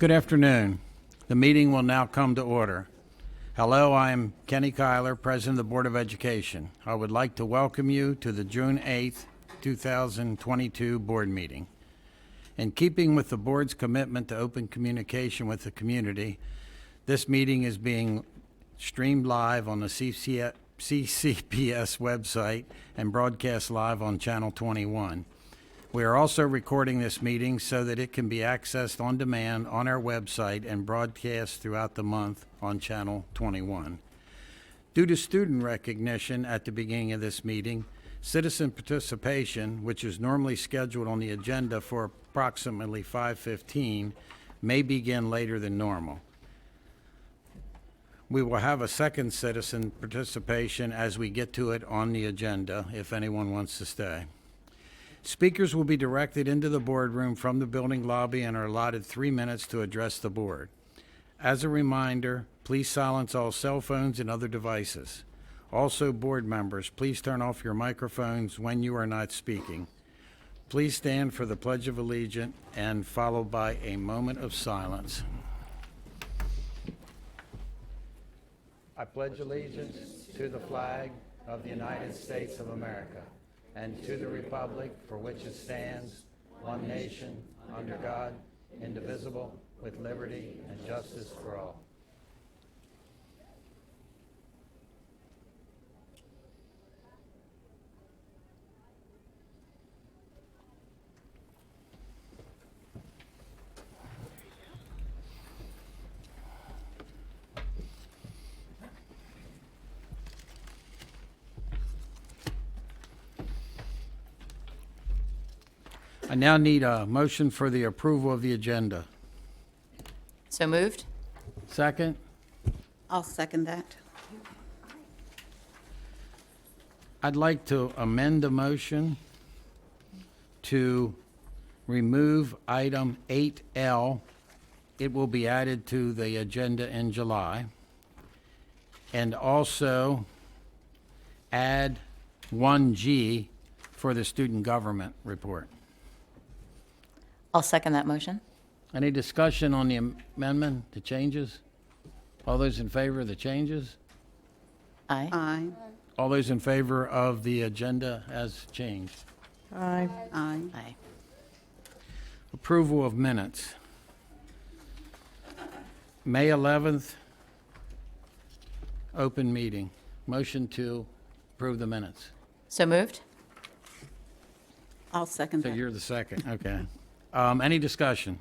Good afternoon. The meeting will now come to order. Hello, I'm Kenny Kyler, President of the Board of Education. I would like to welcome you to the June 8th, 2022 board meeting. In keeping with the board's commitment to open communication with the community, this meeting is being streamed live on the CCPS website and broadcast live on Channel 21. We are also recording this meeting so that it can be accessed on demand on our website and broadcast throughout the month on Channel 21. Due to student recognition at the beginning of this meeting, citizen participation, which is normally scheduled on the agenda for approximately 5:15, may begin later than normal. We will have a second citizen participation as we get to it on the agenda, if anyone wants to stay. Speakers will be directed into the boardroom from the building lobby and are allotted 3 minutes to address the board. As a reminder, please silence all cell phones and other devices. Also, board members, please turn off your microphones when you are not speaking. Please stand for the Pledge of Allegiance and followed by a moment of silence. I pledge allegiance to the flag of the United States of America and to the republic for which it stands, one nation, under God, indivisible, with liberty and justice for all. I now need a motion for the approval of the agenda. So moved. Second? I'll second that. I'd like to amend the motion to remove item 8L. It will be added to the agenda in July. And also add 1G for the student government report. I'll second that motion. Any discussion on the amendment, the changes? All those in favor of the changes? Aye. Aye. All those in favor of the agenda as changed? Aye. Aye. Aye. Approval of minutes. May 11th, open meeting. Motion to approve the minutes. So moved. I'll second So that. you're the second, okay. Any discussion?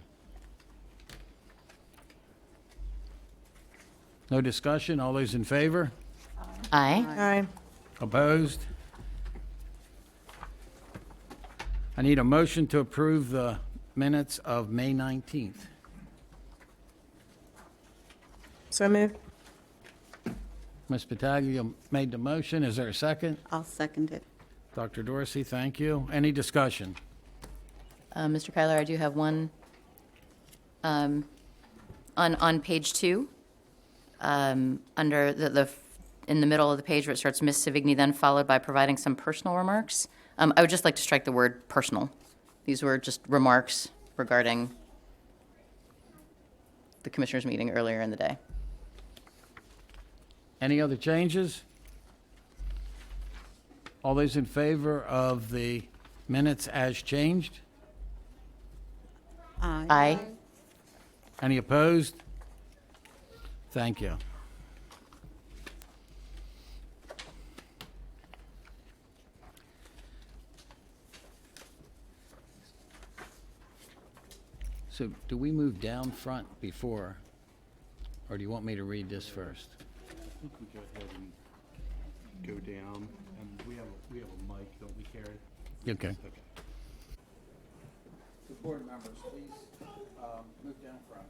No discussion? All those in favor? Aye. Aye. Opposed? I need a motion to approve the minutes of May 19th. So moved. Ms. Pataglia made the motion. Is there a second? I'll second it. Dr. Dorsey, thank you. Any discussion? Mr. Kyler, I do have one. On page 2, under in the middle of the page where it starts, Ms. Savigny, then followed by providing some personal remarks. I would just like to strike the word personal. These were just remarks regarding the commissioners' meeting earlier in the day. Any other changes? All those in favor of the minutes as changed? Aye. Aye. Any opposed? Thank you. So do we move down front before, or do you want me to read this first? I think we go ahead and go down, and we have a mic, don't we, Carrie? Okay. Okay. The board members, please move down front.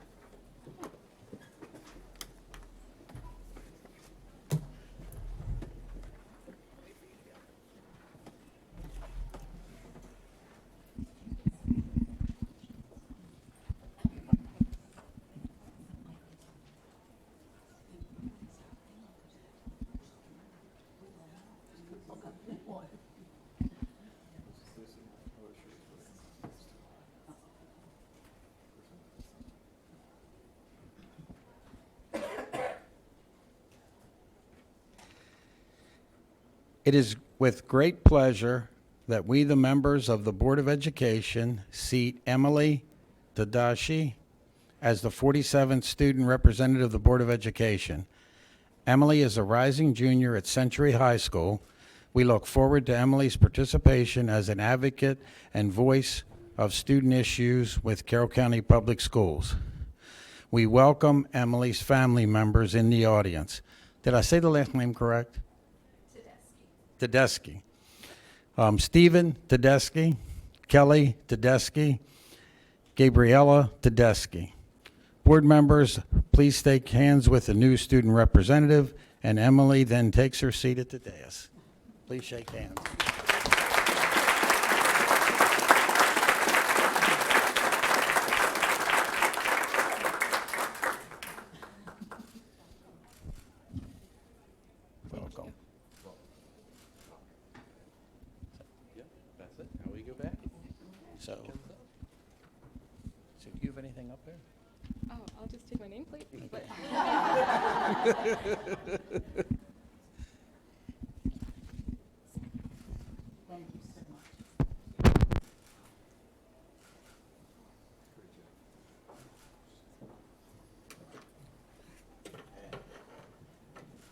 It is with great pleasure that we, the members of the Board of Education, seat Emily Tadashi as the 47th student representative of the Board of Education. Emily is a rising junior at Century High School. We look forward to Emily's participation as an advocate and voice of student issues with Carroll County Public Schools. We welcome Emily's family members in the audience. Did I say the last name correct? Tedeschi. Stephen Tedeschi, Kelly Tedeschi, Gabriella Tedeschi. Board members, please shake hands with the new student representative, and Emily then takes her seat at the dais. Please shake hands. Welcome. That's it. Now we go back. So do you have anything up there? Oh, I'll just take my nameplate. But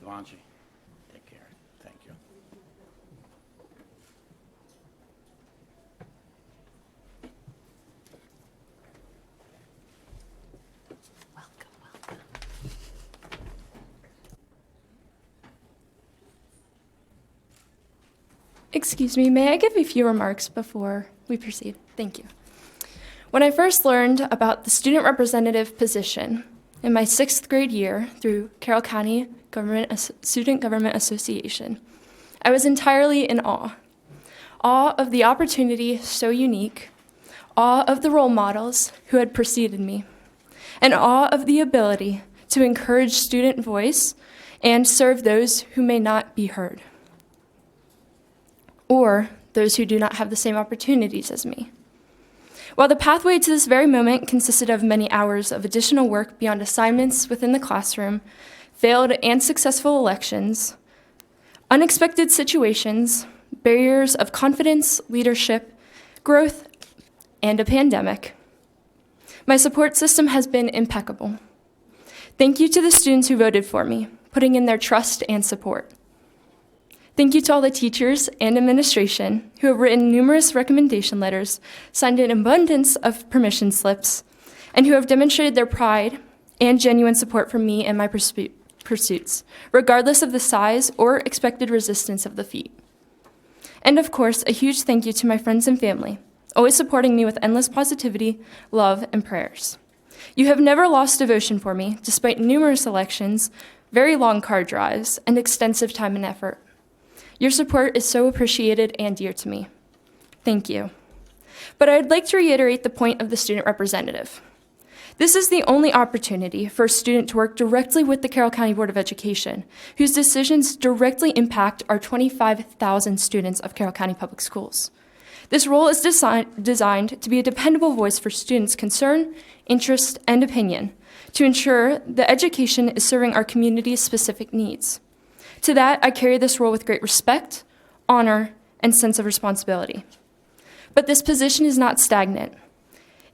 Devanshi, take care. Thank you. excuse me, may I give a few remarks before we proceed? Thank you. When I first learned about the student representative position in my 6th grade year through Carroll County Student Government Association, I was entirely in awe. Awe of the opportunity so unique, awe of the role models who had preceded me, and awe of the ability to encourage student voice and serve those who may not be heard, or those who do not have the same opportunities as me. While the pathway to this very moment consisted of many hours of additional work beyond assignments within the classroom, failed and successful elections, unexpected situations, barriers of confidence, leadership, growth, and a pandemic, my support system has been impeccable. Thank you to the students who voted for me, putting in their trust and support. Thank you to all the teachers and administration who have written numerous recommendation letters, signed an abundance of permission slips, and who have demonstrated their pride and genuine support for me and my pursuits, regardless of the size or expected resistance of the feat. And of course, a huge thank you to my friends and family, always supporting me with endless positivity, love, and prayers. You have never lost devotion for me, despite numerous elections, very long car drives, and extensive time and effort. Your support is so appreciated and dear to me. Thank you. But I'd like to reiterate the point of the student representative. This is the only opportunity for a student to work directly with the Carroll County Board of Education, whose decisions directly impact our 25,000 students of Carroll County Public Schools. This role is designed to be a dependable voice for students' concern, interest, and opinion, to ensure the education is serving our community's specific needs. To that, I carry this role with great respect, honor, and sense of responsibility. But this position is not stagnant.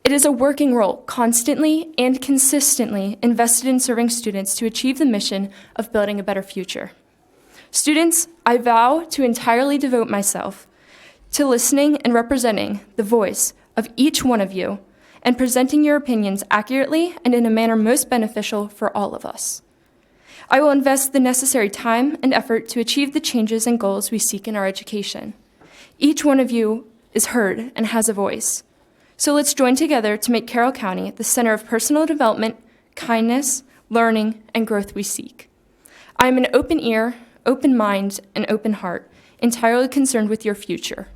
It is a working role, constantly and consistently invested in serving students to achieve the mission of building a better future. Students, I vow to entirely devote myself to listening and representing the voice of each one of you and presenting your opinions accurately and in a manner most beneficial for all of us. I will invest the necessary time and effort to achieve the changes and goals we seek in our education. Each one of you is heard and has a voice. So let's join together to make Carroll County the center of personal development, kindness, learning, and growth we seek. I am an open ear, open mind, and open heart, entirely concerned with your future,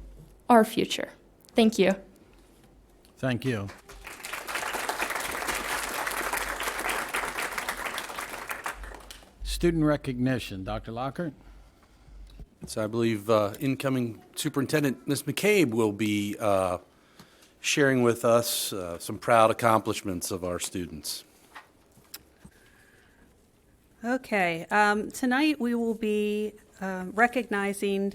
our future. Thank you. Thank you. Student recognition, Dr. Lockhart? So I believe incoming Superintendent Ms. McCabe will be sharing with us some proud accomplishments of our students. Okay, tonight we will be recognizing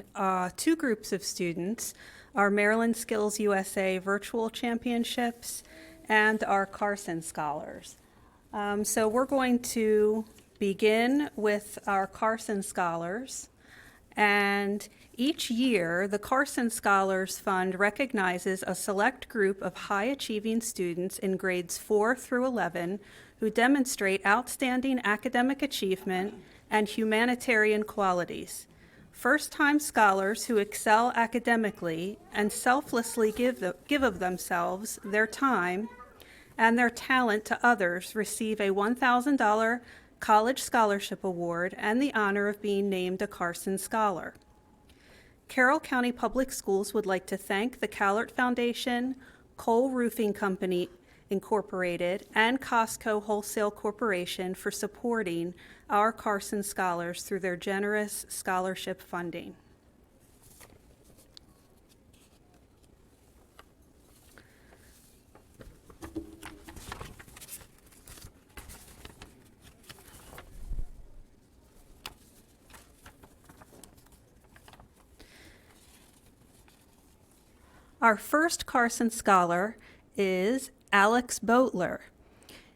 two groups of students, our Maryland Skills USA Virtual Championships and our Carson Scholars. So we're going to begin with our Carson Scholars. And each year, the Carson Scholars Fund recognizes a select group of high-achieving students in grades 4 through 11 who demonstrate outstanding academic achievement and humanitarian qualities. First-time scholars who excel academically and selflessly give of themselves, their time, and their talent to others receive a $1,000 college scholarship award and the honor of being named a Carson Scholar. Carroll County Public Schools would like to thank the Callert Foundation, Cole Roofing Company Incorporated, and Costco Wholesale Corporation for supporting our Carson Scholars through their generous scholarship funding. Our first Carson Scholar is Alex Boatler.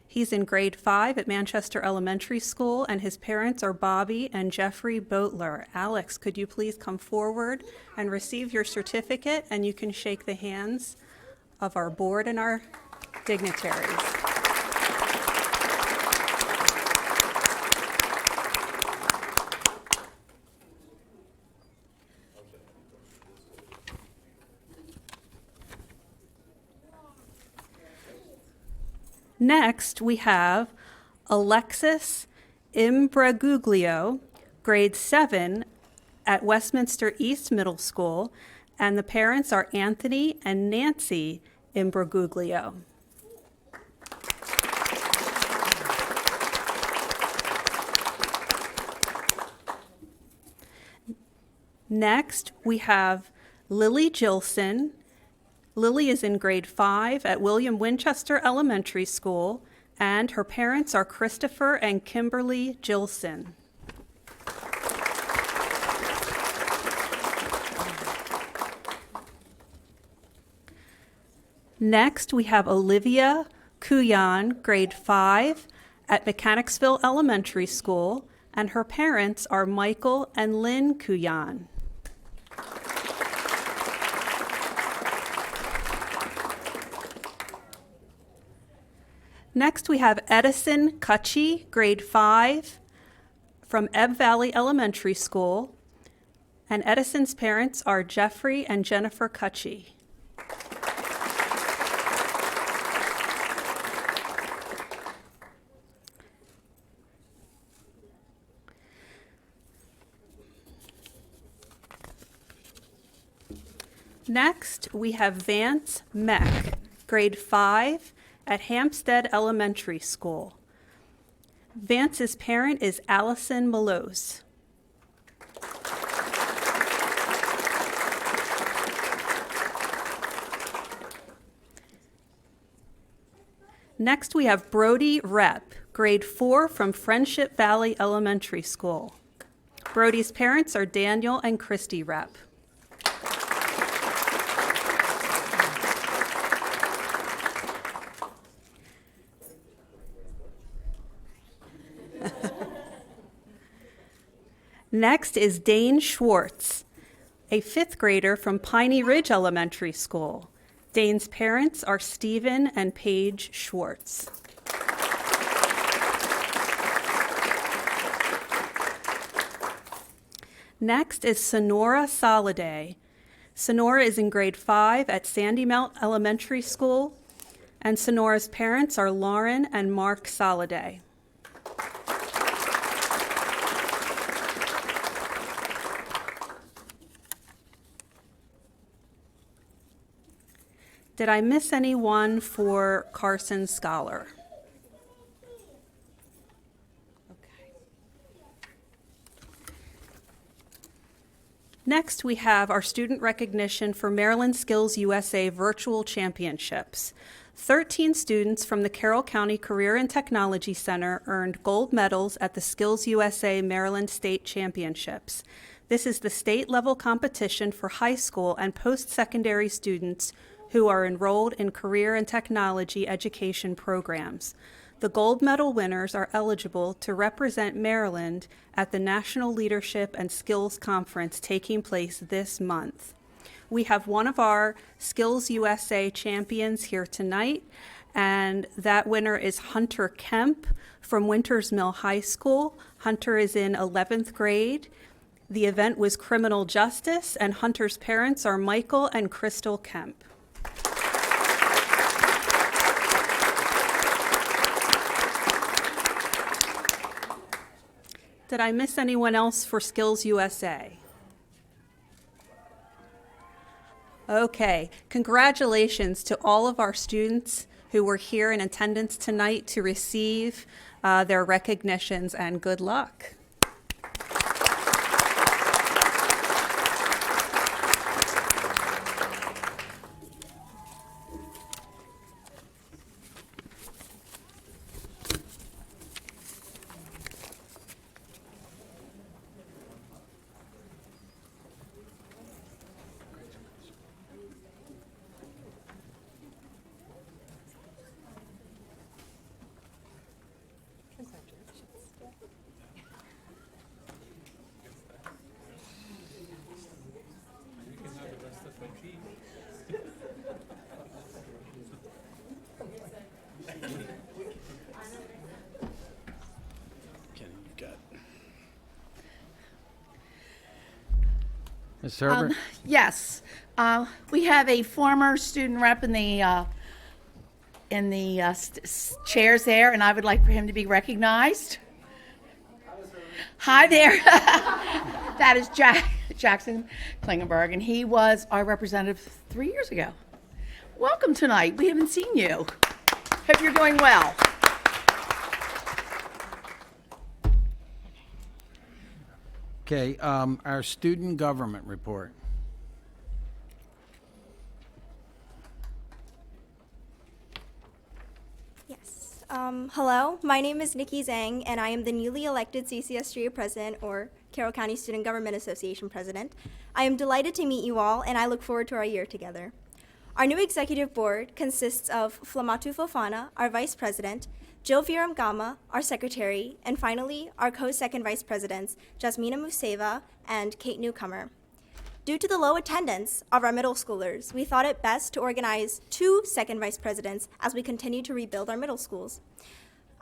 He's in grade 5 at Manchester Elementary School, and his parents are Bobby and Jeffrey Boatler. Alex, could you please come forward and receive your certificate, and you can shake the hands of our board and our dignitaries. Next, we have Alexis Imbraguglio, grade 7 at Westminster East Middle School, and the parents are Anthony and Nancy Imbraguglio. Next, we have Lily Gilson. Lily is in grade 5 at William Winchester Elementary School, and her parents are Christopher and Kimberly Gilson. Next, we have Olivia Kuyan, grade 5 at Mechanicsville Elementary School, and her parents are Michael and Lynn Kuyan. Next, we have Edison Cutchy, grade 5, from Ebb Valley Elementary School, and Edison's parents are Jeffrey and Jennifer Cutchy. Next, we have Vance Meck, grade 5, at Hampstead Elementary School. Vance's parent is Allison Malose. Next, we have Brody Rep, grade 4 from Friendship Valley Elementary School. Brody's parents are Daniel and Christy Rep. Next is Dane Schwartz, a 5th grader from Piney Ridge Elementary School. Dane's parents are Stephen and Paige Schwartz. Next is Sonora Soliday. Sonora is in grade 5 at Sandy Mount Elementary School, and Sonora's parents are Lauren and Mark Soliday. Did I miss anyone for Carson Scholar? Okay. Next, we have our student recognition for Maryland Skills USA Virtual Championships. 13 students from the Carroll County Career and Technology Center earned gold medals at the Skills USA Maryland State Championships. This is the state-level competition for high school and post-secondary students who are enrolled in career and technology education programs. The gold medal winners are eligible to represent Maryland at the National Leadership and Skills Conference taking place this month. We have one of our Skills USA champions here tonight, and that winner is Hunter Kemp from Winters Mill High School. Hunter is in 11th grade. The event was criminal justice, and Hunter's parents are Michael and Crystal Kemp. Did I miss anyone else for Skills USA? Okay, congratulations to all of our students who were here in attendance tonight to receive their recognitions, and good luck. Kenny, you've got. Ms. Herbert? Yes, we have a former student rep in the chairs there, and I would like for him to be recognized. Hi there. That is Jackson Klingenberg, and he was our representative 3 years ago. Welcome tonight. We haven't seen you. Hope you're doing well. Okay, our student government report. Yes. Hello, my name is Nikki Zhang, and I am the newly elected CCSGA president, or Carroll County Student Government Association president. I am delighted to meet you all, and I look forward to our year together. Our new executive board consists of Flamatu Fofana, our vice president, Jill Viram Gama, our secretary, and finally, our co-second vice presidents, Jasmina Museva and Kate Newcomer. Due to the low attendance of our middle schoolers, we thought it best to organize 2 second vice presidents as we continue to rebuild our middle schools.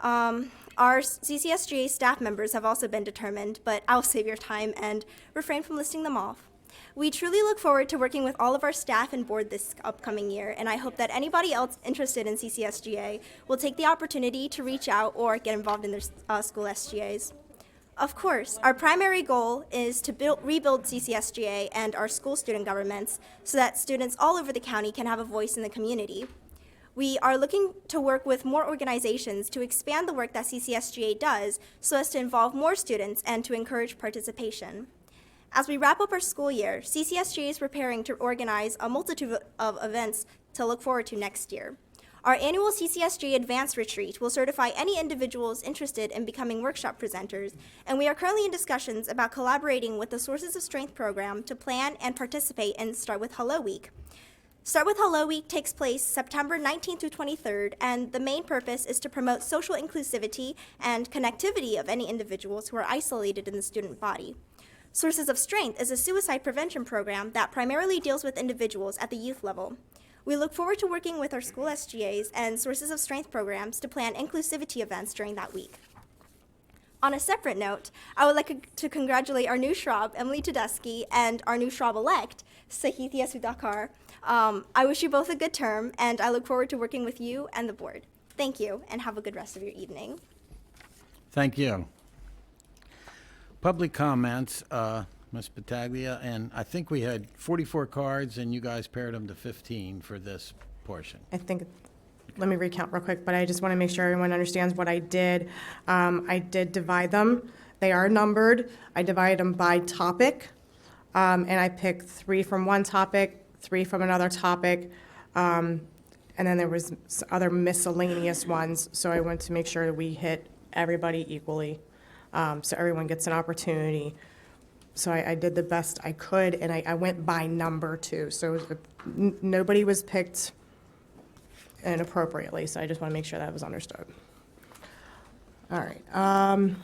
Our CCSGA staff members have also been determined, but I'll save your time and refrain from listing them off. We truly look forward to working with all of our staff and board this upcoming year, and I hope that anybody else interested in CCSGA will take the opportunity to reach out or get involved in their school SGAs. Of course, our primary goal is to rebuild CCSGA and our school student governments so that students all over the county can have a voice in the community. We are looking to work with more organizations to expand the work that CCSGA does so as to involve more students and to encourage participation. As we wrap up our school year, CCSGA is preparing to organize a multitude of events to look forward to next year. Our annual CCSGA Advanced Retreat will certify any individuals interested in becoming workshop presenters, and we are currently in discussions about collaborating with the Sources of Strength program to plan and participate in Start With Hello Week. Start With Hello Week takes place September 19th through 23rd, and the main purpose is to promote social inclusivity and connectivity of any individuals who are isolated in the student body. Sources of Strength is a suicide prevention program that primarily deals with individuals at the youth level. We look forward to working with our school SGAs and Sources of Strength programs to plan inclusivity events during that week. On a separate note, I would like to congratulate our new Shrub, Emily Tedeschi, and our new Shrub-elect, Sahithya Sudhakar. I wish you both a good term, and I look forward to working with you and the board. Thank you, and have a good rest of your evening. Thank you. Public comments, Ms. Battaglia, and I think we had 44 cards, and you guys paired them to 15 for this portion. I think, let me recount real quick, but I just want to make sure everyone understands what I did. I did divide them. They are numbered. I divided them by topic, and I picked 3 from one topic, 3 from another topic, And then there was other miscellaneous ones, so I wanted to make sure that we hit everybody equally, so everyone gets an opportunity. So I did the best I could, and I went by number too, so nobody was picked inappropriately, so I just want to make sure that was understood. All right.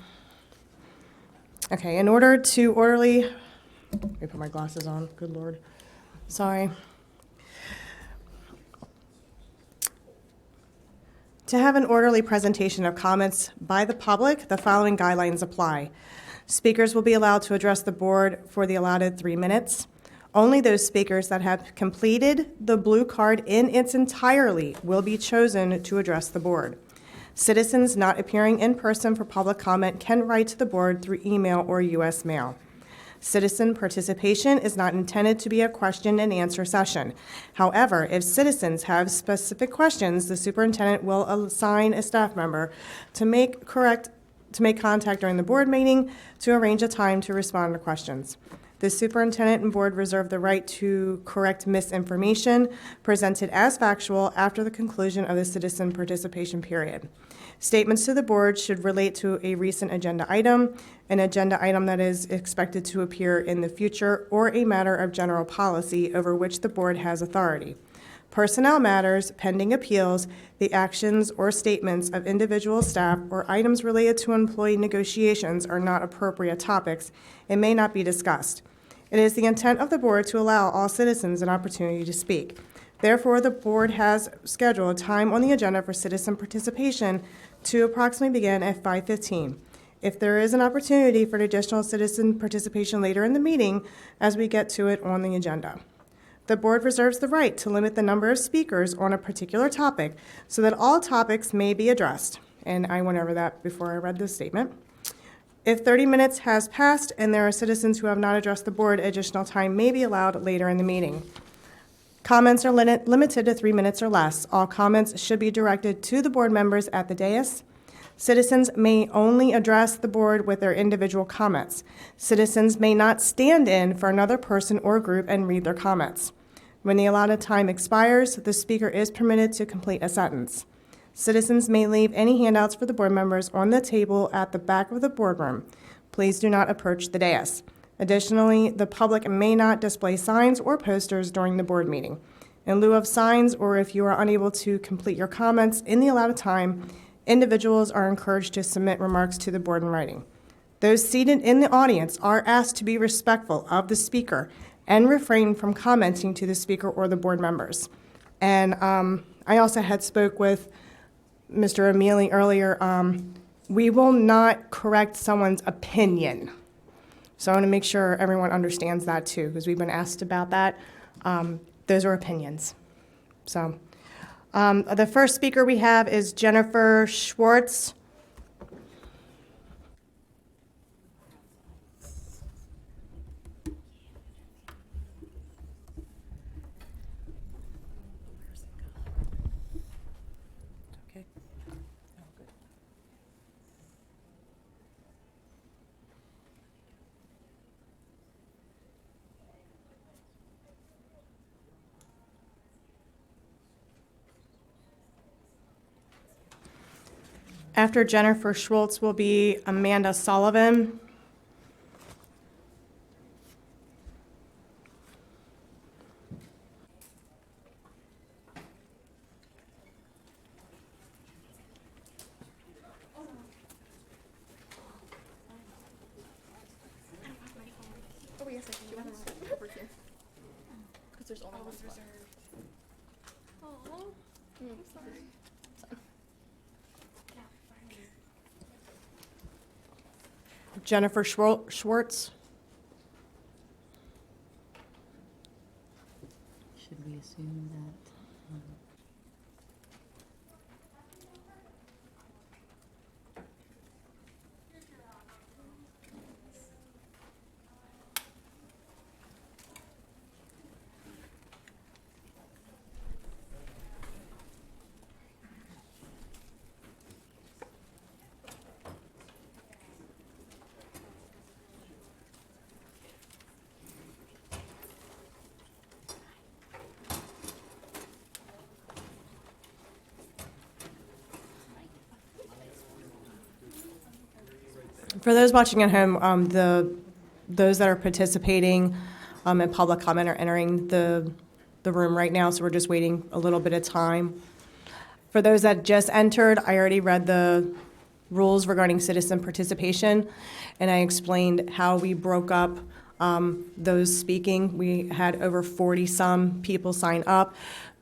Okay, in order to orderly, let me put my glasses on, good Lord, sorry. To have an orderly presentation of comments by the public, the following guidelines apply. Speakers will be allowed to address the board for the allotted 3 minutes. Only those speakers that have completed the blue card in its entirety will be chosen to address the board. Citizens not appearing in person for public comment can write to the board through email or U.S. mail. Citizen participation is not intended to be a question and answer session. However, if citizens have specific questions, the superintendent will assign a staff member to make contact during the board meeting to arrange a time to respond to questions. The superintendent and board reserve the right to correct misinformation presented as factual after the conclusion of the citizen participation period. Statements to the board should relate to a recent agenda item, an agenda item that is expected to appear in the future, or a matter of general policy over which the board has authority. Personnel matters, pending appeals, the actions or statements of individual staff, or items related to employee negotiations are not appropriate topics and may not be discussed. It is the intent of the board to allow all citizens an opportunity to speak. Therefore, the board has scheduled time on the agenda for citizen participation to approximately begin at 5:15. If there is an opportunity for additional citizen participation later in the meeting, as we get to it on the agenda. The board reserves the right to limit the number of speakers on a particular topic so that all topics may be addressed. And I went over that before I read this statement. If 30 minutes has passed and there are citizens who have not addressed the board, additional time may be allowed later in the meeting. Comments are limited to 3 minutes or less. All comments should be directed to the board members at the dais. Citizens may only address the board with their individual comments. Citizens may not stand in for another person or group and read their comments. When the allotted time expires, the speaker is permitted to complete a sentence. Citizens may leave any handouts for the board members on the table at the back of the boardroom. Please do not approach the dais. Additionally, the public may not display signs or posters during the board meeting. In lieu of signs, or if you are unable to complete your comments in the allotted time, individuals are encouraged to submit remarks to the board in writing. Those seated in the audience are asked to be respectful of the speaker and refrain from commenting to the speaker or the board members. And I also had spoke with Mr. Emili earlier. We will not correct someone's opinion. So I want to make sure everyone understands that too, because we've been asked about that. Those are opinions. So the first speaker we have is Jennifer Schwartz. After Jennifer Schwartz will be Amanda Sullivan. Jennifer Schwartz. Should we assume that? For those watching at home, those that are participating in public comment are entering the room right now, so we're just waiting a little bit of time. For those that just entered, I already read the rules regarding citizen participation, and I explained how we broke up those speaking. We had over 40-some people sign up.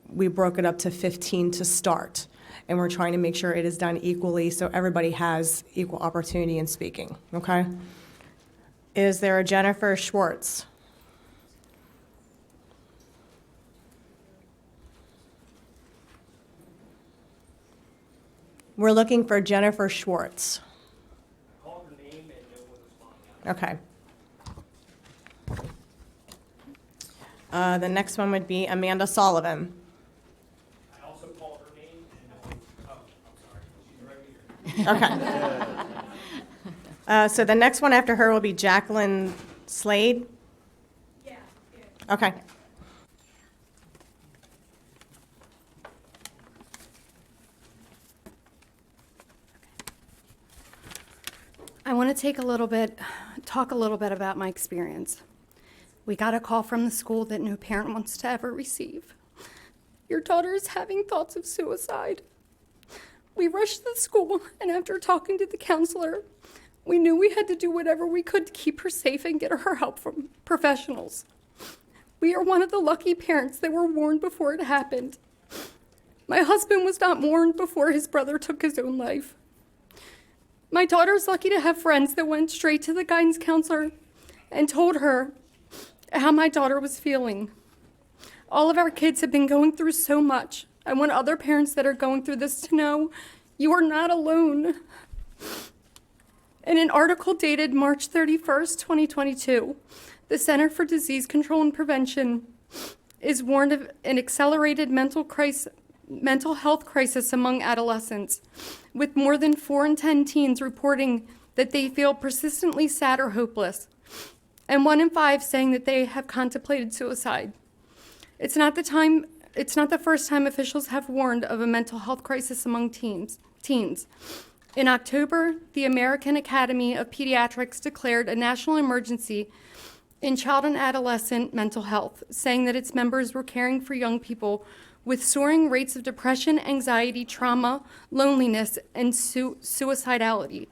We broke it up to 15 to start, and we're trying to make sure it is done equally so everybody has equal opportunity in speaking, okay? Is there a Jennifer Schwartz? We're looking for Jennifer Schwartz. Call her name and no one responding. Okay. The next one would be Amanda Sullivan. I also called her name and no one, I'm sorry, she's right here. Okay. So the next one after her will be Jacqueline Slade? Yeah. Okay. I want to talk a little bit about my experience. We got a call from the school that no parent wants to ever receive. Your daughter is having thoughts of suicide. We rushed to the school, and after talking to the counselor, we knew we had to do whatever we could to keep her safe and get her help from professionals. We are one of the lucky parents that were warned before it happened. My husband was not warned before his brother took his own life. My daughter's lucky to have friends that went straight to the guidance counselor and told her how my daughter was feeling. All of our kids have been going through so much. I want other parents that are going through this to know you are not alone. In an article dated March 31st, 2022, the Center for Disease Control and Prevention is warned of an accelerated mental health crisis among adolescents, with more than 4 in 10 teens reporting that they feel persistently sad or hopeless, and 1 in 5 saying that they have contemplated suicide. It's not the first time officials have warned of a mental health crisis among teens. In October, the American Academy of Pediatrics declared a national emergency in child and adolescent mental health, saying that its members were caring for young people with soaring rates of depression, anxiety, trauma, loneliness, and suicidality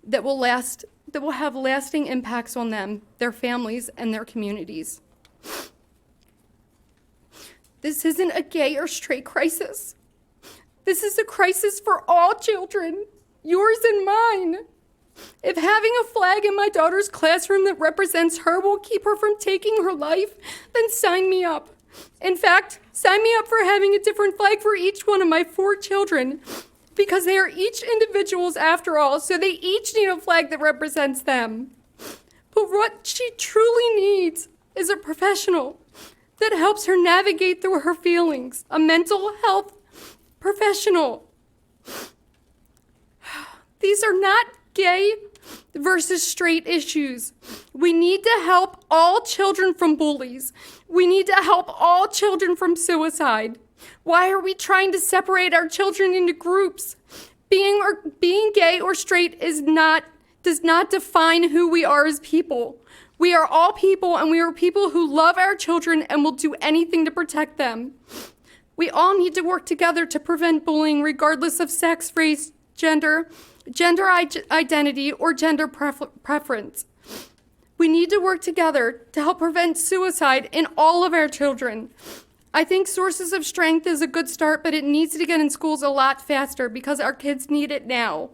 that will have lasting impacts on them, their families, and their communities. This isn't a gay or straight crisis. This is a crisis for all children, yours and mine. If having a flag in my daughter's classroom that represents her will keep her from taking her life, then sign me up. In fact, sign me up for having a different flag for each one of my 4 children, because they are each individuals after all, so they each need a flag that represents them. But what she truly needs is a professional that helps her navigate through her feelings, a mental health professional. These are not gay versus straight issues. We need to help all children from bullies. We need to help all children from suicide. Why are we trying to separate our children into groups? Being gay or straight does not define who we are as people. We are all people, and we are people who love our children and will do anything to protect them. We all need to work together to prevent bullying, regardless of sex, race, gender identity, or gender preference. We need to work together to help prevent suicide in all of our children. I think Sources of Strength is a good start, but it needs to get in schools a lot faster because our kids need it now.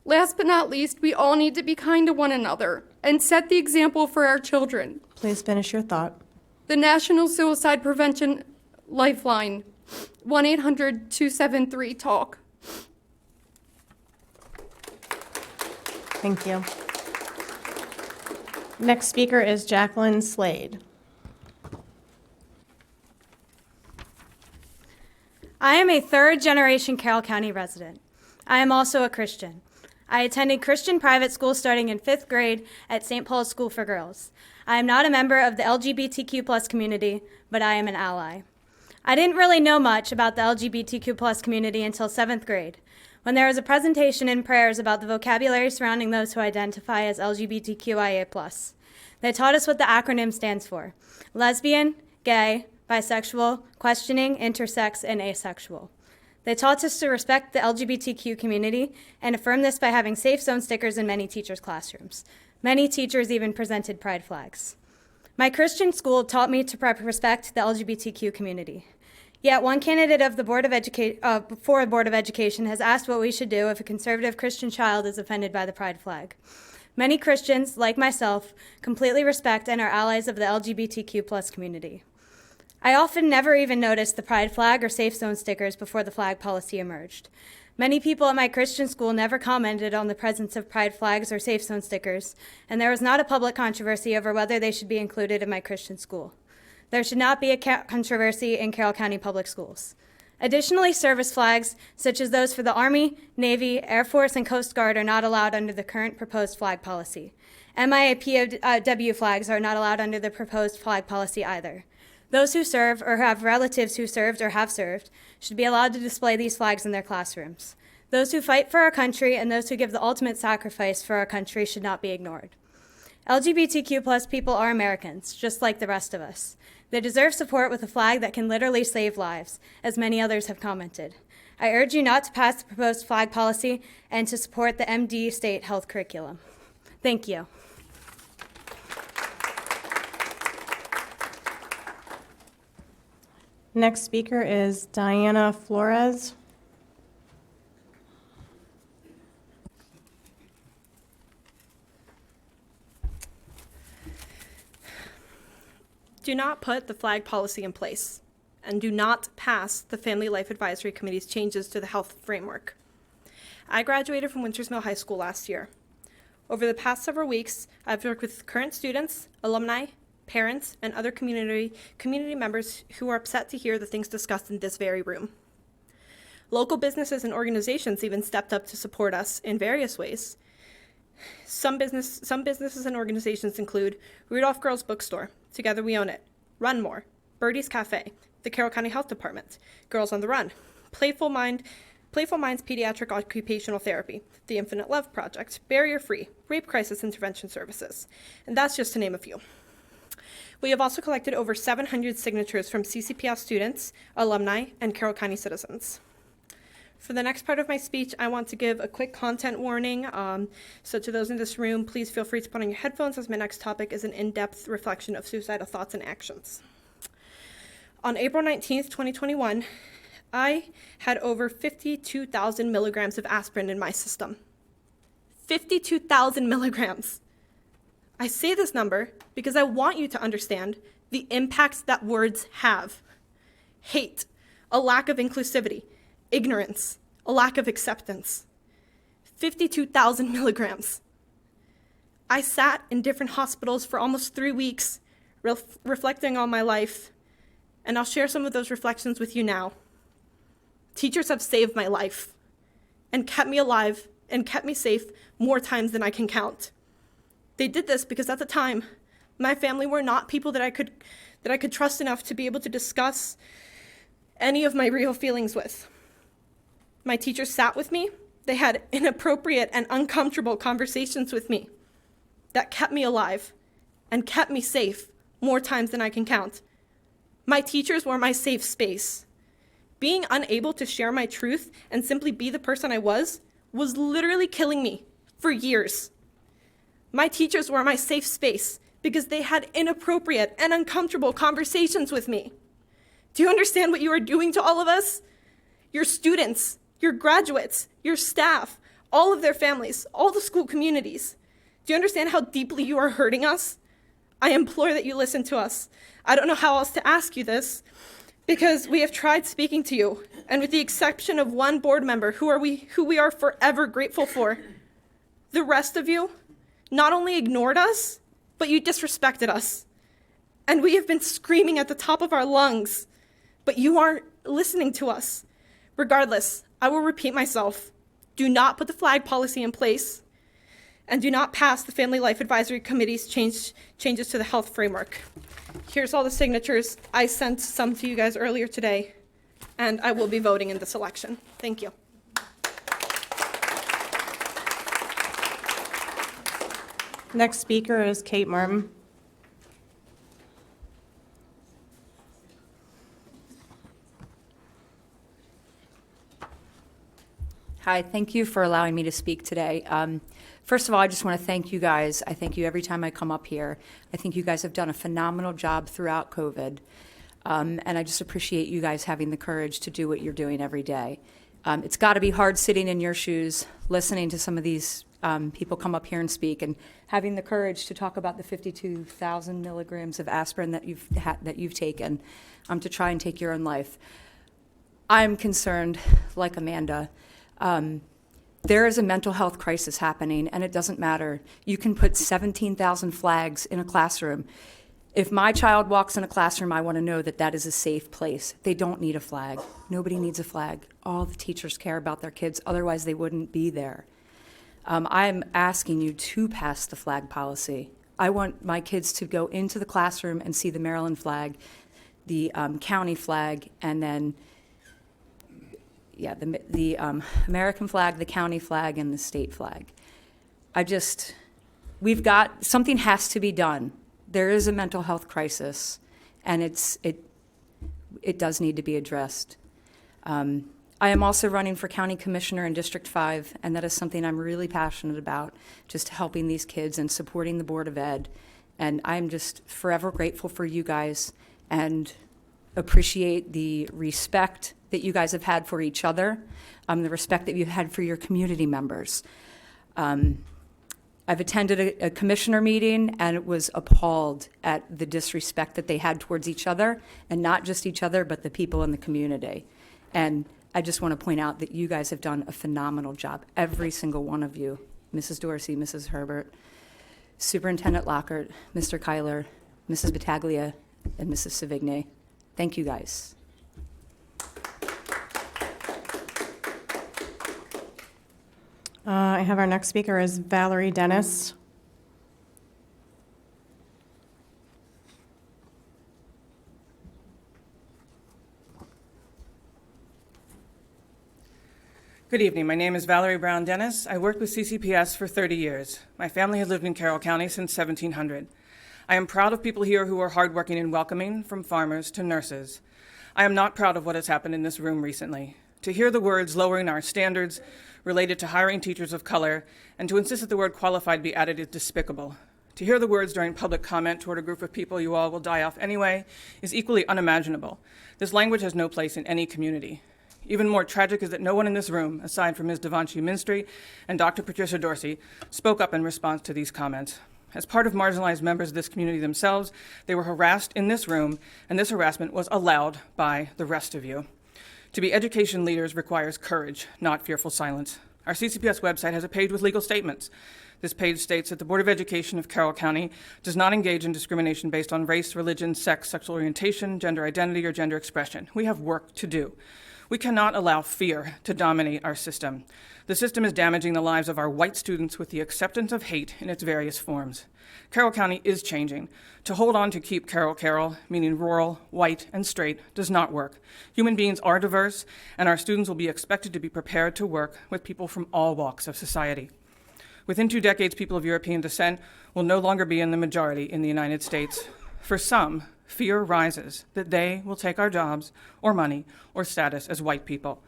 Last but not least, we all need to be kind to one another and set the example for our children. Please finish your thought. The National Suicide Prevention Lifeline, 1-800-273-TALK. Thank you. Next speaker is Jacqueline Slade. I am a third-generation Carroll County resident. I am also a Christian. I attended Christian private school starting in 5th grade at St. Paul's School for Girls. I am not a member of the LGBTQ+ community, but I am an ally. I didn't really know much about the LGBTQ+ community until 7th grade, when there was a presentation and prayers about the vocabulary surrounding those who identify as LGBTQIA+. They taught us what the acronym stands for: lesbian, gay, bisexual, questioning, intersex, and asexual. They taught us to respect the LGBTQ community and affirm this by having safe zone stickers in many teachers' classrooms. Many teachers even presented pride flags. My Christian school taught me to respect the LGBTQ community. Yet one candidate of the for a Board of Education has asked what we should do if a conservative Christian child is offended by the pride flag. Many Christians, like myself, completely respect and are allies of the LGBTQ+ community. I often never even noticed the pride flag or safe zone stickers before the flag policy emerged. Many people at my Christian school never commented on the presence of pride flags or safe zone stickers, and there was not a public controversy over whether they should be included in my Christian school. There should not be a controversy in Carroll County Public Schools. Additionally, service flags, such as those for the Army, Navy, Air Force, and Coast Guard, are not allowed under the current proposed flag policy. MIA POW flags are not allowed under the proposed flag policy either. Those who serve or have relatives who served or have served should be allowed to display these flags in their classrooms. Those who fight for our country and those who give the ultimate sacrifice for our country should not be ignored. LGBTQ+ people are Americans, just like the rest of us. They deserve support with a flag that can literally save lives, as many others have commented. I urge you not to pass the proposed flag policy and to support the MD state health curriculum. Thank you. Next speaker is Diana Flores. Do not put the flag policy in place, and do not pass the Family Life Advisory Committee's changes to the health framework. I graduated from Winters Mill High School last year. Over the past several weeks, I've worked with current students, alumni, parents, and other community members who are upset to hear the things discussed in this very room. Local businesses and organizations even stepped up to support us in various ways. Some businesses and organizations include Rudolph Girls Bookstore, Together We Own It, Run More, Birdie's Cafe, the Carroll County Health Department, Girls on the Run, Playful Minds Pediatric Occupational Therapy, the Infinite Love Project, Barrier Free, Rape Crisis Intervention Services, and that's just to name a few. We have also collected over 700 signatures from CCPS students, alumni, and Carroll County citizens. For the next part of my speech, I want to give a quick content warning. So to those in this room, please feel free to put on your headphones, as my next topic is an in-depth reflection of suicidal thoughts and actions. On April 19th, 2021, I had over 52,000 milligrams of aspirin in my system. 52,000 milligrams. I say this number because I want you to understand the impacts that words have. Hate, a lack of inclusivity, ignorance, a lack of acceptance. 52,000 milligrams. I sat in different hospitals for almost 3 weeks, reflecting on my life, and I'll share some of those reflections with you now. Teachers have saved my life and kept me alive and kept me safe more times than I can count. They did this because at the time, my family were not people that I could trust enough to be able to discuss any of my real feelings with. My teachers sat with me. They had inappropriate and uncomfortable conversations with me that kept me alive and kept me safe more times than I can count. My teachers were my safe space. Being unable to share my truth and simply be the person I was literally killing me for years. My teachers were my safe space because they had inappropriate and uncomfortable conversations with me. Do you understand what you are doing to all of us? Your students, your graduates, your staff, all of their families, all the school communities. Do you understand how deeply you are hurting us? I implore that you listen to us. I don't know how else to ask you this, because we have tried speaking to you, and with the exception of one board member who we are forever grateful for, the rest of you not only ignored us, but you disrespected us. And we have been screaming at the top of our lungs, but you aren't listening to us. Regardless, I will repeat myself. Do not put the flag policy in place, and do not pass the Family Life Advisory Committee's changes to the health framework. Here's all the signatures. I sent some to you guys earlier today, and I will be voting in this election. Thank you. Next speaker is Kate Martin. Hi, thank you for allowing me to speak today. First of all, I just want to thank you guys. I thank you every time I come up here. I think you guys have done a phenomenal job throughout COVID. And I just appreciate you guys having the courage to do what you're doing every day. It's got to be hard sitting in your shoes, listening to some of these people come up here and speak, and having the courage to talk about the 52,000 milligrams of aspirin that you've taken to try and take your own life. I'm concerned, like Amanda. There is a mental health crisis happening, and it doesn't matter. You can put 17,000 flags in a classroom. If my child walks in a classroom, I want to know that that is a safe place. They don't need a flag. Nobody needs a flag. All the teachers care about their kids, otherwise they wouldn't be there. I'm asking you to pass the flag policy. I want my kids to go into the classroom and see the Maryland flag, the county flag, and then the American flag, the county flag, and the state flag. Something has to be done. There is a mental health crisis, and it does need to be addressed. I am also running for county commissioner in District 5, and that is something I'm really passionate about, just helping these kids and supporting the Board of Ed. And I'm just forever grateful for you guys and appreciate the respect that you guys have had for each other, the respect that you've had for your community members. I've attended a commissioner meeting and was appalled at the disrespect that they had towards each other, and not just each other, but the people in the community. And I just want to point out that you guys have done a phenomenal job, every single one of you, Mrs. Dorsey, Mrs. Herbert, Superintendent Lockhart, Mr. Kyler, Mrs. Battaglia, and Mrs. Savigny. Thank you guys. I have our next speaker is Valerie Dennis. Good evening. My name is Valerie Brown Dennis. I worked with CCPS for 30 years. My family has lived in Carroll County since 1700. I am proud of people here who are hardworking and welcoming, from farmers to nurses. I am not proud of what has happened in this room recently. To hear the words lowering our standards related to hiring teachers of color, and to insist that the word qualified be added is despicable. To hear the words during public comment toward a group of people you all will die off anyway is equally unimaginable. This language has no place in any community. Even more tragic is that no one in this room, aside from Ms. Devanshi Minstry and Dr. Patricia Dorsey, spoke up in response to these comments. As part of marginalized members of this community themselves, they were harassed in this room, and this harassment was allowed by the rest of you. To be education leaders requires courage, not fearful silence. Our CCPS website has a page with legal statements. This page states that the Board of Education of Carroll County does not engage in discrimination based on race, religion, sex, sexual orientation, gender identity, or gender expression. We have work to do. We cannot allow fear to dominate our system. The system is damaging the lives of our white students with the acceptance of hate in its various forms. Carroll County is changing. To hold on to keep Carroll, meaning rural, white, and straight, does not work. Human beings are diverse, and our students will be expected to be prepared to work with people from all walks of society. Within 2 decades, people of European descent will no longer be in the majority in the United States. For some, fear rises that they will take our jobs or money or status as white people.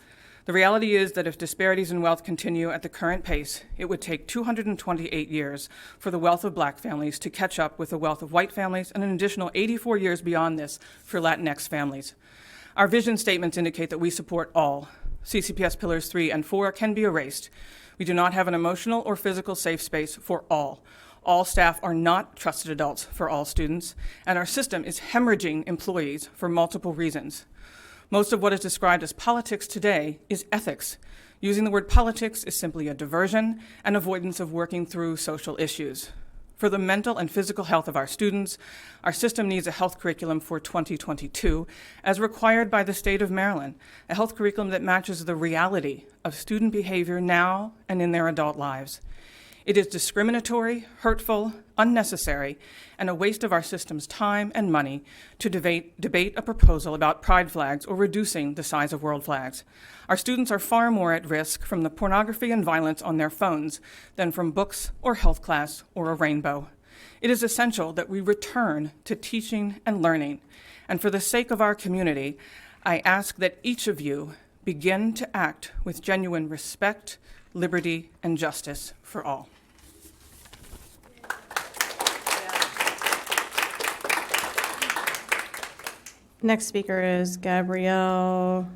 The reality is that if disparities in wealth continue at the current pace, it would take 228 years for the wealth of black families to catch up with the wealth of white families, and an additional 84 years beyond this for Latinx families. Our vision statements indicate that we support all. CCPS Pillars 3 and 4 can be erased. We do not have an emotional or physical safe space for all. All staff are not trusted adults for all students, and our system is hemorrhaging employees for multiple reasons. Most of what is described as politics today is ethics. Using the word politics is simply a diversion and avoidance of working through social issues. For the mental and physical health of our students, our system needs a health curriculum for 2022, as required by the state of Maryland, a health curriculum that matches the reality of student behavior now and in their adult lives. It is discriminatory, hurtful, unnecessary, and a waste of our system's time and money to debate a proposal about pride flags or reducing the size of world flags. Our students are far more at risk from the pornography and violence on their phones than from books or health class or a rainbow. It is essential that we return to teaching and learning. And for the sake of our community, I ask that each of you begin to act with genuine respect, liberty, and justice for all. Next speaker is Gabrielle.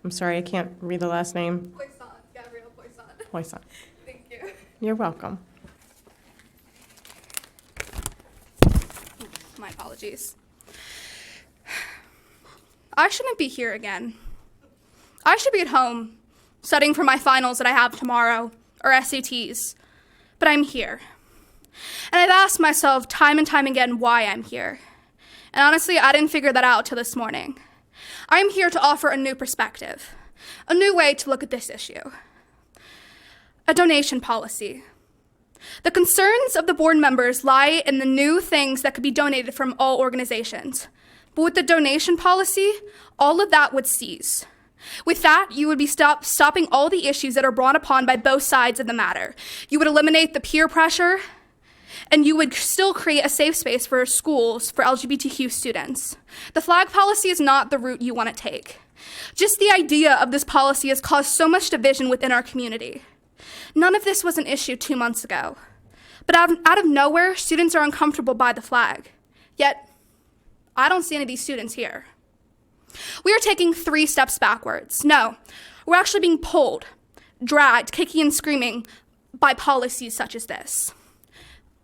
I'm sorry, I can't read the last name. Gabrielle Poisson. Poisson. Thank you. You're welcome. My apologies. I shouldn't be here again. I should be at home, studying for my finals that I have tomorrow, or SATs. But I'm here. And I've asked myself time and time again why I'm here. And honestly, I didn't figure that out till this morning. I'm here to offer a new perspective, a new way to look at this issue. A donation policy. The concerns of the board members lie in the new things that could be donated from all organizations. But with the donation policy, all of that would cease. With that, you would be stopping all the issues that are brought upon by both sides of the matter. You would eliminate the peer pressure, and you would still create a safe space for schools for LGBTQ students. The flag policy is not the route you want to take. Just the idea of this policy has caused so much division within our community. None of this was an issue 2 months ago. But out of nowhere, students are uncomfortable by the flag. Yet, I don't see any of these students here. We are taking 3 steps backwards. No, we're actually being pulled, dragged, kicking and screaming by policies such as this.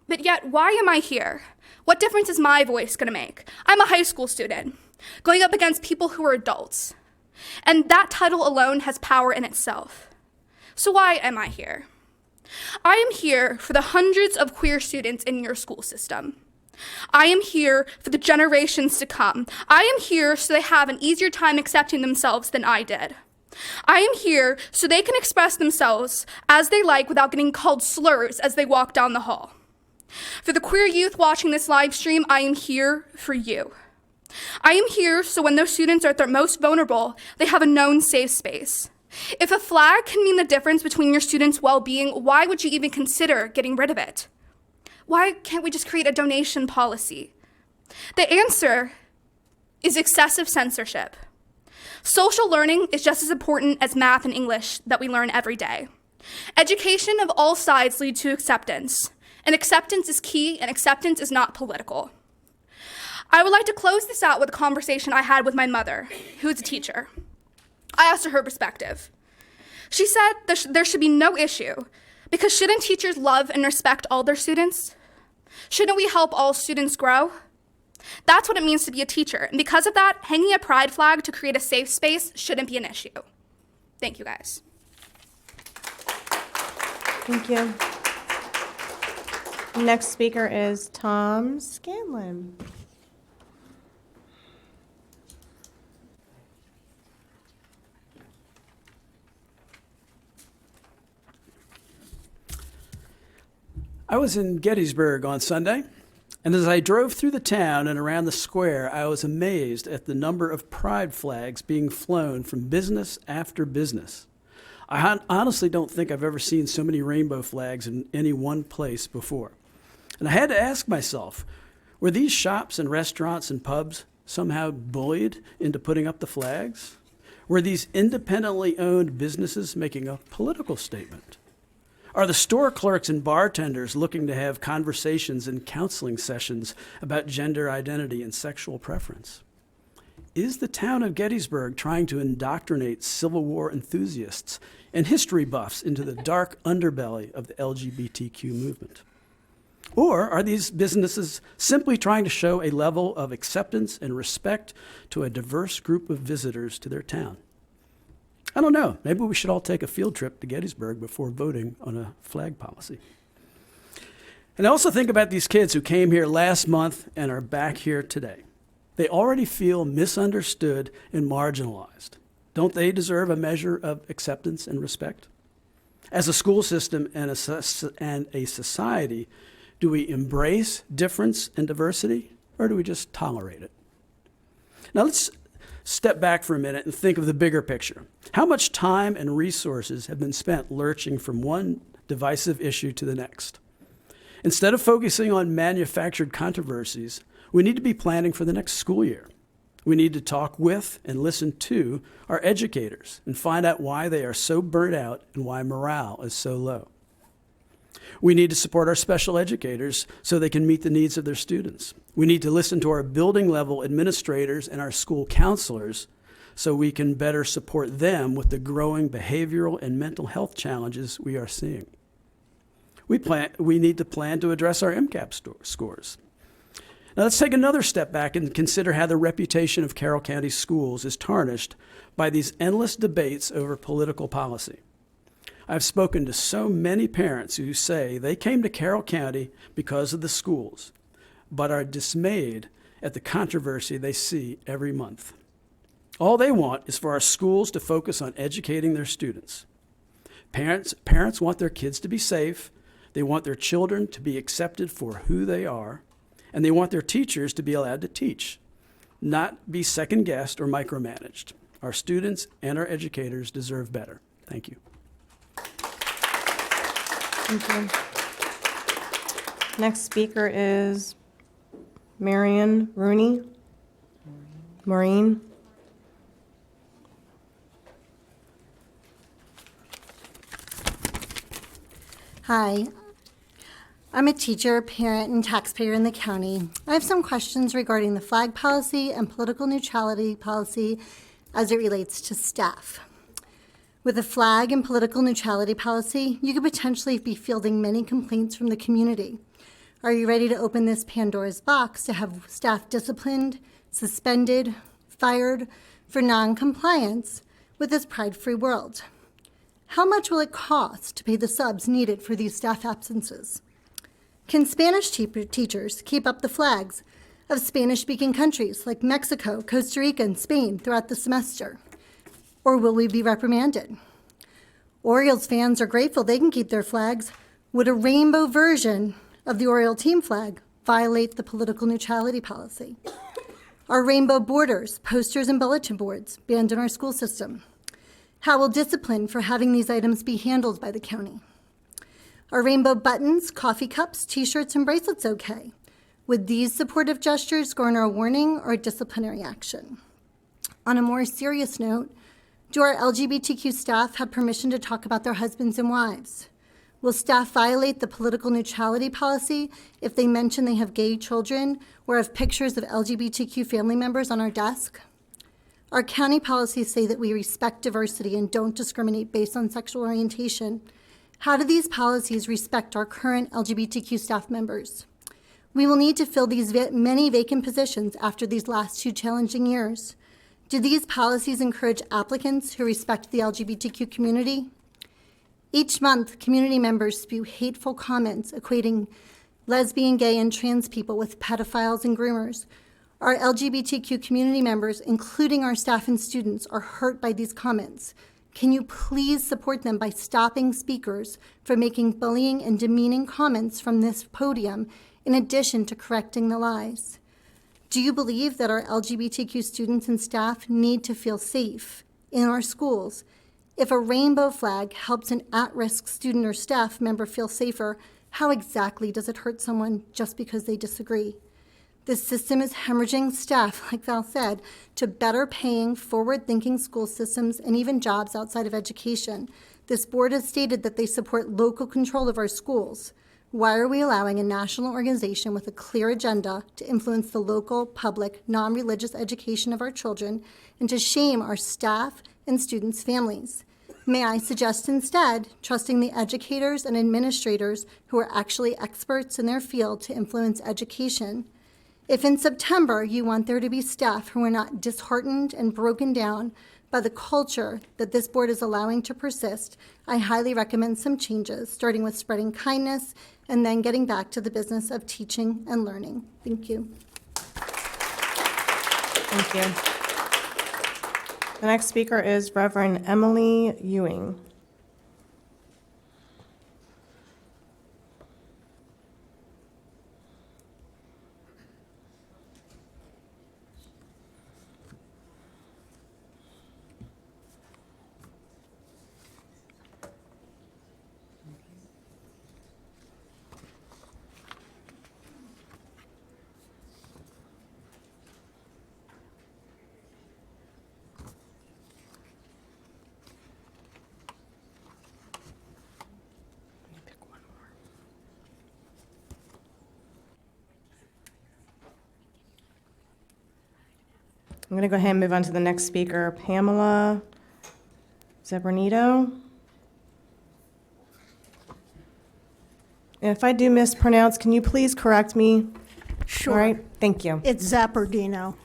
But yet, why am I here? What difference is my voice going to make? I'm a high school student, going up against people who are adults. And that title alone has power in itself. So why am I here? I am here for the hundreds of queer students in your school system. I am here for the generations to come. I am here so they have an easier time accepting themselves than I did. I am here so they can express themselves as they like without getting called slurs as they walk down the hall. For the queer youth watching this live stream, I am here for you. I am here so when those students are at their most vulnerable, they have a known safe space. If a flag can mean the difference between your students' well-being, why would you even consider getting rid of it? Why can't we just create a donation policy? The answer is excessive censorship. Social learning is just as important as math and English that we learn every day. Education of all sides leads to acceptance, and acceptance is key, and acceptance is not political. I would like to close this out with a conversation I had with my mother, who is a teacher. I asked her perspective. She said there should be no issue, because shouldn't teachers love and respect all their students? Shouldn't we help all students grow? That's what it means to be a teacher, and because of that, hanging a pride flag to create a safe space shouldn't be an issue. Thank you, guys. Thank you. Next speaker is Tom Scanlon. I was in Gettysburg on Sunday, and as I drove through the town and around the square, I was amazed at the number of pride flags being flown from business after business. I honestly don't think I've ever seen so many rainbow flags in any one place before. And I had to ask myself, were these shops and restaurants and pubs somehow bullied into putting up the flags? Were these independently owned businesses making a political statement? Are the store clerks and bartenders looking to have conversations and counseling sessions about gender identity and sexual preference? Is the town of Gettysburg trying to indoctrinate Civil War enthusiasts and history buffs into the dark underbelly of the LGBTQ movement? Or are these businesses simply trying to show a level of acceptance and respect to a diverse group of visitors to their town? I don't know. Maybe we should all take a field trip to Gettysburg before voting on a flag policy. And I also think about these kids who came here last month and are back here today. They already feel misunderstood and marginalized. Don't they deserve a measure of acceptance and respect? As a school system and a society, do we embrace difference and diversity, or do we just tolerate it? Now let's step back for a minute and think of the bigger picture. How much time and resources have been spent lurching from one divisive issue to the next? Instead of focusing on manufactured controversies, we need to be planning for the next school year. We need to talk with and listen to our educators and find out why they are so burnt out and why morale is so low. We need to support our special educators so they can meet the needs of their students. We need to listen to our building level administrators and our school counselors so we can better support them with the growing behavioral and mental health challenges we are seeing. We need to plan to address our MCAP scores. Now let's take another step back and consider how the reputation of Carroll County schools is tarnished by these endless debates over political policy. I've spoken to so many parents who say they came to Carroll County because of the schools, but are dismayed at the controversy they see every month. All they want is for our schools to focus on educating their students. Parents want their kids to be safe, they want their children to be accepted for who they are, and they want their teachers to be allowed to teach, not be second-guessed or micromanaged. Our students and our educators deserve better. Thank you. Thank you. Next speaker is Marion Rooney. Maureen. Hi. I'm a teacher, parent, and taxpayer in the county. I have some questions regarding the flag policy and political neutrality policy as it relates to staff. With a flag and political neutrality policy, you could potentially be fielding many complaints from the community. Are you ready to open this Pandora's box to have staff disciplined, suspended, fired for non-compliance with this pride-free world? How much will it cost to pay the subs needed for these staff absences? Can Spanish teachers keep up the flags of Spanish-speaking countries like Mexico, Costa Rica, and Spain throughout the semester? Or will we be reprimanded? Orioles fans are grateful they can keep their flags. Would a rainbow version of the Oriole team flag violate the political neutrality policy? Are rainbow borders, posters, and bulletin boards banned in our school system? How will discipline for having these items be handled by the county? Are rainbow buttons, coffee cups, t-shirts, and bracelets okay? Would these supportive gestures garner a warning or disciplinary action? On a more serious note, do our LGBTQ staff have permission to talk about their husbands and wives? Will staff violate the political neutrality policy if they mention they have gay children or have pictures of LGBTQ family members on our desk? Our county policies say that we respect diversity and don't discriminate based on sexual orientation. How do these policies respect our current LGBTQ staff members? We will need to fill these many vacant positions after these last 2 challenging years. Do these policies encourage applicants who respect the LGBTQ community? Each month, community members spew hateful comments equating lesbian, gay, and trans people with pedophiles and groomers. Our LGBTQ community members, including our staff and students, are hurt by these comments. Can you please support them by stopping speakers from making bullying and demeaning comments from this podium, in addition to correcting the lies? Do you believe that our LGBTQ students and staff need to feel safe in our schools? If a rainbow flag helps an at-risk student or staff member feel safer, how exactly does it hurt someone just because they disagree? This system is hemorrhaging staff, like Val said, to better paying, forward-thinking school systems and even jobs outside of education. This board has stated that they support local control of our schools. Why are we allowing a national organization with a clear agenda to influence the local, public, non-religious education of our children and to shame our staff and students' families? May I suggest instead trusting the educators and administrators who are actually experts in their field to influence education? If in September you want there to be staff who are not disheartened and broken down by the culture that this board is allowing to persist, I highly recommend some changes, starting with spreading kindness and then getting back to the business of teaching and learning. Thank you. Thank you. The next speaker is Reverend Emily Ewing. I'm going to go ahead and move on to the next speaker, Pamela Zebranito. And if I do mispronounce, can you please correct me? Sure. All right, thank you. It's Zappardino.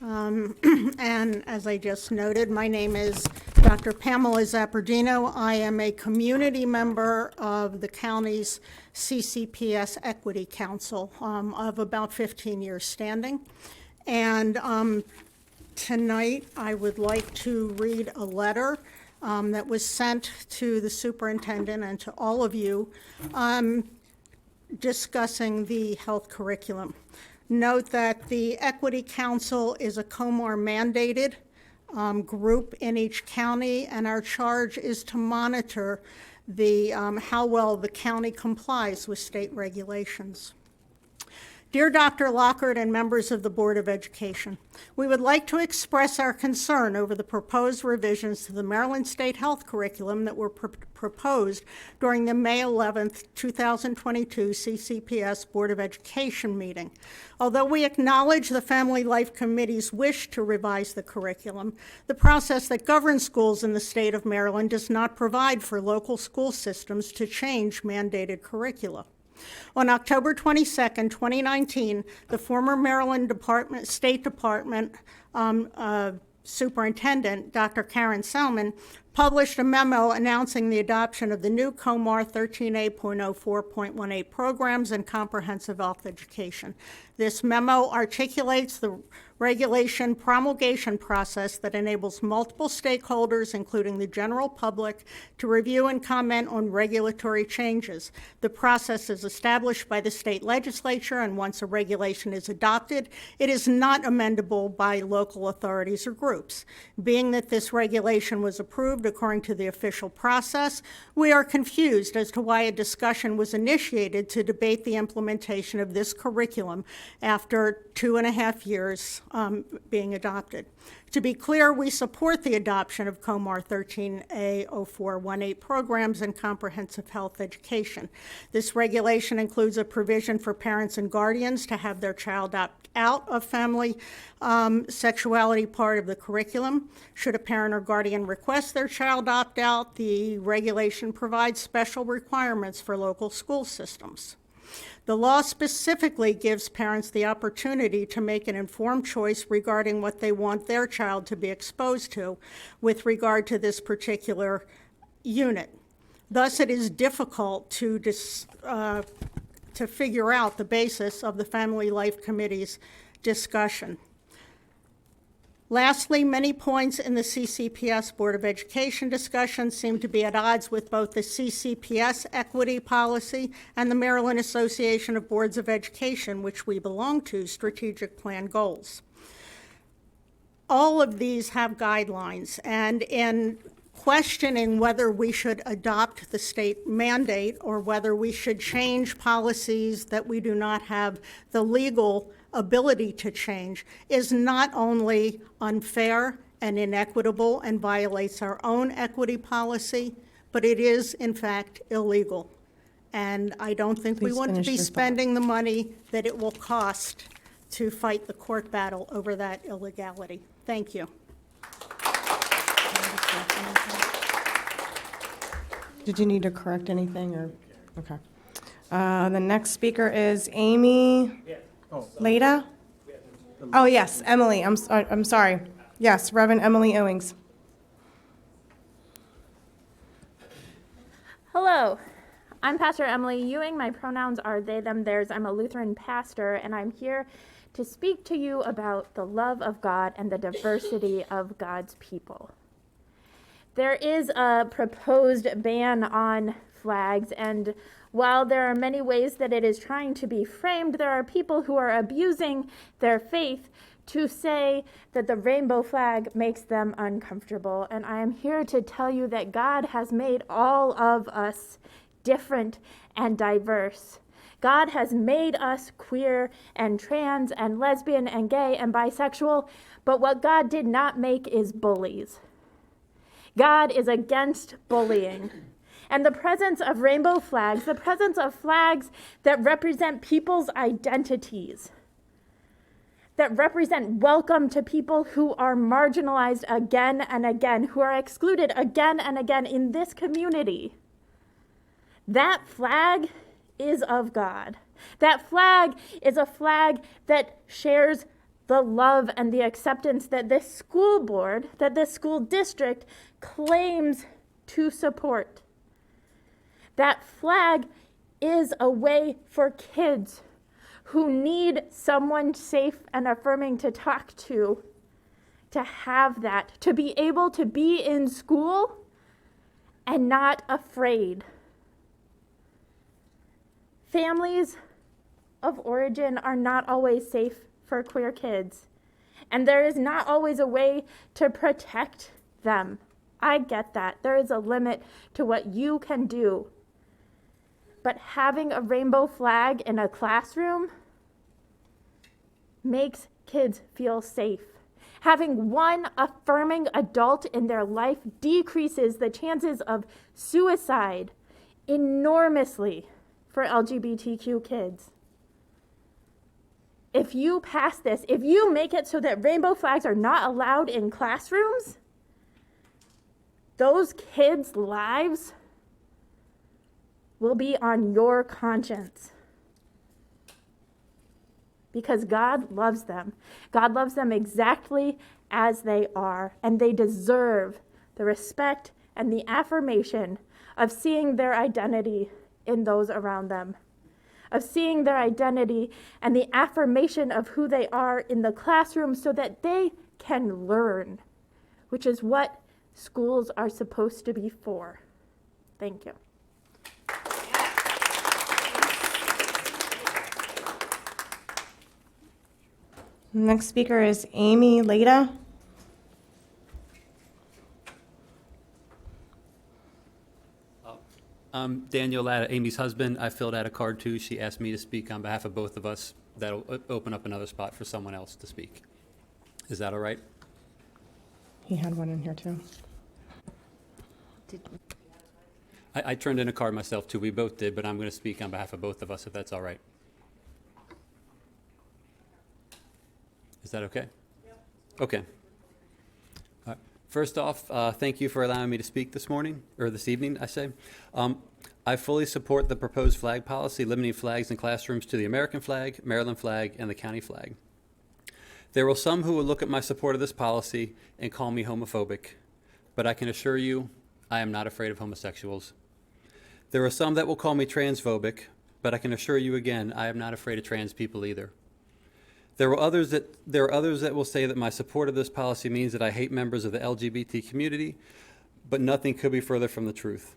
And as I just noted, my name is Dr. Pamela Zappardino. I am a community member of the county's CCPS Equity Council of about 15 years standing. And tonight I would like to read a letter that was sent to the superintendent and to all of you discussing the health curriculum. Note that the Equity Council is a COMAR mandated group in each county, and our charge is to monitor the how well the county complies with state regulations. Dear Dr. Lockhart and members of the Board of Education, we would like to express our concern over the proposed revisions to the Maryland State Health Curriculum that were proposed during the May 11th, 2022 CCPS Board of Education meeting. Although we acknowledge the Family Life Committee's wish to revise the curriculum, the process that governs schools in the state of Maryland does not provide for local school systems to change mandated curricula. On October 22nd, 2019, the former Maryland State Department Superintendent, Dr. Karen Selman, published a memo announcing the adoption of the new COMAR 13A.04.18 programs in comprehensive health education. This memo articulates the regulation promulgation process that enables multiple stakeholders, including the general public, to review and comment on regulatory changes. The process is established by the state legislature, and once a regulation is adopted, it is not amendable by local authorities or groups. Being that this regulation was approved according to the official process, we are confused as to why a discussion was initiated to debate the implementation of this curriculum after 2.5 years being adopted. To be clear, we support the adoption of COMAR 13A0418 programs in comprehensive health education. This regulation includes a provision for parents and guardians to have their child opt out of family sexuality part of the curriculum. Should a parent or guardian request their child opt out, the regulation provides special requirements for local school systems. The law specifically gives parents the opportunity to make an informed choice regarding what they want their child to be exposed to with regard to this particular unit. Thus, it is difficult to figure out the basis of the Family Life Committee's discussion. Lastly, many points in the CCPS Board of Education discussion seem to be at odds with both the CCPS equity policy and the Maryland Association of Boards of Education, which we belong to, strategic plan goals. All of these have guidelines, and in questioning whether we should adopt the state mandate or whether we should change policies that we do not have the legal ability to change is not only unfair and inequitable and violates our own equity policy, but it is, in fact, illegal. And I don't think we want to be spending the money that it will cost to fight the court battle over that illegality. Thank you. Did you need to correct anything, or? Okay. The next speaker is Amy Leda? Oh, yes, Emily. I'm sorry. Yes, Reverend Emily Owings. Hello, I'm Pastor Emily Ewing. My pronouns are they, them, theirs. I'm a Lutheran pastor, and I'm here to speak to you about the love of God and the diversity of God's people. There is a proposed ban on flags, and while there are many ways that it is trying to be framed, there are people who are abusing their faith to say that the rainbow flag makes them uncomfortable. And I am here to tell you that God has made all of us different and diverse. God has made us queer and trans and lesbian and gay and bisexual, but what God did not make is bullies. God is against bullying. And the presence of rainbow flags, the presence of flags that represent people's identities, that represent welcome to people who are marginalized again and again, who are excluded again and again in this community. That flag is of God. That flag is a flag that shares the love and the acceptance that this school board, that this school district claims to support. That flag is a way for kids who need someone safe and affirming to talk to have that, to be able to be in school and not afraid. Families of origin are not always safe for queer kids, and there is not always a way to protect them. I get that. There is a limit to what you can do. But having a rainbow flag in a classroom makes kids feel safe. Having one affirming adult in their life decreases the chances of suicide enormously for LGBTQ kids. If you pass this, if you make it so that rainbow flags are not allowed in classrooms, those kids' lives will be on your conscience. Because God loves them. God loves them exactly as they are, and they deserve the respect and the affirmation of seeing their identity in those around them, of seeing their identity and the affirmation of who they are in the classroom so that they can learn, which is what schools are supposed to be for. Thank you. Next speaker is Amy Leda. I'm Daniel Latta, Amy's husband. I filled out a card too. She asked me to speak on behalf of both of us. That'll open up another spot for someone else to speak. Is that all right? He had one in here too. I turned in a card myself too. We both did, but I'm going to speak on behalf of both of us if that's all right. Is that okay? Yep. Okay. First off, thank you for allowing me to speak this morning, or this evening, I say. I fully support the proposed flag policy limiting flags in classrooms to the American flag, Maryland flag, and the county flag. There will some who will look at my support of this policy and call me homophobic, but I can assure you I am not afraid of homosexuals. There are some that will call me transphobic, but I can assure you again I am not afraid of trans people either. There are others that will say that my support of this policy means that I hate members of the LGBT community, but nothing could be further from the truth.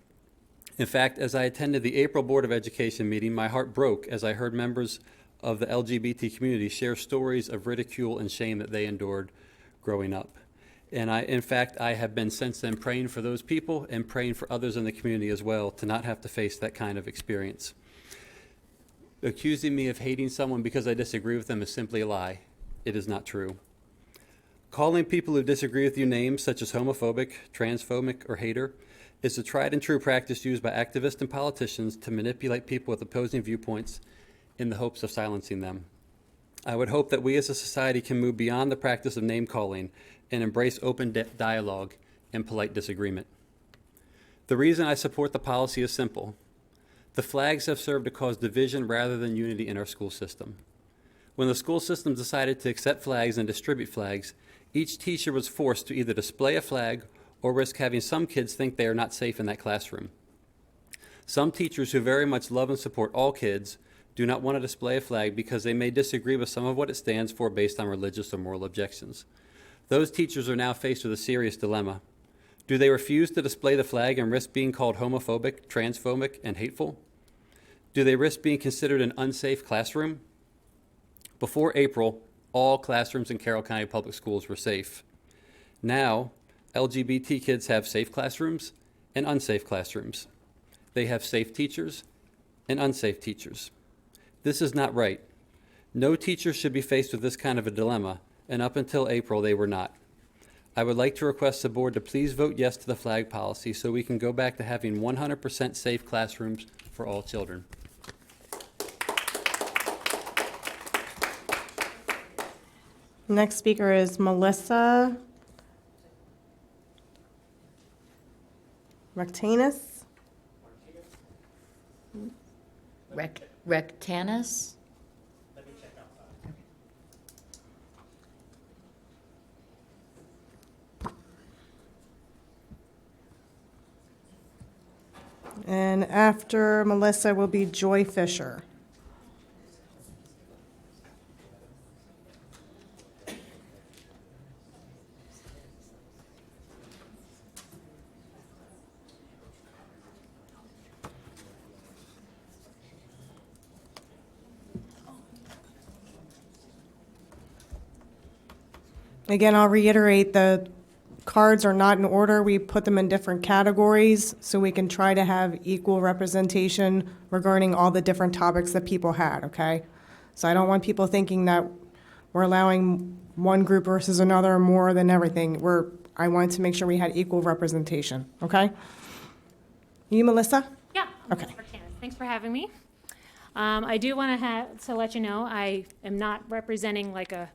In fact, as I attended the April Board of Education meeting, my heart broke as I heard members of the LGBT community share stories of ridicule and shame that they endured growing up. And in fact, I have been since then praying for those people and praying for others in the community as well to not have to face that kind of experience. Accusing me of hating someone because I disagree with them is simply a lie. It is not true. Calling people who disagree with you names such as homophobic, transphobic, or hater is a tried and true practice used by activists and politicians to manipulate people with opposing viewpoints in the hopes of silencing them. I would hope that we as a society can move beyond the practice of name calling and embrace open dialogue and polite disagreement. The reason I support the policy is simple. The flags have served to cause division rather than unity in our school system. When the school system decided to accept flags and distribute flags, each teacher was forced to either display a flag or risk having some kids think they are not safe in that classroom. Some teachers who very much love and support all kids do not want to display a flag because they may disagree with some of what it stands for based on religious or moral objections. Those teachers are now faced with a serious dilemma. Do they refuse to display the flag and risk being called homophobic, transphobic, and hateful? Do they risk being considered an unsafe classroom? Before April, all classrooms in Carroll County Public Schools were safe. Now, LGBT kids have safe classrooms and unsafe classrooms. They have safe teachers and unsafe teachers. This is not right. No teacher should be faced with this kind of a dilemma, and up until April, they were not. I would like to request the board to please vote yes to the flag policy so we can go back to having 100% safe classrooms for all children. Next speaker is Melissa Rectanus. Rectanus? And after Melissa will be Joy Fisher. Again, I'll reiterate, the cards are not in order. We put them in different categories so we can try to have equal representation regarding all the different topics that people had, okay? So I don't want people thinking that we're allowing one group versus another more than everything. I wanted to make sure we had equal representation, okay? You, Melissa? Yeah. Okay. Thanks for having me. I do want to let you know I am not representing like a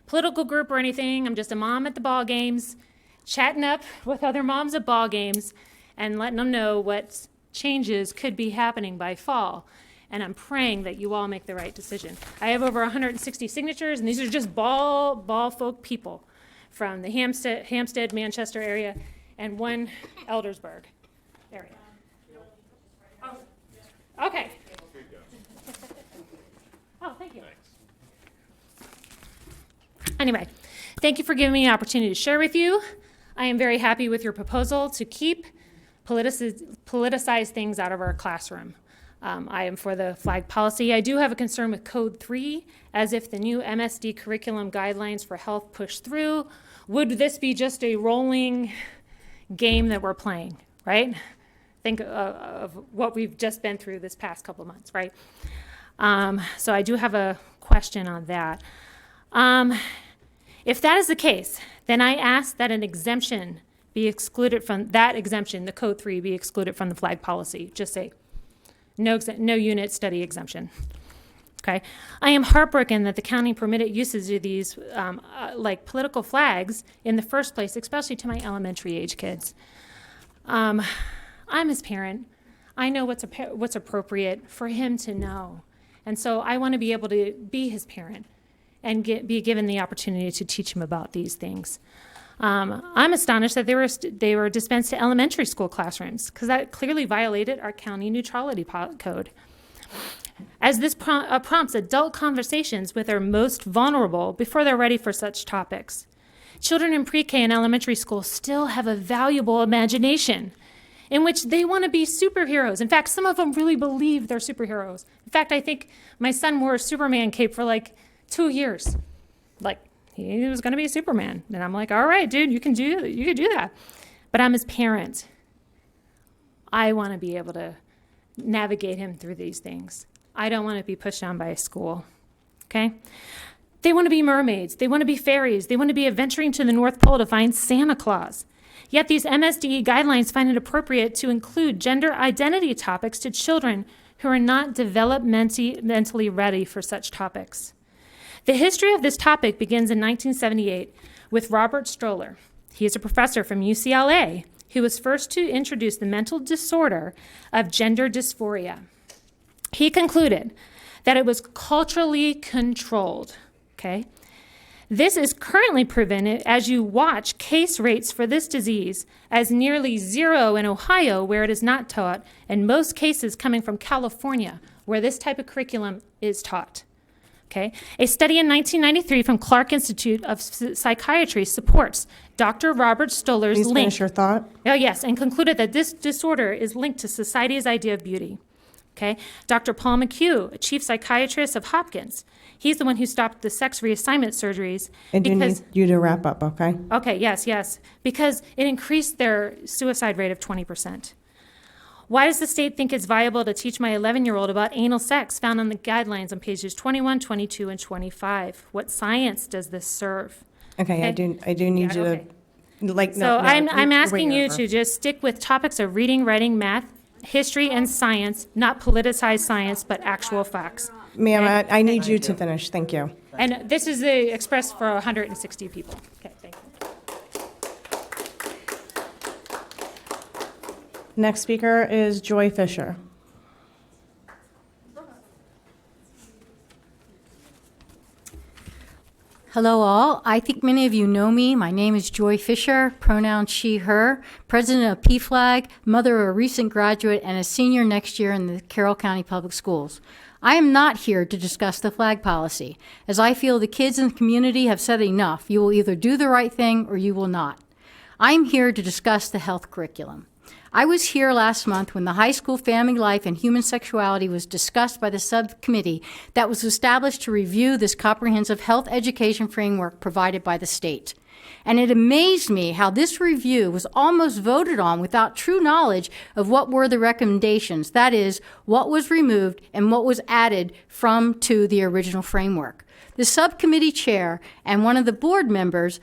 political group or anything. I'm just a mom at the ball games, chatting up with other moms at ball games and letting them know what changes could be happening by fall. And I'm praying that you all make the right decision. I have over 160 signatures, and these are just ball folk people from the Hampstead, Manchester area, and one Eldersburg area. Oh, okay. Oh, thank you. Anyway, thank you for giving me an opportunity to share with you. I am very happy with your proposal to keep politicized things out of our classroom. I am for the flag policy. I do have a concern with Code 3, as if the new MSD curriculum guidelines for health push through. Would this be just a rolling game that we're playing, right? Think of what we've just been through this past couple months, right? So I do have a question on that. If that is the case, then I ask that an exemption be excluded from that exemption, the Code 3 be excluded from the flag policy. Just say no unit study exemption. Okay. I am heartbroken that the county permitted uses of these like political flags in the first place, especially to my elementary age kids. I'm his parent. I know what's appropriate for him to know. And so I want to be able to be his parent and be given the opportunity to teach him about these things. I'm astonished that they were dispensed to elementary school classrooms, because that clearly violated our county neutrality code. As this prompts adult conversations with our most vulnerable before they're ready for such topics. Children in pre-K and elementary school still have a valuable imagination in which they want to be superheroes. In fact, some of them really believe they're superheroes. In fact, I think my son wore a Superman cape for like 2 years. Like, he was going to be Superman. And I'm like, all right, dude, you can do that. But I'm his parent. I want to be able to navigate him through these things. I don't want to be pushed down by a school, okay? They want to be mermaids. They want to be fairies. They want to be adventuring to the North Pole to find Santa Claus. Yet these MSDE guidelines find it appropriate to include gender identity topics to children who are not developmentally ready for such topics. The history of this topic begins in 1978 with Robert Stoller. He is a professor from UCLA who was first to introduce the mental disorder of gender dysphoria. He concluded that it was culturally controlled, okay? This is currently proven as you watch case rates for this disease as nearly zero in Ohio, where it is not taught, and most cases coming from California, where this type of curriculum is taught. Okay. A study in 1993 from Clark Institute of Psychiatry supports Dr. Robert Stoller's Please link. finish your thought. Oh, yes, and concluded that this disorder is linked to society's idea of beauty. Okay. Dr. Paul McHugh, a chief psychiatrist of Hopkins, he's the one who stopped the sex reassignment surgeries. I do need you to wrap up, okay? Okay, yes, because it increased their suicide rate of 20%. Why does the state think it's viable to teach my 11-year-old about anal sex found on the guidelines on pages 21, 22, and 25? What science does this serve? Okay, I do need you to, like, So I'm asking you over. to just stick with topics of reading, writing, math, history and science, not politicized science, but actual facts. Ma'am, I need you to finish. Thank you. And this is the express for 160 people. Okay, thank you. Next speaker is Joy Fisher. Hello, all. I think many of you know me. My name is Joy Fisher, pronoun she, her, president of PFLAG, mother of a recent graduate, and a senior next year in the Carroll County Public Schools. I am not here to discuss the flag policy, as I feel the kids in the community have said enough. You will either do the right thing or you will not. I am here to discuss the health curriculum. I was here last month when the high school family life and human sexuality was discussed by the subcommittee that was established to review this comprehensive health education framework provided by the state. And it amazed me how this review was almost voted on without true knowledge of what were the recommendations, that is, what was removed and what was added to the original framework. The subcommittee chair and one of the board members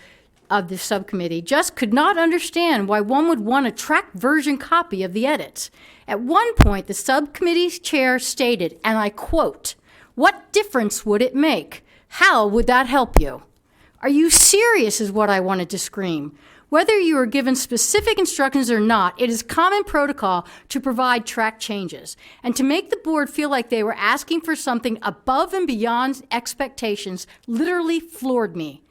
of the subcommittee just could not understand why one would want a track version copy of the edits. At one point, the subcommittee's chair stated, and I quote, "What difference would it make? How would that help you?" Are you serious is what I wanted to scream. Whether you are given specific instructions or not, it is common protocol to provide track changes. And to make the board feel like they were asking for something above and beyond expectations literally floored me.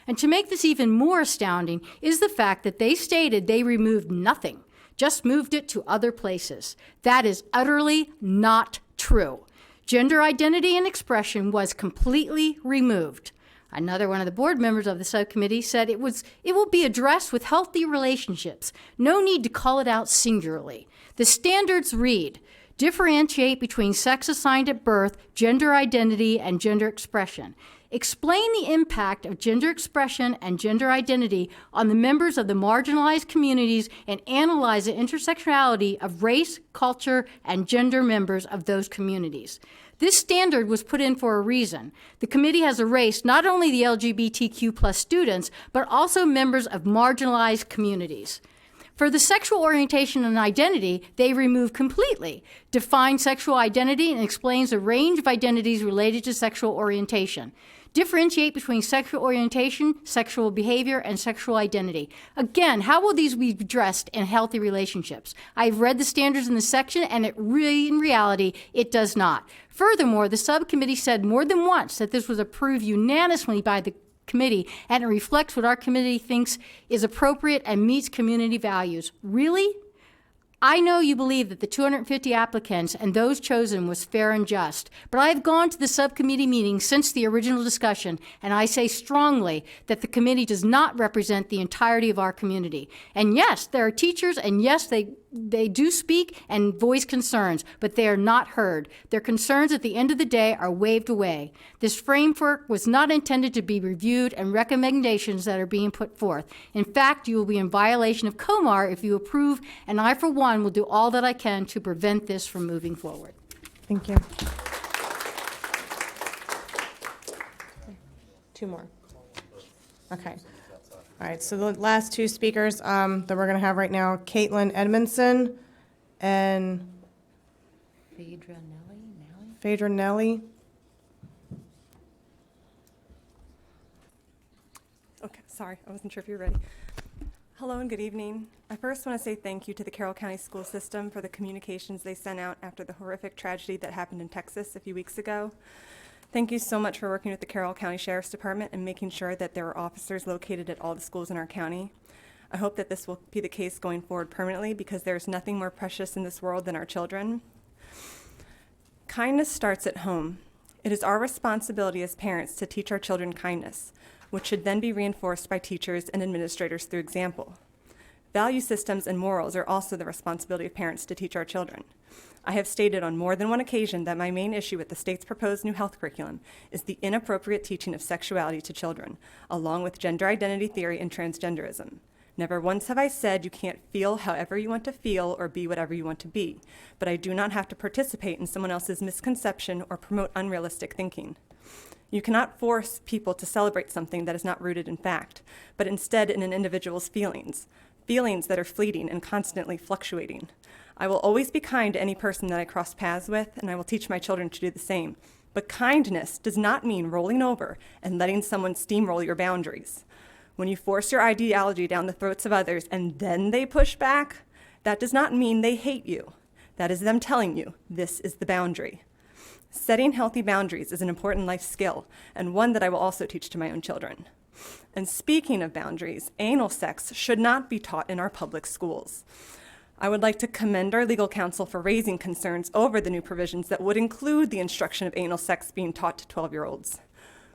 And to make this even more astounding is the fact that they stated they removed nothing, just moved it to other places. That is utterly not true. Gender identity and expression was completely removed. Another one of the board members of the subcommittee said it will be addressed with healthy relationships. No need to call it out singularly. The standards read, differentiate between sex assigned at birth, gender identity, and gender expression. Explain the impact of gender expression and gender identity on the members of the marginalized communities and analyze the intersectionality of race, culture, and gender members of those communities. This standard was put in for a reason. The committee has erased not only the LGBTQ+ students, but also members of marginalized communities. For the sexual orientation and identity, they remove completely, define sexual identity and explains a range of identities related to sexual orientation. Differentiate between sexual orientation, sexual behavior, and sexual identity. Again, how will these be addressed in healthy relationships? I've read the standards in the section, and in reality, it does not. Furthermore, the subcommittee said more than once that this was approved unanimously by the committee, and it reflects what our committee thinks is appropriate and meets community values. Really? I know you believe that the 250 applicants and those chosen was fair and just, but I've gone to the subcommittee meeting since the original discussion, and I say strongly that the committee does not represent the entirety of our community. And yes, there are teachers, and yes, they do speak and voice concerns, but they are not heard. Their concerns at the end of the day are waved away. This framework was not intended to be reviewed and recommendations that are being put forth. In fact, you will be in violation of COMAR if you approve, and I, for one, will do all that I can to prevent this from moving forward. Thank you. Two more. Okay. All right, so the last two speakers that we're going to have right now, Caitlin Edmondson and Phaedra Nelly. Okay, sorry, I wasn't sure if you were ready. Hello and good evening. I first want to say thank you to the Carroll County School System for the communications they sent out after the horrific tragedy that happened in Texas a few weeks ago. Thank you so much for working with the Carroll County Sheriff's Department and making sure that there are officers located at all the schools in our county. I hope that this will be the case going forward permanently because there is nothing more precious in this world than our children. Kindness starts at home. It is our responsibility as parents to teach our children kindness, which should then be reinforced by teachers and administrators through example. Value systems and morals are also the responsibility of parents to teach our children. I have stated on more than one occasion that my main issue with the state's proposed new health curriculum is the inappropriate teaching of sexuality to children, along with gender identity theory and transgenderism. Never once have I said you can't feel however you want to feel or be whatever you want to be, but I do not have to participate in someone else's misconception or promote unrealistic thinking. You cannot force people to celebrate something that is not rooted in fact, but instead in an individual's feelings that are fleeting and constantly fluctuating. I will always be kind to any person that I cross paths with, and I will teach my children to do the same. But kindness does not mean rolling over and letting someone steamroll your boundaries. When you force your ideology down the throats of others and then they push back, that does not mean they hate you. That is them telling you, this is the boundary. Setting healthy boundaries is an important life skill, and one that I will also teach to my own children. And speaking of boundaries, anal sex should not be taught in our public schools. I would like to commend our legal counsel for raising concerns over the new provisions that would include the instruction of anal sex being taught to 12-year-olds.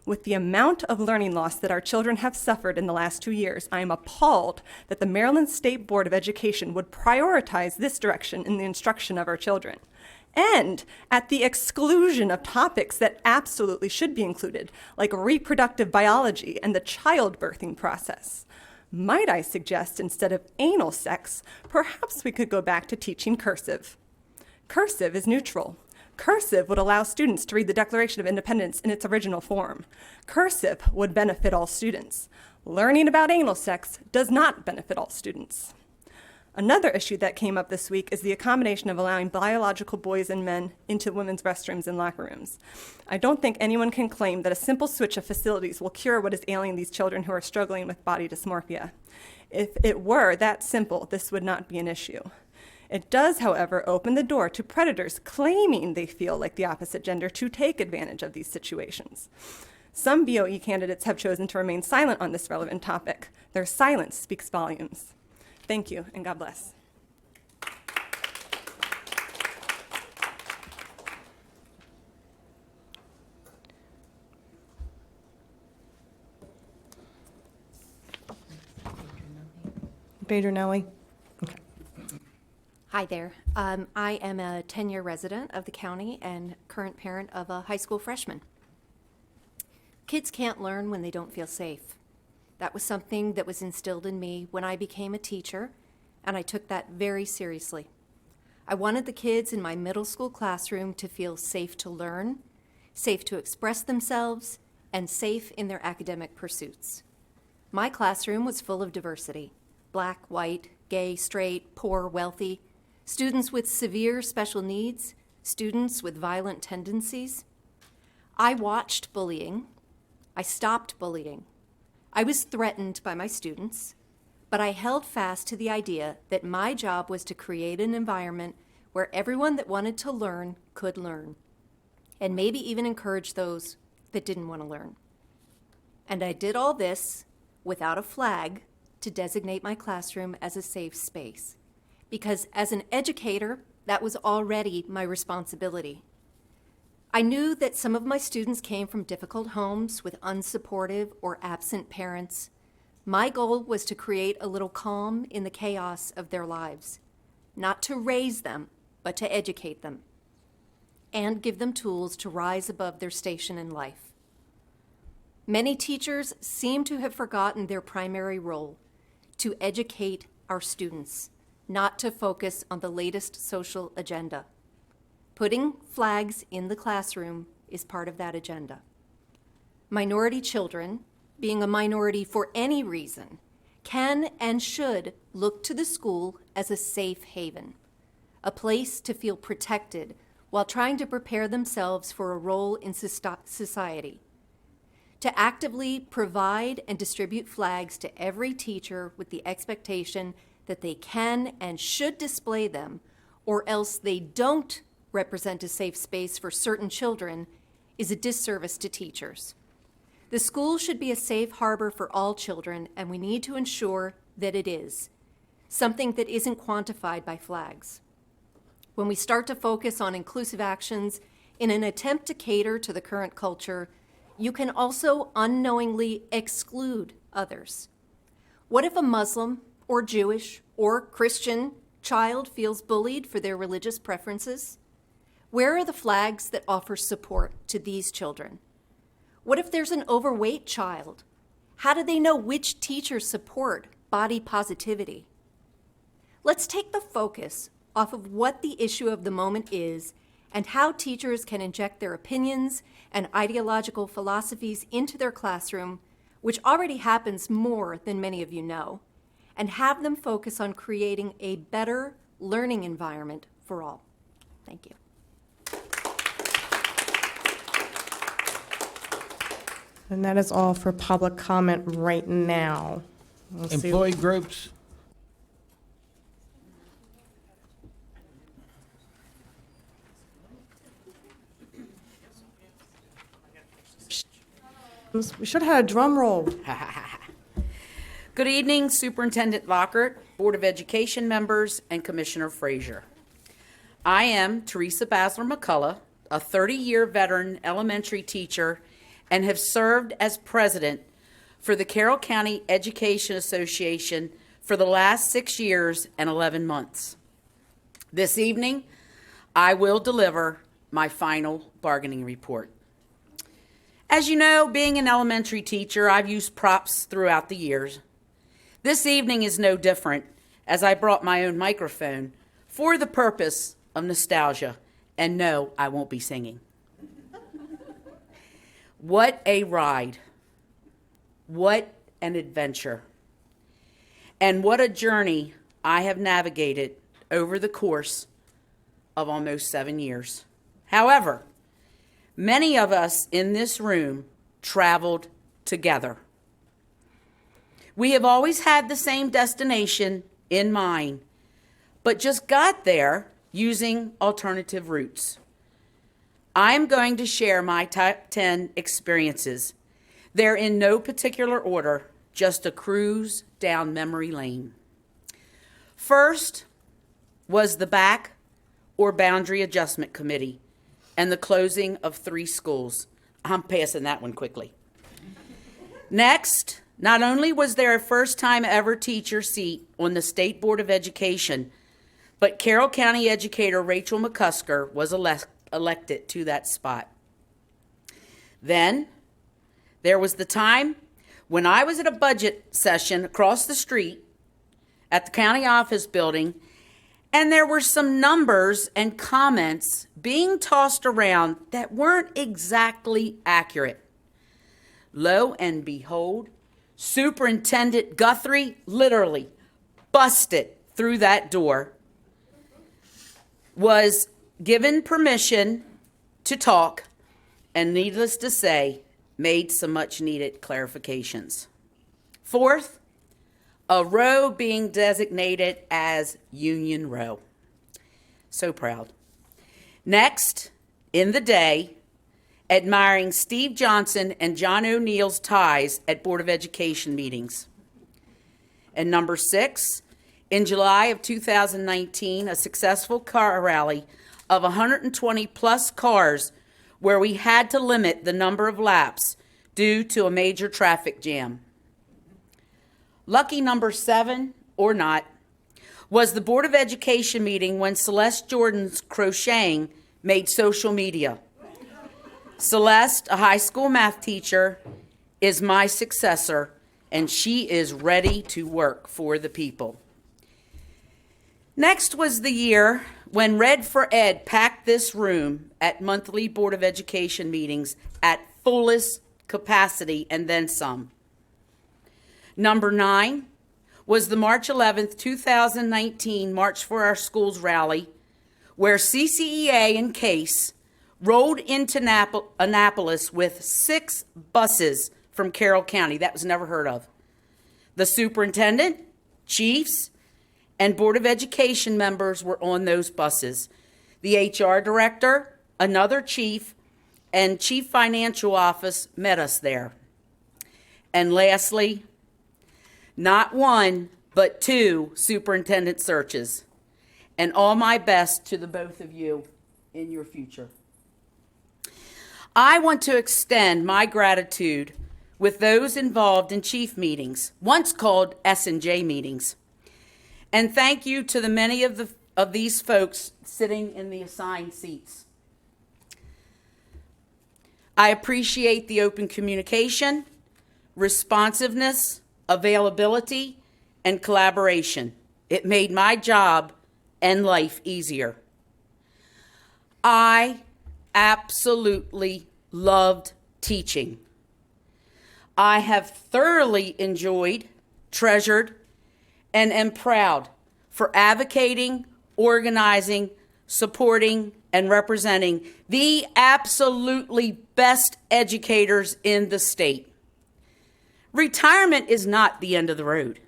With the amount of learning loss that our children have suffered in the last 2 years, I am appalled that the Maryland State Board of Education would prioritize this direction in the instruction of our children, and at the exclusion of topics that absolutely should be included, like reproductive biology and the childbirthing process. Might I suggest, instead of anal sex, perhaps we could go back to teaching cursive. Cursive is neutral. Cursive would allow students to read the Declaration of Independence in its original form. Cursive would benefit all students. Learning about anal sex does not benefit all students. Another issue that came up this week is the accommodation of allowing biological boys and men into women's restrooms and locker rooms. I don't think anyone can claim that a simple switch of facilities will cure what is ailing these children who are struggling with body dysmorphia. If it were that simple, this would not be an issue. It does, however, open the door to predators claiming they feel like the opposite gender to take advantage of these situations. Some BOE candidates have chosen to remain silent on this relevant topic. Their silence speaks volumes. Thank you, and God bless. Badernelli. Hi there. I am a 10-year resident of the county and current parent of a high school freshman. Kids can't learn when they don't feel safe. That was something that was instilled in me when I became a teacher, and I took that very seriously. I wanted the kids in my middle school classroom to feel safe to learn, safe to express themselves, and safe in their academic pursuits. My classroom was full of diversity: black, white, gay, straight, poor, wealthy, students with severe special needs, students with violent tendencies. I watched bullying. I stopped bullying. I was threatened by my students, but I held fast to the idea that my job was to create an environment where everyone that wanted to learn could learn, and maybe even encourage those that didn't want to learn. And I did all this without a flag to designate my classroom as a safe space, because as an educator, that was already my responsibility. I knew that some of my students came from difficult homes with unsupportive or absent parents. My goal was to create a little calm in the chaos of their lives, not to raise them, but to educate them, and give them tools to rise above their station in life. Many teachers seem to have forgotten their primary role: to educate our students, not to focus on the latest social agenda. Putting flags in the classroom is part of that agenda. Minority children, being a minority for any reason, can and should look to the school as a safe haven, a place to feel protected while trying to prepare themselves for a role in society. To actively provide and distribute flags to every teacher with the expectation that they can and should display them, or else they don't represent a safe space for certain children, is a disservice to teachers. The school should be a safe harbor for all children, and we need to ensure that it is, something that isn't quantified by flags. When we start to focus on inclusive actions in an attempt to cater to the current culture, you can also unknowingly exclude others. What if a Muslim or Jewish or Christian child feels bullied for their religious preferences? Where are the flags that offer support to these children? What if there's an overweight child? How do they know which teachers support body positivity? Let's take the focus off of what the issue of the moment is and how teachers can inject their opinions and ideological philosophies into their classroom, which already happens more than many of you know, and have them focus on creating a better, learning environment for all. Thank you. And that is all for public comment right now. We'll see. Employee groups? We should have had a drum roll. Good evening, Superintendent Lockhart, Board of Education members, and Commissioner Frazier. I am Teresa Basler McCullough, a 30-year veteran elementary teacher, and have served as president for the Carroll County Education Association for the last 6 years and 11 months. This evening, I will deliver my final bargaining report. As you know, being an elementary teacher, I've used props throughout the years. This evening is no different, as I brought my own microphone for the purpose of nostalgia. And no, I won't be singing. What a ride. What an adventure. And what a journey I have navigated over the course of almost 7 years. However, many of us in this room traveled together. We have always had the same destination in mind, but just got there using alternative routes. I am going to share my top 10 experiences. They're in no particular order, just a cruise down memory lane. First was the back or boundary adjustment committee and the closing of 3 schools. I'm passing that one quickly. Next, not only was there a first-time ever teacher seat on the State Board of Education, but Carroll County educator Rachel McCusker was elected to that spot. Then, there was the time when I was at a budget session across the street at the county office building, and there were some numbers and comments being tossed around that weren't exactly accurate. Lo and behold, Superintendent Guthrie literally busted through that door, was given permission to talk, and needless to say, made some much needed clarifications. Fourth, a row being designated as Union Row. So proud. Next, in the day, admiring Steve Johnson and John O'Neill's ties at Board of Education meetings. And number 6, in July of 2019, a successful car rally of 120 plus cars where we had to limit the number of laps due to a major traffic jam. Lucky number 7, or not, was the Board of Education meeting when Celeste Jordan's crocheting made social media. Celeste, a high school math teacher, is my successor, and she is ready to work for the people. Next was the year when Red for Ed packed this room at monthly Board of Education meetings at fullest capacity and then some. Number 9 was the March 11th, 2019 March for Our Schools rally, where CCEA and CASE rolled into Annapolis with 6 buses from Carroll County. That was never heard of. The superintendent, chiefs, and Board of Education members were on those buses. The HR director, another chief, and Chief Financial Office met us there. And lastly, not 1, but 2 superintendent searches. And all my best to the both of you in your future. I want to extend my gratitude with those involved in chief meetings, once called S&J meetings. And thank you to the many of these folks sitting in the assigned seats. I appreciate the open communication, responsiveness, availability, and collaboration. It made my job and life easier. I absolutely loved teaching. I have thoroughly enjoyed, treasured, and am proud for advocating organizing, supporting, and representing the absolutely best educators in the state. Retirement is not the end of the road.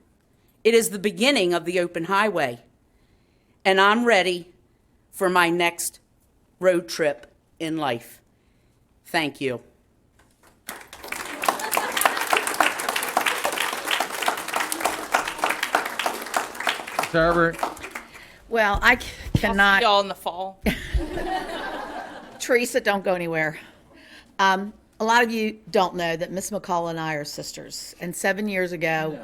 It is the beginning of the open highway. And I'm ready for my next road trip in life. Thank you. Herbert. Well, I cannot. I'll see y'all in the fall. Teresa, don't go anywhere. A lot of you don't know that Miss McCall and I are sisters. And 7 years ago,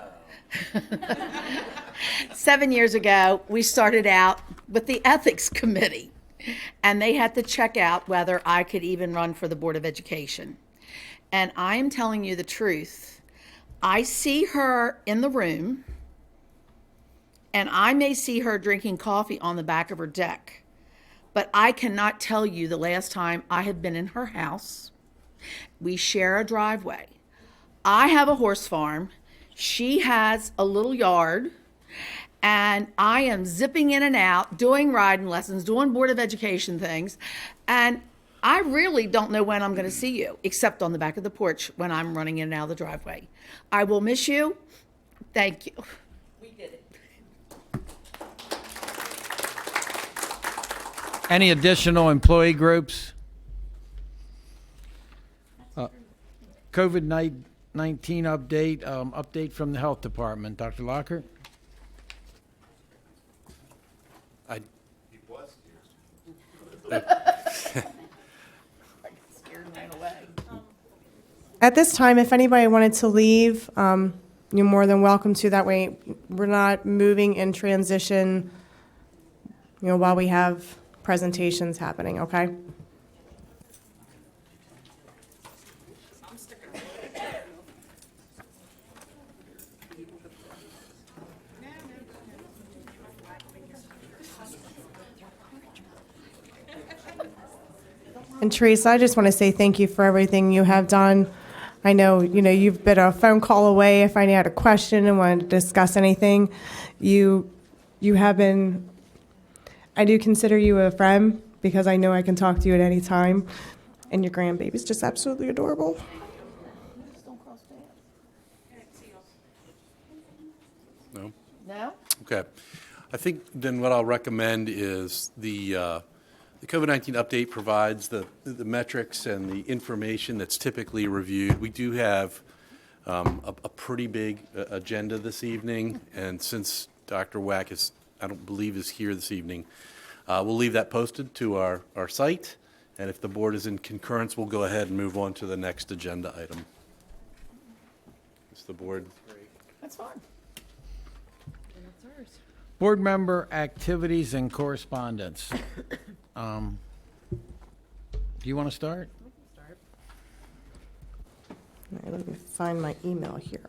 7 years ago, we started out with the ethics committee. And they had to check out whether I could even run for the Board of Education. And I am telling you the truth. I see her in the room, and I may see her drinking coffee on the back of her deck, but I cannot tell you the last time I have been in her house. We share a driveway. I have a horse farm. She has a little yard, and I am zipping in and out, doing riding lessons, doing Board of Education things, and I really don't know when I'm going to see you, except on the back of the porch when I'm running in and out of the driveway. I will miss you. Thank you. We did it. Any additional employee groups? COVID-19 update, update from the Health Department. Dr. Lockhart? At this time, if anybody wanted to leave, you're more than welcome to. That way, we're not moving in transition, while we have presentations happening, okay? And Teresa, I just want to say thank you for everything you have done. I know, you've been a phone call away if I had a question and wanted to discuss anything. You have been, I do consider you a friend because I know I can talk to you at any time. And your grandbaby's just absolutely adorable. No? No? Okay. I think then what I'll recommend is the COVID-19 update provides the metrics and the information that's typically reviewed. We do have a pretty big agenda this evening, and since Dr. Wack I don't believe is here this evening, we'll leave that posted to our site, and if the board is in concurrence, we'll go ahead and move on to the next agenda item. Is the board? That's fine. Board member activities and correspondence. Do you want to start? All right, let me find my email here.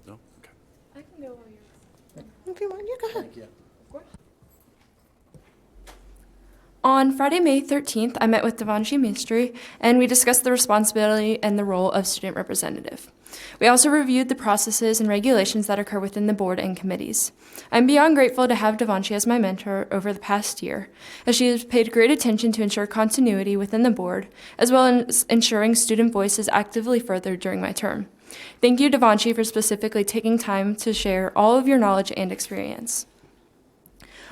No? Okay. I can go while you're... If you want, you go ahead. Thank you. On Friday, May 13th, I met with Devanshi Mistry, and we discussed the responsibility and the role of student representative. We also reviewed the processes and regulations that occur within the board and committees. I'm beyond grateful to have Devanshi as my mentor over the past year, as she has paid great attention to ensure continuity within the board, as well as ensuring student voice is actively furthered during my term. Thank you, Devanshi, for specifically taking time to share all of your knowledge and experience.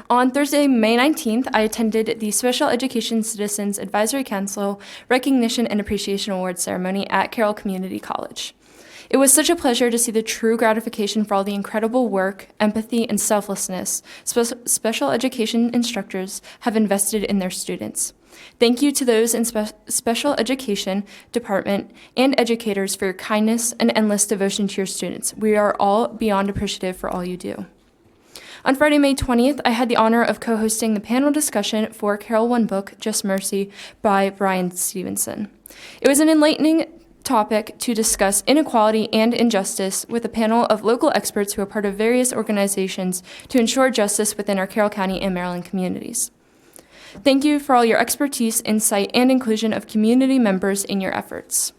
On Thursday, May 19th, I attended the Special Education Citizens Advisory Council Recognition and Appreciation Award ceremony at Carroll Community College. It was such a pleasure to see the true gratification for all the incredible work, empathy, and selflessness special education instructors have invested in their students. Thank you to those in special education department and educators for your kindness and endless devotion to your students. We are all beyond appreciative for all you do. On Friday, May 20th, I had the honor of co-hosting the panel discussion for Carroll One Book, Just Mercy, by Brian Stevenson. It was an enlightening topic to discuss inequality and injustice with a panel of local experts who are part of various organizations to ensure justice within our Carroll County and Maryland communities. Thank you for all your expertise, insight, and inclusion of community members in your efforts.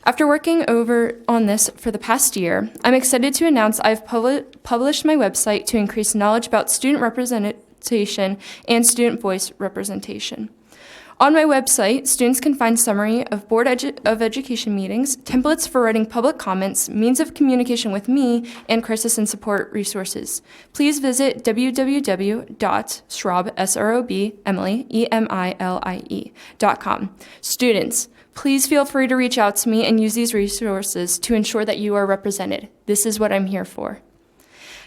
After working over on this for the past year, I'm excited to announce I've published my website to increase knowledge about student representation and student voice representation. On my website, students can find summary of Board of Education meetings, templates for writing public comments, means of communication with me, and crisis and support resources. Please visit www.emily.com. Students, please feel free to reach out to me and use these resources to ensure that you are represented. This is what I'm here for.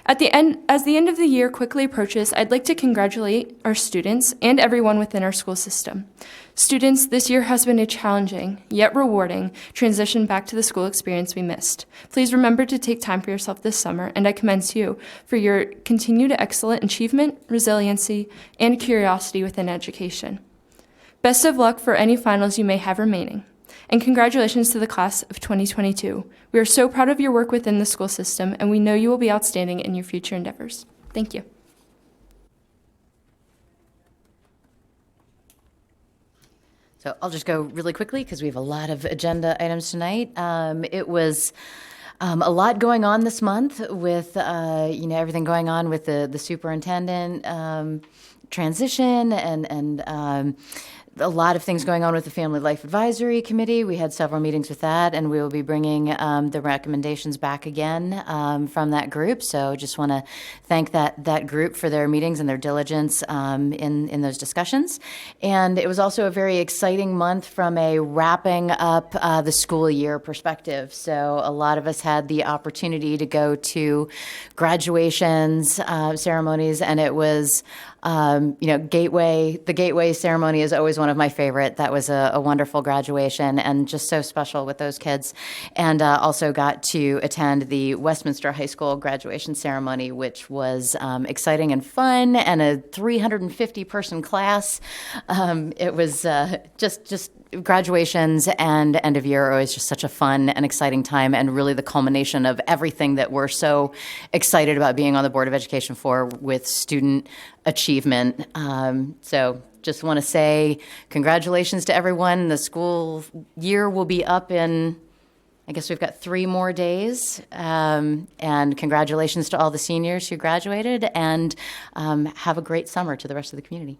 As the end of the year quickly approaches, I'd like to congratulate our students and everyone within our school system. Students, this year has been a challenging, yet rewarding, transition back to the school experience we missed. Please remember to take time for yourself this summer, and I commend you for your continued excellent achievement, resiliency, and curiosity within education. Best of luck for any finals you may have remaining. And congratulations to the class of 2022. We are so proud of your work within the school system, and we know you will be outstanding in your future endeavors. Thank you. So I'll just go really quickly because we have a lot of agenda items tonight. It was a lot going on this month with everything going on with the superintendent transition and a lot of things going on with the Family Life Advisory Committee. We had several meetings with that, and we will be bringing the recommendations back again from that group. So just want to thank that group for their meetings and their diligence in those discussions. And it was also a very exciting month from a wrapping up the school year perspective. So a lot of us had the opportunity to go to graduations, ceremonies, and it was the gateway ceremony is always one of my favorite. That was a wonderful graduation and just so special with those kids. And also got to attend the Westminster High School graduation ceremony, which was exciting and fun, and a 350-person class. It was just graduations and end of year are always just such a fun and exciting time, and really the culmination of everything that we're so excited about being on the Board of Education for with student achievement. So just want to say congratulations to everyone. The school year will be up in, I guess we've got 3 more days. And congratulations to all the seniors who graduated, and have a great summer to the rest of the community.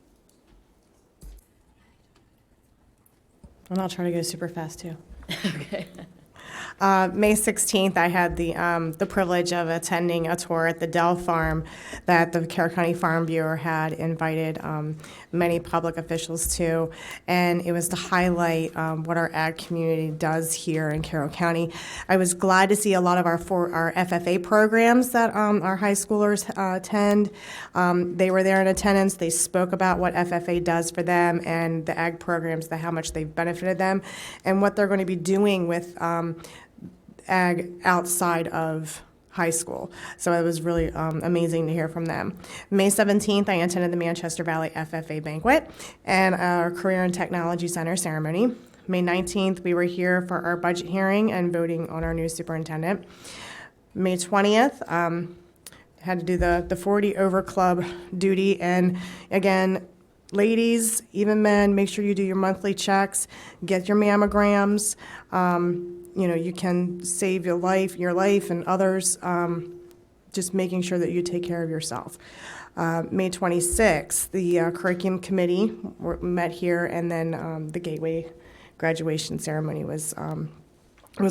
And I'll try to go super fast too. Okay. May 16th, I had the privilege of attending a tour at the Dell Farm that the Carroll County Farm Bureau had invited many public officials to, and it was to highlight what our ag community does here in Carroll County. I was glad to see a lot of our FFA programs that our high schoolers attend. They were there in attendance. They spoke about what FFA does for them and the ag programs, how much they've benefited them, and what they're going to be doing with ag outside of high school. So it was really amazing to hear from them. May 17th, I attended the Manchester Valley FFA banquet and our Career and Technology Center ceremony. May 19th, we were here for our budget hearing and voting on our new superintendent. May 20th, had to do the 40 over club duty. And again, ladies, even men, make sure you do your monthly checks, get your mammograms. You can save your life and others, just making sure that you take care of yourself. May 26th, the curriculum committee met here, and then the Gateway graduation ceremony was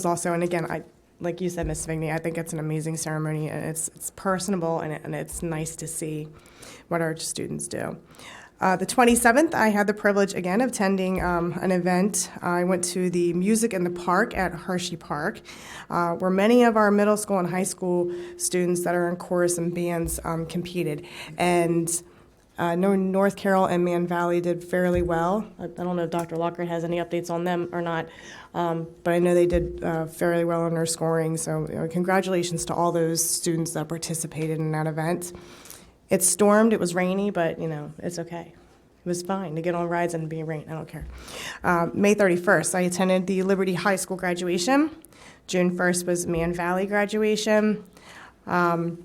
also, and again, like you said, Ms. Vigney, I think it's an amazing ceremony, and it's personable, and it's nice to see what our students do. The 27th, I had the privilege, again, of attending an event. I went to the Music in the Park at Hershey Park, where many of our middle school and high school students that are in chorus and bands competed. And I know North Carroll and Man Valley did fairly well. I don't know if Dr. Lockert has any updates on them or not, but I know they did fairly well in their scoring. So congratulations to all those students that participated in that event. It stormed, it was rainy, but it's okay. It was fine to get on rides and be rain, I don't care. May 31st, I attended the Liberty High School graduation. June 1st was Man Valley graduation. Going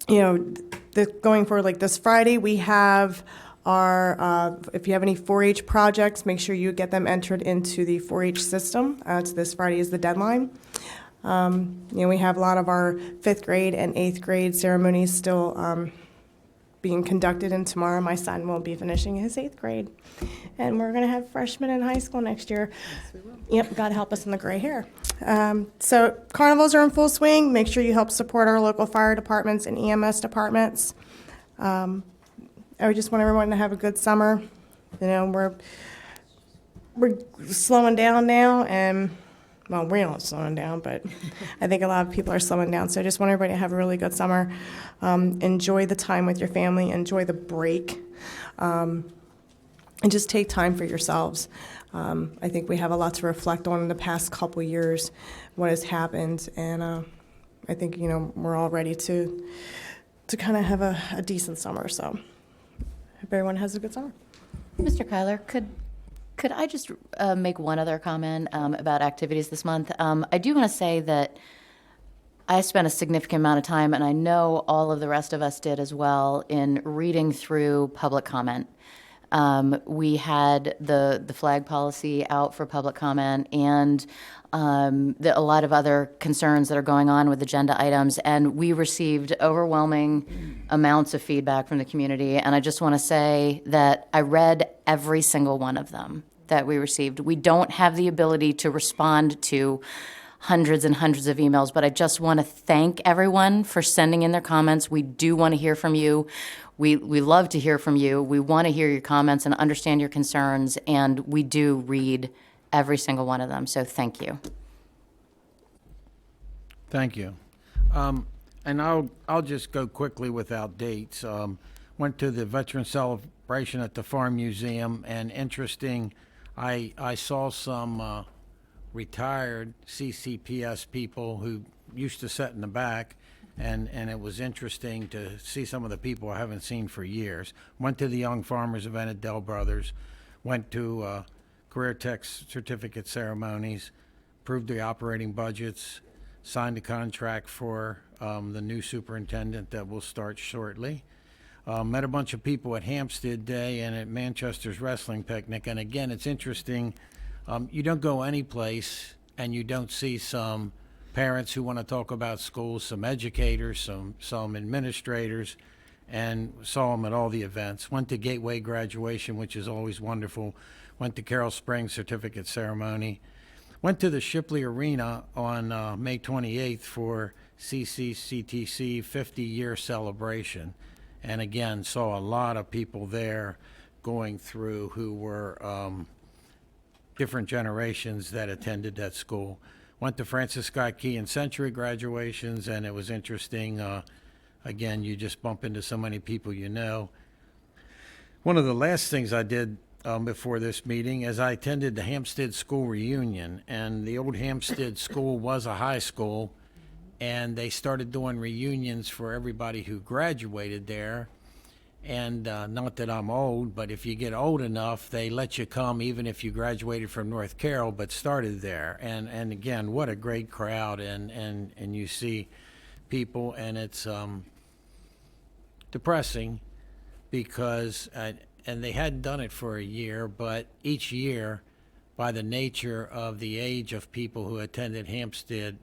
forward, like this Friday, we have are, if you have any 4-H projects, make sure you get them entered into the 4-H system. It's this Friday is the deadline. We have a lot of our 5th grade and 8th grade ceremonies still being conducted, and tomorrow my son will be finishing his 8th grade. And we're going to have freshmen in high school next year. Yes, we will. Yep, God help us in the gray hair. So carnivals are in full swing. Make sure you help support our local fire departments and EMS departments. I would just want everyone to have a good summer. We're slowing down now, and well, we're not slowing down, but I think a lot of people are slowing down. So I just want everybody to have a really good summer. Enjoy the time with your family. Enjoy the break. And just take time for yourselves. I think we have a lot to reflect on in the past couple years, what has happened, and I think we're all ready to kind of have a decent summer. So hope everyone has a good summer. Mr. Kyler, could I just make one other comment about activities this month? I do want to say that I spent a significant amount of time, and I know all of the rest of us did as well, in reading through public comment. We had the flag policy out for public comment, and a lot of other concerns that are going on with agenda items, and we received overwhelming amounts of feedback from the community. And I just want to say that I read every single one of them that we received. We don't have the ability to respond to hundreds and hundreds of emails, but I just want to thank everyone for sending in their comments. We do want to hear from you. We love to hear from you. We want to hear your comments and understand your concerns, and we do read every single one of them. So thank you. Thank you. And I'll just go quickly without dates. Went to the Veteran Celebration at the Farm Museum, and interesting, I saw some retired CCPS people who used to sit in the back, and it was interesting to see some of the people I haven't seen for years. Went to the Young Farmers event at Dell Brothers, went to Career Tech certificate ceremonies, approved the operating budgets, signed a contract for the new superintendent that will start shortly. Met a bunch of people at Hampstead Day and at Manchester's Wrestling Picnic, and again, it's interesting. You don't go any place and you don't see some parents who want to talk about schools, some educators, some administrators, and saw them at all the events. Went to Gateway graduation, which is always wonderful. Went to Carroll Springs certificate ceremony. Went to the Shipley Arena on May 28th for CCCTC 50-year celebration. And again, saw a lot of people there going through who were different generations that attended that school. Went to Francis Scott Key and Century graduations, and it was interesting. Again, you just bump into so many people you know. One of the last things I did before this meeting is I attended the Hampstead School reunion, and the old Hampstead School was a high school, and they started doing reunions for everybody who graduated there. And not that I'm old, but if you get old enough, they let you come even if you graduated from North Carroll but started there. And again, what a great crowd, and you see people, and it's depressing because and they hadn't done it for a year, but each year, by the nature of the age of people who attended Hampstead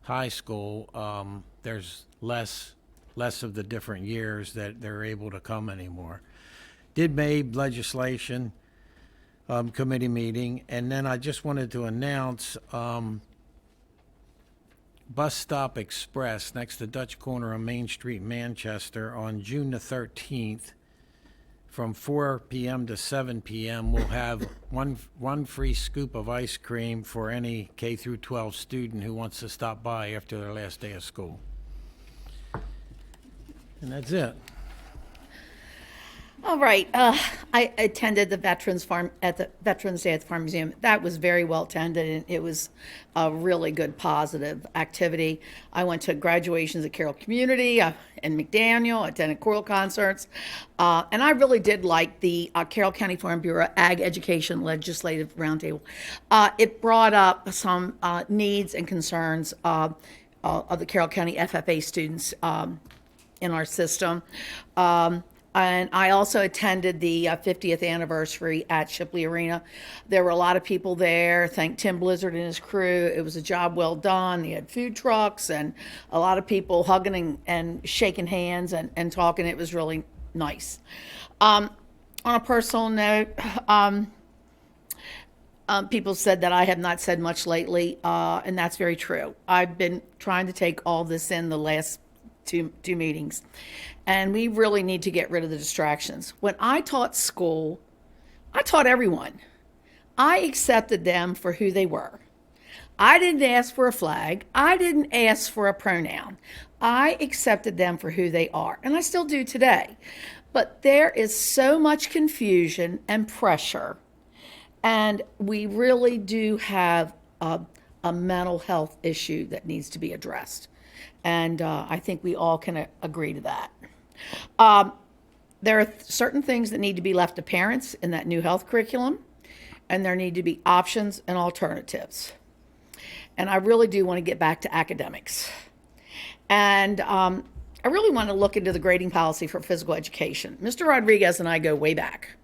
High School, there's less of the different years that they're able to come anymore. Did MABE legislation committee meeting, and then I just wanted to announce Bus Stop Express next to Dutch Corner on Main Street, Manchester, on June the 13th from 4 p.m. to 7 p.m. We'll have one free scoop of ice cream for any K through 12 student who wants to stop by after their last day of school. And that's it. All right. I attended the Veterans Day at the Farm Museum. That was very well attended, and it was a really good, positive activity. I went to graduations at Carroll Community in McDaniel, attended choral concerts, and I really did like the Carroll County Farm Bureau Ag Education Legislative Roundtable. It brought up some needs and concerns of the Carroll County FFA students in our system. And I also attended the 50th anniversary at Shipley Arena. There were a lot of people there. Thank Tim Blizzard and his crew. It was a job well done. They had food trucks and a lot of people hugging and shaking hands and talking. It was really nice. On a personal note, people said that I have not said much lately, and that's very true. I've been trying to take all this in the last two meetings, and we really need to get rid of the distractions. When I taught school, I taught everyone. I accepted them for who they were. I didn't ask for a flag. I didn't ask for a pronoun. I accepted them for who they are, and I still do today. But there is so much confusion and pressure, and we really do have a mental health issue that needs to be addressed. And I think we all can agree to that. There are certain things that need to be left to parents in that new health curriculum, and there need to be options and alternatives. And I really do want to get back to academics. And I really want to look into the grading policy for physical education. Mr. Rodriguez and I go way back.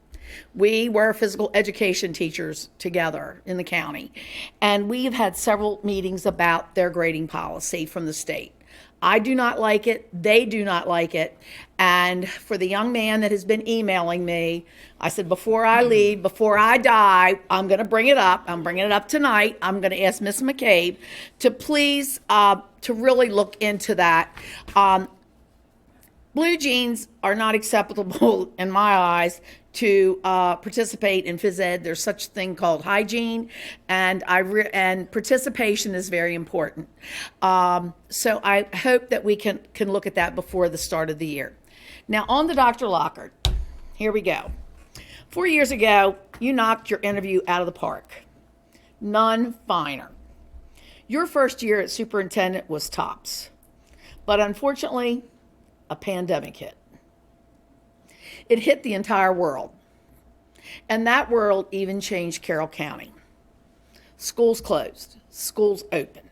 We were physical education teachers together in the county, and we've had several meetings about their grading policy from the state. I do not like it. They do not like it. And for the young man that has been emailing me, I said, before I leave, before I die, I'm going to bring it up. I'm bringing it up tonight. I'm going to ask Ms. McCabe to please, to really look into that. Blue jeans are not acceptable in my eyes to participate in phys ed. There's such a thing called hygiene, and and participation is very important. So I hope that we can look at that before the start of the year. Now on to Dr. Lockhart. Here we go. 4 years ago, you knocked your interview out of the park. None finer. Your first year as superintendent was tops, but unfortunately, a pandemic hit. It hit the entire world. And that world even changed Carroll County. Schools closed, schools open,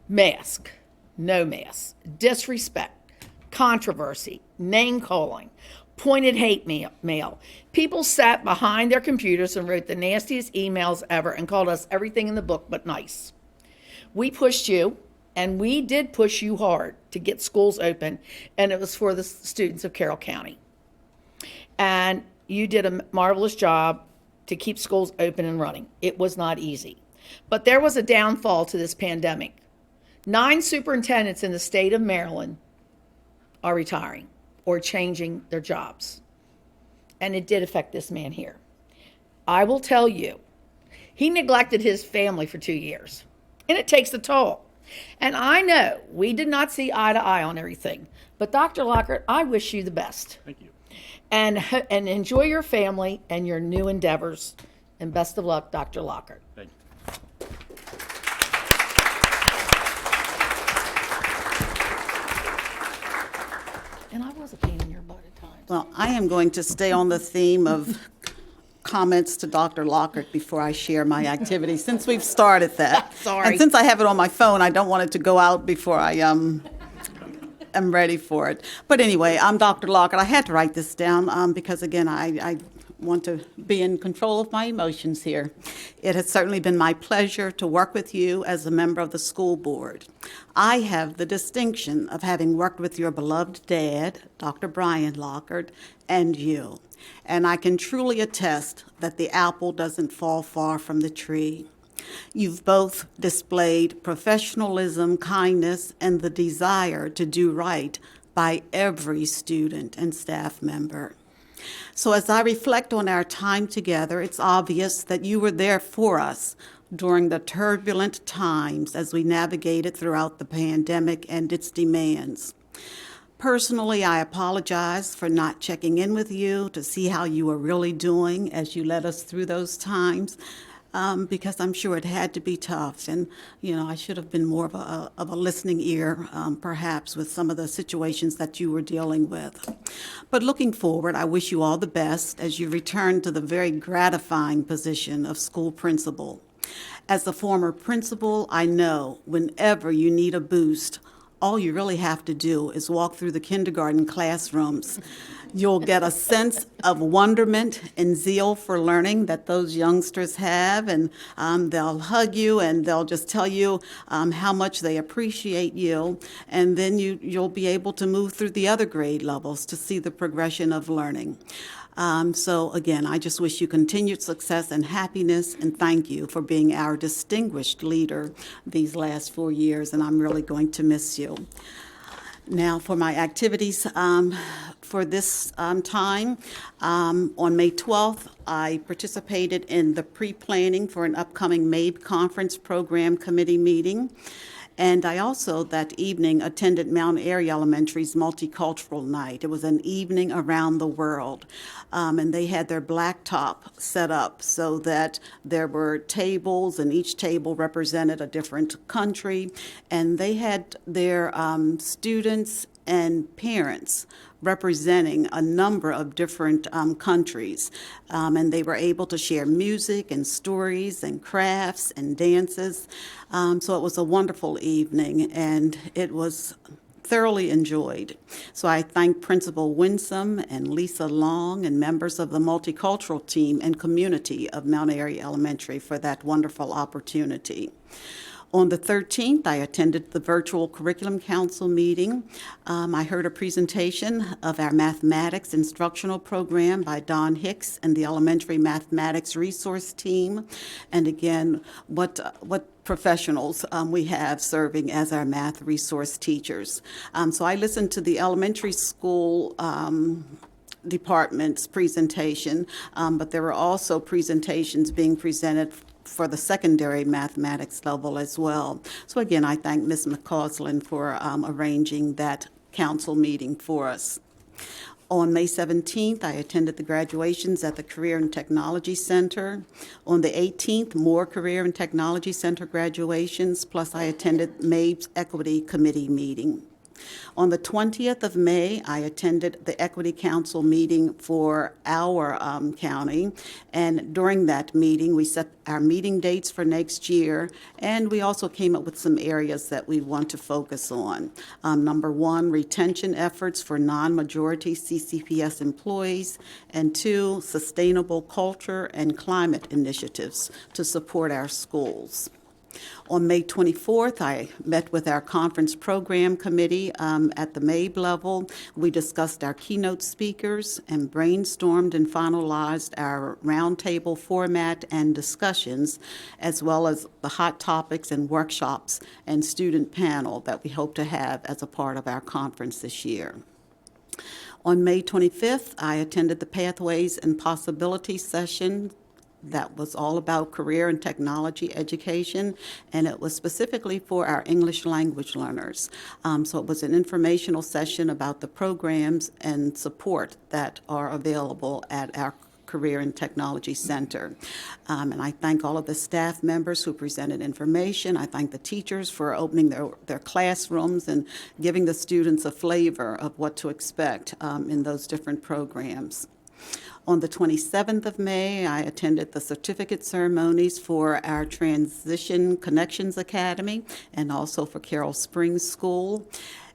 mask, no mask, disrespect, controversy, name calling, pointed hate mail. People sat behind their computers and wrote the nastiest emails ever and called us everything in the book but nice. We pushed you, and we did push you hard to get schools open, and it was for the students of Carroll County. And you did a marvelous job to keep schools open and running. It was not easy. But there was a downfall to this pandemic. 9 superintendents in the state of Maryland are retiring or changing their jobs. And it did affect this man here. I will tell you, he neglected his family for 2 years, and it takes a toll. And I know we did not see eye to eye on everything, but Dr. Lockhart, I wish you the best. Thank you. And enjoy your family and your new endeavors. And best of luck, Dr. Lockhart. Thank you. And I was a pain in your butt at times. Well, I am going to stay on the theme of comments to Dr. Lockhart before I share my activity, since we've started that. Sorry. And since I have it on my phone, I don't want it to go out before I am ready for it. But anyway, I'm Dr. Lockhart. I had to write this down because, again, I want to be in control of my emotions here. It has certainly been my pleasure to work with you as a member of the school board. I have the distinction of having worked with your beloved dad, Dr. Brian Lockhart, and you. And I can truly attest that the apple doesn't fall far from the tree. You've both displayed professionalism, kindness, and the desire to do right by every student and staff member. So as I reflect on our time together, it's obvious that you were there for us during the turbulent times as we navigated throughout the pandemic and its demands. Personally, I apologize for not checking in with you to see how you were really doing as you led us through those times, because I'm sure it had to be tough. And, I should have been more of a listening ear, perhaps, with some of the situations that you were dealing with. But looking forward, I wish you all the best as you return to the very gratifying position of school principal. As a former principal, I know whenever you need a boost, all you really have to do is walk through the kindergarten classrooms. You'll get a sense of wonderment and zeal for learning that those youngsters have, and they'll hug you and they'll just tell you how much they appreciate you, and then you'll be able to move through the other grade levels to see the progression of learning. So again, I just wish you continued success and happiness, and thank you for being our distinguished leader these last 4 years, and I'm really going to miss you. Now, for my activities for this time, on May 12th, I participated in the pre-planning for an upcoming MABE Conference Program Committee meeting. And I also, that evening, attended Mount Airy Elementary's Multicultural Night. It was an evening around the world, and they had their blacktop set up so that there were tables, and each table represented a different country, and they had their students and parents representing a number of different countries. And they were able to share music and stories and crafts and dances. So it was a wonderful evening, and it was thoroughly enjoyed. So I thank Principal Winsome and Lisa Long and members of the multicultural team and community of Mount Airy Elementary for that wonderful opportunity. On the 13th, I attended the Virtual Curriculum Council meeting. I heard a presentation of our mathematics instructional program by Don Hicks and the Elementary Mathematics Resource Team. And again, what professionals we have serving as our math resource teachers. So I listened to the elementary school department's presentation, but there were also presentations being presented for the secondary mathematics level as well. So again, I thank Ms. McCausland for arranging that council meeting for us. On May 17th, I attended the graduations at the Career and Technology Center. On the 18th, more Career and Technology Center graduations, plus I attended MABE's Equity Committee meeting. On the 20th of May, I attended the Equity Council meeting for our county, and during that meeting, we set our meeting dates for next year, and we also came up with some areas that we want to focus on. Number one, retention efforts for non-majority CCPS employees, and two, sustainable culture and climate initiatives to support our schools. On May 24th, I met with our conference program committee at the MABE level. We discussed our keynote speakers and brainstormed and finalized our roundtable format and discussions, as well as the hot topics and workshops and student panel that we hope to have as a part of our conference this year. On May 25th, I attended the Pathways and Possibilities session. That was all about career and technology education, and it was specifically for our English language learners. So it was an informational session about the programs and support that are available at our Career and Technology Center. And I thank all of the staff members who presented information. I thank the teachers for opening their classrooms and giving the students a flavor of what to expect in those different programs. On the 27th of May, I attended the certificate ceremonies for our Transition Connections Academy and also for Carroll Springs School.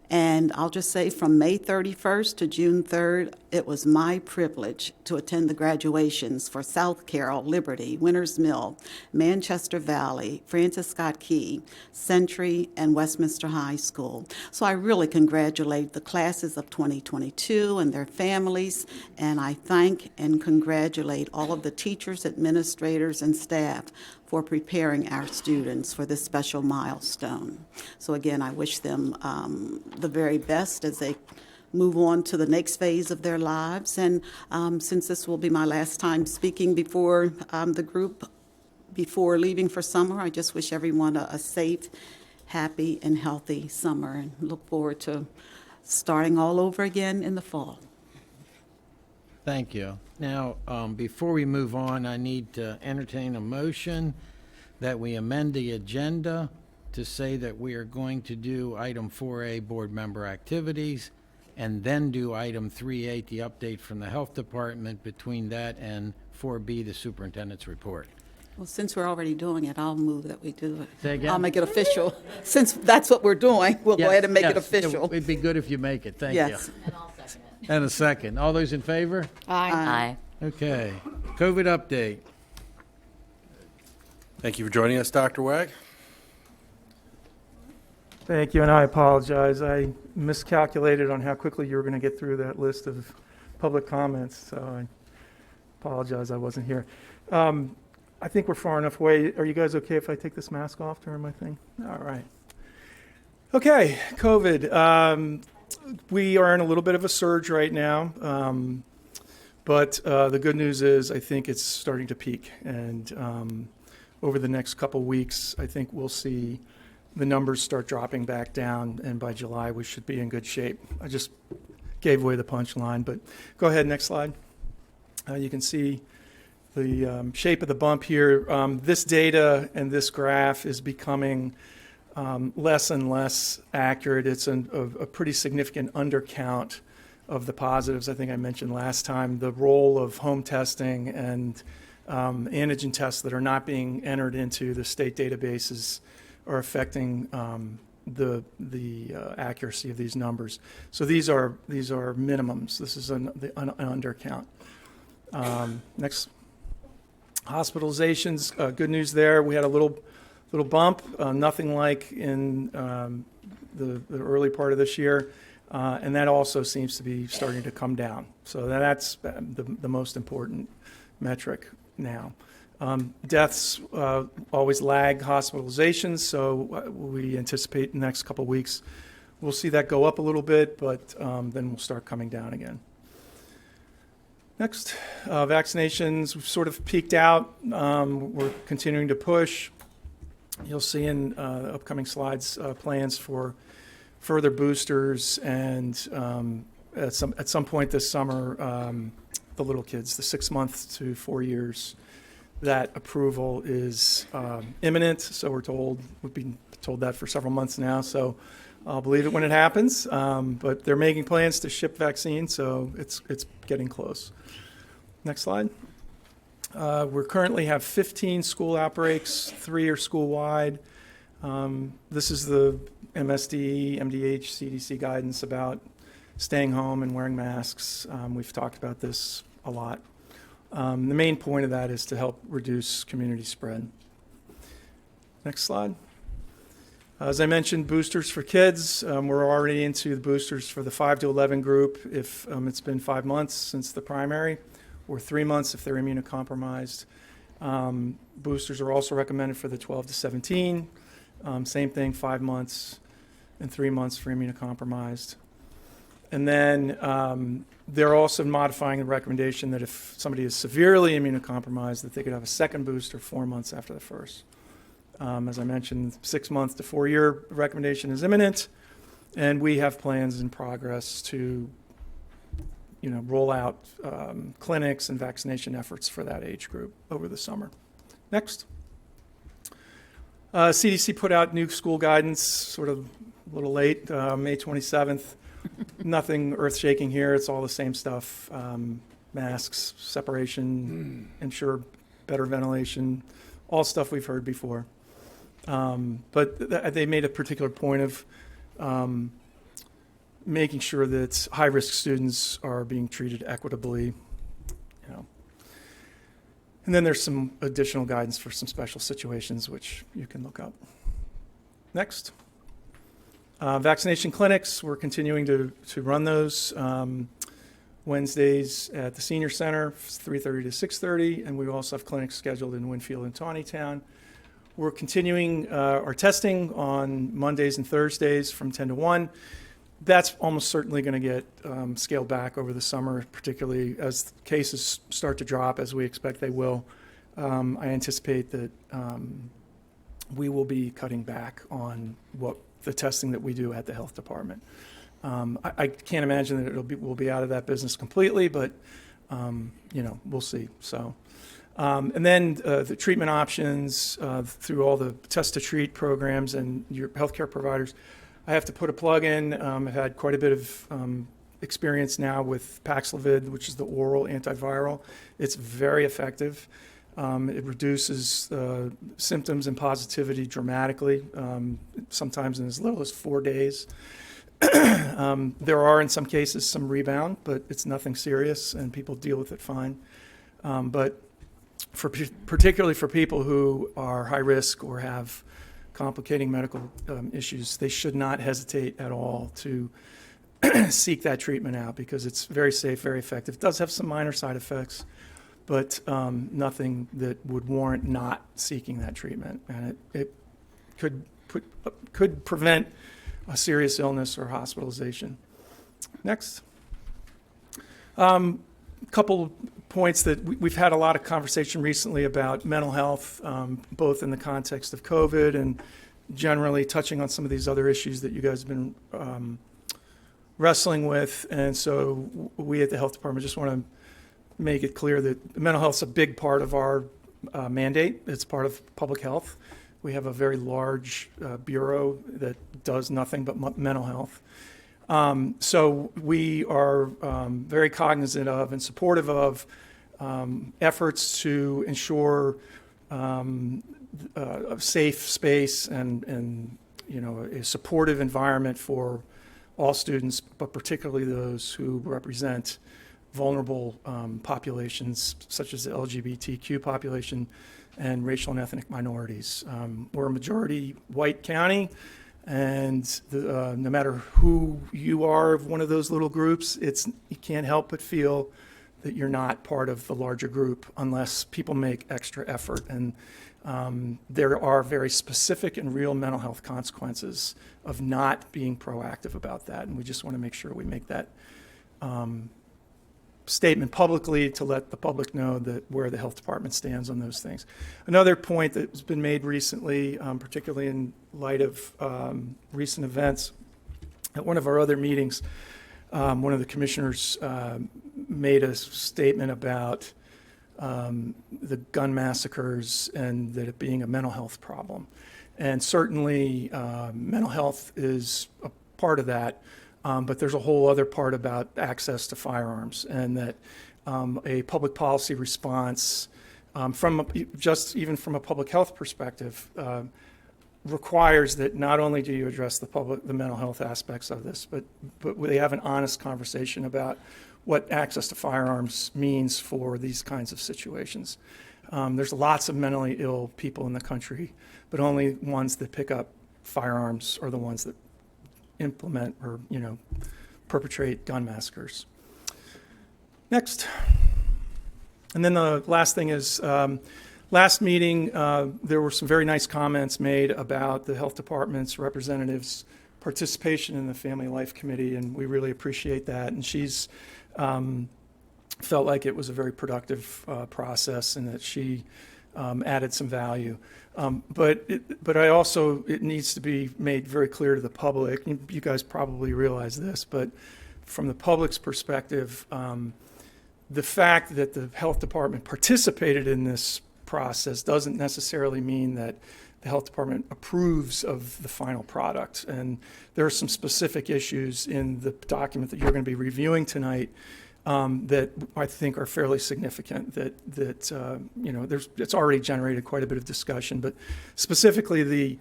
And I'll just say from May 31st to June 3rd, it was my privilege to attend the graduations for South Carroll, Liberty, Winters Mill, Manchester Valley, Francis Scott Key, Century, and Westminster High School. So I really congratulate the classes of 2022 and their families, and I thank and congratulate all of the teachers, administrators, and staff for preparing our students for this special milestone. So again, I wish them the very best as they move on to the next phase of their lives. And since this will be my last time speaking before the group, before leaving for summer, I just wish everyone a safe, happy, and healthy summer, and look forward to starting all over again in the fall. Thank you. Now, before we move on, I need to entertain a motion that we amend the agenda to say that we are going to do item 4A, board member activities, and then do item 3A, the update from the health department, between that and 4B, the superintendent's report. Well, since we're already doing it, I'll move that we do it. Say again? I'll make it official. Since that's what we're doing, we'll go ahead and make it Yes, official. It'd be good if you make it. Thank you. Yes. And a second. All those in favor? Aye. Okay. COVID update. Thank you for joining us, Dr. Wag. Thank you, and I apologize. I miscalculated on how quickly you were going to get through that list of public comments, so I apologize I wasn't here. I think we're far enough away. Are you guys okay if I take this mask off during my thing? All right. Okay, COVID. We are in a little bit of a surge right now, but the good news is I think it's starting to peak, and over the next couple weeks, I think we'll see the numbers start dropping back down, and by July we should be in good shape. I just gave away the punchline, but go ahead, next slide. You can see the shape of the bump here. This data and this graph is becoming less and less accurate. It's a pretty significant undercount of the positives. I think I mentioned last time the role of home testing and antigen tests that are not being entered into the state databases are affecting the accuracy of these numbers. So these are minimums. This is an undercount. Next, hospitalizations. Good news there. We had a little bump. Nothing like in the early part of this year, and that also seems to be starting to come down. So that's the most important metric now. Deaths always lag hospitalizations, so we anticipate in the next couple of weeks we'll see that go up a little bit, but then we'll start coming down again. Next, vaccinations. We've sort of peaked out. We're continuing to push. You'll see in upcoming slides plans for further boosters, and at some point this summer, the little kids, the 6 months to 4 years. That approval is imminent, so we're told. We've been told that for several months now, so I'll believe it when it happens. But they're making plans to ship vaccines, so it's getting close. Next slide. We currently have 15 school outbreaks. 3 are school-wide. This is the MSD, MDH, CDC guidance about staying home and wearing masks. We've talked about this a lot. The main point of that is to help reduce community spread. Next slide. As I mentioned, boosters for kids. We're already into the boosters for the 5 to 11 group if it's been 5 months since the primary, or 3 months if they're immunocompromised. Boosters are also recommended for the 12 to 17. Same thing, 5 months and 3 months for immunocompromised. And then they're also modifying the recommendation that if somebody is severely immunocompromised, that they could have a second booster 4 months after the first. As I mentioned, 6 months to 4 year recommendation is imminent, and we have plans in progress to, roll out clinics and vaccination efforts for that age group over the summer. Next. CDC put out new school guidance, sort of a little late, May 27th. Nothing earth-shaking here. It's all the same stuff. Masks, separation, ensure better ventilation, all stuff we've heard before. But they made a particular point of making sure that high-risk students are being treated equitably. And then there's some additional guidance for some special situations, which you can look up. Next. Vaccination clinics, we're continuing to run those Wednesdays at the Senior Center, 3:30 to 6:30, and we also have clinics scheduled in Winfield and Taneytown. We're continuing our testing on Mondays and Thursdays from 10 to 1. That's almost certainly going to get scaled back over the summer, particularly as cases start to drop, as we expect they will. I anticipate that we will be cutting back on the testing that we do at the health department. I can't imagine that we'll be out of that business completely, but we'll see. So, and then the treatment options through all the test to treat programs and your healthcare providers. I have to put a plug in. I've had quite a bit of experience now with Paxlovid, which is the oral antiviral. It's very effective. It reduces symptoms and positivity dramatically, sometimes in as little as 4 days. There are, in some cases, some rebound, but it's nothing serious, and people deal with it fine. But particularly for people who are high risk or have complicating medical issues, they should not hesitate at all to seek that treatment out, because it's very safe, very effective. It does have some minor side effects, but nothing that would warrant not seeking that treatment. And it could prevent a serious illness or hospitalization. Next. Couple points that we've had a lot of conversation recently about mental health, both in the context of COVID and generally touching on some of these other issues that you guys have been wrestling with. And so we at the health department just want to make it clear that mental health is a big part of our mandate. It's part of public health. We have a very large bureau that does nothing but mental health. So we are very cognizant of and supportive of efforts to ensure a safe space and a supportive environment for all students, but particularly those who represent vulnerable populations, such as the LGBTQ population and racial and ethnic minorities. We're a majority white county, and no matter who you are of one of those little groups, you can't help but feel that you're not part of the larger group unless people make extra effort. And there are very specific and real mental health consequences of not being proactive about that. And we just want to make sure we make that statement publicly to let the public know that where the health department stands on those things. Another point that's been made recently, particularly in light of recent events, at one of our other meetings, one of the commissioners made a statement about the gun massacres and that it being a mental health problem. And certainly mental health is a part of that. But there's a whole other part about access to firearms, and that a public policy response, even from a public health perspective, requires that not only do you address the mental health aspects of this, but they have an honest conversation about what access to firearms means for these kinds of situations. There's lots of mentally ill people in the country, but only ones that pick up firearms are the ones that implement or perpetrate gun massacres. Next. And then the last thing is, last meeting there were some very nice comments made about the health department's representatives' participation in the Family Life Committee, and we really appreciate that. And she's felt like it was a very productive process, and that she added some value. But it needs to be made very clear to the public. You guys probably realize this, but from the public's perspective, the fact that the health department participated in this process doesn't necessarily mean that the health department approves of the final product. And there are some specific issues in the document that you're going to be reviewing tonight that I think are fairly significant, it's already generated quite a bit of discussion, but specifically the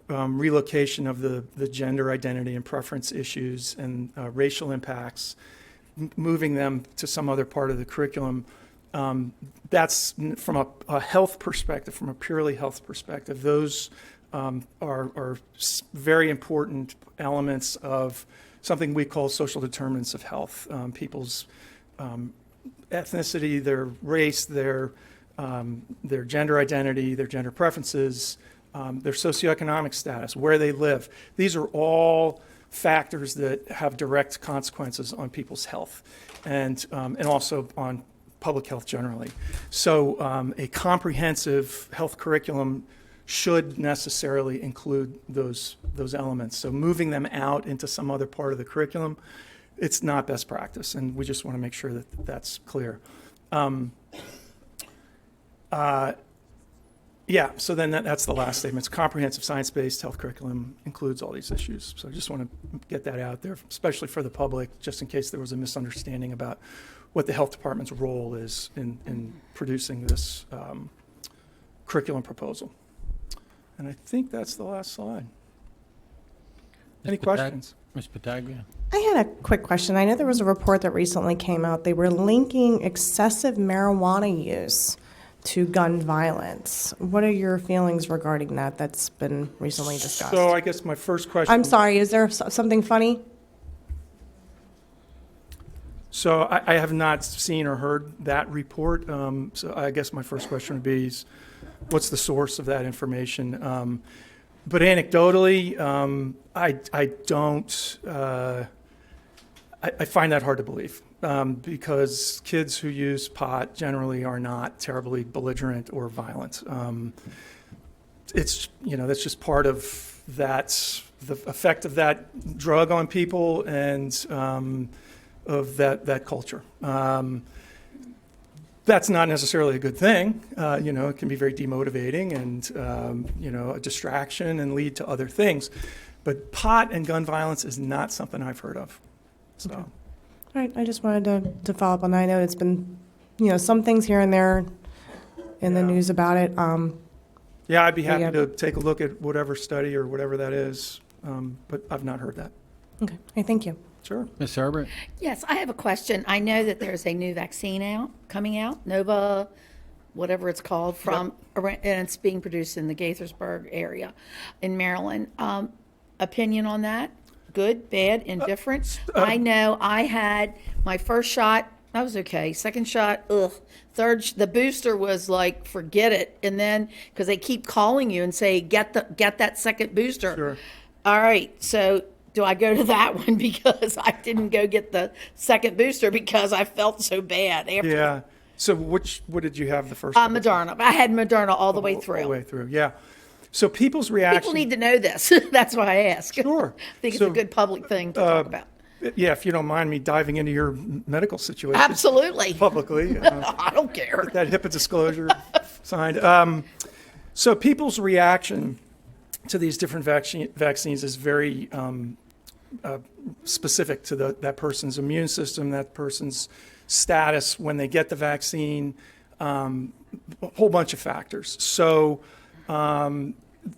relocation of the gender identity and preference issues and racial impacts, moving them to some other part of the curriculum. That's from a health perspective, from a purely health perspective, those are very important elements of something we call social determinants of health. People's ethnicity, their race, their gender identity, their gender preferences, their socioeconomic status, where they live. These are all factors that have direct consequences on people's health and also on public health generally. So a comprehensive health curriculum should necessarily include those elements. So moving them out into some other part of the curriculum, it's not best practice, and we just want to make sure that that's clear. So then that's the last statement. It's comprehensive science-based health curriculum includes all these issues. So I just want to get that out there, especially for the public, just in case there was a misunderstanding about what the health department's role is in producing this curriculum proposal. And I think that's the last slide. Any questions? Ms. Pataglia? I had a quick question. I know there was a report that recently came out. They were linking excessive marijuana use to gun violence. What are your feelings regarding that? That's been recently discussed. So I guess my first question. I'm sorry, is there something funny? So I have not seen or heard that report. So I guess my first question would be, what's the source of that information? But anecdotally, I don't. I find that hard to believe because kids who use pot generally are not terribly belligerent or violent. It's that's just part of the effect of that drug on people and of that culture. That's not necessarily a good thing. It can be very demotivating and, a distraction and lead to other things. But pot and gun violence is not something I've heard of. So, All right, I just wanted to follow up on that. I know it's been, some things here and there in the news about it. Yeah, I'd be happy to take a look at whatever study or whatever that is, but I've not heard that. Okay, hey, thank you. Sure. Ms. Herbert? Yes, I have a question. I know that there's a new vaccine coming out, Nova, whatever it's called, and it's being produced in the Gaithersburg area in Maryland. Opinion on that? Good, bad, indifferent? I know I had my first shot, that was okay. Second shot, ugh. Third, the booster was like, forget it. And then, because they keep calling you and say, get that second booster. Sure. All right, so do I go to that one because I didn't go get the second booster because I felt so bad after? Yeah. So what did you have the first? Moderna. I had Moderna all the way through. All the way through, yeah. So people's reaction. People need to know this. That's why I ask. Sure. I think it's a good public thing to talk about. Yeah, if you don't mind me diving into your medical situation. Absolutely. Publicly. I don't care. Get that HIPAA disclosure signed. So people's reaction to these different vaccines is very specific to that person's immune system, that person's status when they get the vaccine, a whole bunch of factors. So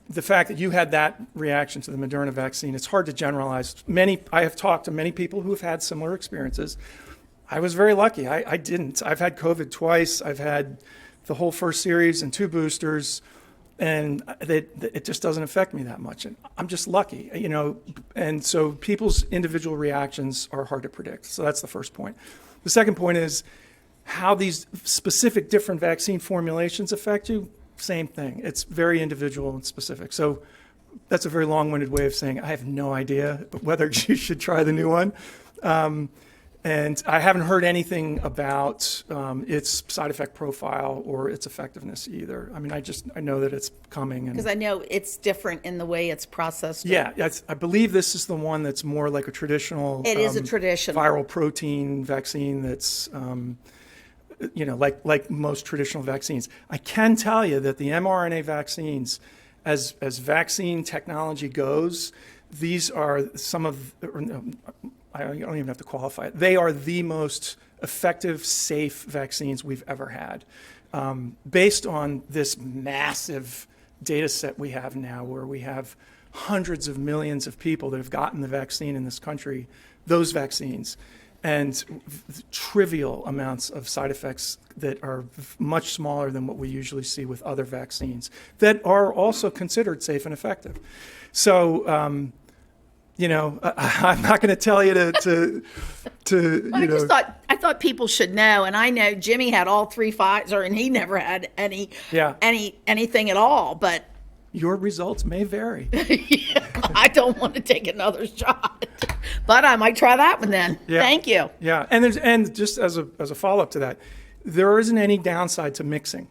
the fact that you had that reaction to the Moderna vaccine, it's hard to generalize. I have talked to many people who have had similar experiences. I was very lucky. I didn't. I've had COVID twice. I've had the whole first series and 2 boosters, and it just doesn't affect me that much. And I'm just lucky, and so people's individual reactions are hard to predict. So that's the first point. The second point is how these specific different vaccine formulations affect you. Same thing. It's very individual and specific. So that's a very long-winded way of saying I have no idea whether you should try the new one. And I haven't heard anything about its side effect profile or its effectiveness either. I mean, I know that it's coming. Because I know it's different in the way it's processed. Yeah, I believe this is the one that's more like a traditional. It is a traditional viral protein vaccine that's, like most traditional vaccines. I can tell you that the mRNA vaccines, as vaccine technology goes, these are some of. I don't even have to qualify it. They are the most effective, safe vaccines we've ever had. Based on this massive data set we have now, where we have hundreds of millions of people that have gotten the vaccine in this country, those vaccines, and trivial amounts of side effects that are much smaller than what we usually see with other vaccines that are also considered safe and effective. So, I'm not going to tell you to I thought people should know, and I know Jimmy had all 3 Pfizer, and he never had anything at all. But your results may vary. I don't want to take another shot, but I might try that one then. Yeah. Thank you. Yeah, and just as a follow-up to that, there isn't any downside to mixing.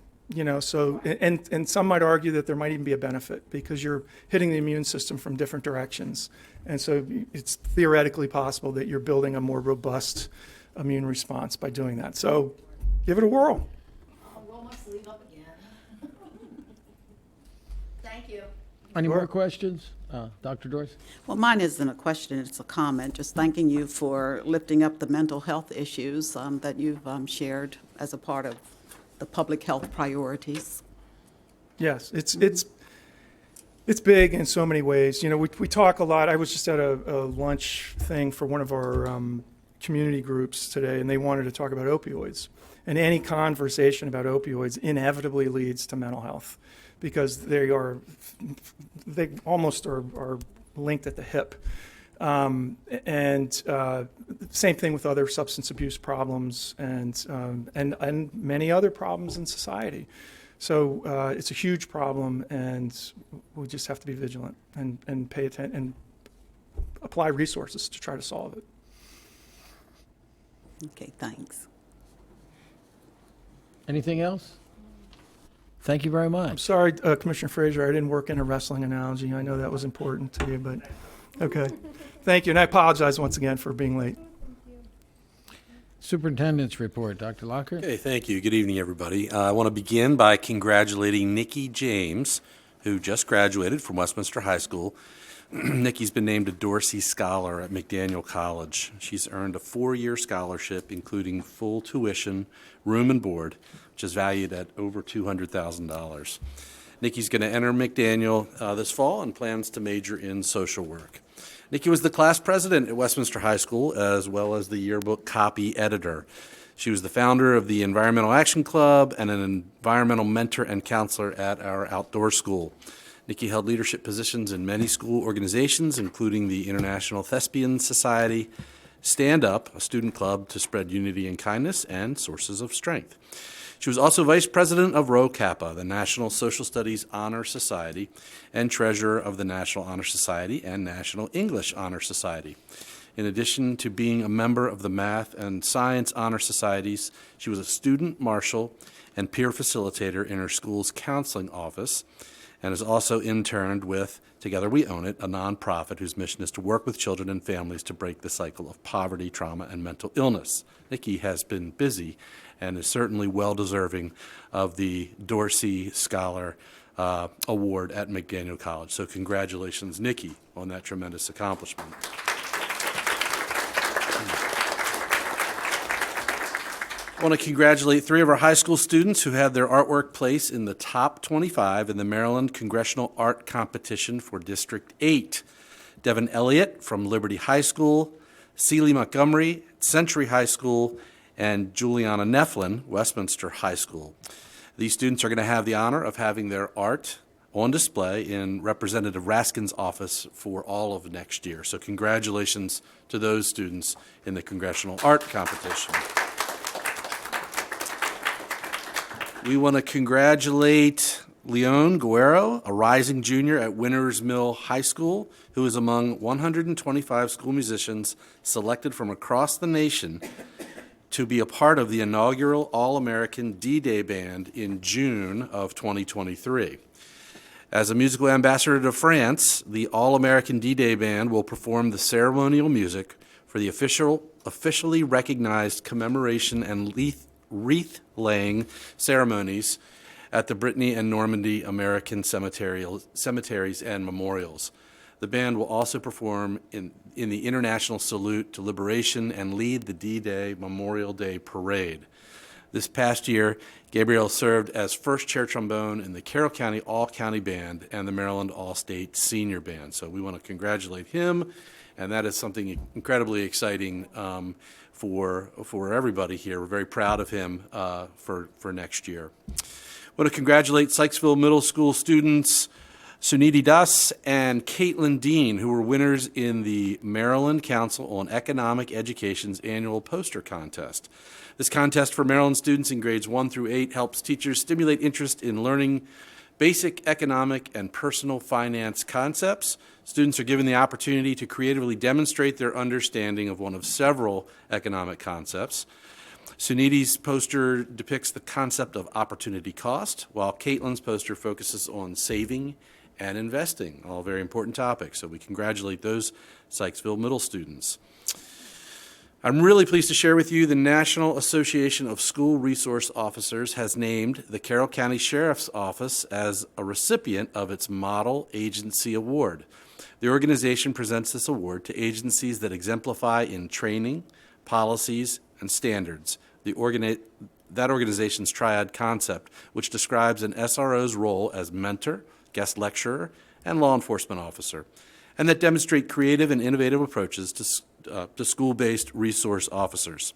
So and some might argue that there might even be a benefit because you're hitting the immune system from different directions. And so it's theoretically possible that you're building a more robust immune response by doing that. So give it a whirl. I'll roll my sleeve up again. Thank you. Any more questions? Dr. Doris? Well, mine isn't a question, it's a comment. Just thanking you for lifting up the mental health issues that you've shared as a part of the public health priorities. Yes, it's big in so many ways. You know, we talk a lot. I was just at a lunch thing for one of our community groups today, and they wanted to talk about opioids. And any conversation about opioids inevitably leads to mental health because they almost are linked at the hip. Same thing with other substance abuse problems and many other problems in society. So it's a huge problem, and we just have to be vigilant and pay attention and apply resources to try to solve it. Okay, thanks. Anything else? Thank you very I'm much. sorry, Commissioner Frazier, I didn't work in a wrestling analogy. I know that was important to you, but okay. Thank you, and I apologize once again for being late. Superintendent's report, Dr. Locker. Okay, thank you. Good evening, everybody. I want to begin by congratulating Nikki James, who just graduated from Westminster High School. Nikki's been named a Dorsey Scholar at McDaniel College. She's earned a 4-year scholarship, including full tuition, room and board, which is valued at over $200,000. Nikki's going to enter McDaniel this fall and plans to major in social work. Nikki was the class president at Westminster High School, as well as the yearbook copy editor. She was the founder of the Environmental Action Club and an environmental mentor and counselor at our outdoor school. Nikki held leadership positions in many school organizations, including the International Thespian Society, Stand Up, a student club to spread unity and kindness, and Sources of Strength. She was also vice president of Rho Kappa, the National Social Studies Honor Society, and treasurer of the National Honor Society and National English Honor Society. In addition to being a member of the Math and Science Honor Societies, she was a student marshal and peer facilitator in her school's counseling office, and has also interned with Together We Own It, a nonprofit whose mission is to work with children and families to break the cycle of poverty, trauma, and mental illness. Nikki has been busy and is certainly well-deserving of the Dorsey Scholar Award at McDaniel College. So congratulations, Nikki, on that tremendous accomplishment. I want to congratulate 3 of our high school students who had their artwork placed in the top 25 in the Maryland Congressional Art Competition for District 8. Devin Elliott from Liberty High School, Celie Montgomery, Century High School, and Juliana Neflin, Westminster High School. These students are going to have the honor of having their art on display in Representative Raskin's office for all of next year. So congratulations to those students in the Congressional Art Competition. We want to congratulate Leon Guerrero, a rising junior at Winners Mill High School, who is among 125 school musicians selected from across the nation to be a part of the inaugural All-American D-Day Band in June of 2023. As a musical ambassador to France, the All-American D-Day Band will perform the ceremonial music for the officially recognized commemoration and wreath-laying ceremonies at the Brittany and Normandy American cemeteries and memorials. The band will also perform in the International Salute to Liberation and lead the D-Day Memorial Day Parade. This past year, Gabriel served as first chair trombone in the Carroll County All-County Band and the Maryland All-State Senior Band. So we want to congratulate him, and that is something incredibly exciting for everybody here. We're very proud of him for next year. I want to congratulate Sykesville Middle School students Suniti Das and Caitlin Dean, who were winners in the Maryland Council on Economic Education's annual poster contest. This contest for Maryland students in grades 1 through 8 helps teachers stimulate interest in learning basic economic and personal finance concepts. Students are given the opportunity to creatively demonstrate their understanding of one of several economic concepts. Suniti's poster depicts the concept of opportunity cost, while Caitlin's poster focuses on saving and investing, all very important topics. So we congratulate those Sykesville Middle students. I'm really pleased to share with you the National Association of School Resource Officers has named the Carroll County Sheriff's Office as a recipient of its Model Agency Award. The organization presents this award to agencies that exemplify in training, policies, and standards. The that organization's triad concept, which describes an SRO's role as mentor, guest lecturer, and law enforcement officer, and that demonstrate creative and innovative approaches to school-based resource officers.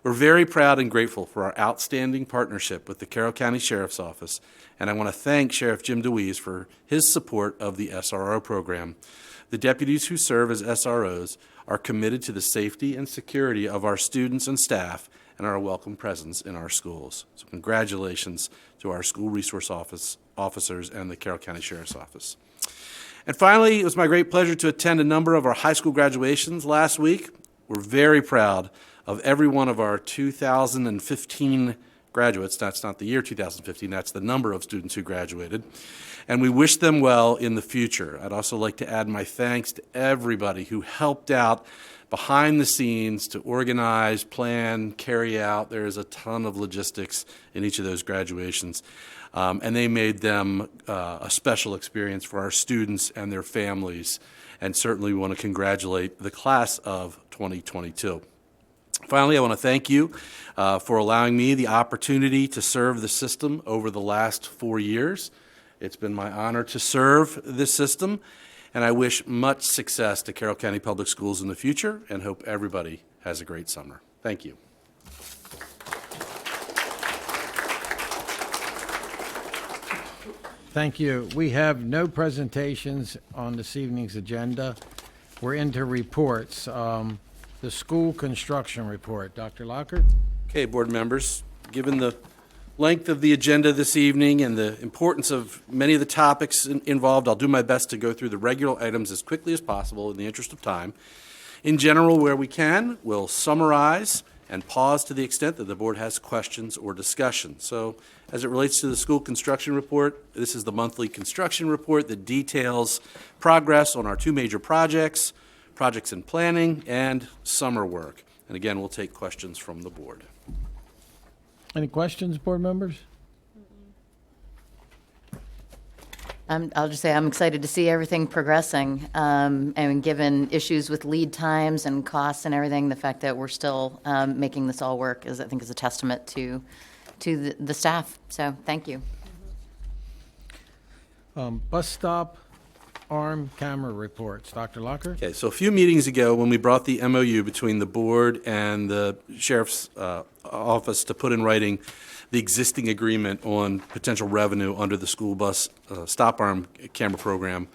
We're very proud and grateful for our outstanding partnership with the Carroll County Sheriff's Office, and I want to thank Sheriff Jim DeWeese for his support of the SRO program. The deputies who serve as SROs are committed to the safety and security of our students and staff and are a welcome presence in our schools. So congratulations to our school resource officers and the Carroll County Sheriff's Office. And finally, it was my great pleasure to attend a number of our high school graduations last week. We're very proud of every one of our 2015 graduates. That's not the year 2015, that's the number of students who graduated. And we wish them well in the future. I'd also like to add my thanks to everybody who helped out behind the scenes to organize, plan, carry out. There is a ton of logistics in each of those graduations. And they made them a special experience for our students and their families. And certainly we want to congratulate the class of 2022. Finally, I want to thank you for allowing me the opportunity to serve the system over the last 4 years. It's been my honor to serve this system, and I wish much success to Carroll County Public Schools in the future and hope everybody has a great summer. Thank you. Thank you. We have no presentations on this evening's agenda. We're into reports. The school construction report. Dr. Lockhart? Okay, board members, given the length of the agenda this evening and the importance of many of the topics involved, I'll do my best to go through the regular items as quickly as possible in the interest of time. In general, where we can, we'll summarize and pause to the extent that the board has questions or discussion. So as it relates to the school construction report, this is the monthly construction report that details progress on our 2 major projects, projects in planning, and summer work. And again, we'll take questions from the board. Any questions, board members? I'll just say I'm excited to see everything progressing. And given issues with lead times and costs and everything, the fact that we're still making this all work is, I think, is a testament to the staff. So thank you. Bus stop arm camera reports. Dr. Lockhart? Okay, so a few meetings ago when we brought the MOU between the board and the sheriff's office to put in writing the existing agreement on potential revenue under the school bus stop arm camera program,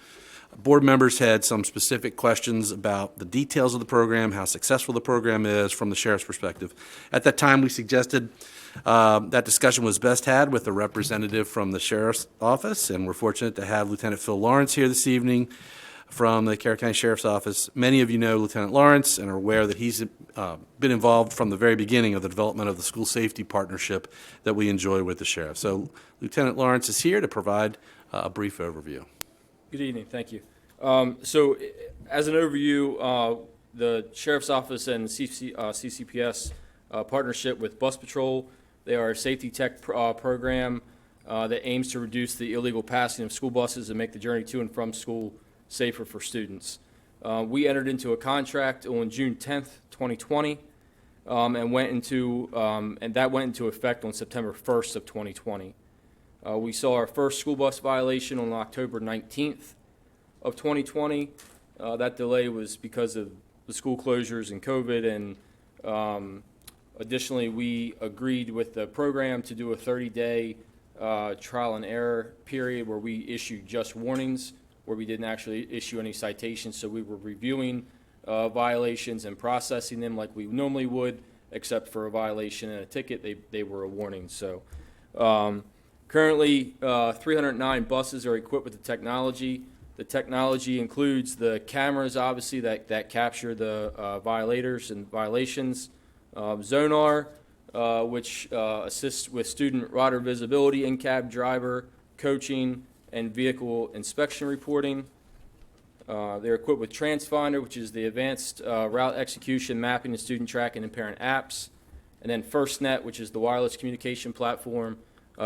board members had some specific questions about the details of the program, how successful the program is from the sheriff's perspective. At that time, we suggested that discussion was best had with a representative from the sheriff's office, and we're fortunate to have Lieutenant Phil Lawrence here this evening from the Carroll County Sheriff's Office. Many of you know Lieutenant Lawrence and are aware that he's been involved from the very beginning of the development of the school safety partnership that we enjoy with the sheriff. So Lieutenant Lawrence is here to provide a brief overview. Good evening, thank you. So as an overview, the Sheriff's Office and CCPS partnership with Bus Patrol, they are a safety tech program that aims to reduce the illegal passing of school buses and make the journey to and from school safer for students. We entered into a contract on June 10th, 2020, and that went into effect on September 1st of 2020. We saw our first school bus violation on October 19th of 2020. That delay was because of the school closures and COVID, and additionally, we agreed with the program to do a 30-day trial and error period where we issued just warnings, where we didn't actually issue any citations. So we were reviewing violations and processing them like we normally would, except for a violation and a ticket, they were a warning. So currently, 309 buses are equipped with the technology. The technology includes the cameras, obviously, that capture the violators and violations, Zonar, which assists with student rider visibility, in-cab driver coaching, and vehicle inspection reporting. They're equipped with TransFinder, which is the advanced route execution, mapping, and student tracking and parent apps. And then FirstNet, which is the wireless communication platform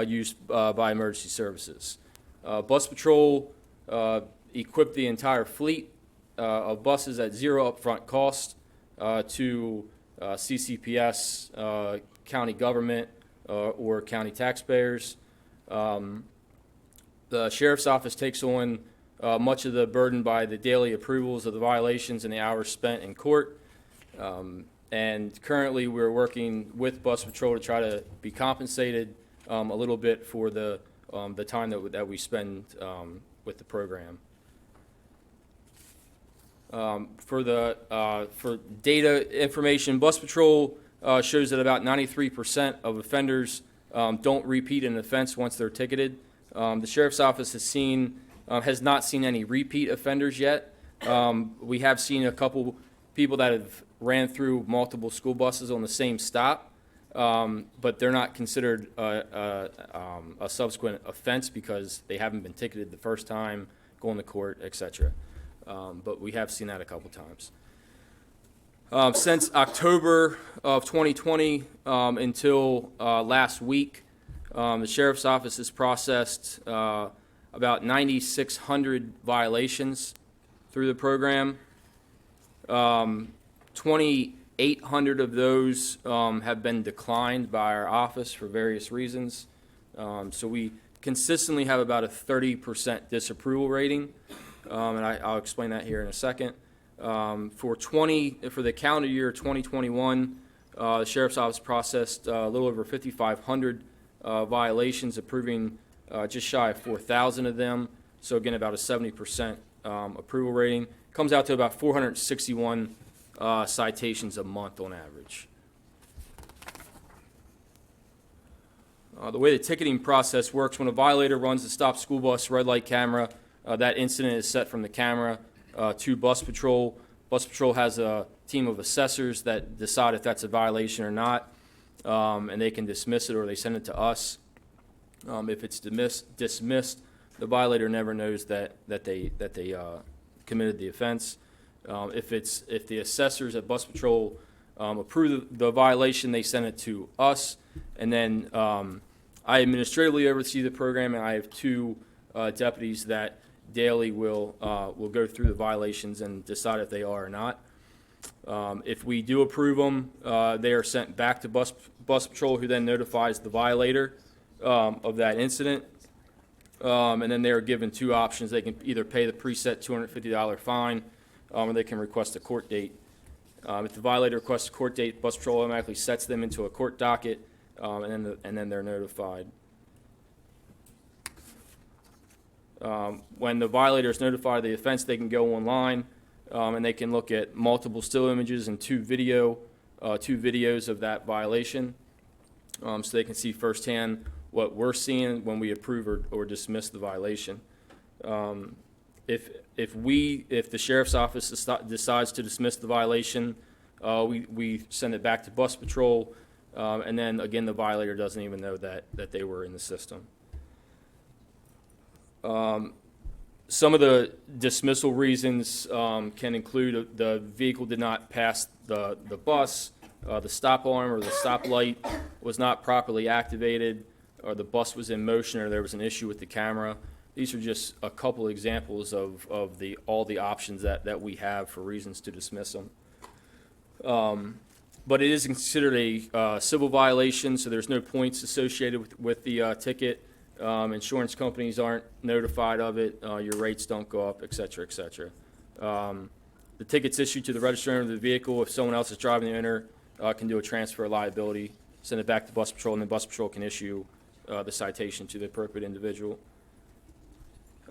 used by emergency services. Bus Patrol equipped the entire fleet of buses at zero upfront cost to CCPS, county government, or county taxpayers. The sheriff's office takes on much of the burden by the daily approvals of the violations and the hours spent in court. And currently, we're working with Bus Patrol to try to be compensated a little bit for the time that we spend with the program. For data information, Bus Patrol shows that about 93% of offenders don't repeat an offense once they're ticketed. The sheriff's office has not seen any repeat offenders yet. We have seen a couple people that have ran through multiple school buses on the same stop, but they're not considered a subsequent offense because they haven't been ticketed the first time, going to court, etc. But we have seen that a couple times. Since October of 2020 until last week, the sheriff's office has processed about 9,600 violations through the program. 2,800 of those have been declined by our office for various reasons. So we consistently have about a 30% disapproval rating, and I'll explain that here in a second. For the calendar year 2021, the sheriff's office processed a little over 5,500 violations, approving just shy of 4,000 of them. So again, about a 70% approval rating. Comes out to about 461 citations a month on average. The way the ticketing process works, when a violator runs the stop school bus red light camera, that incident is set from the camera to Bus Patrol. Bus Patrol has a team of assessors that decide if that's a violation or not, and they can dismiss it or they send it to us. If it's dismissed, the violator never knows that they committed the offense. If the assessors at Bus Patrol approve the violation, they send it to us, and then I administratively oversee the program, and I have two deputies that daily will go through the violations and decide if they are or not. If we do approve them, they are sent back to Bus Patrol, who then notifies the violator of that incident. And then they are given two options. They can either pay the preset $250 fine, or they can request a court date. If the violator requests a court date, Bus Patrol automatically sets them into a court docket, and then they're notified. When the violator is notified of the offense, they can go online, and they can look at multiple still images and two videos of that violation, so they can see firsthand what we're seeing when we approve or dismiss the violation. If the sheriff's office decides to dismiss the violation, we send it back to Bus Patrol, and then again the violator doesn't even know that they were in the system. Some of the dismissal reasons can include the vehicle did not pass the bus, the stop arm or the stop light was not properly activated, or the bus was in motion, or there was an issue with the camera. These are just a couple examples of all the options that we have for reasons to dismiss them. But it is considered a civil violation, so there's no points associated with the ticket. Insurance companies aren't notified of it. Your rates don't go up, et cetera, et cetera. The ticket's issued to the registered owner of the vehicle. If someone else is driving the owner, can do a transfer of liability, send it back to Bus Patrol, and then Bus Patrol can issue the citation to the appropriate individual.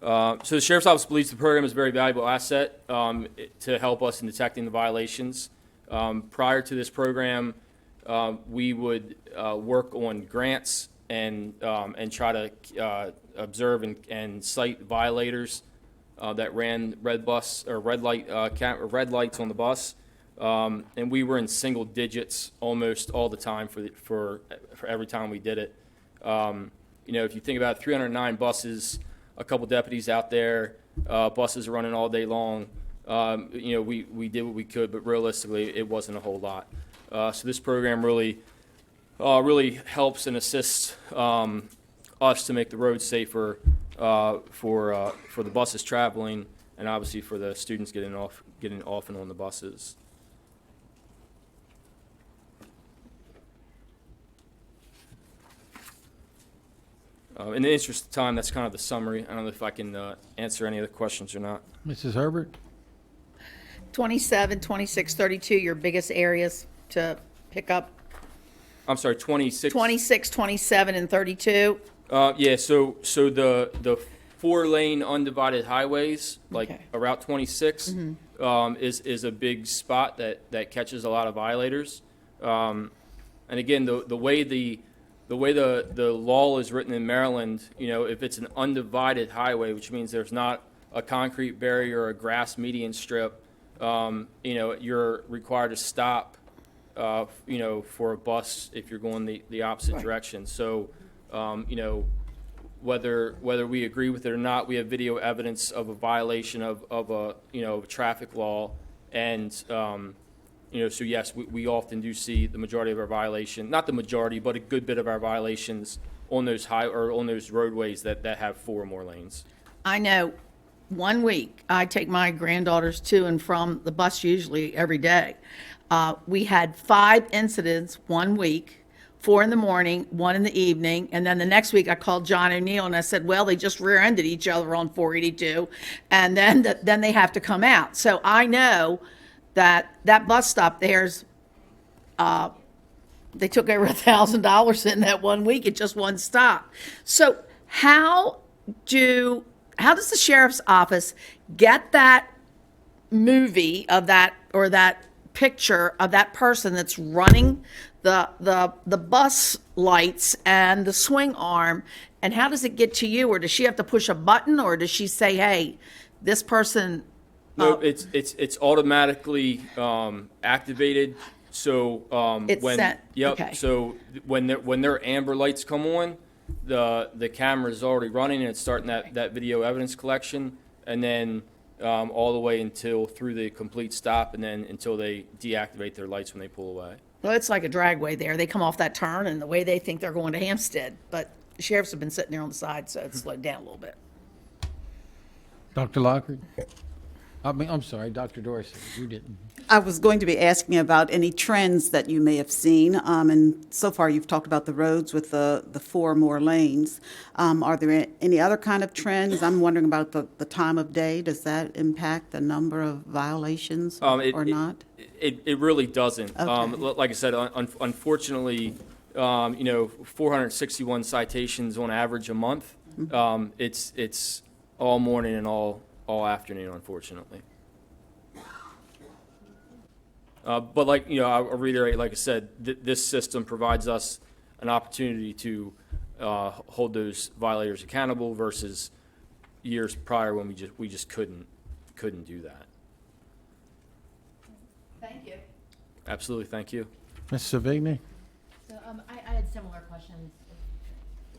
So the Sheriff's Office believes the program is a very valuable asset to help us in detecting the violations. Prior to this program, we would work on grants and try to observe and cite violators that ran red lights on the bus, and we were in single digits almost all the time for every time we did it. If you think about 309 buses, a couple deputies out there, buses running all day long. We did what we could, but realistically, it wasn't a whole lot. So this program really helps and assists us to make the roads safer for the buses traveling, and obviously for the students getting off and on the buses. In the interest of time, that's kind of the summary. I don't know if I can answer any of the questions or not. Mrs. Herbert? 27, 26, 32, your biggest areas to pick up. I'm sorry, 26. 26, 27, and 32. Yeah, so the 4-lane undivided highways, like Route 26, is a big spot that catches a lot of violators. And again, the way the law is written in Maryland, if it's an undivided highway, which means there's not a concrete barrier or a grass median strip, you're required to stop, for a bus if you're going the opposite direction. So, whether we agree with it or not, we have video evidence of a violation of a traffic law, and so yes, we often do see the majority of our violation, not the majority, but a good bit of our violations on those on those roadways that have 4 or more lanes. I know 1 week I take my granddaughters to and from the bus usually every day. We had 5 incidents 1 week, 4 in the morning, 1 in the evening, and then the next week I called John O'Neill and I said, well, they just rear-ended each other on 482, and then they have to come out. So I know that bus stop there's, they took over $1,000 in that 1 week at just one stop. So how does the sheriff's office get that movie of that, or that picture of that person that's running the bus lights and the swing arm, and how does it get to you? Or does she have to push a button, or does she say, hey, this person? No, it's automatically activated. So It's set. Yep. Okay. So when their amber lights come on, the camera is already running and it's starting that video evidence collection, and then all the way through the complete stop, and then until they deactivate their lights when they pull away. Well, it's like a dragway there. They come off that turn and the way they think they're going to Hampstead, but the sheriffs have been sitting there on the side, so it's slowed down a little bit. Dr. Lockhart? I'm sorry, Dr. Dorsey, you didn't. I was going to be asking about any trends that you may have seen, and so far you've talked about the roads with the 4 more lanes. Are there any other kind of trends? I'm wondering about the time of day. Does that impact the number of violations or not? It really doesn't. Okay. Like I said, unfortunately, 461 citations on average a month. It's all morning and all afternoon, unfortunately. But I'll reiterate, like I said, this system provides us an opportunity to hold those violators accountable versus years prior when we just couldn't do that. Thank you. Absolutely, thank you. Ms. Savigny? So I had similar questions.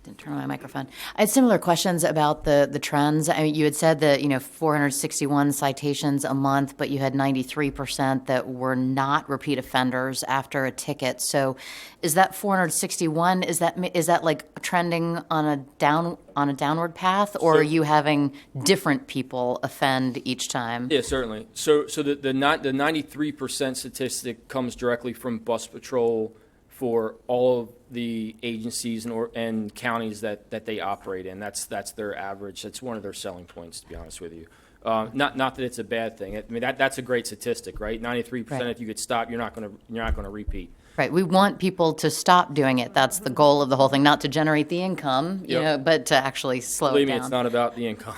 Didn't turn on my microphone. I had similar questions about the trends. I mean, you had said that 461 citations a month, but you had 93% that were not repeat offenders after a ticket. So, is that 461? Is that like trending on a downward path, or are you having different people offend each time? Yeah, certainly. So the 93% statistic comes directly from bus patrol for all of the agencies and counties that they operate in. That's their average. That's one of their selling points, to be honest with you. Not that it's a bad thing. I mean, that's a great statistic, right? 93%. Right. If you could stop, you're not going to repeat. Right. We want people to stop doing it. That's the goal of the whole thing, not to generate the income, but to actually slow Believe it down. me, it's not about the income.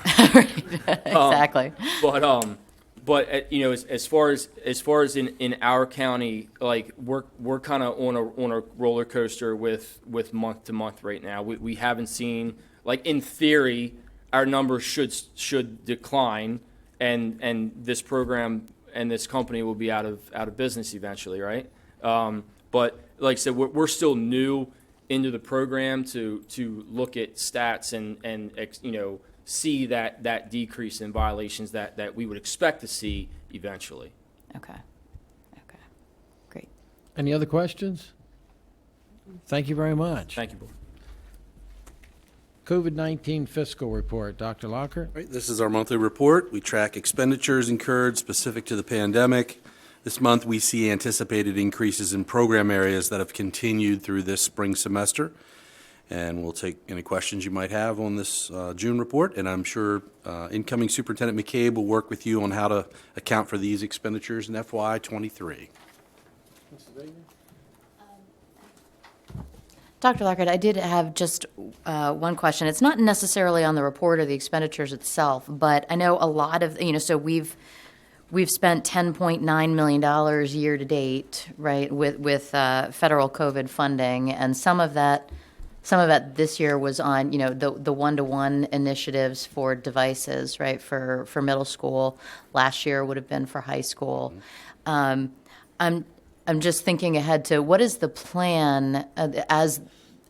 Exactly. But as far as in our county, like we're kind of on a roller coaster with month to month right now. We haven't seen, like, in theory, our numbers should decline, and this program and this company will be out of business eventually, right? But like I said, we're still new into the program to look at stats and see that decrease in violations that we would expect to see eventually. Okay. Great. Any other questions? Thank you very much. Thank you, Board. COVID-19 fiscal report. Dr. Lockhart? Right, this is our monthly report. We track expenditures incurred specific to the pandemic. This month, we see anticipated increases in program areas that have continued through this spring semester. and we'll take any questions you might have on this June report, and I'm sure incoming Superintendent McCabe will work with you on how to account for these expenditures in FY23. Dr. Lockhart, I did have just one question. It's not necessarily on the report or the expenditures itself, but I know a lot of, so we've spent $10.9 million year to date, right, with federal COVID funding, and some of that this year was on, the one-to-one initiatives for devices, right, for middle school. Last year would have been for high school. I'm just thinking ahead to what is the plan as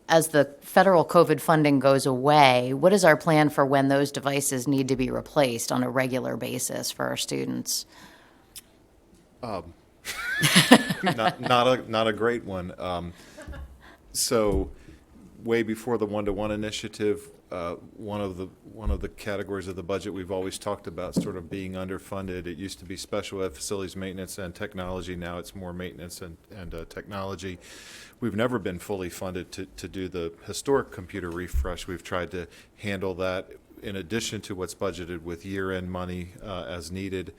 the federal COVID funding goes away? What is our plan for when those devices need to be replaced on a regular basis for our students? Not a great one. So, way before the one-to-one initiative, one of the categories of the budget we've always talked about sort of being underfunded. It used to be special ed facilities maintenance and technology. Now it's more maintenance and technology. We've never been fully funded to do the historic computer refresh. We've tried to handle that in addition to what's budgeted with year-end money as needed.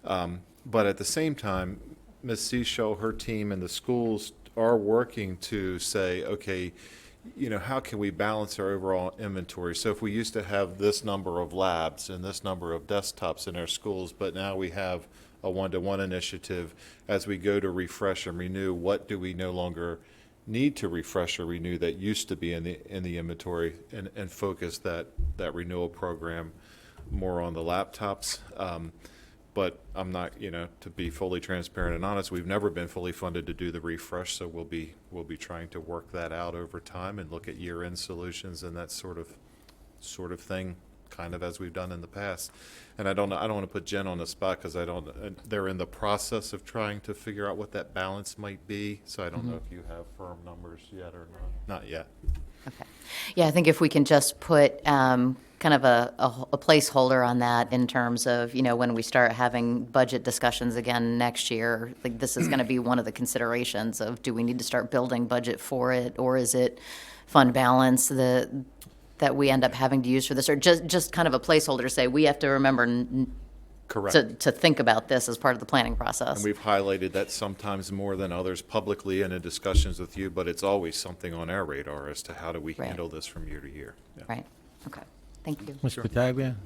But at the same time, Ms. Seashell, her team, and the schools are working to say, okay, how can we balance our overall inventory? So if we used to have this number of labs and this number of desktops in our schools, but now we have a one-to-one initiative, as we go to refresh and renew, what do we no longer need to refresh or renew that used to be in the inventory, and focus that renewal program more on the laptops. But I'm not, to be fully transparent and honest, we've never been fully funded to do the refresh, so we'll be trying to work that out over time and look at year-end solutions and that sort of thing, kind of as we've done in the past. And I don't want to put Jen on the spot because they're in the process of trying to figure out what that balance might be. So I don't know if you have firm numbers yet or not yet. Okay. Yeah, I think if we can just put kind of a placeholder on that in terms of, when we start having budget discussions again next year, like this is going to be one of the considerations of, do we need to start building budget for it, or is it fund balance that we end up having to use for this, or just kind of a placeholder to say we have to remember Correct. to think about this as part of the planning process. And we've highlighted that sometimes more than others publicly and in discussions with you, but it's always something on our radar as to how do we handle this from year to year. Yeah. Right. Okay. Thank you. Ms. Battaglia?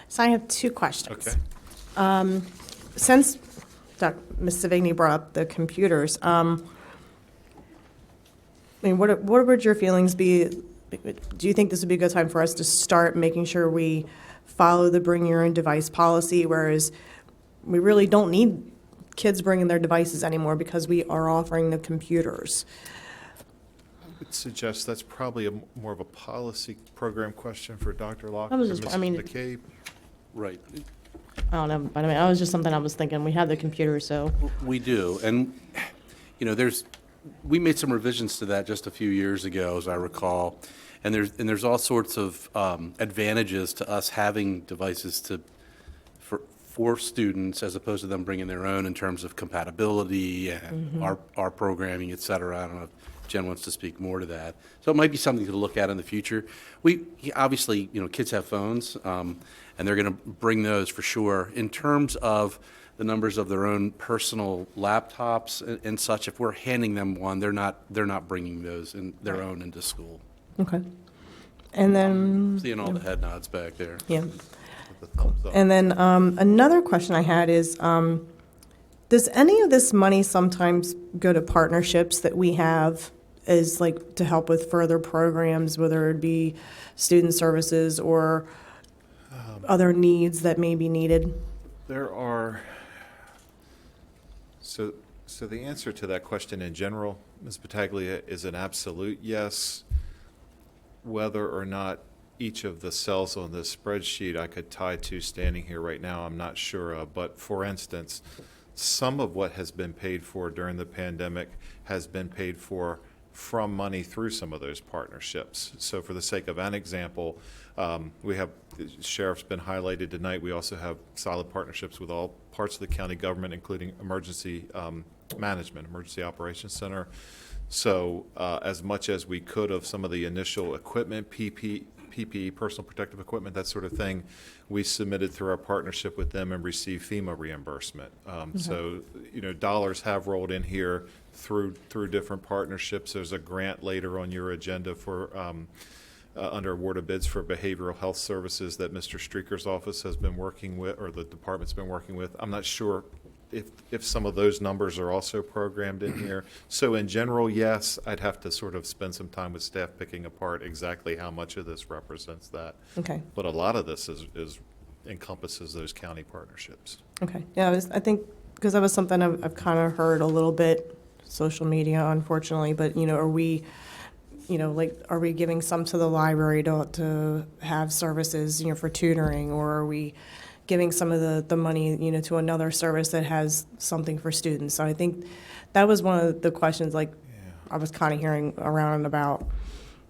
So I have two questions. Okay. Since Ms. Savigny brought up the computers, what would your feelings be? Do you think this would be a good time for us to start making sure we follow the bring your own device policy, whereas we really don't need kids bringing their devices anymore because we are offering the computers? I would suggest that's probably more of a policy program question for Dr. Locke I was or just- Mrs. I mean- McCabe. Right. I don't know, but I mean, that was just something I was thinking. We have the computer, so. We do, and, we made some revisions to that just a few years ago, as I recall, and there's all sorts of advantages to us having devices for students as opposed to them bringing their own in terms of compatibility and our programming, et cetera. I don't know if Jen wants to speak more to that. So it might be something to look at in the future. Obviously, kids have phones, and they're going to bring those for sure. In terms of the numbers of their own personal laptops and such, if we're handing them one, they're not bringing those in their own into school. Okay. And then... Seeing all the head nods back there. Yeah. With the thumbs up. And then another question I had is, does any of this money sometimes go to partnerships that we have as like to help with further programs, whether it be student services or other needs that may be needed? There are, so the answer to that question in general, Ms. Battaglia, is an absolute yes. Whether or not each of the cells on this spreadsheet I could tie to standing here right now, I'm not sure of. But for instance, some of what has been paid for during the pandemic has been paid for from money through some of those partnerships. So for the sake of an example, we have, the sheriff's been highlighted tonight. We also have solid partnerships with all parts of the county government, including emergency management, Emergency Operations Center, So as much as we could of some of the initial equipment, PPE, personal protective equipment, that sort of thing, we submitted through our partnership with them and received FEMA reimbursement. So, dollars have rolled in here through different partnerships. There's a grant later on your agenda for under award of bids for behavioral health services that Mr. Streaker's office has been working with, or the department's been working with. I'm not sure if some of those numbers are also programmed in here. So in general, yes, I'd have to sort of spend some time with staff picking apart exactly how much of this represents that. Okay. But a lot of this is encompasses those county partnerships. Okay. Yeah, I think, because that was something I've kind of heard a little bit, social media, unfortunately, but, are we, are we giving some to the library to have services, for tutoring, or are we giving some of the money, to another service that has something for students? So I think that was one of the questions, I was kind of hearing around and about.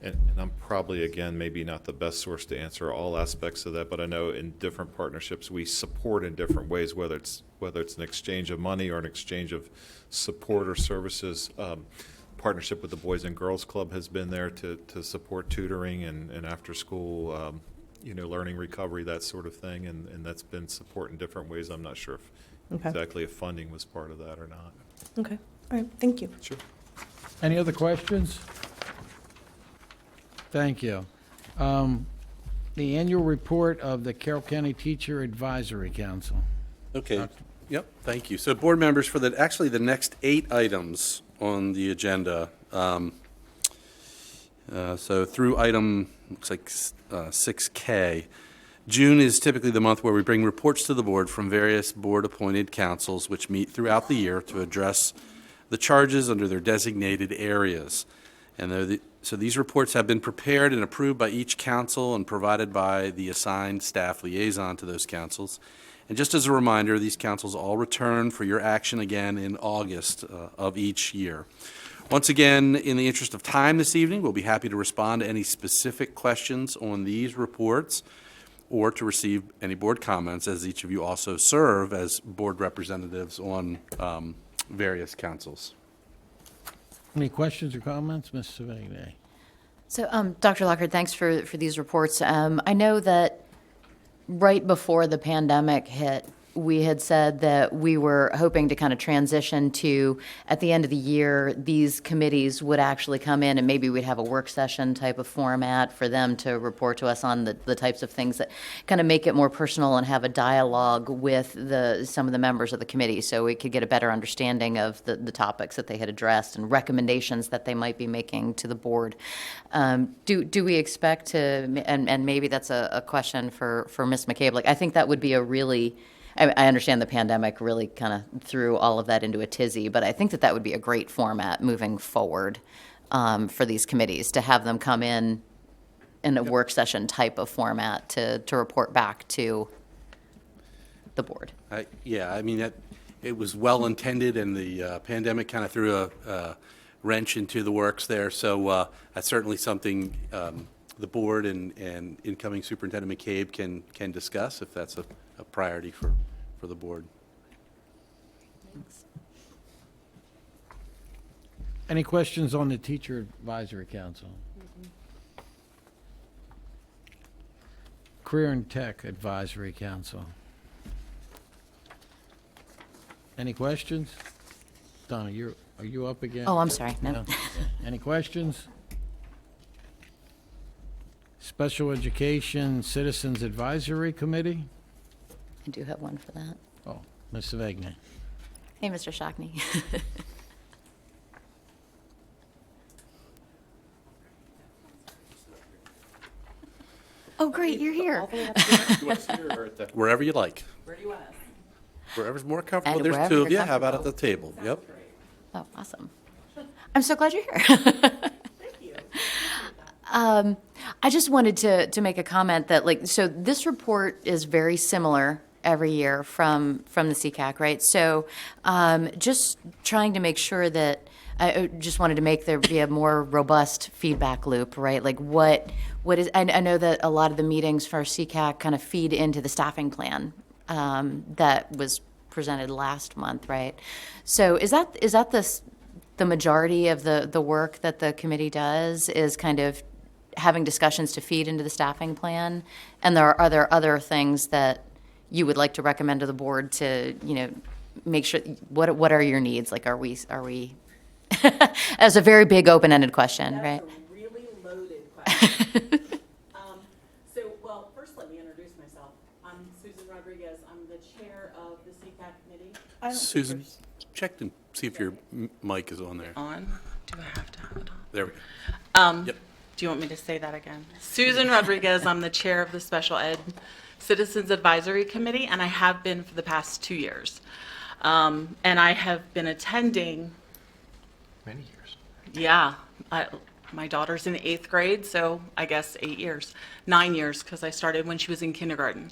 And I'm probably, again, maybe not the best source to answer all aspects of that, but I know in different partnerships, we support in different ways, whether it's an exchange of money or an exchange of support or services. Partnership with the Boys and Girls Club has been there to support tutoring and after school, learning recovery, that sort of thing, and that's been support in different ways. I'm not sure exactly if funding was part of that or not. Okay. All right. Thank you. Sure. Any other questions? Thank you. The annual report of the Carroll County Teacher Advisory Council. Okay, yep, thank you. So board members, for actually the next 8 items on the agenda, so through item, looks like 6K, June is typically the month where we bring reports to the board from various board-appointed councils which meet throughout the year to address the charges under their designated areas. And so these reports have been prepared and approved by each council and provided by the assigned staff liaison to those councils. And just as a reminder, these councils all return for your action again in August of each year. Once again, in the interest of time this evening, we'll be happy to respond to any specific questions on these reports or to receive any board comments, as each of you also serve as board representatives on various councils. Any questions or comments, Ms. Savigny? So, Dr. Lockhart, thanks for these reports. I know that right before the pandemic hit, we had said that we were hoping to kind of transition to, at the end of the year, these committees would actually come in and maybe we'd have a work session type of format for them to report to us on the types of things that kind of make it more personal and have a dialogue with some of the members of the committee so we could get a better understanding of the topics that they had addressed and recommendations that they might be making to the board. Do we expect to, and maybe that's a question for Ms. McCabe, I think that would be a really, I understand the pandemic really kind of threw all of that into a tizzy, but I think that would be a great format moving forward for these committees, to have them come in a work session type of format to report back to the board. Yeah, I mean, it was well intended, and the pandemic kind of threw a wrench into the works there. So that's certainly something the board and incoming Superintendent McCabe can discuss if that's a priority for the board. Thanks. Any questions on the Teacher Advisory Council? Career and Tech Advisory Council. Any questions? Donna, are you up again? Oh, I'm sorry. No. Any questions? Special Education Citizens Advisory Committee? I do have one for that. Oh, Ms. Savigny. Hey, Mr. Shockney. Oh, great, you're here. Wherever you like. Where do you want us? Wherever's more comfortable. And There's wherever 2 of you're you. How about at comfortable. the table? Yep. Oh, awesome. I'm so glad you're here. Thank you. I just wanted to make a comment that, so this report is very similar every year from the CCAC, right? So just trying to make sure that I just wanted to make there be a more robust feedback loop, right? What is, I know that a lot of the meetings for CCAC kind of feed into the staffing plan that was presented last month, right? So is that the majority of the work that the committee does is kind of having discussions to feed into the staffing plan. And are there other things that you would like to recommend to the board to, make sure, what are your needs? Like, are we, as a very big open-ended question, right? That's a really loaded question. Well, first let me introduce myself. I'm Susan Rodriguez. I'm the chair of the CCAT committee. Susan, check and see if your mic is on there. On? Do I have to have it on? There we go. Yep. Do you want me to say that again? Susan Rodriguez, I'm the chair of the Special Ed Citizens Advisory Committee, and I have been for the past 2 years. And I have been attending. Many years. Yeah. My daughter's in 8th grade, so I guess 8 years. 9 years, because I started when she was in kindergarten.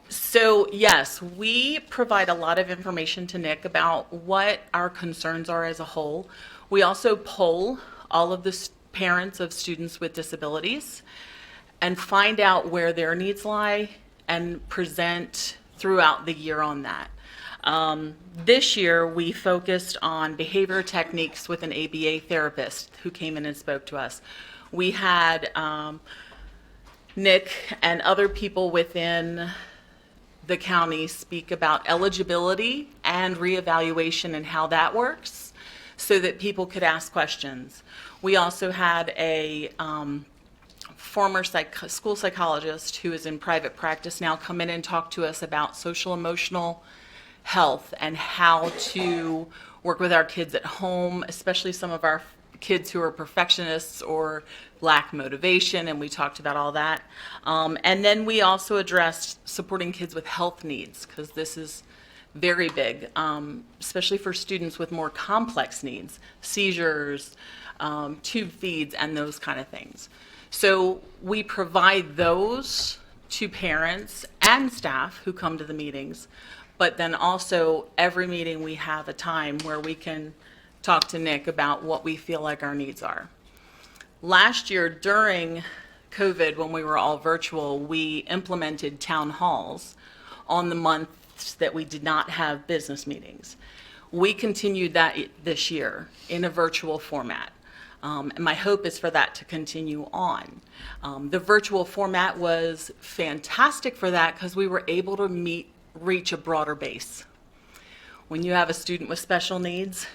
So yes, we provide a lot of information to Nick about what our concerns are as a whole. We also poll all of the parents of students with disabilities and find out where their needs lie and present throughout the year on that. This year, we focused on behavior techniques with an ABA therapist who came in and spoke to us. We had Nick and other people within the county speak about eligibility and reevaluation and how that works so that people could ask questions. We also had a former school psychologist who is in private practice now come in and talk to us about social emotional health and how to work with our kids at home, especially some of our kids who are perfectionists or lack motivation, and we talked about all that. And then we also addressed supporting kids with health needs, because this is very big, especially for students with more complex needs, seizures, tube feeds, and those kind of things. So we provide those to parents and staff who come to the meetings, but then also every meeting we have a time where we can talk to Nick about what we feel like our needs are. Last year during COVID, when we were all virtual, we implemented town halls on the months that we did not have business meetings. We continued that this year in a virtual format. And my hope is for that to continue on. The virtual format was fantastic for that because we were able to reach a broader base. When you have a student with special needs,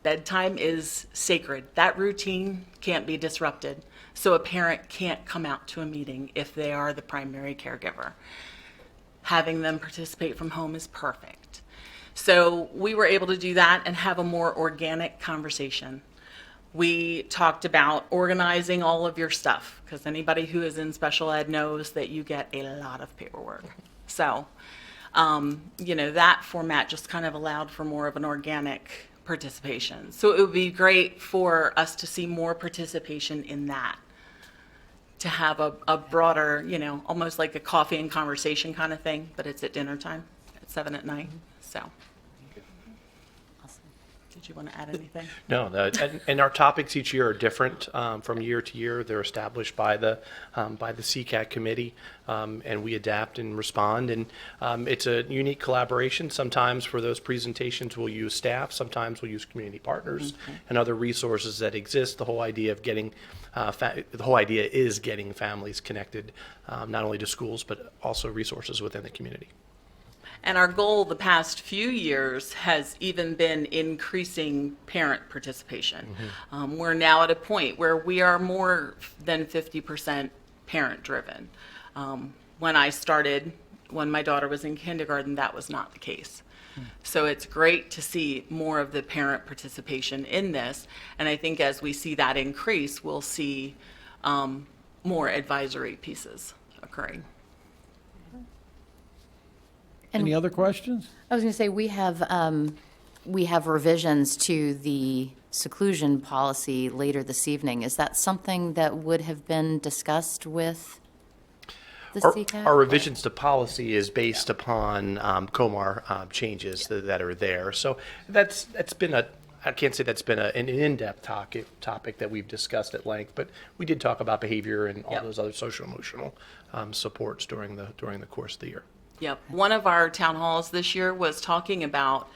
bedtime is sacred. That routine can't be disrupted. So a parent can't come out to a meeting if they are the primary caregiver. Having them participate from home is perfect. So we were able to do that and have a more organic conversation. We talked about organizing all of your stuff, because anybody who is in special ed knows that you get a lot of paperwork. So, that format just kind of allowed for more of an organic participation. So it would be great for us to see more participation in that, to have a broader, almost like a coffee and conversation kind of thing, but it's at dinner time at 7 at night. So. Did you want to add anything? No, and our topics each year are different from year to year. They're established by the CCAT committee, and we adapt and respond. And it's a unique collaboration. Sometimes for those presentations, we'll use staff. Sometimes we'll use community partners and other resources that exist. The whole idea of getting is getting families connected, not only to schools but also resources within the community. And our goal the past few years has even been increasing parent participation. We're now at a point where we are more than 50% parent-driven. When I started, when my daughter was in kindergarten, that was not the case. So it's great to see more of the parent participation in this. And I think as we see that increase, we'll see more advisory pieces occurring. Any other questions? I was going to say, we have revisions to the seclusion policy later this evening. Is that something that would have been discussed with the CCAT? Our revisions to policy is based upon COMAR changes that are there. So that's been I can't say that's been an in-depth topic that we've discussed at length, but we did talk about behavior and all those other social emotional supports during the course of the year. Yep. One of our town halls this year was talking about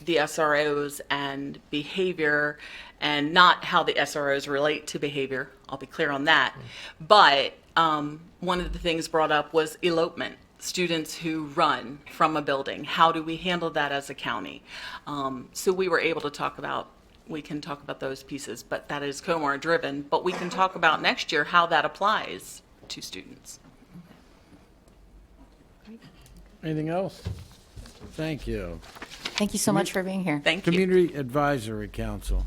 the SROs and behavior, and not how the SROs relate to behavior. I'll be clear on that. But one of the things brought up was elopement. Students who run from a building. How do we handle that as a county? So we were able to talk about, we can talk about those pieces, but that is COMAR driven. But we can talk about next year how that applies to students. Anything else? Thank you. Thank you so much for being here. Thank you. Community Advisory Council.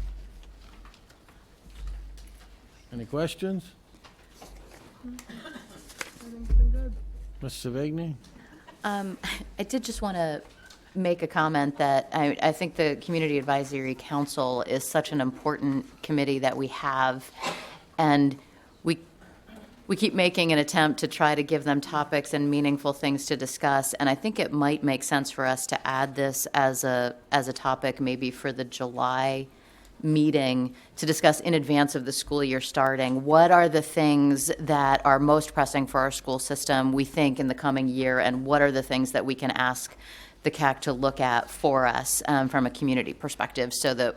Any questions? Ms. Savigny? I did just want to make a comment that I think the Community Advisory Council is such an important committee that we have, and we keep making an attempt to try to give them topics and meaningful things to discuss, and I think it might make sense for us to add this as a topic maybe for the July meeting to discuss in advance of the school year starting. What are the things that are most pressing for our school system, we think, in the coming year, and what are the things that we can ask the CAC to look at for us from a community perspective, so that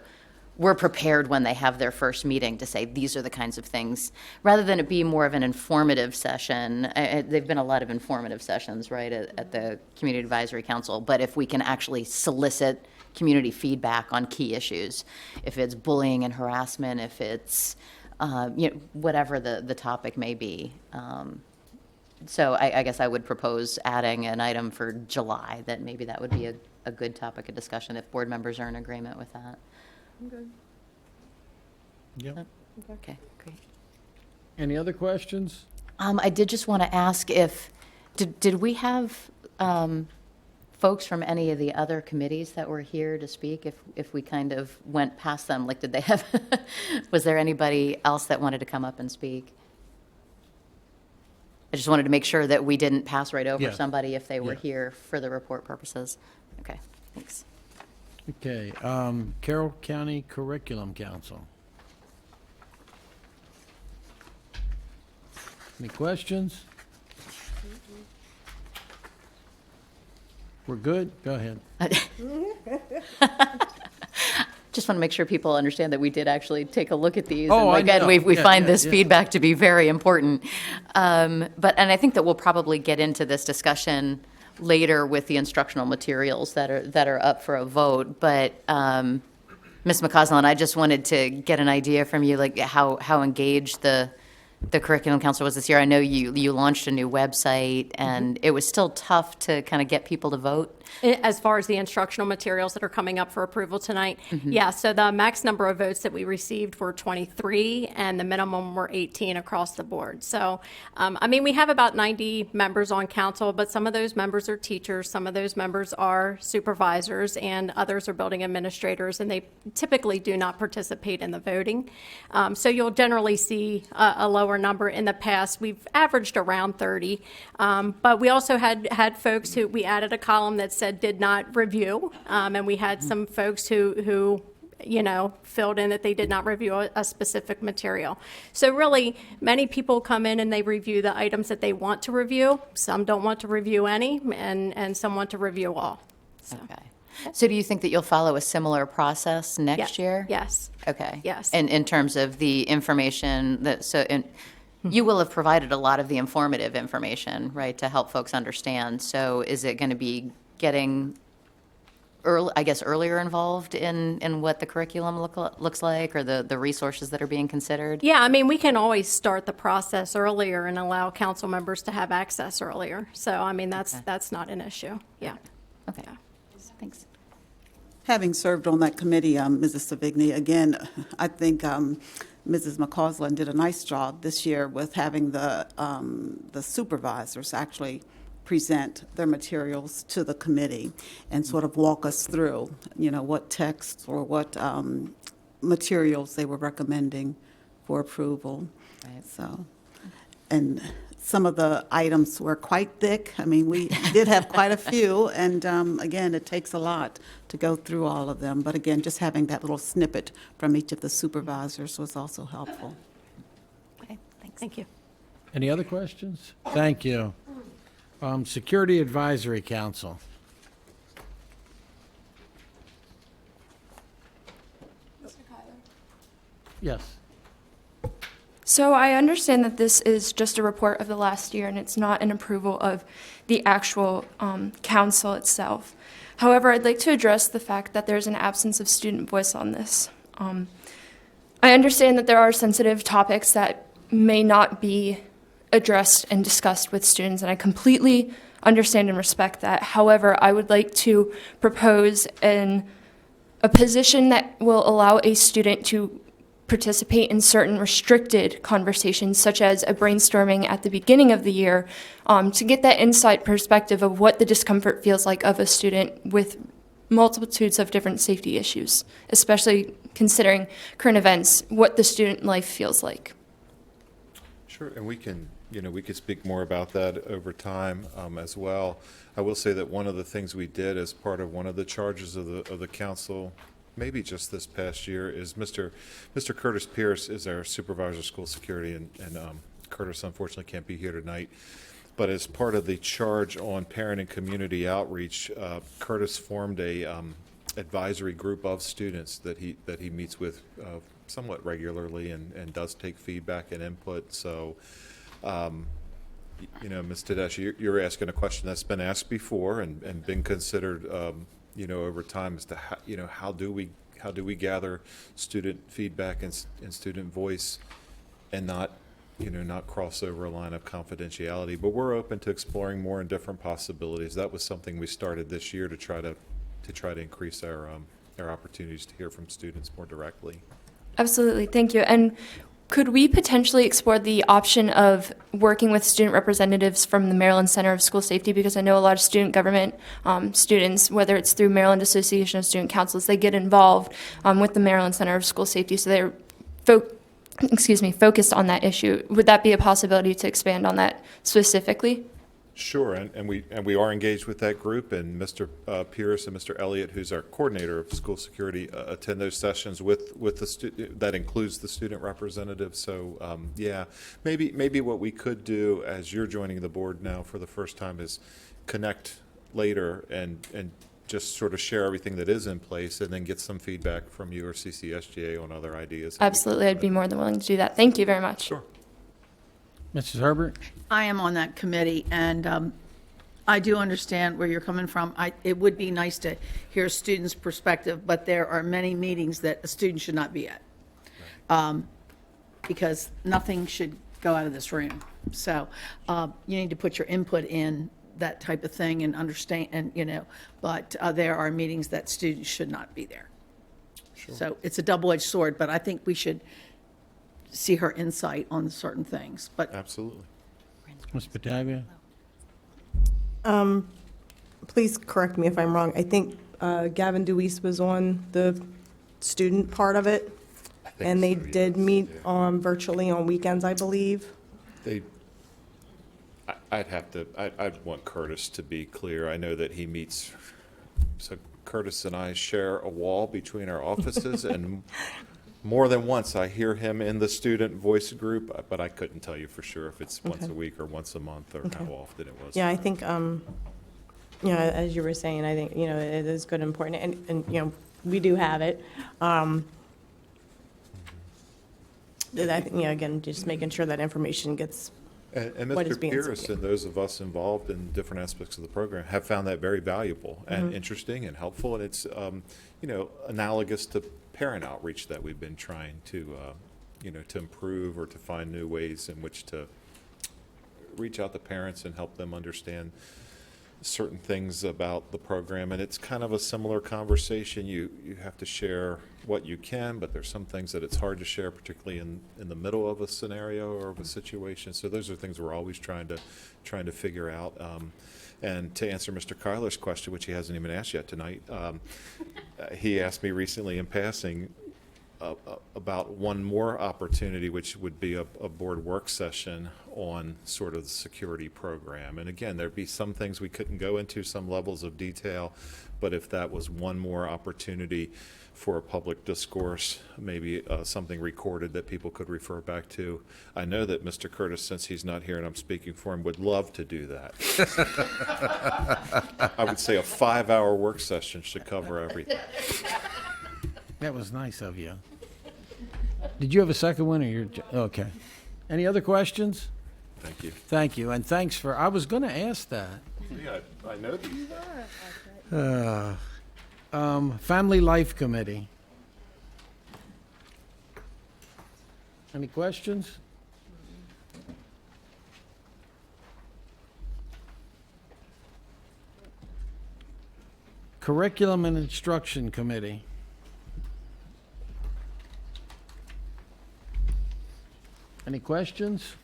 we're prepared when they have their first meeting to say, these are the kinds of things, rather than it be more of an informative session. They've been a lot of informative sessions, right, at the Community Advisory Council, but if we can actually solicit community feedback on key issues, if it's bullying and harassment, if it's whatever the topic may be. So I guess I would propose adding an item for July, that maybe that would be a good topic of discussion if board members are in agreement with that. Yep. Okay, great. Any other questions? I did just want to ask if, did we have folks from any of the other committees that were here to speak, if we kind of went past them? Like, did they have, was there anybody else that wanted to come up and speak? I just wanted to make sure that we didn't pass right over Yeah. somebody if they were Yeah. here for the report purposes. Okay, thanks. Okay, Carroll County Curriculum Council. Any questions? We're good? Go ahead. Just want to make sure people understand that we did actually take a look at these. Oh, I and again, know. we Yeah, find yeah, this yeah. feedback to be very important. And I think that we'll probably get into this discussion later with the instructional materials that are up for a vote. But Ms. McCausland, I just wanted to get an idea from you, like how engaged the Curriculum Council was this year. I know you launched a new website, and it was still tough to kind of get people to vote. As far as the instructional materials that are coming up for approval tonight, yeah, so the max number of votes that we received were 23, and the minimum were 18 across the board. So, we have about 90 members on council, but some of those members are teachers, some of those members are supervisors, and others are building administrators, and they typically do not participate in the voting. So you'll generally see a lower number. In the past, we've averaged around 30, but we also had folks who, we added a column that said did not review, and we had some folks who filled in that they did not review a specific material. So really, many people come in and they review the items that they want to review. Some don't want to review any, and some want to review all. So. Okay. So do you think that you'll follow a similar process next year? Yes. Okay. Yes. And in terms of the information you will have provided a lot of the informative information, right, to help folks understand. So is it going to be getting earlier involved in what the curriculum looks like, or the resources that are being considered? Yeah, we can always start the process earlier and allow council members to have access earlier. So, that's not an issue. Yeah. Okay. Thanks. Having served on that committee, Mrs. Savigny, again, I think Mrs. McCausland did a nice job this year with having the supervisors actually present their materials to the committee and sort of walk us through, what texts or what materials they were recommending for approval. Right. So, and some of the items were quite thick. We did have quite a few, and again, it takes a lot to go through all of them. But again, just having that little snippet from each of the supervisors was also helpful. Okay, thanks. Thank you. Any other questions? Thank you. Security Advisory Council. Yes. So I understand that this is just a report of the last year and it's not an approval of the actual council itself. However, I'd like to address the fact that there's an absence of student voice on this. I understand that there are sensitive topics that may not be addressed and discussed with students, and I completely understand and respect that. However, I would like to propose a position that will allow a student to participate in certain restricted conversations, such as a brainstorming at the beginning of the year, to get that insight perspective of what the discomfort feels like of a student with multitudes of different safety issues, especially considering current events, what the student life feels like. Sure, and we can speak more about that over time as well. I will say that one of the things we did as part of one of the charges of the council, maybe just this past year, is Mr. Curtis Pierce is our supervisor of school security, and Curtis unfortunately can't be here tonight. But as part of the charge on parent and community outreach, Curtis formed a advisory group of students that he meets with somewhat regularly and does take feedback and input. So, Ms. Tedeschi, you're asking a question that's been asked before and been considered, over time as to how do we gather student feedback and student voice and not cross over a line of confidentiality. But we're open to exploring more and different possibilities. That was something we started this year to try to increase our opportunities to hear from students more directly. Absolutely, thank you. And could we potentially explore the option of working with student representatives from the Maryland Center of School Safety? Because I know a lot of student government students, whether it's through Maryland Association of Student Councils, they get involved with the Maryland Center of School Safety, so they're focused on that issue. Would that be a possibility to expand on that specifically? Sure, and we are engaged with that group, and Mr. Pierce and Mr. Elliott, who's our coordinator of school security, attend those sessions with the that includes the student representative. So yeah, maybe what we could do as you're joining the board now for the first time is connect later and just sort of share everything that is in place, and then get some feedback from you or CCSGA on other ideas. Absolutely, I'd be more than willing to do that. Thank you very much. Sure. Mrs. Herbert? I am on that committee, and I do understand where you're coming from. It would be nice to hear a student's perspective, but there are many meetings that a student should not be at, because nothing should go out of this room. So you need to put your input in, that type of thing, and understand, and but there are meetings that students should not be there. Sure. So it's a double-edged sword, but I think we should see her insight on certain things. But absolutely. Ms. Batavia? Please correct me if I'm wrong. I think Gavin Deweese was on the student part of it, and they did meet virtually on weekends, I believe. I'd want Curtis to be clear. I know that he meets, so Curtis and I share a wall between our offices, and more than once I hear him in the student voice group, but I couldn't tell you for sure if it's once a week or once a month or how often it was. Yeah, I think, as you were saying, I think, it is good and important, and we do have it. I think, again, just making sure that information gets And what is Mr. being Pierce said. and those of us involved in different aspects of the program have found that very valuable and interesting and helpful, and it's analogous to parent outreach that we've been trying to to improve or to find new ways in which to reach out to parents and help them understand certain things about the program. And it's kind of a similar conversation. You have to share what you can, but there's some things that it's hard to share, particularly in the middle of a scenario or of a situation. So those are things we're always trying to figure out. And to answer Mr. Kyler's question, which he hasn't even asked yet tonight, he asked me recently in passing about one more opportunity, which would be a board work session on sort of the security program. And again, there'd be some things we couldn't go into, some levels of detail, but if that was one more opportunity for a public discourse, maybe something recorded that people could refer back to. I know that Mr. Curtis, since he's not here and I'm speaking for him, would love to do that. I would say a 5-hour work session should cover everything. That was nice of you. Did you have a second one, or you're, okay. Any other questions? Thank you. Thank you, and thanks for, I was going to ask that. Yeah, I know these. Family Life Committee. Any questions? Curriculum and Instruction Committee. Any questions?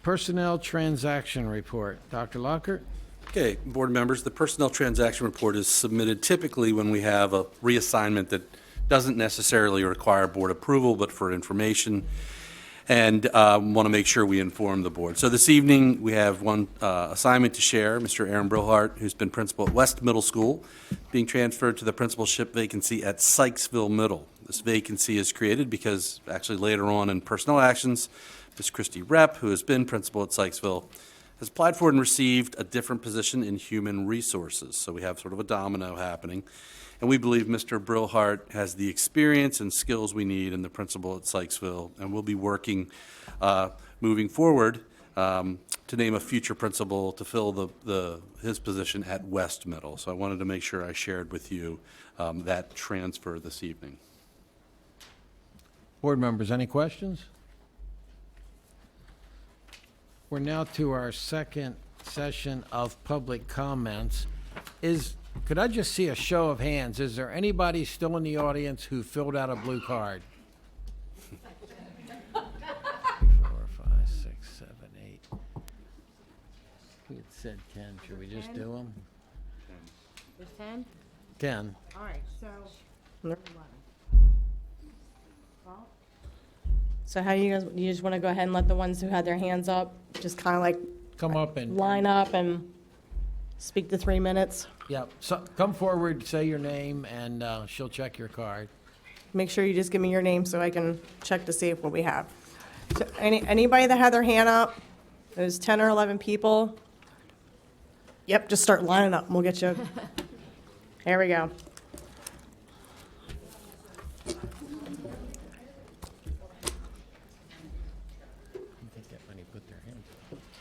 Personnel Transaction Report. Dr. Lockhart? Okay, board members, the personnel transaction report is submitted typically when we have a reassignment that doesn't necessarily require board approval, but for information, and want to make sure we inform the board. So this evening, we have one assignment to share. Mr. Aaron Brilhart, who's been principal at West Middle School, being transferred to the principalship vacancy at Sykesville Middle. This vacancy is created because actually later on in personnel actions, Ms. Christy Repp, who has been principal at Sykesville, has applied for and received a different position in human resources. So we have sort of a domino happening. And we believe Mr. Brilhart has the experience and skills we need in the principal at Sykesville, and we'll be working moving forward to name a future principal to fill his position at West Middle. So I wanted to make sure I shared with you that transfer this evening. Board members, any questions? We're now to our second session of public comments. Could I just see a show of hands? Is there anybody still in the audience who filled out a blue card? 3, 4, 5, 6, 7, 8. We had said 10. Should we just do them? There's 10? 10. All right, so. So how you just want to go ahead and let the ones who had their hands up just kind of like Come up and, line up and speak the 3 minutes? yeah, so come forward, say your name, and she'll check your card. Make sure you just give me your name so I can check to see what we have. So anybody that had their hand up, there's 10 or 11 people. Yep, just start lining up and we'll get you. Here we go.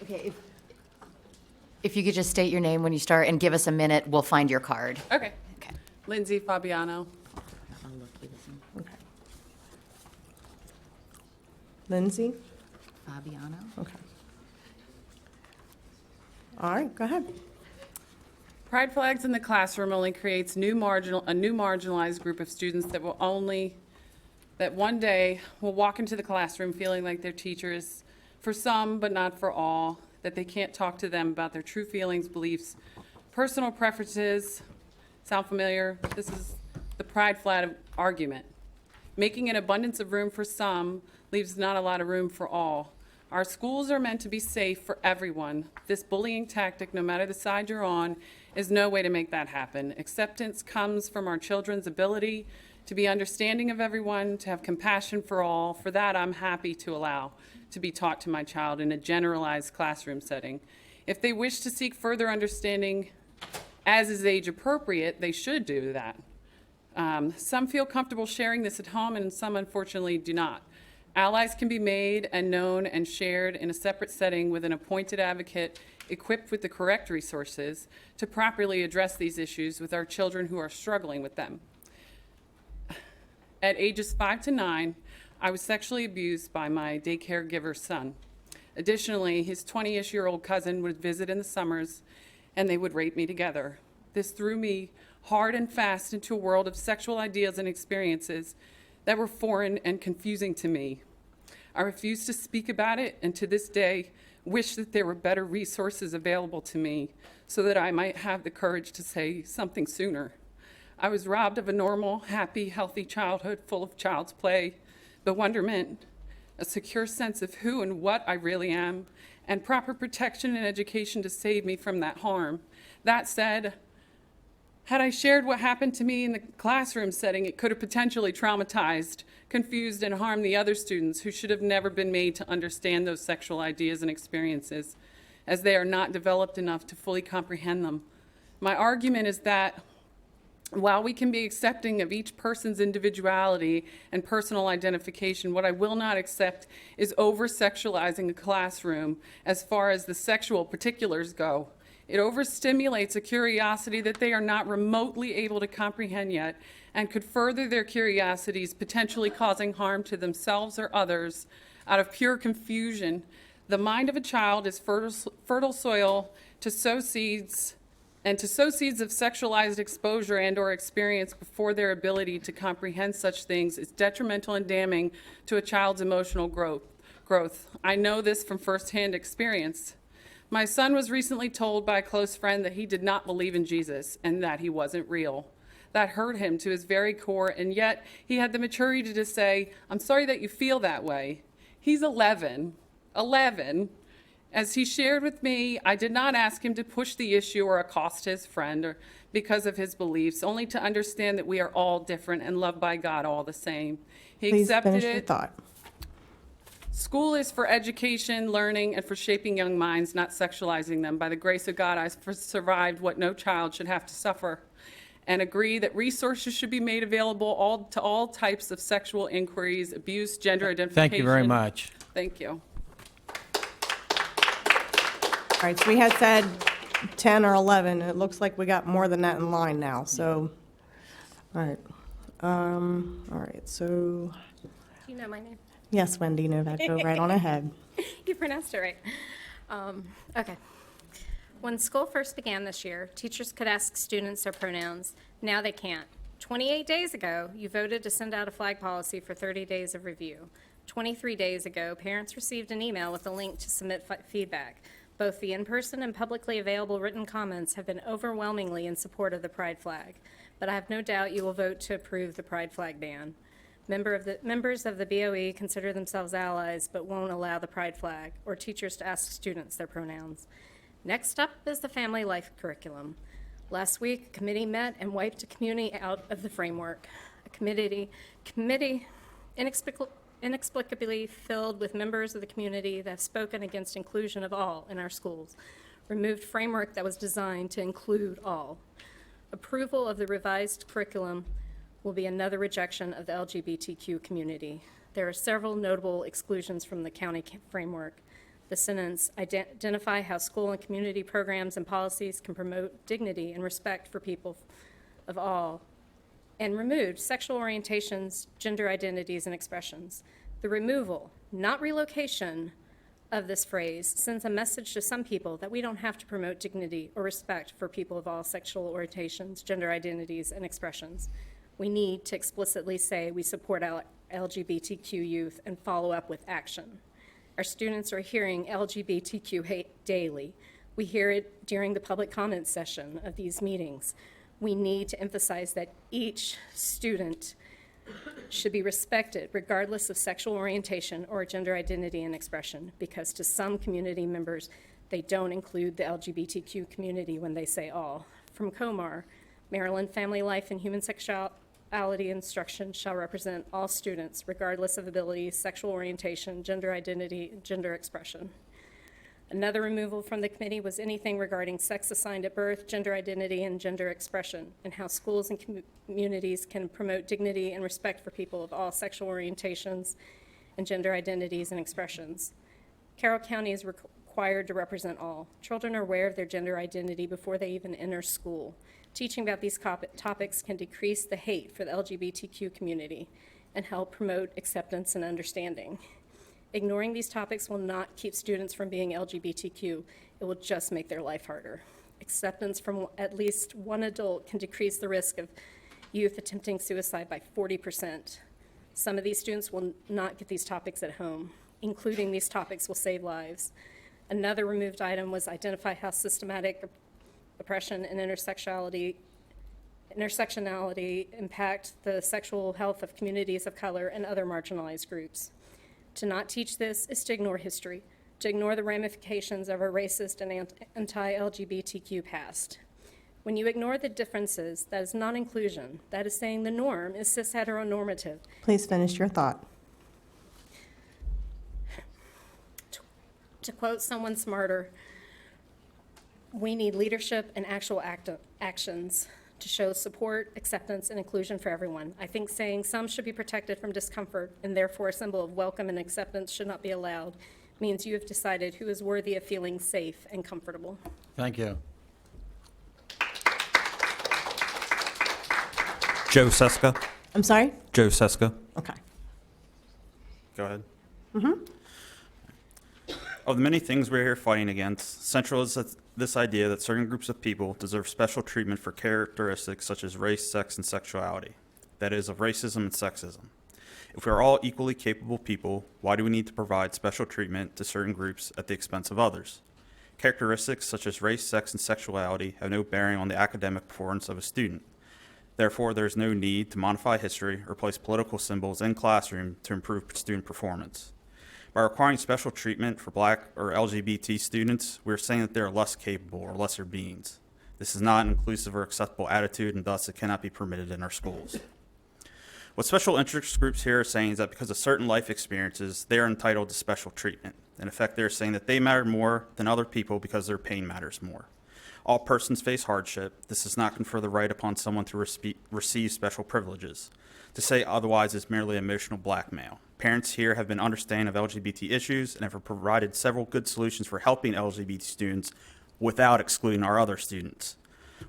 Okay, if you could just state your name when you start and give us a minute, we'll find your card. Okay. Okay. Lindsay Fabiano. Okay. Lindsay? Fabiano? Okay. All right, go ahead. Pride flags in the classroom only creates a new marginalized group of students that one day will walk into the classroom feeling like their teacher is for some, but not for all, that they can't talk to them about their true feelings, beliefs, personal preferences. Sound familiar? This is the pride flag argument. Making an abundance of room for some leaves not a lot of room for all. Our schools are meant to be safe for everyone. This bullying tactic, no matter the side you're on, is no way to make that happen. Acceptance comes from our children's ability to be understanding of everyone, to have compassion for all. For that, I'm happy to allow to be taught to my child in a generalized classroom setting. If they wish to seek further understanding, as is age appropriate, they should do that. Some feel comfortable sharing this at home, and some unfortunately do not. Allies can be made and known and shared in a separate setting with an appointed advocate equipped with the correct resources to properly address these issues with our children who are struggling with them. At ages 5 to 9, I was sexually abused by my daycare giver's son. Additionally, his 20-ish-year-old cousin would visit in the summers, and they would rape me together. This threw me hard and fast into a world of sexual ideas and experiences that were foreign and confusing to me. I refused to speak about it, and to this day, wish that there were better resources available to me so that I might have the courage to say something sooner. I was robbed of a normal, happy, healthy childhood full of child's play, bewilderment, a secure sense of who and what I really am, and proper protection and education to save me from that harm. That said, had I shared what happened to me in the classroom setting, it could have potentially traumatized, confused, and harmed the other students who should have never been made to understand those sexual ideas and experiences. as they are not developed enough to fully comprehend them. My argument is that while we can be accepting of each person's individuality and personal identification, what I will not accept is over-sexualizing a classroom as far as the sexual particulars go. It overstimulates a curiosity that they are not remotely able to comprehend yet and could further their curiosities, potentially causing harm to themselves or others out of pure confusion. The mind of a child is fertile soil to sow seeds, and to sow seeds of sexualized exposure and or experience before their ability to comprehend such things is detrimental and damning to a child's emotional growth. I know this from firsthand experience. My son was recently told by a close friend that he did not believe in Jesus and that he wasn't real. That hurt him to his very core, and yet he had the maturity to say, "I'm sorry that you feel that way." He's 11. As he shared with me, I did not ask him to push the issue or accost his friend or because of his beliefs, only to understand that we are all different and loved by God all the same. He Please accepted finish your it. thought. School is for education, learning, and for shaping young minds, not sexualizing them. By the grace of God, I survived what no child should have to suffer, and agree that resources should be made available to all types of sexual inquiries, abuse, gender identification. Thank you very much. Thank you. All right, so we had said 10 or 11. It looks like we got more than that in line now, so, all right. All right, so, Do you know my name? yes, Wendy Novak, go right on ahead. You pronounced it right. Okay. When school first began this year, teachers could ask students their pronouns. Now they can't. 28 days ago, you voted to send out a flag policy for 30 days of review. 23 days ago, parents received an email with a link to submit feedback. Both the in-person and publicly available written comments have been overwhelmingly in support of the pride flag, but I have no doubt you will vote to approve the pride flag ban. Members of the BOE consider themselves allies but won't allow the pride flag or teachers to ask students their pronouns. Next up is the family life curriculum. Last week, a committee met and wiped a community out of the framework. A committee inexplicably filled with members of the community that have spoken against inclusion of all in our schools, removed framework that was designed to include all. Approval of the revised curriculum will be another rejection of the LGBTQ community. There are several notable exclusions from the county framework. The sentence, identify how school and community programs and policies can promote dignity and respect for people of all, and removed sexual orientations, gender identities, and expressions. The removal, not relocation, of this phrase sends a message to some people that we don't have to promote dignity or respect for people of all sexual orientations, gender identities, and expressions. We need to explicitly say we support our LGBTQ youth and follow up with action. Our students are hearing LGBTQ hate daily. We hear it during the public comment session of these meetings. We need to emphasize that each student should be respected regardless of sexual orientation or gender identity and expression, because to some community members, they don't include the LGBTQ community when they say all. From COMAR, Maryland Family Life and Human Sexuality Instruction shall represent all students regardless of ability, sexual orientation, gender identity, and gender expression. Another removal from the committee was anything regarding sex assigned at birth, gender identity, and gender expression, and how schools and communities can promote dignity and respect for people of all sexual orientations and gender identities and expressions. Carroll County is required to represent all. Children are aware of their gender identity before they even enter school. Teaching about these topics can decrease the hate for the LGBTQ community and help promote acceptance and understanding. Ignoring these topics will not keep students from being LGBTQ. It will just make their life harder. Acceptance from at least one adult can decrease the risk of youth attempting suicide by 40%. Some of these students will not get these topics at home. Including these topics will save lives. Another removed item was identify how systematic oppression and intersectionality impact the sexual health of communities of color and other marginalized groups. To not teach this is to ignore history, to ignore the ramifications of our racist and anti-LGBTQ past. When you ignore the differences, that is non-inclusion. That is saying the norm is cis-heteronormative. Please finish your thought. To quote someone smarter, We need leadership and actual actions to show support, acceptance, and inclusion for everyone. I think saying some should be protected from discomfort and therefore a symbol of welcome and acceptance should not be allowed means you have decided who is worthy of feeling safe and comfortable. Thank you. Joe Seska. I'm sorry? Joe Seska. Okay. Go ahead. Mm-hmm. Of the many things we're here fighting against, central is this idea that certain groups of people deserve special treatment for characteristics such as race, sex, and sexuality. That is, of racism and sexism. If we are all equally capable people, why do we need to provide special treatment to certain groups at the expense of others? Characteristics such as race, sex, and sexuality have no bearing on the academic performance of a student. Therefore, there is no need to modify history or place political symbols in classroom to improve student performance. By requiring special treatment for Black or LGBT students, we are saying that they are less capable or lesser beings. This is not an inclusive or acceptable attitude, and thus it cannot be permitted in our schools. What special interest groups here are saying is that because of certain life experiences, they are entitled to special treatment. In effect, they are saying that they matter more than other people because their pain matters more. All persons face hardship. This does not confer the right upon someone to receive special privileges. To say otherwise is merely emotional blackmail. Parents here have been understanding of LGBT issues and have provided several good solutions for helping LGBT students without excluding our other students.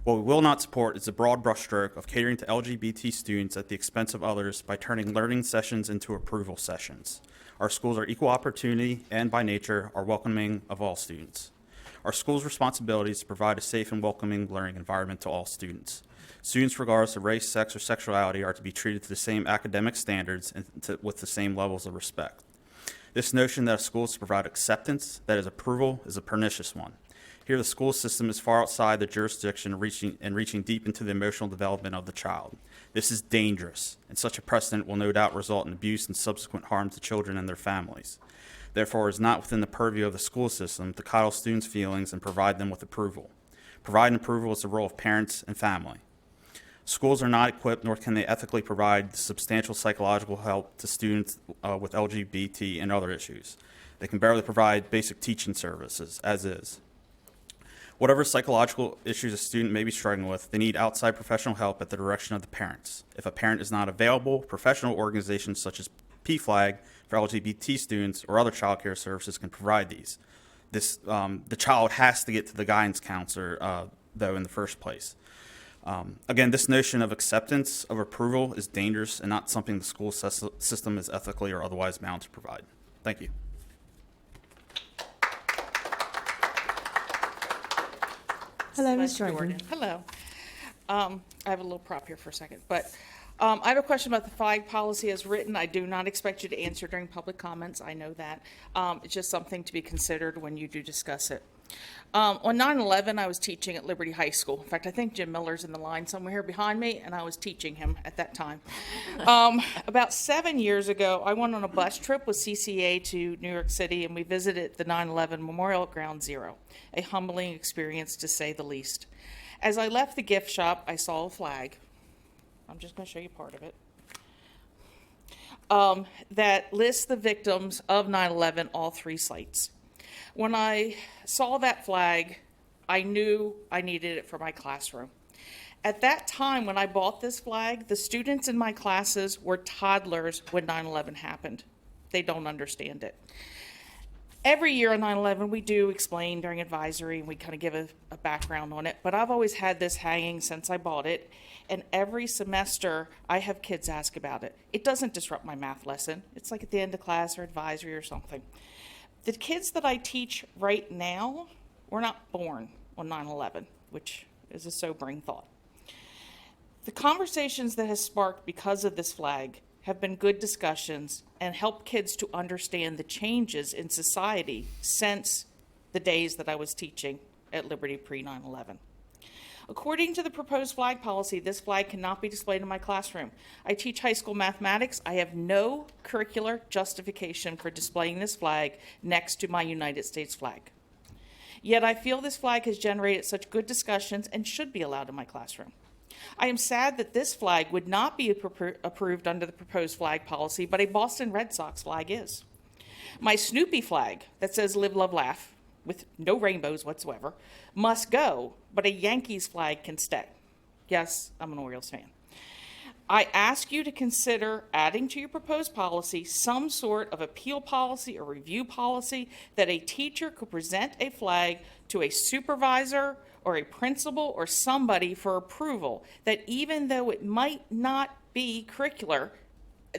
What we will not support is the broad brushstroke of catering to LGBT students at the expense of others by turning learning sessions into approval sessions. Our schools are equal opportunity and, by nature, are welcoming of all students. Our school's responsibility is to provide a safe and welcoming learning environment to all students. Students, regardless of race, sex, or sexuality, are to be treated to the same academic standards and with the same levels of respect. This notion that a school is to provide acceptance, that is approval, is a pernicious one. Here, the school system is far outside the jurisdiction reaching deep into the emotional development of the child. This is dangerous, and such a precedent will no doubt result in abuse and subsequent harm to children and their families. Therefore, it is not within the purview of the school system to coddle students' feelings and provide them with approval. Providing approval is the role of parents and family. Schools are not equipped, nor can they ethically provide substantial psychological help to students with LGBT and other issues. They can barely provide basic teaching services, as is. Whatever psychological issues a student may be struggling with, they need outside professional help at the direction of the parents. If a parent is not available, professional organizations such as PFLAG for LGBT students or other child care services can provide these. The child has to get to the guidance counselor, though, in the first place. Again, this notion of acceptance, of approval, is dangerous and not something the school system is ethically or otherwise bound to provide. Thank you. Hello, Ms. Jordan. Hello. I have a little prop here for a second, but I have a question about the flag policy as written. I do not expect you to answer during public comments. I know that. It's just something to be considered when you do discuss it. On 9/11, I was teaching at Liberty High School. In fact, I think Jim Miller's in the line somewhere here behind me, and I was teaching him at that time. About 7 years ago, I went on a bus trip with CCA to New York City, and we visited the 9/11 Memorial at Ground Zero, a humbling experience to say the least. As I left the gift shop, I saw a flag. I'm just going to show you part of it. That lists the victims of 9/11, all 3 sites. When I saw that flag, I knew I needed it for my classroom. At that time, when I bought this flag, the students in my classes were toddlers when 9/11 happened. They don't understand it. Every year on 9/11, we do explain during advisory, and we kind of give a background on it, but I've always had this hanging since I bought it, and every semester I have kids ask about it. It doesn't disrupt my math lesson. It's like at the end of class or advisory or something. The kids that I teach right now were not born on 9/11, which is a sobering thought. The conversations that has sparked because of this flag have been good discussions and helped kids to understand the changes in society since the days that I was teaching at Liberty pre-9/11. According to the proposed flag policy, this flag cannot be displayed in my classroom. I teach high school mathematics. I have no curricular justification for displaying this flag next to my United States flag. Yet I feel this flag has generated such good discussions and should be allowed in my classroom. I am sad that this flag would not be approved under the proposed flag policy, but a Boston Red Sox flag is. My Snoopy flag that says Live, Love, Laugh with no rainbows whatsoever, must go, but a Yankees flag can stay. Yes, I'm an Orioles fan. I ask you to consider adding to your proposed policy some sort of appeal policy or review policy that a teacher could present a flag to a supervisor or a principal or somebody for approval, that even though it might not be curricular,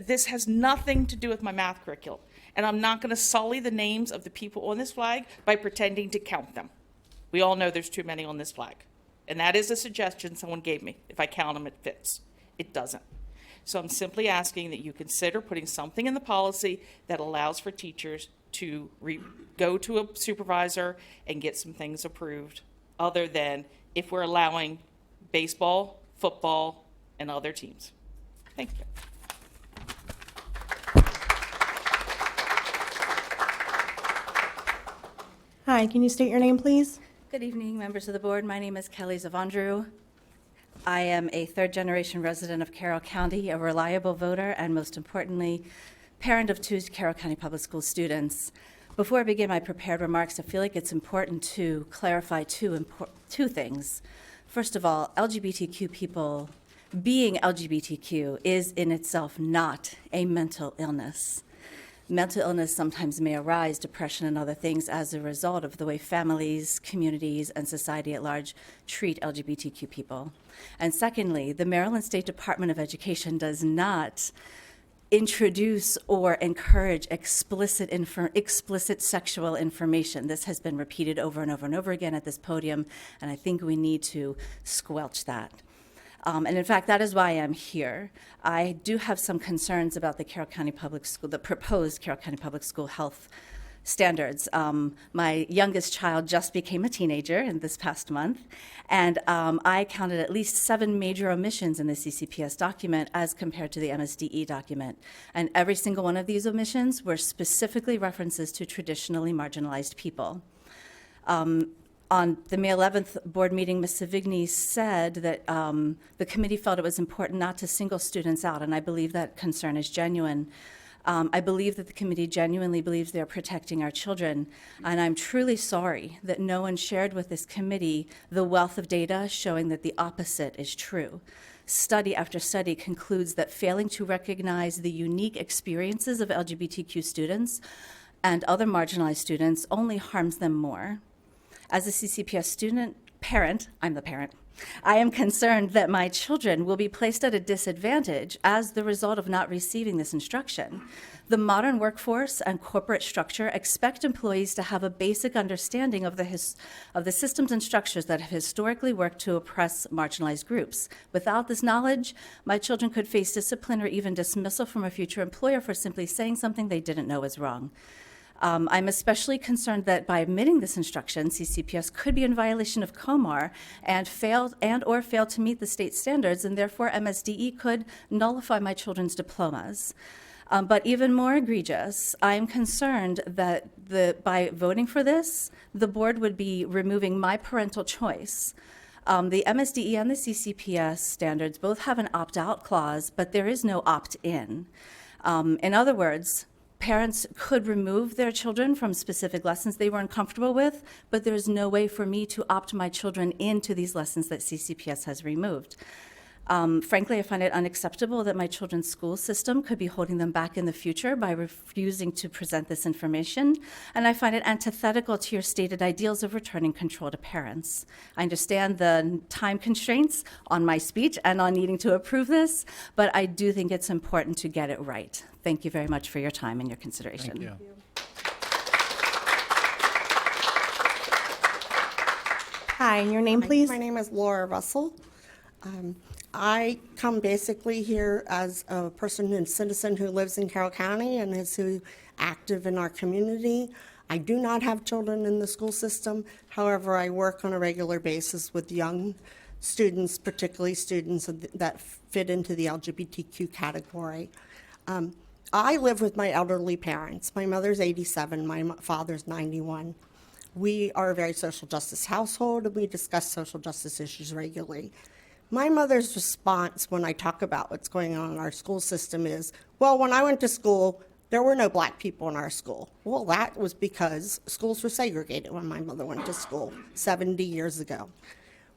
this has nothing to do with my math curriculum. And I'm not going to sully the names of the people on this flag by pretending to count them. We all know there's too many on this flag. And that is a suggestion someone gave me. If I count them, it fits. It doesn't. So I'm simply asking that you consider putting something in the policy that allows for teachers to go to a supervisor and get some things approved, other than if we're allowing baseball, football, and other teams. Thank you. Hi, can you state your name, please? Good evening, members of the board. My name is Kelly Zavandru. I am a third-generation resident of Carroll County, a reliable voter, and most importantly, parent of 2 Carroll County Public School students. Before I begin my prepared remarks, I feel like it's important to clarify two things. First of all, LGBTQ people, being LGBTQ is in itself not a mental illness. Mental illness sometimes may arise, depression and other things, as a result of the way families, communities, and society at large treat LGBTQ people. And secondly, the Maryland State Department of Education does not introduce or encourage explicit sexual information. This has been repeated over and over and over again at this podium, and I think we need to squelch that. And in fact, that is why I'm here. I do have some concerns about the Carroll County Public School, the proposed Carroll County Public School health standards. My youngest child just became a teenager in this past month, and I counted at least 7 major omissions in the CCPS document as compared to the MSDE document. And every single one of these omissions were specifically references to traditionally marginalized people. On the May 11th board meeting, Ms. Savigny said that the committee felt it was important not to single students out, and I believe that concern is genuine. I believe that the committee genuinely believes they're protecting our children, and I'm truly sorry that no one shared with this committee the wealth of data showing that the opposite is true. Study after study concludes that failing to recognize the unique experiences of LGBTQ students and other marginalized students only harms them more. As a CCPS parent, I'm the parent, I am concerned that my children will be placed at a disadvantage as the result of not receiving this instruction. The modern workforce and corporate structure expect employees to have a basic understanding of the systems and structures that have historically worked to oppress marginalized groups. Without this knowledge, my children could face discipline or even dismissal from a future employer for simply saying something they didn't know was wrong. I'm especially concerned that by omitting this instruction, CCPS could be in violation of COMAR and fail to meet the state standards, and therefore MSDE could nullify my children's diplomas. But even more egregious, I'm concerned that by voting for this, the board would be removing my parental choice. The MSDE and the CCPS standards both have an opt-out clause, but there is no opt-in. In other words, parents could remove their children from specific lessons they weren't comfortable with, but there's no way for me to opt my children into these lessons that CCPS has removed. Frankly, I find it unacceptable that my children's school system could be holding them back in the future by refusing to present this information, and I find it antithetical to your stated ideals of returning control to parents. I understand the time constraints on my speech and on needing to approve this, but I do think it's important to get it right. Thank you very much for your time and your consideration. Thank you. Hi, your name, please? My name is Laura Russell. I come basically here as a person and citizen who lives in Carroll County and is active in our community. I do not have children in the school system. However, I work on a regular basis with young students, particularly students that fit into the LGBTQ category. I live with my elderly parents. My mother's 87, my father's 91. We are a very social justice household, and we discuss social justice issues regularly. My mother's response when I talk about what's going on in our school system is, well, when I went to school, There were no black people in our school. Well, that was because schools were segregated when my mother went to school 70 years ago.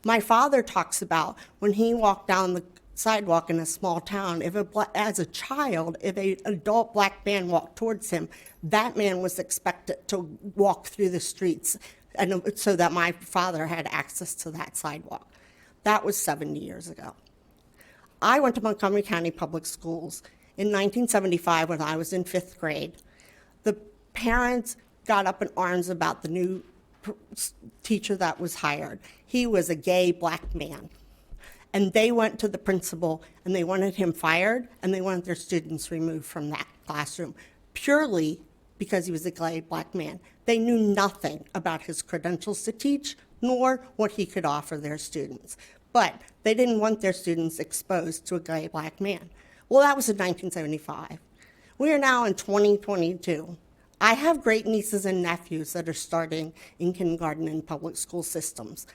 My father talks about when he walked down the sidewalk in a small town, as a child, if an adult black man walked towards him, that man was expected to walk through the streets, and so that my father had access to that sidewalk. That was 70 years ago. I went to Montgomery County Public Schools in 1975 when I was in 5th grade. The parents got up in arms about the new teacher that was hired. He was a gay black man. And they went to the principal and they wanted him fired and they wanted their students removed from that classroom purely because he was a gay black man. They knew nothing about his credentials to teach nor what he could offer their students. But they didn't want their students exposed to a gay black man. Well, that was in 1975. We are now in 2022. I have great nieces and nephews that are starting in kindergarten in public school systems.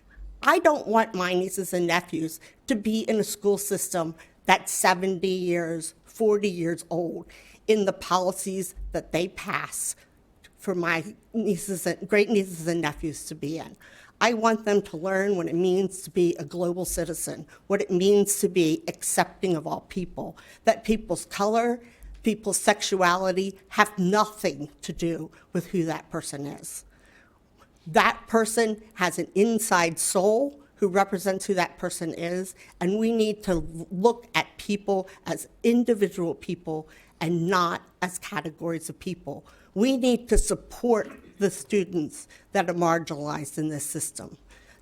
I don't want my nieces and nephews to be in a school system that's 70 years, 40 years old in the policies that they pass for my great nieces and nephews to be in. I want them to learn what it means to be a global citizen, what it means to be accepting of all people, that people's color, people's sexuality have nothing to do with who that person is. That person has an inside soul who represents who that person is, and we need to look at people as individual people and not as categories of people. We need to support the students that are marginalized in this system.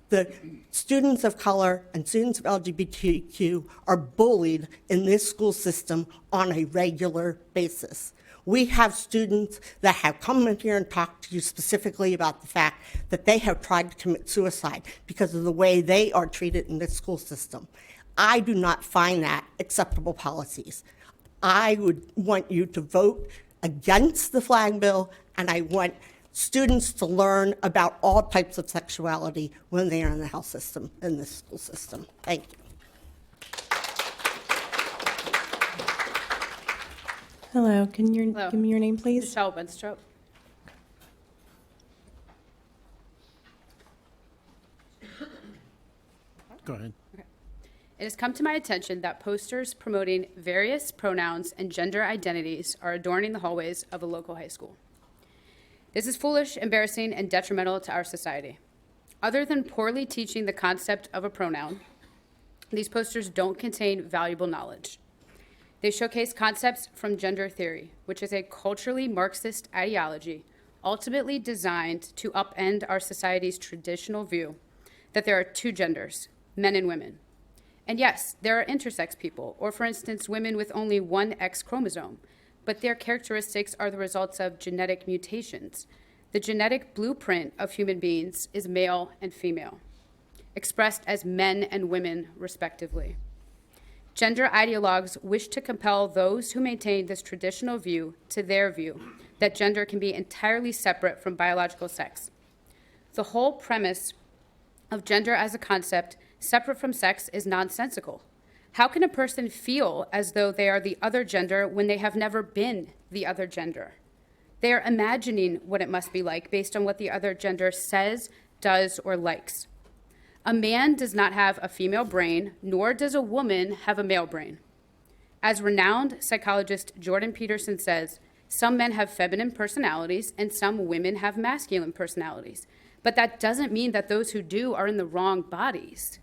The students of color and students of LGBTQ are bullied in this school system on a regular basis. We have students that have come in here and talked to you specifically about the fact that they have tried to commit suicide because of the way they are treated in this school system. I do not find that acceptable policies. I would want you to vote against the flag bill, and I want students to learn about all types of sexuality when they are in the health system, in the school system. Thank you. Hello, can you Hello. give me your name, please? Michelle Winstrup. Go ahead. It has come to my attention that posters promoting various pronouns and gender identities are adorning the hallways of a local high school. This is foolish, embarrassing, and detrimental to our society. Other than poorly teaching the concept of a pronoun, these posters don't contain valuable knowledge. They showcase concepts from gender theory, which is a culturally Marxist ideology ultimately designed to upend our society's traditional view that there are two genders, men and women. And yes, there are intersex people, or for instance, women with only one X chromosome, but their characteristics are the results of genetic mutations. The genetic blueprint of human beings is male and female, expressed as men and women, respectively. Gender ideologues wish to compel those who maintain this traditional view to their view that gender can be entirely separate from biological sex. The whole premise of gender as a concept separate from sex is nonsensical. How can a person feel as though they are the other gender when they have never been the other gender? They are imagining what it must be like based on what the other gender says, does, or likes. A man does not have a female brain, nor does a woman have a male brain. As renowned psychologist Jordan Peterson says, some men have feminine personalities and some women have masculine personalities. But that doesn't mean that those who do are in the wrong bodies.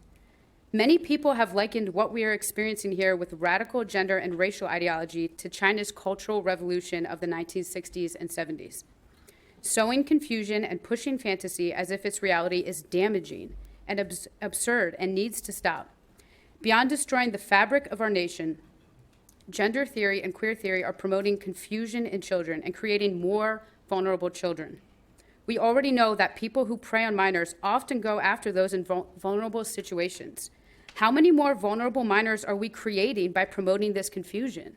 Many people have likened what we are experiencing here with radical gender and racial ideology to China's Cultural Revolution of the 1960s and 70s. Sowing confusion and pushing fantasy as if its reality is damaging and absurd and needs to stop. Beyond destroying the fabric of our nation, gender theory and queer theory are promoting confusion in children and creating more vulnerable children. We already know that people who prey on minors often go after those in vulnerable situations. How many more vulnerable minors are we creating by promoting this confusion?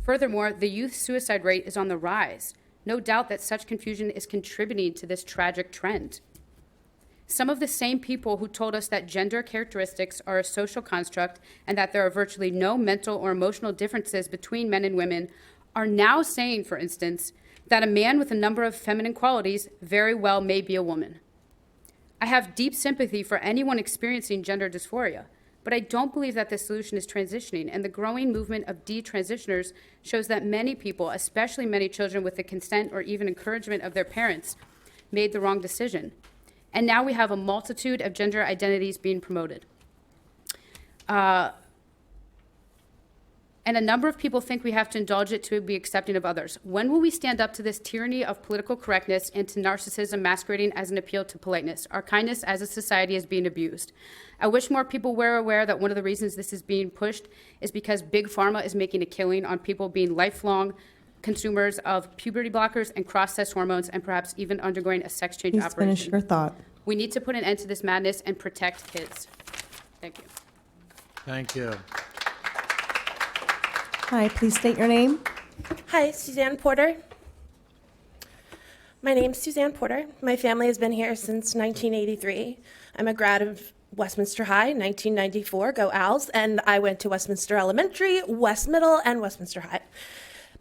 Furthermore, the youth suicide rate is on the rise. No doubt that such confusion is contributing to this tragic trend. Some of the same people who told us that gender characteristics are a social construct and that there are virtually no mental or emotional differences between men and women are now saying, for instance, that a man with a number of feminine qualities very well may be a woman. I have deep sympathy for anyone experiencing gender dysphoria, but I don't believe that the solution is transitioning, and the growing movement of detransitioners shows that many people, especially many children with the consent or even encouragement of their parents, made the wrong decision. And now we have a multitude of gender identities being promoted. And a number of people think we have to indulge it to be accepting of others. When will we stand up to this tyranny of political correctness and to narcissism masquerading as an appeal to politeness? Our kindness as a society is being abused. I wish more people were aware that one of the reasons this is being pushed is because Big Pharma is making a killing on people being lifelong consumers of puberty blockers and cross-sex hormones and perhaps even undergoing a sex change Please operation. finish your thought. We need to put an end to this madness and protect kids. Thank you. Thank you. Hi, please state your name. Hi, Suzanne Porter. My name's Suzanne Porter. My family has been here since 1983. I'm a grad of Westminster High, 1994, go Owls, and I went to Westminster Elementary, West Middle, and Westminster High.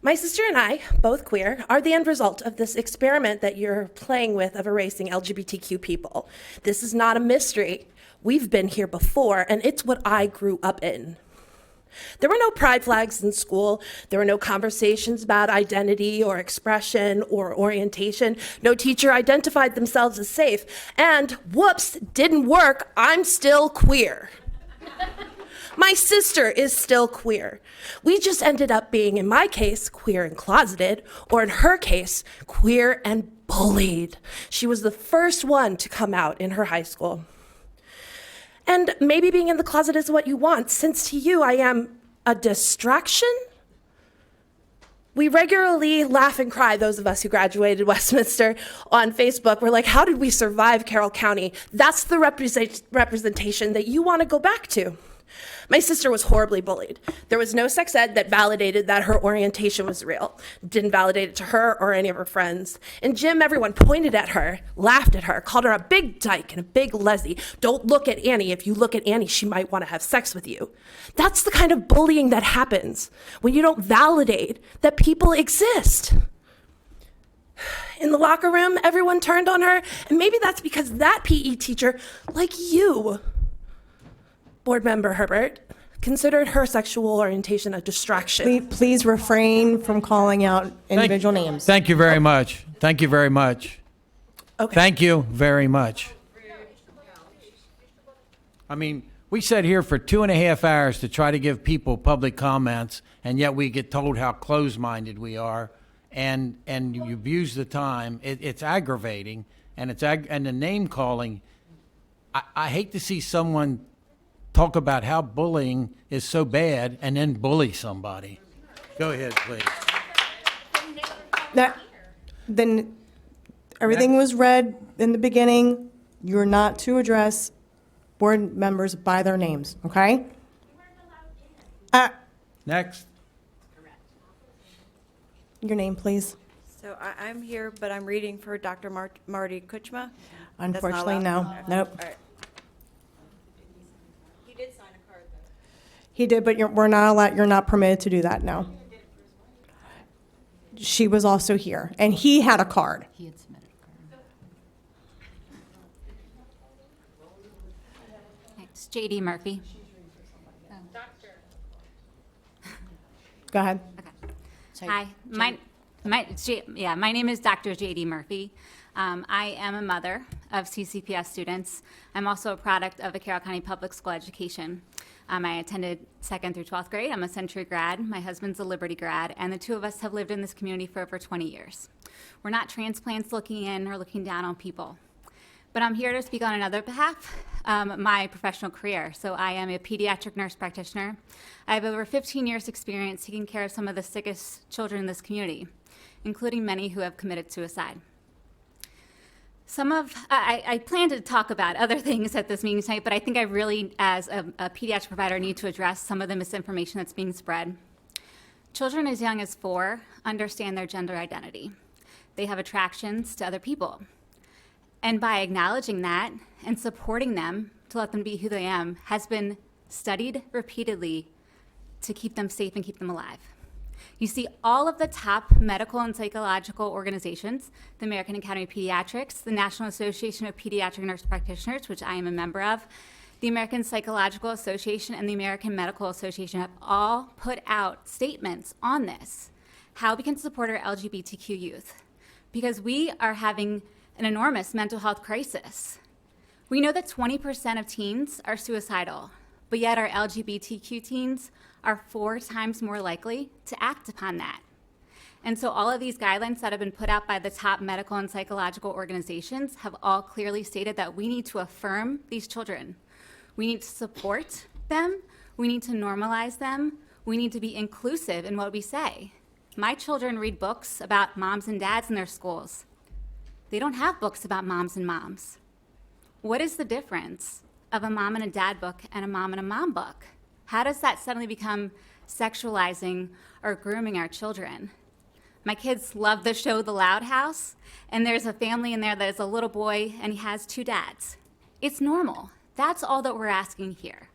My sister and I, both queer, are the end result of this experiment that you're playing with of erasing LGBTQ people. This is not a mystery. We've been here before, and it's what I grew up in. There were no pride flags in school. There were no conversations about identity or expression or orientation. No teacher identified themselves as safe. And whoops, didn't work. I'm still queer. My sister is still queer. We just ended up being, in my case, queer and closeted, or in her case, queer and bullied. She was the first one to come out in her high school. And maybe being in the closet is what you want, since to you I am a distraction? We regularly laugh and cry, those of us who graduated Westminster, on Facebook. We're like, how did we survive Carroll County? That's the representation that you want to go back to. My sister was horribly bullied. There was no sex ed that validated that her orientation was real. Didn't validate it to her or any of her friends. In gym, everyone pointed at her, laughed at her, called her a big dyke and a big leslie. Don't look at Annie. If you look at Annie, she might want to have sex with you. That's the kind of bullying that happens when you don't validate that people exist. In the locker room, everyone turned on her, and maybe that's because that PE teacher, like you, Board Member Herbert, considered her sexual orientation a distraction. Please refrain from calling out individual names. Thank you very much. Thank you very much. Okay. Thank you very much. I mean, we sat here for 2.5 hours to try to give people public comments, and yet we get told how closed-minded we are, and you abuse the time. It's aggravating, and and the name calling. I hate to see someone talk about how bullying is so bad and then bully somebody. Go ahead, please. Then everything was read in the beginning. You're not to address board members by their names, okay? Next. Your name, please. So I'm here, but I'm reading for Dr. Marty Kuchma. Unfortunately, no. Nope. All right. He did sign a card, though. He did, but we're not allowed, you're not permitted to do that now. She was also here, and he had a card. He had submitted a card. It's J.D. Murphy. Go ahead. Hi, my name is Dr. J.D. Murphy. I am a mother of CCPS students. I'm also a product of the Carroll County Public School education. I attended 2nd through 12th grade. I'm a Century grad. My husband's a Liberty grad, and the two of us have lived in this community for over 20 years. We're not transplants looking in or looking down on people. But I'm here to speak on another behalf, my professional career. So I am a pediatric nurse practitioner. I have over 15 years experience taking care of some of the sickest children in this community, including many who have committed suicide. I plan to talk about other things at this meeting tonight, but I think I really, as a pediatric provider, need to address some of the misinformation that's being spread. Children as young as 4 understand their gender identity. They have attractions to other people. And by acknowledging that and supporting them to let them be who they are has been studied repeatedly to keep them safe and keep them alive. You see all of the top medical and psychological organizations, the American Academy of Pediatrics, the National Association of Pediatric Nurse Practitioners, which I am a member of, the American Psychological Association, and the American Medical Association have all put out statements on this, how we can support our LGBTQ youth, because we are having an enormous mental health crisis. We know that 20% of teens are suicidal, but yet our LGBTQ teens are 4 times more likely to act upon that. And so all of these guidelines that have been put out by the top medical and psychological organizations have all clearly stated that we need to affirm these children. We need to support them. We need to normalize them. We need to be inclusive in what we say. My children read books about moms and dads in their schools. They don't have books about moms and moms. What is the difference of a mom and a dad book and a mom and a mom book? How does that suddenly become sexualizing or grooming our children? My kids love the show The Loud House, and there's a family in there that is a little boy and he has 2 dads. It's normal. That's all that we're asking here.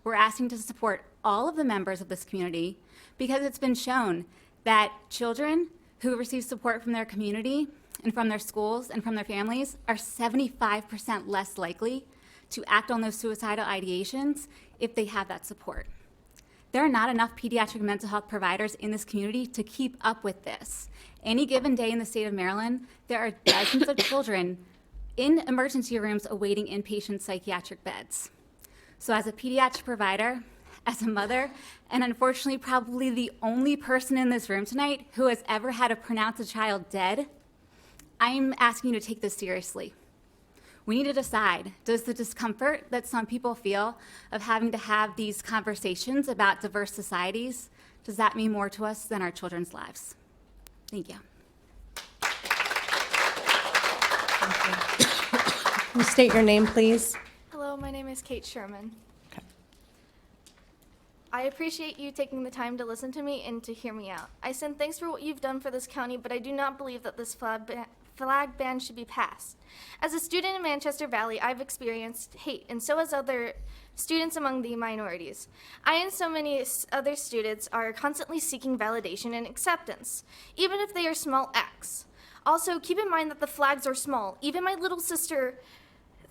We're asking to support all of the members of this community because it's been shown that children who receive support from their community and from their schools and from their families are 75% less likely to act on those suicidal ideations if they have that support. There are not enough pediatric mental health providers in this community to keep up with this. Any given day in the state of Maryland, there are dozens of children in emergency rooms awaiting inpatient psychiatric beds. So as a pediatric provider, as a mother, and unfortunately probably the only person in this room tonight who has ever had to pronounce a child dead, I'm asking you to take this seriously. We need to decide, does the discomfort that some people feel of having to have these conversations about diverse societies, does that mean more to us than our children's lives? Thank you. Can you state your name, please? Hello, my name is Kate Sherman. I appreciate you taking the time to listen to me and to hear me out. I send thanks for what you've done for this county, but I do not believe that this flag ban should be passed. As a student in Manchester Valley, I've experienced hate, and so has other students among the minorities. I and so many other students are constantly seeking validation and acceptance, even if they are small acts. Also, keep in mind that the flags are small. Even my little sister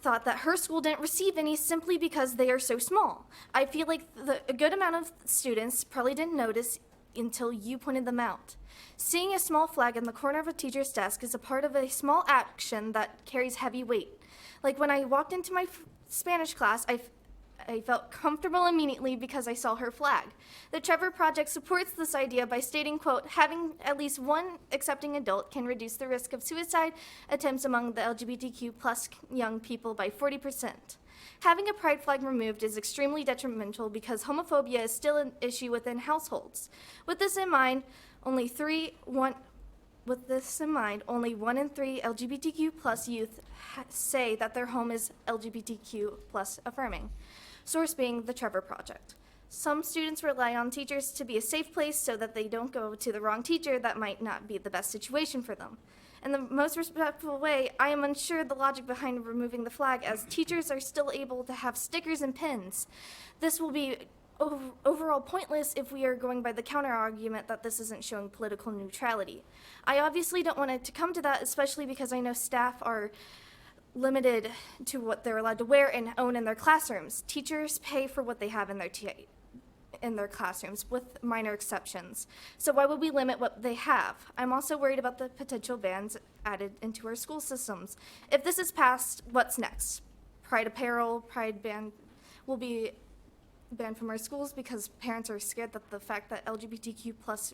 thought that her school didn't receive any simply because they are so small. I feel like a good amount of students probably didn't notice until you pointed them out. Seeing a small flag in the corner of a teacher's desk is a part of a small action that carries heavy weight. Like when I walked into my Spanish class, I felt comfortable immediately because I saw her flag. The Trevor Project supports this idea by stating, quote, having at least one accepting adult can reduce the risk of suicide attempts among the LGBTQ plus young people by 40%. Having a pride flag removed is extremely detrimental because homophobia is still an issue within households. With this in mind, only 1 in 3 LGBTQ plus youth say that their home is LGBTQ plus affirming. Source being the Trevor Project. Some students rely on teachers to be a safe place so that they don't go to the wrong teacher that might not be the best situation for them. In the most respectful way, I am unsure the logic behind removing the flag, as teachers are still able to have stickers and pins. This will be overall pointless if we are going by the counter-argument that this isn't showing political neutrality. I obviously don't want it to come to that, especially because I know staff are limited to what they're allowed to wear and own in their classrooms. Teachers pay for what they have in their classrooms, with minor exceptions. So why would we limit what they have? I'm also worried about the potential bans added into our school systems. If this is passed, what's next? Pride apparel, Pride band will be banned from our schools because parents are scared that the fact that LGBTQ plus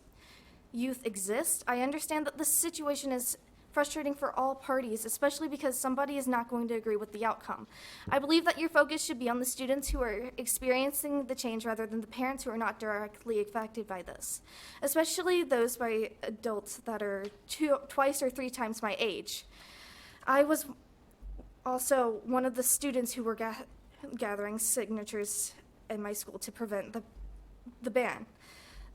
youth exist. I understand that this situation is frustrating for all parties, especially because somebody is not going to agree with the outcome. I believe that your focus should be on the students who are experiencing the change rather than the parents who are not directly affected by this, especially those by adults that are 2 or 3 times my age. I was also one of the students who were gathering signatures in my school to prevent the ban.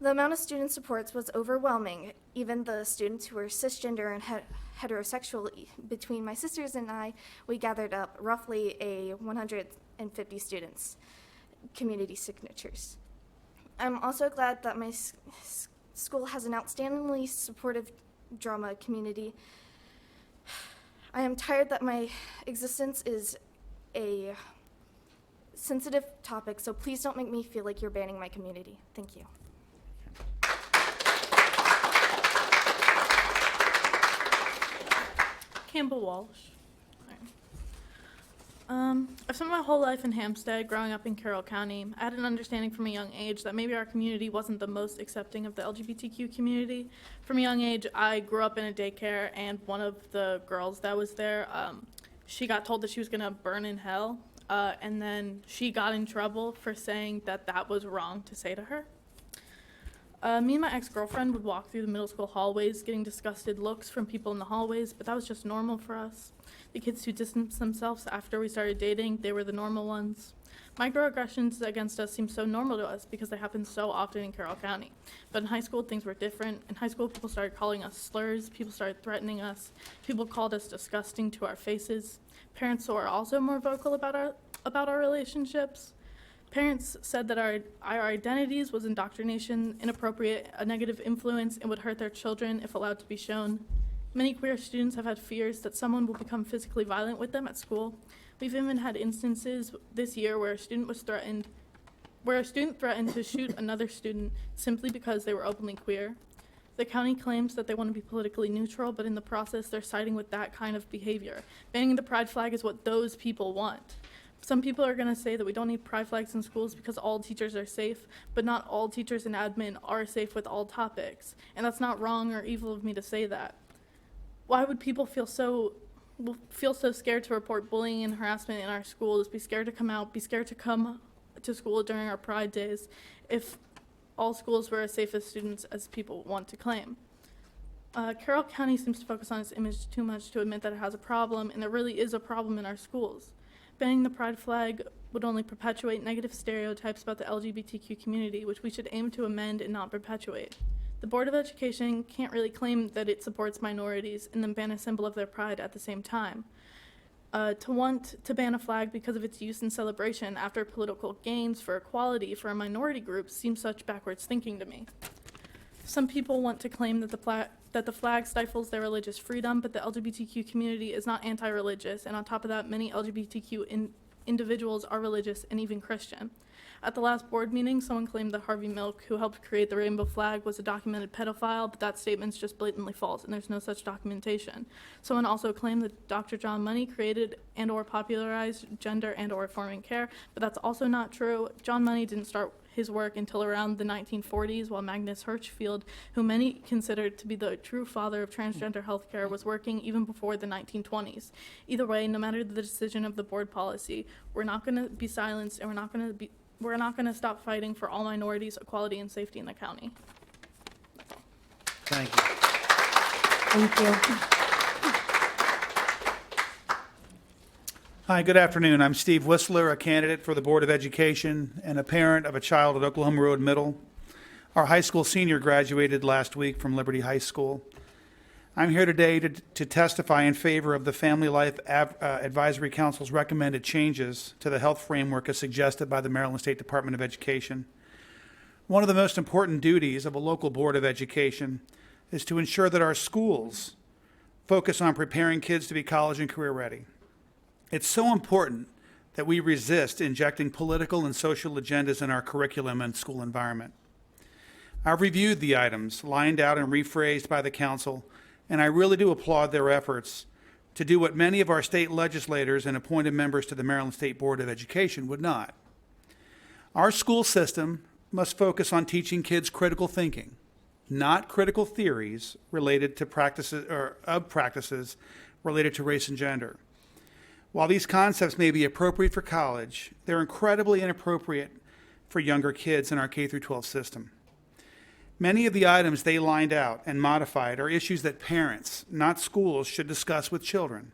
The amount of student supports was overwhelming. Even the students who were cisgender and heterosexual, between my sisters and I, we gathered up roughly 150 students, community signatures. I'm also glad that my school has an outstandingly supportive drama community. I am tired that my existence is a sensitive topic, so please don't make me feel like you're banning my community. Thank you. Campbell Walsh. I've spent my whole life in Hampstead, growing up in Carroll County. I had an understanding from a young age that maybe our community wasn't the most accepting of the LGBTQ community. From a young age, I grew up in a daycare, and one of the girls that was there, she got told that she was going to burn in hell, and then she got in trouble for saying that that was wrong to say to her. Me and my ex-girlfriend would walk through the middle school hallways getting disgusted looks from people in the hallways, but that was just normal for us. The kids who distanced themselves after we started dating, they were the normal ones. Microaggressions against us seem so normal to us because they happen so often in Carroll County. But in high school, things were different. In high school, people started calling us slurs, people started threatening us, people called us disgusting to our faces. Parents were also more vocal about our relationships. Parents said that our identities was indoctrination, inappropriate, a negative influence, and would hurt their children if allowed to be shown. Many queer students have had fears that someone will become physically violent with them at school. We've even had instances this year where a student threatened to shoot another student simply because they were openly queer. The county claims that they want to be politically neutral, but in the process, they're siding with that kind of behavior. Banning the pride flag is what those people want. Some people are going to say that we don't need pride flags in schools because all teachers are safe, but not all teachers and admin are safe with all topics. And that's not wrong or evil of me to say that. Why would people feel so scared to report bullying and harassment in our schools, be scared to come out, be scared to come to school during our pride days, if all schools were as safe as students as people want to claim? Carroll County seems to focus on its image too much to admit that it has a problem, and there really is a problem in our schools. Banning the pride flag would only perpetuate negative stereotypes about the LGBTQ community, which we should aim to amend and not perpetuate. The Board of Education can't really claim that it supports minorities and then ban a symbol of their pride at the same time. To want to ban a flag because of its use in celebration after political gains for equality for a minority group seems such backwards thinking to me. Some people want to claim that the flag stifles their religious freedom, but the LGBTQ community is not anti-religious, and on top of that, many LGBTQ individuals are religious and even Christian. At the last board meeting, someone claimed that Harvey Milk, who helped create the rainbow flag, was a documented pedophile, but that statement's just blatantly false, and there's no such documentation. Someone also claimed that Dr. John Money created and or popularized gender and or affirming care, but that's also not true. John Money didn't start his work until around the 1940s, while Magnus Hirschfeld, who many considered to be the true father of transgender healthcare, was working even before the 1920s. Either way, no matter the decision of the board policy, we're not going to be silenced, and we're not going to stop fighting for all minorities, equality, and safety in the county. Thank you. Thank you. Hi, good afternoon. I'm Steve Whistler, a candidate for the Board of Education and a parent of a child at Oklahoma Road Middle. Our high school senior graduated last week from Liberty High School. I'm here today to testify in favor of the Family Life Advisory Council's recommended changes to the health framework as suggested by the Maryland State Department of Education. One of the most important duties of a local Board of Education is to ensure that our schools focus on preparing kids to be college and career ready. It's so important that we resist injecting political and social agendas in our curriculum and school environment. I've reviewed the items lined out and rephrased by the council, and I really do applaud their efforts to do what many of our state legislators and appointed members to the Maryland State Board of Education would not. Our school system must focus on teaching kids critical thinking, not critical theories related to practices related to race and gender. While these concepts may be appropriate for college, they're incredibly inappropriate for younger kids in our K-12 system. Many of the items they lined out and modified are issues that parents, not schools, should discuss with children.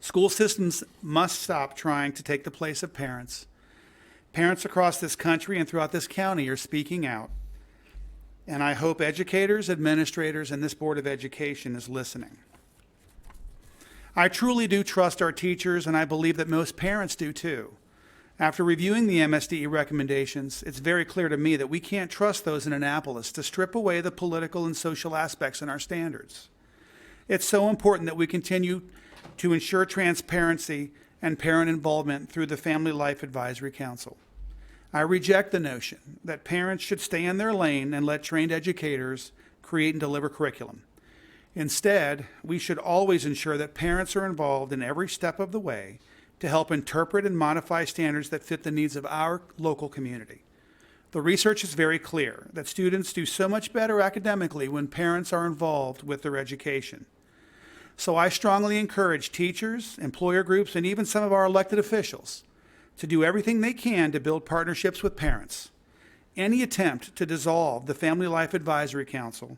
School systems must stop trying to take the place of parents. Parents across this country and throughout this county are speaking out, and I hope educators, administrators, and this Board of Education is listening. I truly do trust our teachers, and I believe that most parents do too. After reviewing the MSDE recommendations, it's very clear to me that we can't trust those in Annapolis to strip away the political and social aspects in our standards. It's so important that we continue to ensure transparency and parent involvement through the Family Life Advisory Council. I reject the notion that parents should stay in their lane and let trained educators create and deliver curriculum. Instead, we should always ensure that parents are involved in every step of the way to help interpret and modify standards that fit the needs of our local community. The research is very clear that students do so much better academically when parents are involved with their education. So I strongly encourage teachers, employer groups, and even some of our elected officials to do everything they can to build partnerships with parents. Any attempt to dissolve the Family Life Advisory Council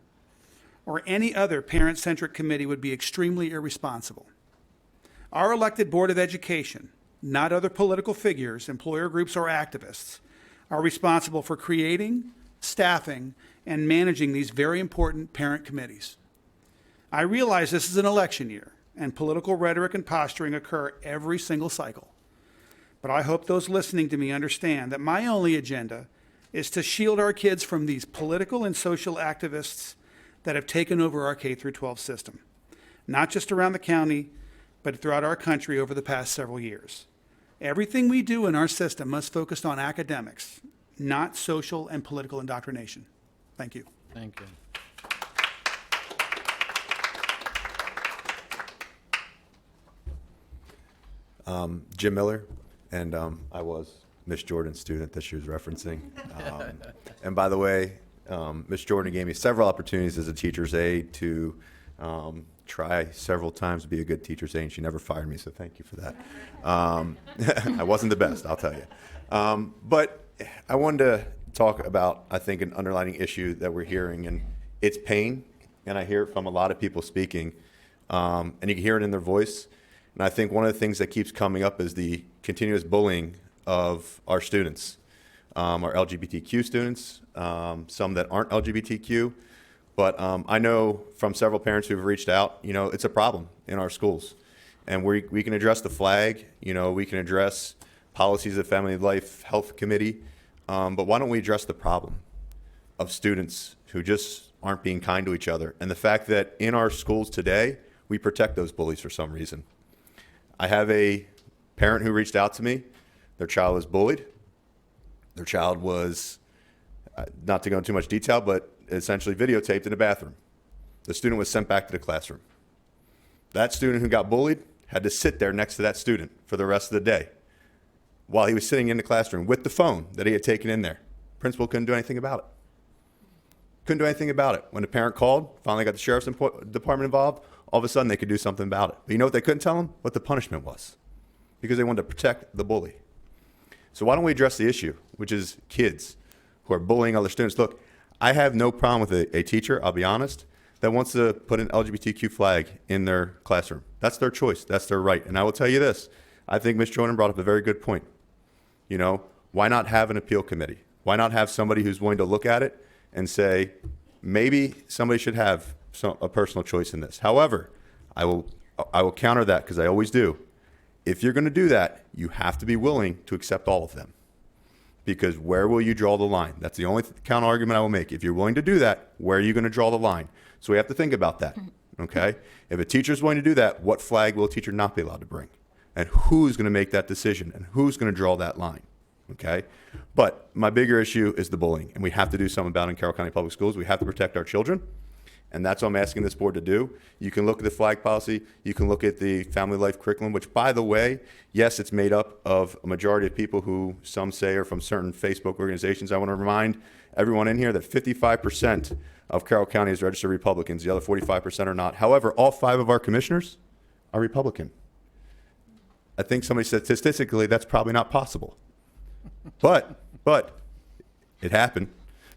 or any other parent-centric committee would be extremely irresponsible. Our elected Board of Education, not other political figures, employer groups, or activists, are responsible for creating, staffing, and managing these very important parent committees. I realize this is an election year, and political rhetoric and posturing occur every single cycle. But I hope those listening to me understand that my only agenda is to shield our kids from these political and social activists that have taken over our K-12 system, not just around the county, but throughout our country over the past several years. Everything we do in our system must focus on academics, not social and political indoctrination. Thank you. Thank you. Jim Miller, and I was Miss Jordan's student that she was referencing. And by the way, Miss Jordan gave me several opportunities as a teacher's aide to try several times to be a good teacher's aide, and she never fired me, so thank you for that. I wasn't the best, I'll tell you. But I wanted to talk about, I think, an underlying issue that we're hearing, and it's pain, and I hear it from a lot of people speaking, and you can hear it in their voice. And I think one of the things that keeps coming up is the continuous bullying of our students, our LGBTQ students, some that aren't LGBTQ. But I know from several parents who've reached out, you know, it's a problem in our schools. And we can address the flag, you know, we can address policies of Family Life Health Committee, but why don't we address the problem of students who just aren't being kind to each other? And the fact that in our schools today, we protect those bullies for some reason. I have a parent who reached out to me. Their child was bullied. Their child was, not to go into too much detail, but essentially videotaped in a bathroom. The student was sent back to the classroom. That student who got bullied had to sit there next to that student for the rest of the day while he was sitting in the classroom with the phone that he had taken in there. Principal couldn't do anything about it. Couldn't do anything about it. When the parent called, finally got the sheriff's department involved, all of a sudden they could do something about it. But you know what they couldn't tell him? What the punishment was. Because they wanted to protect the bully. So why don't we address the issue, which is kids who are bullying other students? Look, I have no problem with a teacher, I'll be honest, that wants to put an LGBTQ flag in their classroom. That's their choice. That's their right. And I will tell you this. I think Ms. Jordan brought up a very good point. You know, why not have an appeal committee? Why not have somebody who's willing to look at it and say, maybe somebody should have a personal choice in this. However, I will counter that, because I always do. If you're going to do that, you have to be willing to accept all of them. Because where will you draw the line? That's the only counter argument I will make. If you're willing to do that, where are you going to draw the line? So we have to think about that, okay? If a teacher's willing to do that, what flag will a teacher not be allowed to bring? And who's going to make that decision? And who's going to draw that line, okay? But my bigger issue is the bullying, and we have to do something about it in Carroll County Public Schools. We have to protect our children, and that's what I'm asking this board to do. You can look at the flag policy. You can look at the Family Life curriculum, which, by the way, yes, it's made up of a majority of people who some say are from certain Facebook organizations. I want to remind everyone in here that 55% of Carroll County is registered Republicans. The other 45% are not. However, all 5 of our commissioners are Republican. I think somebody said statistically that's probably not possible. But it happened.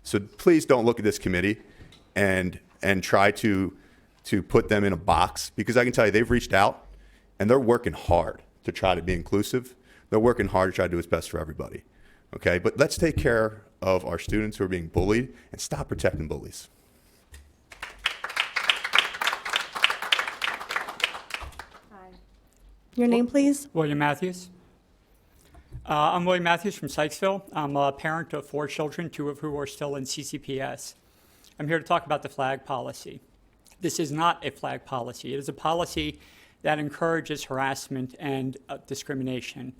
So please don't look at this committee and try to put them in a box, because I can tell you they've reached out and they're working hard to try to be inclusive. They're working hard to try to do what's best for everybody. Okay, but let's take care of our students who are being bullied and stop protecting bullies. Your name, please? William Matthews. I'm William Matthews from Sykesville. I'm a parent of 4 children, 2 of who are still in CCPS. I'm here to talk about the flag policy. This is not a flag policy. It is a policy that encourages harassment and discrimination.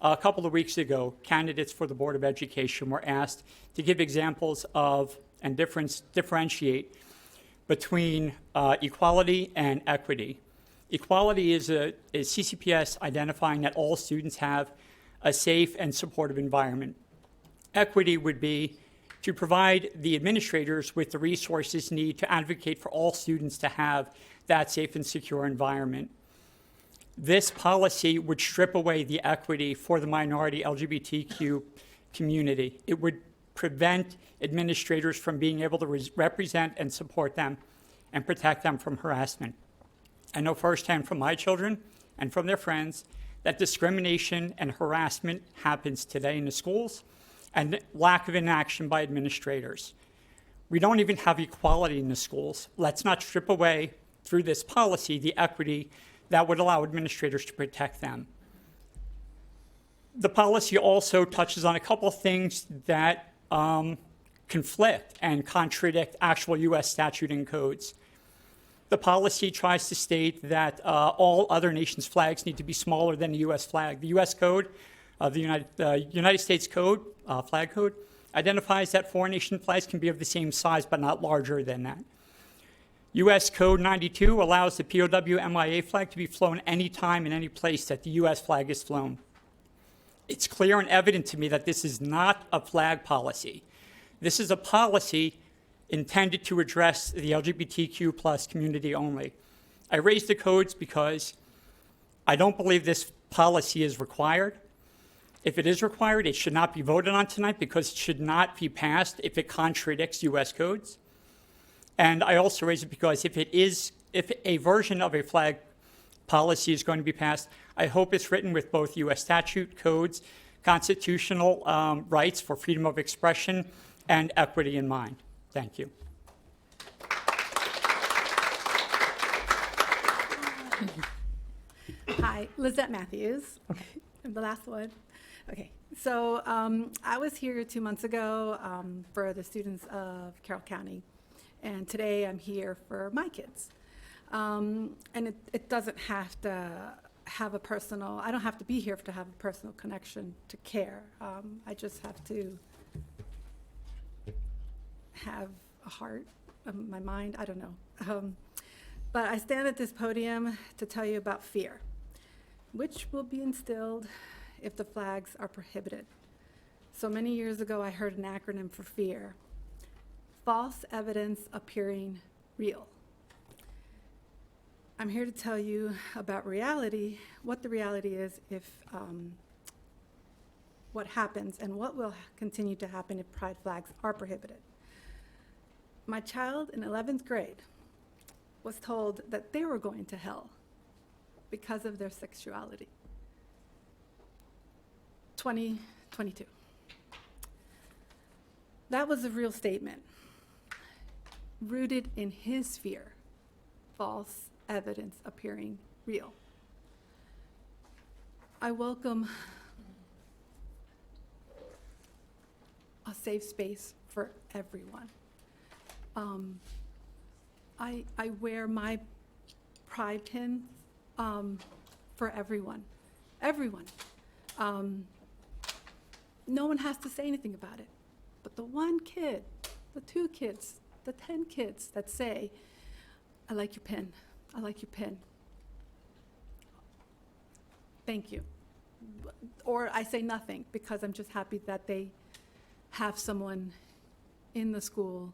A couple of weeks ago, candidates for the Board of Education were asked to give examples of and differentiate between equality and equity. Equality is CCPS identifying that all students have a safe and supportive environment. Equity would be to provide the administrators with the resources needed to advocate for all students to have that safe and secure environment. This policy would strip away the equity for the minority LGBTQ community. It would prevent administrators from being able to represent and support them and protect them from harassment. I know firsthand from my children and from their friends that discrimination and harassment happens today in the schools and lack of inaction by administrators. We don't even have equality in the schools. Let's not strip away through this policy the equity that would allow administrators to protect them. The policy also touches on a couple of things that conflict and contradict actual U.S. statute and codes. The policy tries to state that all other nations' flags need to be smaller than the U.S. flag. The U.S. code, the United States code, flag code, identifies that foreign nation flags can be of the same size but not larger than that. U.S. Code 92 allows the POW MIA flag to be flown anytime in any place that the U.S. flag is flown. It's clear and evident to me that this is not a flag policy. This is a policy intended to address the LGBTQ plus community only. I raised the codes because I don't believe this policy is required. If it is required, it should not be voted on tonight because it should not be passed if it contradicts U.S. codes. And I also raise it because if a version of a flag policy is going to be passed, I hope it's written with both U.S. statute, codes, constitutional rights for freedom of expression, and equity in mind. Thank you. Hi, Lizette Matthews. Okay. I'm the last one. Okay. So I was here 2 months ago for the students of Carroll County, and today I'm here for my kids. And it doesn't have to have a personal, I don't have to be here to have a personal connection to care. I just have to have a heart, my mind, I don't know. But I stand at this podium to tell you about fear, which will be instilled if the flags are prohibited. So many years ago, I heard an acronym for fear: false evidence appearing real. I'm here to tell you about reality, what the reality is if what happens and what will continue to happen if pride flags are prohibited. My child in 11th grade was told that they were going to hell because of their sexuality. 2022. That was a real statement, rooted in his fear, false evidence appearing real. I welcome a safe space for everyone. I wear my pride pin for everyone. Everyone. No one has to say anything about it. But the one kid, the 2 kids, the 10 kids that say, I like your pin, I like your pin. Thank you. Or I say nothing because I'm just happy that they have someone in the school,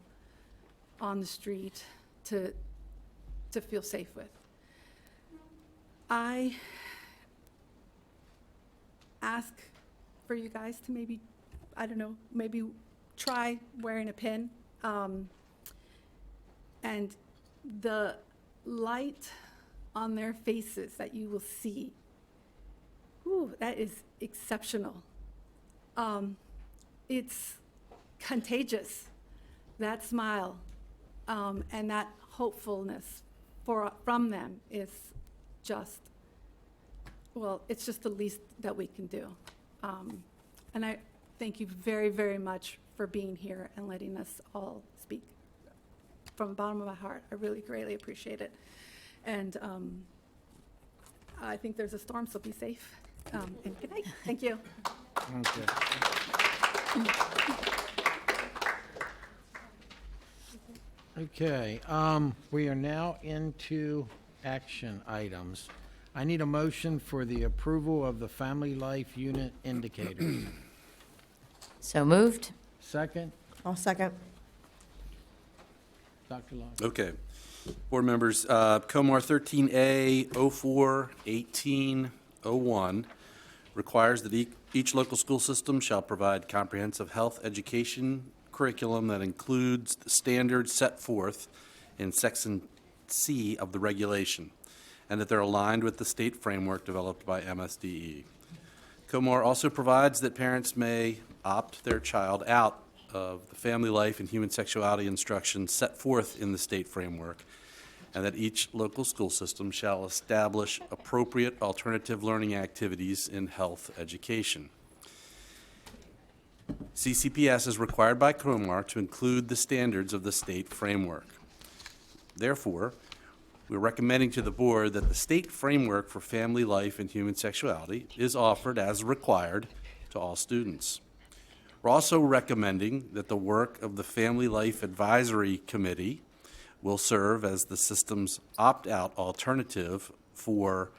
on the street, to feel safe with. I ask for you guys to maybe, I don't know, maybe try wearing a pin. And the light on their faces that you will see, ooh, that is exceptional. It's contagious, that smile, and that hopefulness from them is just, well, it's just the least that we can do. And I thank you very, very much for being here and letting us all speak. From the bottom of my heart, I really greatly appreciate it. And I think there's a storm, so be safe. And good night. Thank you. Okay, we are now into action items. I need a motion for the approval of the Family Life Unit indicators. So moved. Second, I'll second. Dr. Locke. Okay. Board members, COMAR 13A 04-1801 requires that each local school system shall provide comprehensive health education curriculum that includes the standards set forth in Section C of the regulation, and that they're aligned with the state framework developed by MSDE. COMAR also provides that parents may opt their child out of the family life and human sexuality instruction set forth in the state framework, and that each local school system shall establish appropriate alternative learning activities in health education. CCPS is required by COMAR to include the standards of the state framework. Therefore, we're recommending to the board that the state framework for family life and human sexuality is offered as required to all students. We're also recommending that the work of the Family Life Advisory Committee will serve as the system's opt-out alternative for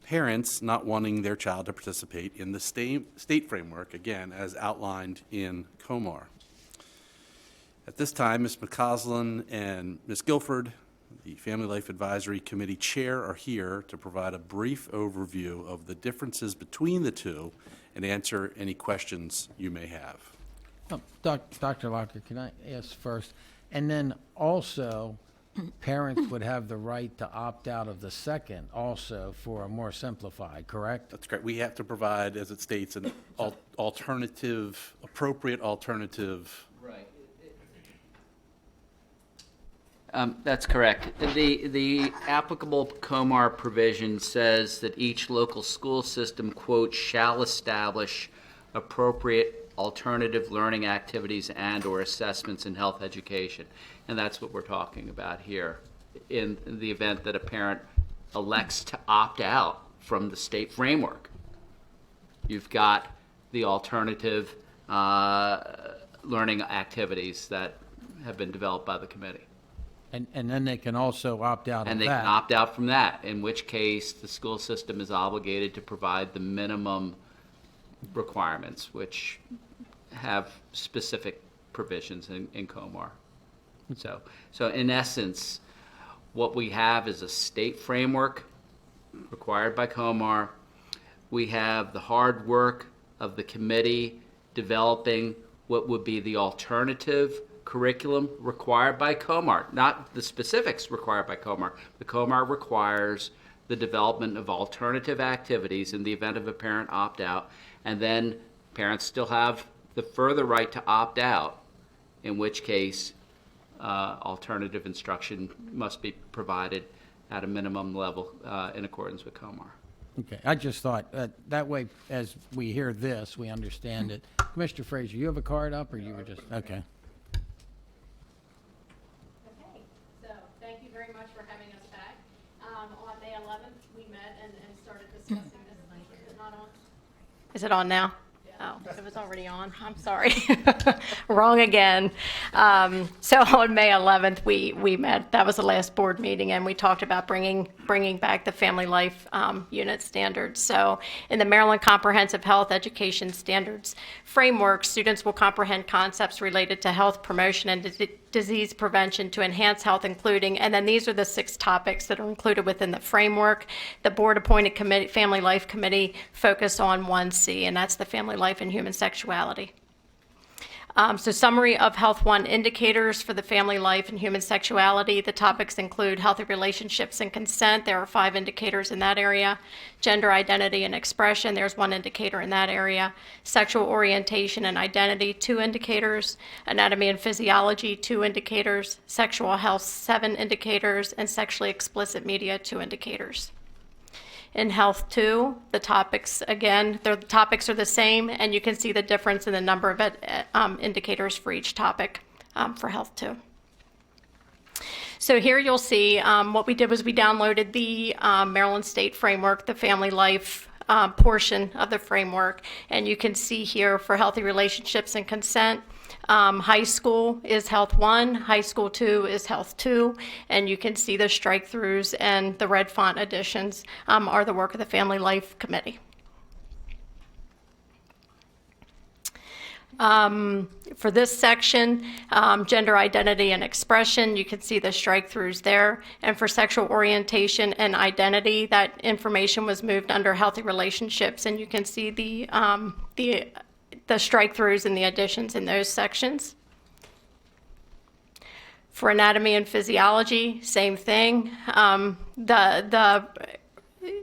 parents not wanting their child to participate in the state framework, again, as outlined in COMAR. At this time, Ms. McCausland and Ms. Guilford, the Family Life Advisory Committee Chair, are here to provide a brief overview of the differences between the two and answer any questions you may have. Dr. Locker, can I ask first? And then also, parents would have the right to opt out of the second also for a more simplified, correct? That's correct. We have to provide, as it states, an alternative, appropriate alternative. Right. That's correct. The applicable COMAR provision says that each local school system, quote, shall establish appropriate alternative learning activities and/or assessments in health education. And that's what we're talking about here. In the event that a parent elects to opt out from the state framework, you've got the alternative learning activities that have been developed by the committee. And then they can also opt out of that. And they can opt out from that, in which case the school system is obligated to provide the minimum requirements, which have specific provisions in COMAR. So in essence, what we have is a state framework required by COMAR. We have the hard work of the committee developing what would be the alternative curriculum required by COMAR, not the specifics required by COMAR. The COMAR requires the development of alternative activities in the event of a parent opt-out, and then parents still have the further right to opt out, in which case alternative instruction must be provided at a minimum level in accordance with COMAR. Okay, I just thought that way, as we hear this, we understand it. Commissioner Frazier, you have a card up, or you were just, okay. Okay, so thank you very much for having us back. On May 11th, we met and started discussing this. Is it not on? Is it on now? Oh, it was already on. I'm sorry. Wrong again. So on May 11th, we met. That was the last board meeting, and we talked about bringing back the Family Life Unit standards. So in the Maryland Comprehensive Health Education Standards framework, students will comprehend concepts related to health promotion and disease prevention to enhance health, including, and then these are the 6 topics that are included within the framework. The board-appointed committee, Family Life Committee, focus on 1C, and that's the family life and human sexuality. So summary of Health 1 indicators for the family life and human sexuality. The topics include healthy relationships and consent. There are 5 indicators in that area. Gender identity and expression. There's 1 indicator in that area. Sexual orientation and identity, 2 indicators. Anatomy and physiology, 2 indicators. Sexual health, 7 indicators. And sexually explicit media, 2 indicators. In Health 2, the topics, again, the topics are the same, and you can see the difference in the number of indicators for each topic for Health 2. So here you'll see what we did was we downloaded the Maryland State Framework, the Family Life portion of the framework, and you can see here for healthy relationships and consent, high school is Health 1, high school 2 is Health 2, and you can see the strike-throughs and the red font additions are the work of the Family Life Committee. For this section, gender identity and expression, you can see the strike-throughs there. And for sexual orientation and identity, that information was moved under healthy relationships, and you can see the strike-throughs and the additions in those sections. For anatomy and physiology, same thing.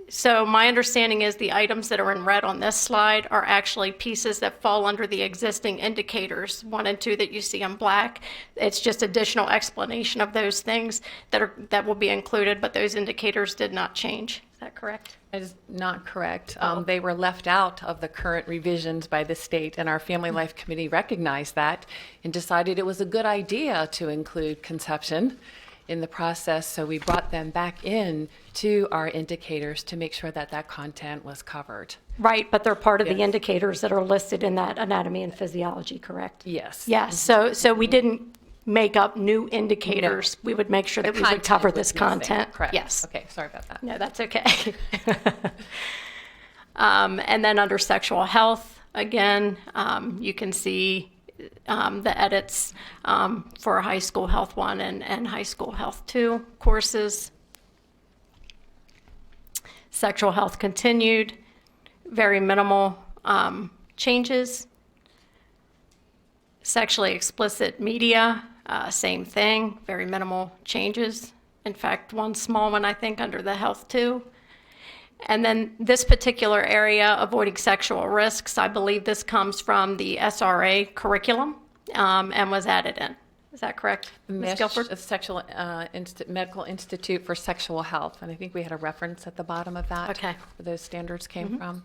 So my understanding is the items that are in red on this slide are actually pieces that fall under the existing indicators, 1 and 2 that you see in black. It's just additional explanation of those things that will be included, but those indicators did not change. Is that correct? That is not correct. They were left out of the current revisions by the state, and our Family Life Committee recognized that and decided it was a good idea to include conception in the process, so we brought them back in to our indicators to make sure that that content was covered. Right, but they're part of the indicators that are listed in that anatomy and physiology, correct? Yes. Yes, so we didn't make up new indicators. We would make sure that we would cover this content. Correct. Yes. Okay, sorry about that. No, that's okay. And then under sexual health, again, you can see the edits for High School Health 1 and High School Health 2 courses. Sexual health continued, very minimal changes. Sexually explicit media, same thing, very minimal changes. In fact, one small one, I think, under the Health 2. And then this particular area, avoiding sexual risks, I believe this comes from the SRA curriculum and was added in. Is that correct, Ms. Guilford? Medical Institute for Sexual Health, and I think we had a reference at the bottom of that. Okay. Where those standards came from.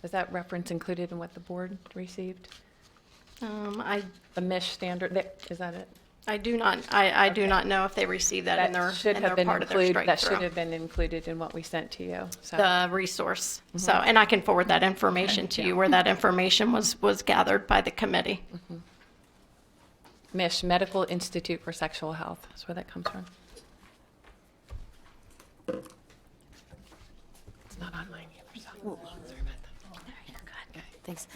Is that reference included in what the board received? The MISH standard, is that it? I do not. I do not know if they received that in their part of their strike That should through. have been included in what we sent to you. So. The resource. So, and I can forward that information to you where that information was gathered by the committee. MISH, Medical Institute for Sexual Health. That's where that comes from. It's not on mine either. So. Sorry about that. You're good. Thanks.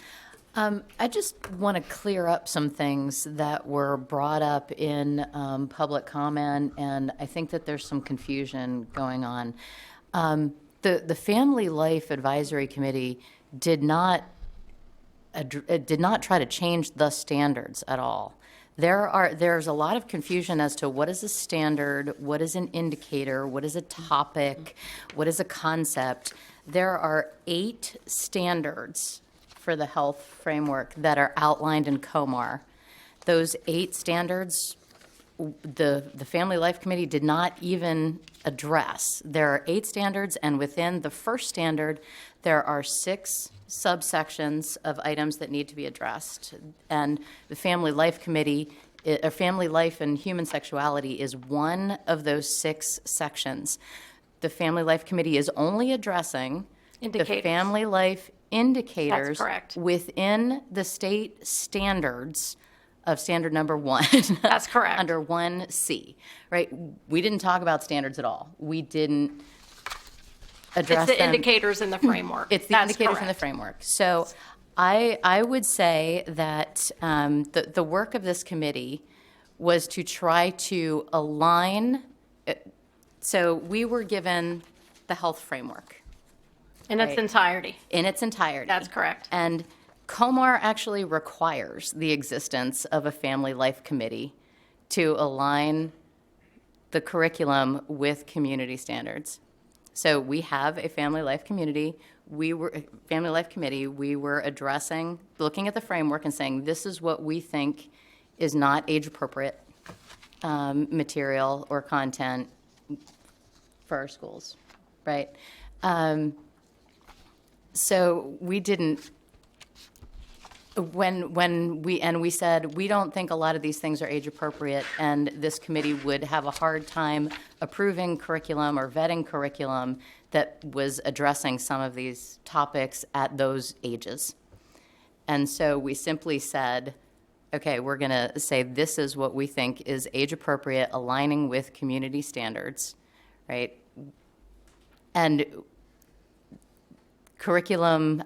I just want to clear up some things that were brought up in public comment, and I think that there's some confusion going on. The Family Life Advisory Committee did not try to change the standards at all. There's a lot of confusion as to what is a standard, what is an indicator, what is a topic, what is a concept. There are 8 standards for the health framework that are outlined in COMAR. Those 8 standards, the Family Life Committee did not even address. There are 8 standards, and within the first standard, there are 6 subsections of items that need to be addressed. And the Family Life Committee, Family Life and Human Sexuality is one of those 6 sections. The Family Life Committee is only addressing the family life indicators within the state standards of standard number 1. That's correct. Under 1C, right? We didn't talk about standards at all. We didn't address It's the them. indicators in the framework. It's the That's indicators in the correct. framework. So I would say that the work of this committee was to try to align. So we were given the health framework. In its entirety. In its entirety. That's correct. And COMAR actually requires the existence of a Family Life Committee to align the curriculum with community standards. So we have a Family Life Committee. We were addressing, looking at the framework and saying, this is what we think is not age-appropriate material or content for our schools, right? So we didn't, when we said, we don't think a lot of these things are age appropriate, and this committee would have a hard time approving curriculum or vetting curriculum that was addressing some of these topics at those ages. And so we simply said, okay, we're going to say this is what we think is age appropriate, aligning with community standards, right? And curriculum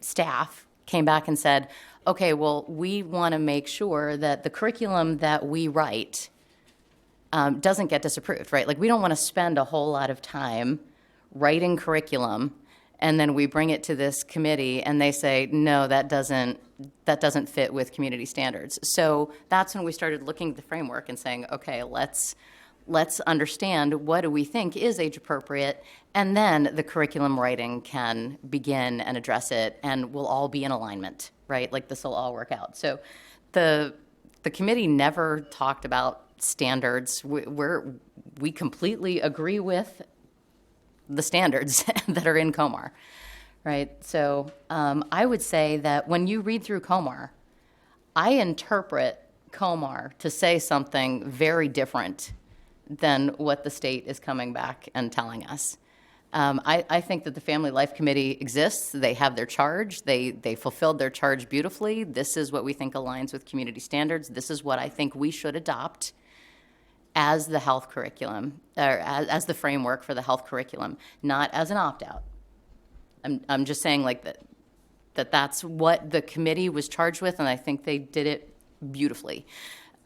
staff came back and said, okay, well, we want to make sure that the curriculum that we write doesn't get disapproved, right? Like, we don't want to spend a whole lot of time writing curriculum, and then we bring it to this committee, and they say, no, that doesn't fit with community standards. So that's when we started looking at the framework and saying, okay, let's understand what do we think is age appropriate, and then the curriculum writing can begin and address it, and we'll all be in alignment, right? Like, this will all work out. So the committee never talked about standards. We completely agree with the standards that are in COMAR, right? So I would say that when you read through COMAR, I interpret COMAR to say something very different than what the state is coming back and telling us. I think that the Family Life Committee exists. They have their charge. They fulfilled their charge beautifully. This is what we think aligns with community standards. This is what I think we should adopt as the health curriculum, or as the framework for the health curriculum, not as an opt-out. I'm just saying, like, that's what the committee was charged with, and I think they did it beautifully.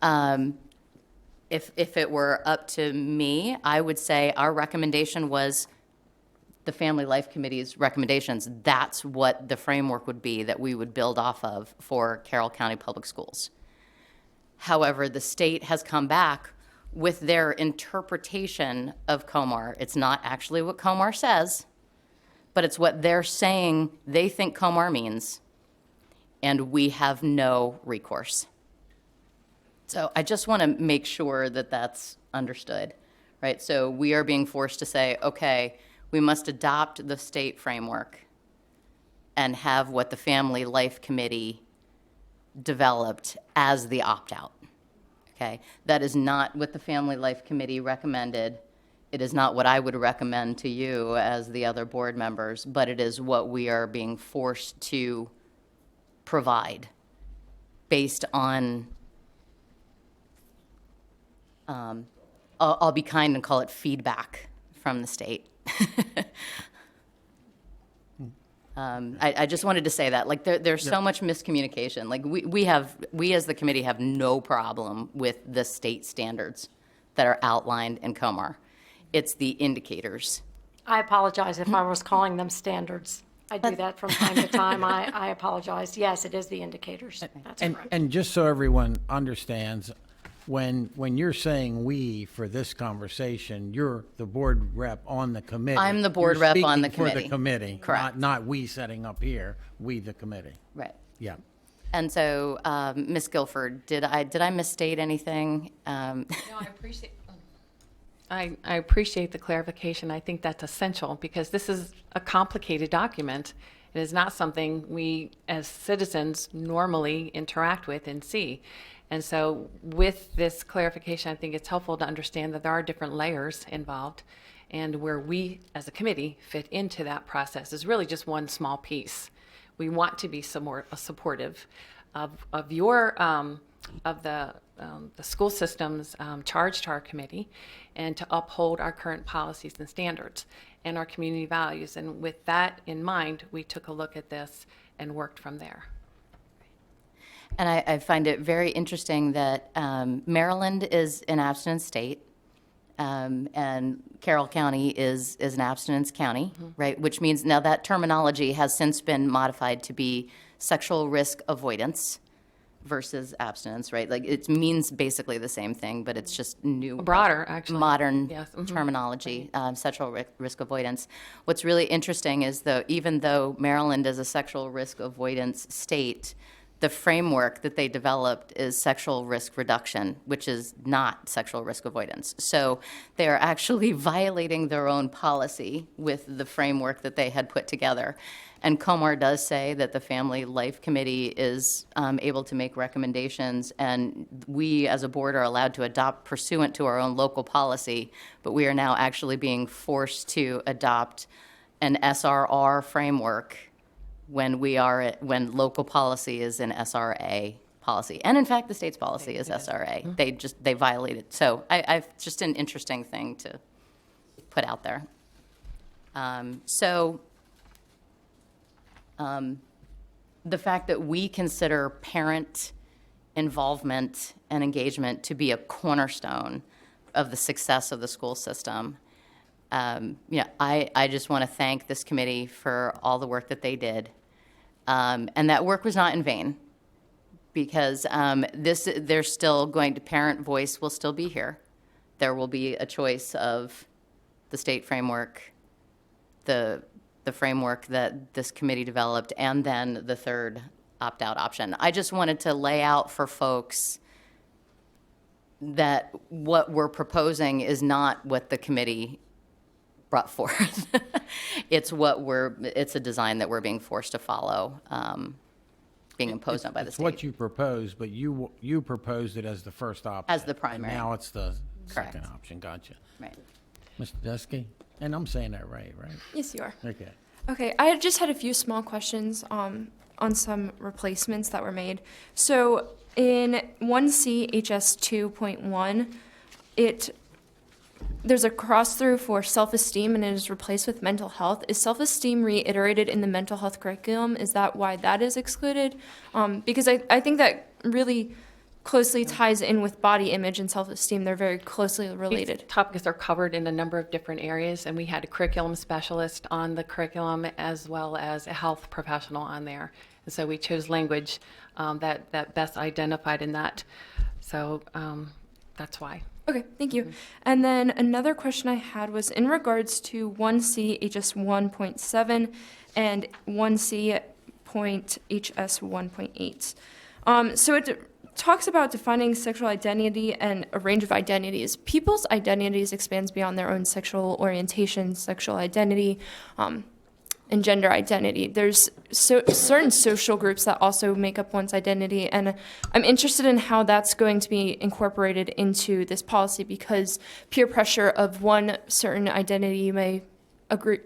If it were up to me, I would say our recommendation was the Family Life Committee's recommendations. That's what the framework would be that we would build off of for Carroll County Public Schools. However, the state has come back with their interpretation of COMAR. It's not actually what COMAR says, but it's what they're saying they think COMAR means, and we have no recourse. So I just want to make sure that that's understood, right? So we are being forced to say, okay, we must adopt the state framework and have what the Family Life Committee developed as the opt-out. Okay, that is not what the Family Life Committee recommended. It is not what I would recommend to you as the other board members, but it is what we are being forced to provide based on, I'll be kind and call it feedback from the state. I just wanted to say that, like, there's so much miscommunication. Like, we as the committee have no problem with the state standards that are outlined in COMAR. It's the indicators. I apologize if I was calling them standards. I do that from time to time. I apologize. Yes, it is the indicators. That's correct. And just so everyone understands, when you're saying we for this conversation, you're the board rep on the committee. I'm the board You're rep on the speaking for committee. the committee. Correct. Not we setting up here, we the committee. Right. Yeah. And so, Ms. Guilford, did I misstate anything? No, I appreciate the clarification. I think that's essential because this is a complicated document. It is not something we as citizens normally interact with and see. And so with this clarification, I think it's helpful to understand that there are different layers involved, and where we as a committee fit into that process is really just one small piece. We want to be supportive of your of the school system's charge to our committee, and to uphold our current policies and standards and our community values. And with that in mind, we took a look at this and worked from there. And I find it very interesting that Maryland is an abstinence state, and Carroll County is an abstinence county, right? Which means now that terminology has since been modified to be sexual risk avoidance versus abstinence, right? Like, it means basically the same thing, but it's just new, Broader, actually. modern Yes. terminology, sexual risk avoidance. What's really interesting is, though, even though Maryland is a sexual risk avoidance state, the framework that they developed is sexual risk reduction, which is not sexual risk avoidance. So they are actually violating their own policy with the framework that they had put together. And COMAR does say that the Family Life Committee is able to make recommendations, and we as a board are allowed to adopt pursuant to our own local policy, but we are now actually being forced to adopt an SRR framework when local policy is an SRA policy. And in fact, the state's policy is SRA. They violate it. So I've just an interesting thing to put out there. The fact that we consider parent involvement and engagement to be a cornerstone of the success of the school system. I just want to thank this committee for all the work that they did. And that work was not in vain, because they're still going to, parent voice will still be here. There will be a choice of the state framework, the framework that this committee developed, and then the third opt-out option. I just wanted to lay out for folks that what we're proposing is not what the committee brought forth. It's a design that we're being forced to follow, being imposed on by the It's state. what you proposed, but you proposed it as the first option. As the primary. And now it's the Correct. second option. Gotcha. Right. Mr. Dusky? And I'm saying that right? Yes, you are. Okay. Okay, I just had a few small questions on some replacements that were made. So in 1C HS 2.1, there's a cross-through for self-esteem, and it is replaced with mental health. Is self-esteem reiterated in the mental health curriculum? Is that why that is excluded? Because I think that really closely ties in with body image and self-esteem. They're very closely related. These topics are covered in a number of different areas, and we had a curriculum specialist on the curriculum as well as a health professional on there. And so we chose language that best identified in that. So that's why. Okay, thank you. And then another question I had was in regards to 1C HS 1.7 and 1C HS 1.8. So it talks about defining sexual identity and a range of identities. People's identities expands beyond their own sexual orientation, sexual identity, and gender identity. There's certain social groups that also make up one's identity, and I'm interested in how that's going to be incorporated into this policy, because peer pressure of one certain identity you may agree,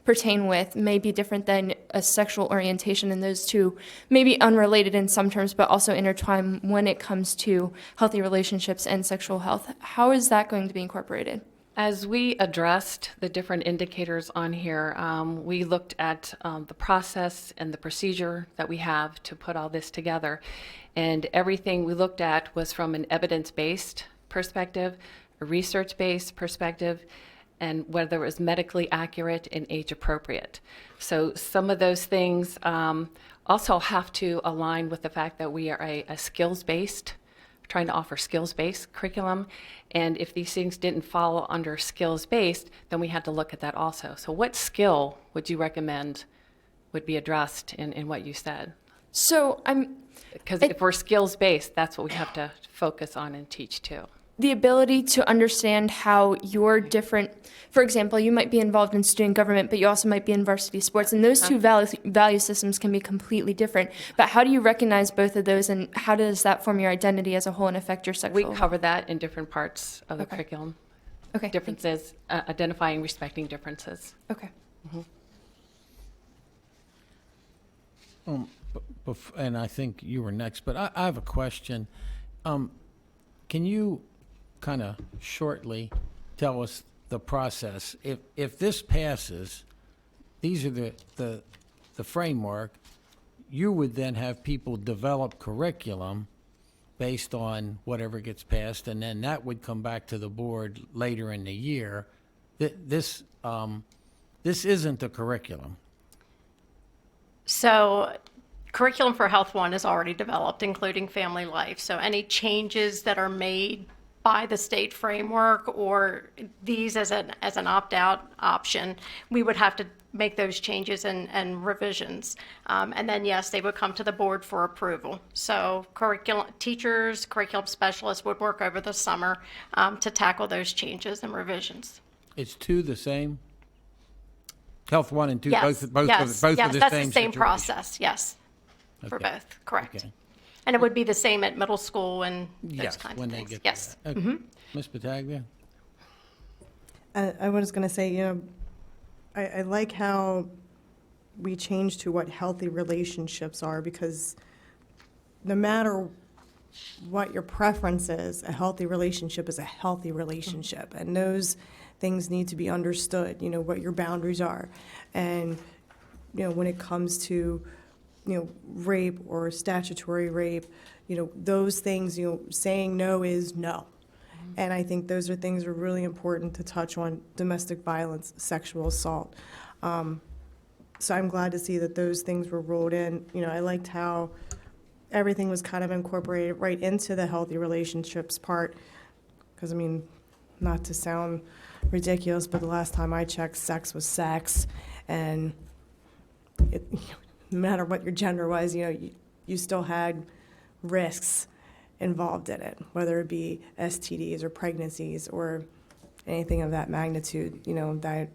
pertain with may be different than a sexual orientation, and those two may be unrelated in some terms, but also intertwine when it comes to healthy relationships and sexual health. How is that going to be incorporated? As we addressed the different indicators on here, we looked at the process and the procedure that we have to put all this together. And everything we looked at was from an evidence-based perspective, a research-based perspective, and whether it was medically accurate and age appropriate. So some of those things also have to align with the fact that we are a skills-based, trying to offer skills-based curriculum. And if these things didn't fall under skills-based, then we had to look at that also. So what skill would you recommend would be addressed in what you said? So because if we're skills-based, that's what we have to focus on and teach too. The ability to understand how you're different. For example, you might be involved in student government, but you also might be in varsity sports, and those two value systems can be completely different. But how do you recognize both of those, and how does that form your identity as a whole and affect your sexual? We cover that in different parts of the curriculum. Okay. Differences, identifying, respecting differences. Okay. And I think you were next, but I have a question. Can you kind of shortly tell us the process? If this passes, these are the framework, you would then have people develop curriculum based on whatever gets passed, and then that would come back to the board later in the year. This isn't the curriculum. So curriculum for Health 1 is already developed, including family life. So any changes that are made by the state framework or these as an opt-out option, we would have to make those changes and revisions. And then, yes, they would come to the board for approval. So teachers, curriculum specialists would work over the summer to tackle those changes and revisions. It's two the same? Health 1 and 2, Yes, both yes, are the same yes, that's the same situation? process, yes, for Okay. both, correct. Okay. And it would be the same at middle school and those Yes, kinds when of they things. get to Yes. that. Okay. Ms. Pataglia? I was going to say, I like how we changed to what healthy relationships are, because no matter what your preference is, a healthy relationship is a healthy relationship. And those things need to be understood, what your boundaries are. And, when it comes to, rape or statutory rape, those things, saying no is no. And I think those are things that are really important to touch on: domestic violence, sexual assault. So I'm glad to see that those things were rolled in. I liked how everything was kind of incorporated right into the healthy relationships part. Because, not to sound ridiculous, but the last time I checked, sex was sex. And no matter what your gender was, you still had risks involved in it, whether it be STDs or pregnancies or anything of that magnitude, that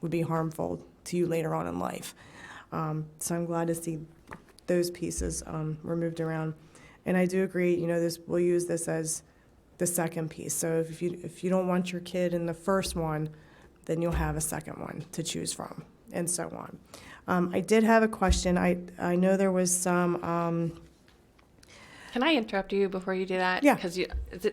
would be harmful to you later on in life. So I'm glad to see those pieces were moved around. And I do agree, we'll use this as the second piece. So if you don't want your kid in the first one, then you'll have a second one to choose from, and so on. I did have a question. I know there was some. Can I interrupt you before you do that? Yeah. Because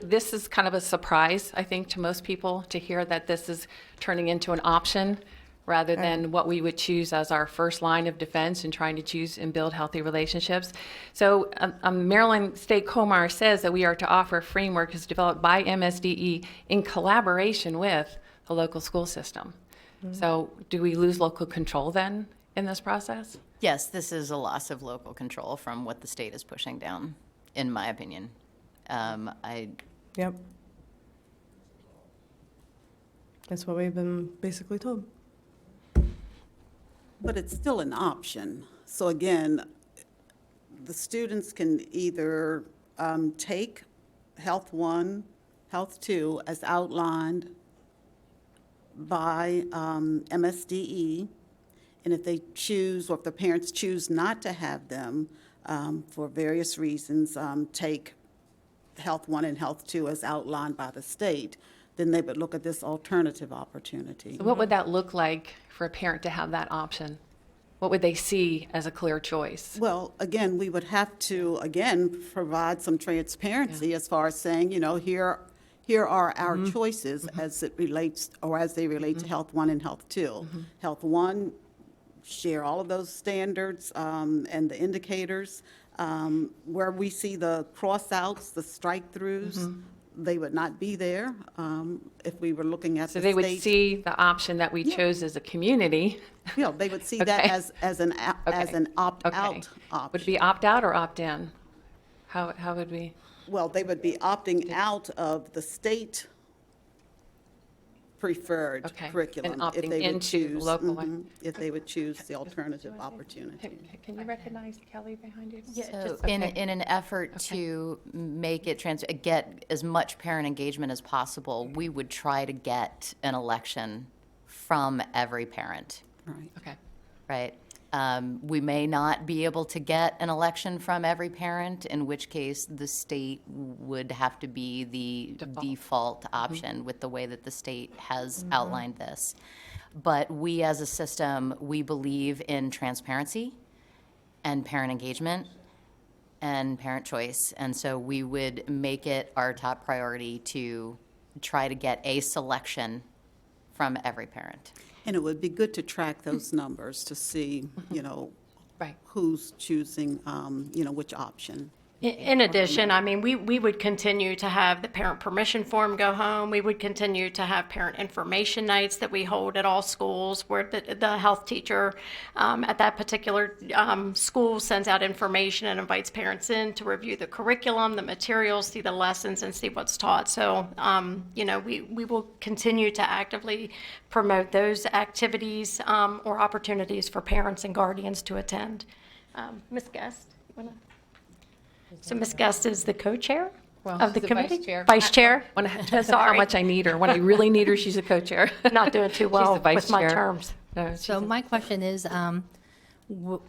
this is kind of a surprise, I think, to most people to hear that this is turning into an option rather than what we would choose as our first line of defense in trying to choose and build healthy relationships. So Maryland State COMAR says that we are to offer a framework that's developed by MSDE in collaboration with the local school system. So do we lose local control then in this process? Yes, this is a loss of local control from what the state is pushing down, in my opinion. Yep. That's what we've been basically told. But it's still an option. So again, the students can either take Health 1, Health 2 as outlined by MSDE, and if they choose, or if the parents choose not to have them for various reasons, take Health 1 and Health 2 as outlined by the state, then they would look at this alternative opportunity. So what would that look like for a parent to have that option? What would they see as a clear choice? Well, again, we would have to, provide some transparency as far as saying, here are our choices as it relates, or as they relate to Health 1 and Health 2. Health 1, share all of those standards and the indicators. Where we see the cross-outs, the strike-throughs, they would not be there if we were looking at So the they would state. see the option that we chose as a community. Yeah, they would see that as an opt-out option. Would it be opt-out or opt-in? How would we? Well, they would be opting out of the state preferred curriculum. And opting if they would into choose, local one. if they would choose the alternative opportunity. Can you recognize Kelly behind you? So in an effort to make it get as much parent engagement as possible, we would try to get an election from every parent. Right. Okay. Right? We may not be able to get an election from every parent, in which case the state would have to be the default option with the way that the state has outlined this. But we as a system, we believe in transparency and parent engagement and parent choice. And so we would make it our top priority to try to get a selection from every parent. And it would be good to track those numbers to see, who's choosing, which option. In addition, I mean, we would continue to have the parent permission form go home. We would continue to have parent information nights that we hold at all schools where the health teacher at that particular school sends out information and invites parents in to review the curriculum, the materials, see the lessons, and see what's taught. So, we will continue to actively promote those activities or opportunities for parents and guardians to attend. Ms. Guest, you want to? So Ms. Guest is the co-chair of the she's committee? vice chair. Vice chair? When it depends on how much I need her. When I really need her, she's a co-chair. Not doing too She's well the vice with my chair. terms. No, she's So a- my question is,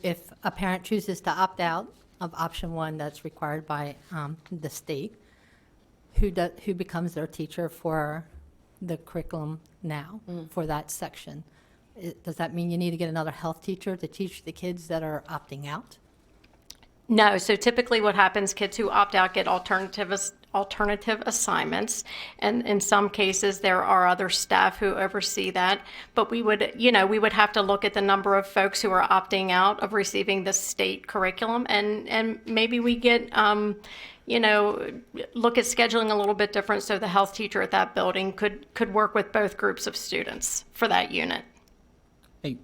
if a parent chooses to opt out of option one that's required by the state, who becomes their teacher for the curriculum now for that section? Does that mean you need to get another health teacher to teach the kids that are opting out? No, so typically what happens, kids who opt out get alternative assignments, and in some cases there are other staff who oversee that. But we would have to look at the number of folks who are opting out of receiving the state curriculum, and maybe we get look at scheduling a little bit different so the health teacher at that building could work with both groups of students for that unit. Hey,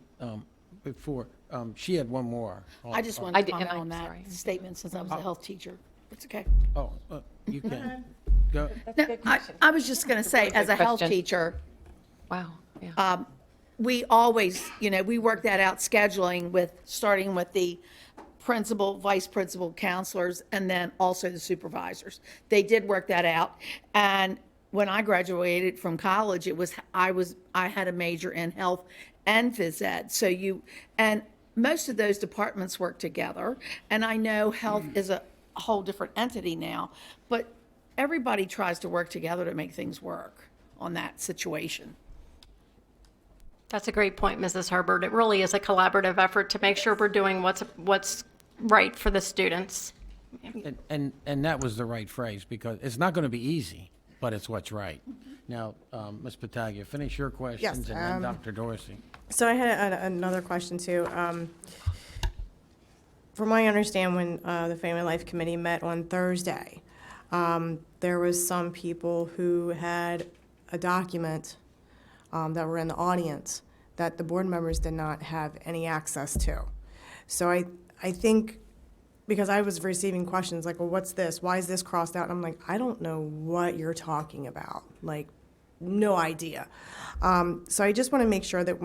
before, she had one more. I just wanted to comment on that statement since I was a health teacher. It's okay. Oh, you can. Go. No, I was just going to say, as a health teacher, Wow, yeah. we always, we work that out scheduling starting with the principal, vice principal, counselors, and then also the supervisors. They did work that out. And when I graduated from college, I had a major in health and phys ed. And most of those departments work together. And I know health is a whole different entity now, but everybody tries to work together to make things work on that situation. That's a great point, Mrs. Herbert. It really is a collaborative effort to make sure we're doing what's right for the students. And that was the right phrase, because it's not going to be easy, but it's what's right. Now, Ms. Pataglia, finish your questions, and then Dr. Dorsey. So I had another question too. From what I understand, when the Family Life Committee met on Thursday, there was some people who had a document that were in the audience that the board members did not have any access to. So I think, because I was receiving questions like, well, what's this? Why is this crossed out? And I'm like, I don't know what you're talking about. Like, no idea. So I just want to make sure that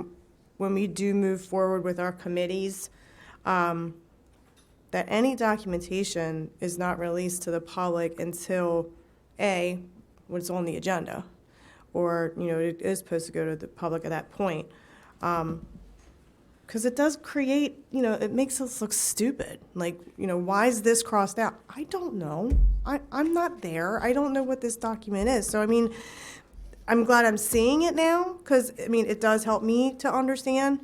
when we do move forward with our committees, that any documentation is not released to the public until, A, what's on the agenda, or, it is supposed to go to the public at that point. Because it does create, it makes us look stupid. Like, why is this crossed out? I don't know. I'm not there. I don't know what this document is. So, I'm glad I'm seeing it now, because, it does help me to understand,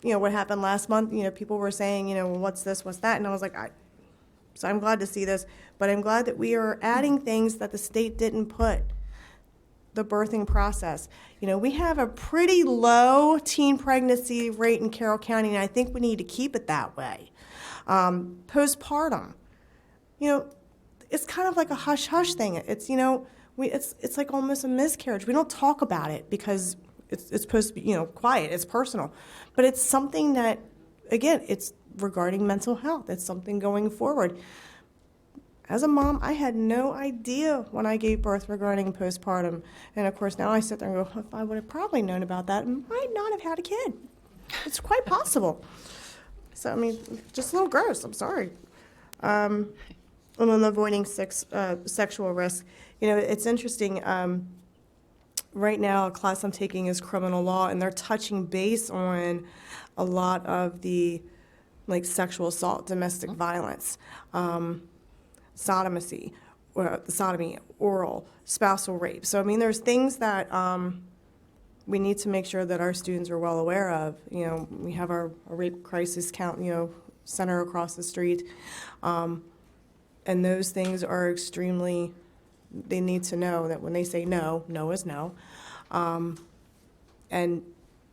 what happened last month. People were saying, well, what's this, what's that? And I was like, so I'm glad to see this. But I'm glad that we are adding things that the state didn't put. The birthing process. We have a pretty low teen pregnancy rate in Carroll County, and I think we need to keep it that way. Postpartum. It's kind of like a hush-hush thing. It's, it's like almost a miscarriage. We don't talk about it because it's supposed to be, quiet. It's personal. But it's something that, again, it's regarding mental health. It's something going forward. As a mom, I had no idea when I gave birth regarding postpartum. And of course, now I sit there and go, if I would have probably known about that, I might not have had a kid. It's quite possible. So, just a little gross. I'm sorry. And then avoiding sexual risk. It's interesting. Right now, a class I'm taking is criminal law, and they're touching base on a lot of the, sexual assault, domestic violence, sodomy, oral, spousal rape. So, there's things that we need to make sure that our students are well aware of. We have our rape crisis center across the street. And those things are extremely, they need to know that when they say no, no is no. And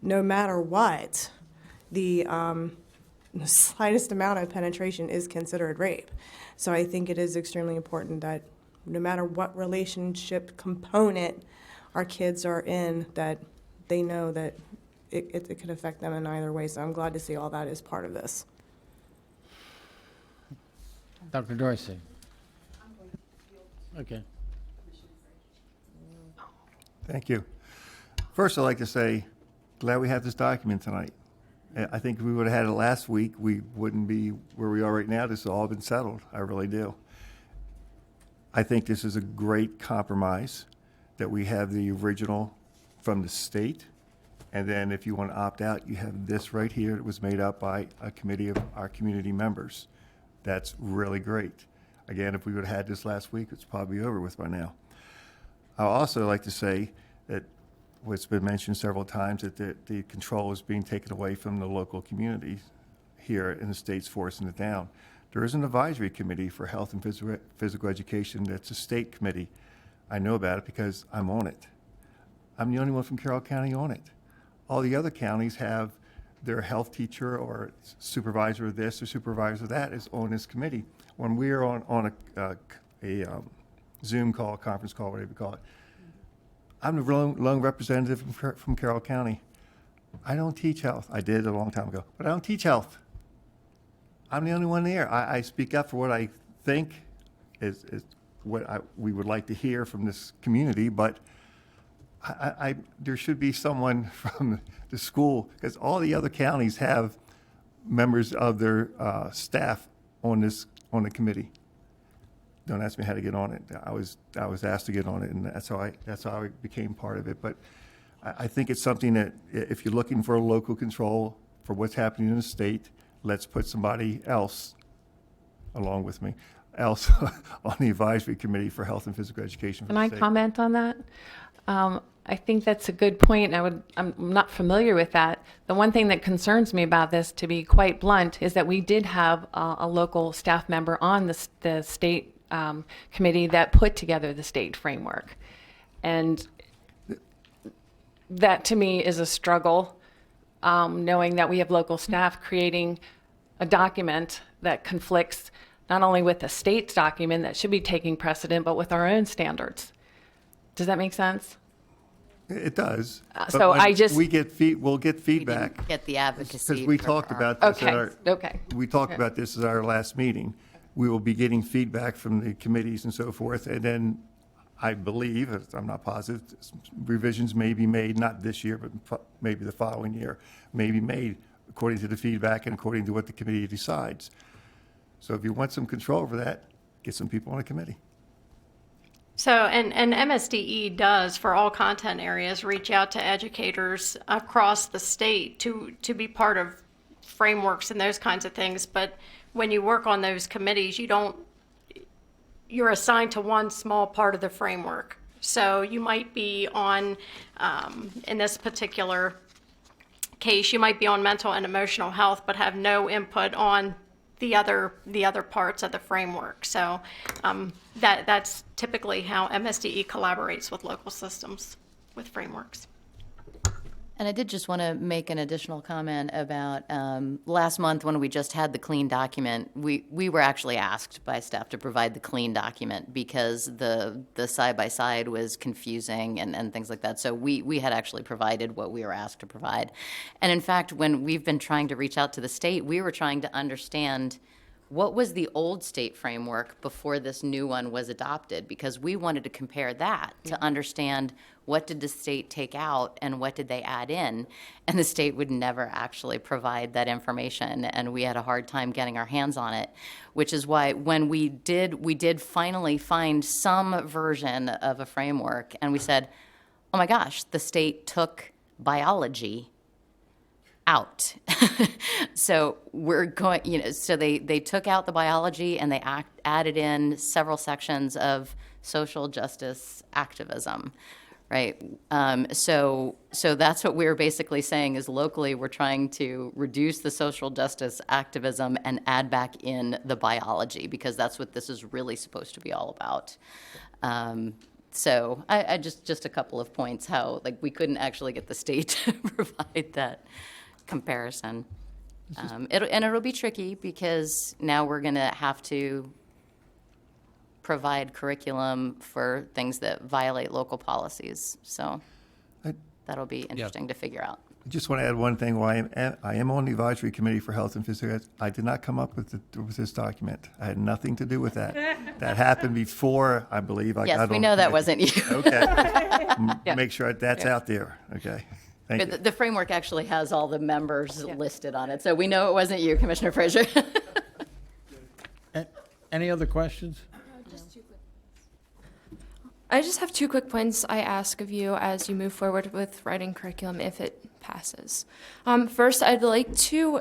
no matter what, the the slightest amount of penetration is considered rape. So I think it is extremely important that no matter what relationship component our kids are in, that they know that it could affect them in either way. So I'm glad to see all that as part of this. Dr. Dorsey? Okay. Thank you. First, I'd like to say, glad we have this document tonight. I think if we would have had it last week, we wouldn't be where we are right now. This has all been settled. I really do. I think this is a great compromise that we have the original from the state. And then if you want to opt out, you have this right here that was made up by a committee of our community members. That's really great. Again, if we would have had this last week, it's probably over with by now. I'd also like to say that what's been mentioned several times, that the control is being taken away from the local communities here, and the state's forcing it down. There is an advisory committee for health and physical education that's a state committee. I know about it because I'm on it. I'm the only one from Carroll County on it. All the other counties have their health teacher or supervisor of this or supervisor of that is on this committee. When we are on a Zoom call, conference call, whatever you call it, I'm the lone representative from Carroll County. I don't teach health. I did a long time ago, but I don't teach health. I'm the only one there. I speak up for what I think is what we would like to hear from this community, but there should be someone from the school, because all the other counties have members of their staff on the committee. Don't ask me how to get on it. I was asked to get on it, and that's how I became part of it. But I think it's something that if you're looking for a local control for what's happening in the state, let's put somebody else along with me else on the advisory committee for health and physical education. Can I comment on that? I think that's a good point. I'm not familiar with that. The one thing that concerns me about this, to be quite blunt, is that we did have a local staff member on the state committee that put together the state framework. And that to me is a struggle, knowing that we have local staff creating a document that conflicts not only with the state's document that should be taking precedent, but with our own standards. Does that make sense? It does. So I just we'll get feedback. We didn't get the advocacy. Because we for talked our- about this Okay. We talked about this at our last meeting. We will be getting feedback from the committees and so forth, and then I believe, I'm not positive, revisions may be made, not this year, but maybe the following year, may be made according to the feedback and according to what the committee decides. So if you want some control over that, get some people on a committee. So, and MSDE does, for all content areas, reach out to educators across the state to be part of frameworks and those kinds of things. But when you work on those committees, you're assigned to one small part of the framework. So you might be on, in this particular case, you might be on mental and emotional health, but have no input on the other parts of the framework. So that's typically how MSDE collaborates with local systems with frameworks. And I did just want to make an additional comment about last month when we just had the clean document. We were actually asked by staff to provide the clean document because the side-by-side was confusing and things like that. So we had actually provided what we were asked to provide. And in fact, when we've been trying to reach out to the state, we were trying to understand what was the old state framework before this new one was adopted, because we wanted to compare that to understand what did the state take out and what did they add in, and the state would never actually provide that information, and we had a hard time getting our hands on it, which is why when we did finally find some version of a framework, and we said, oh my gosh, the state took biology out. So we're going, so they took out the biology and they added in several sections of social justice activism, right? So that's what we're basically saying is locally we're trying to reduce the social justice activism and add back in the biology, because that's what this is really supposed to be all about. So I just a couple of points how we couldn't actually get the state to provide that comparison. It'll be tricky because now we're going to have to provide curriculum for things that violate local policies. So that'll be interesting to figure out. I just want to add one thing. While I am on the advisory committee for health and physical ed, I did not come up with this document. I had nothing to do with that. That happened before, I believe, I got on. Yes, we know that wasn't you. Okay. Yeah. Make sure that's Yeah. out there. Okay. Thank you. The framework actually has all the members listed on it, so we know it wasn't you, Commissioner Frazier. Any other questions? I just have 2 quick points I ask of you as you move forward with writing curriculum if it passes. First, I'd like to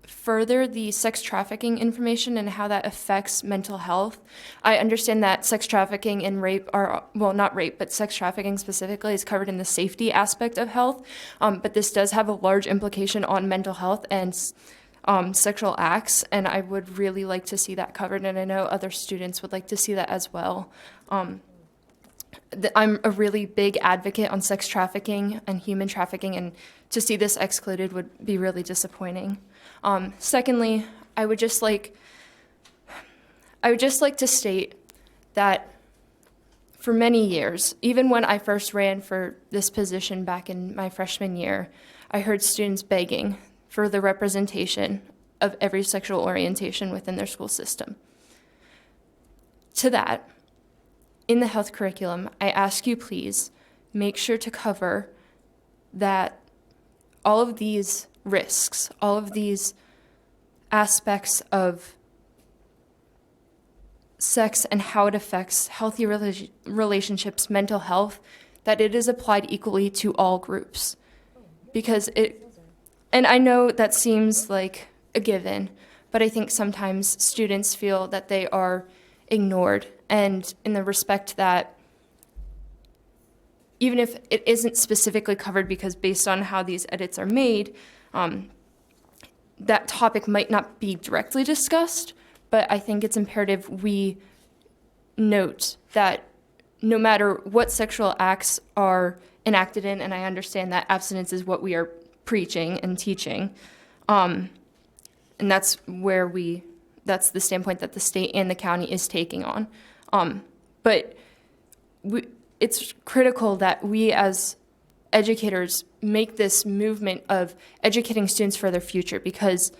further the sex trafficking information and how that affects mental health. I understand that sex trafficking and rape are, well, not rape, but sex trafficking specifically is covered in the safety aspect of health, but this does have a large implication on mental health and sexual acts, and I would really like to see that covered, and I know other students would like to see that as well. I'm a really big advocate on sex trafficking and human trafficking, and to see this excluded would be really disappointing. Secondly, I would just like to state that for many years, even when I first ran for this position back in my freshman year, I heard students begging for the representation of every sexual orientation within their school system. To that, in the health curriculum, I ask you please make sure to cover that all of these risks, all of these aspects of sex and how it affects healthy relationships, mental health, that it is applied equally to all groups. Because and I know that seems like a given, but I think sometimes students feel that they are ignored, and in the respect that even if it isn't specifically covered, because based on how these edits are made, that topic might not be directly discussed, but I think it's imperative we note that no matter what sexual acts are enacted in, and I understand that abstinence is what we are preaching and teaching, and that's the standpoint that the state and the county is taking on. But it's critical that we as educators make this movement of educating students for their future, because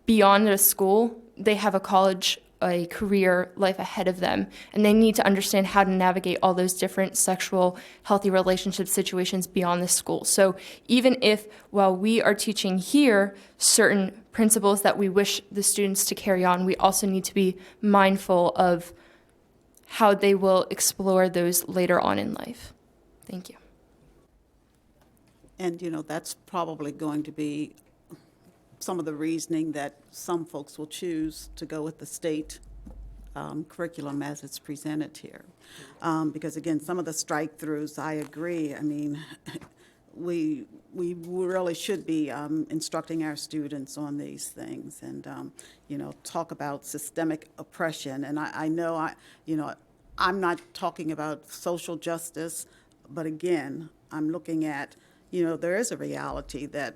beyond a school, they have a college, a career life ahead of them, and they need to understand how to navigate all those different sexual, healthy relationship situations beyond the school. So even if, while we are teaching here certain principles that we wish the students to carry on, we also need to be mindful of how they will explore those later on in life. Thank you. And, that's probably going to be some of the reasoning that some folks will choose to go with the state curriculum as it's presented here. Because, again, some of the strike-throughs, I agree. I mean, we really should be instructing our students on these things and, talk about systemic oppression. And I know, I'm not talking about social justice, but again, I'm looking at, there is a reality that,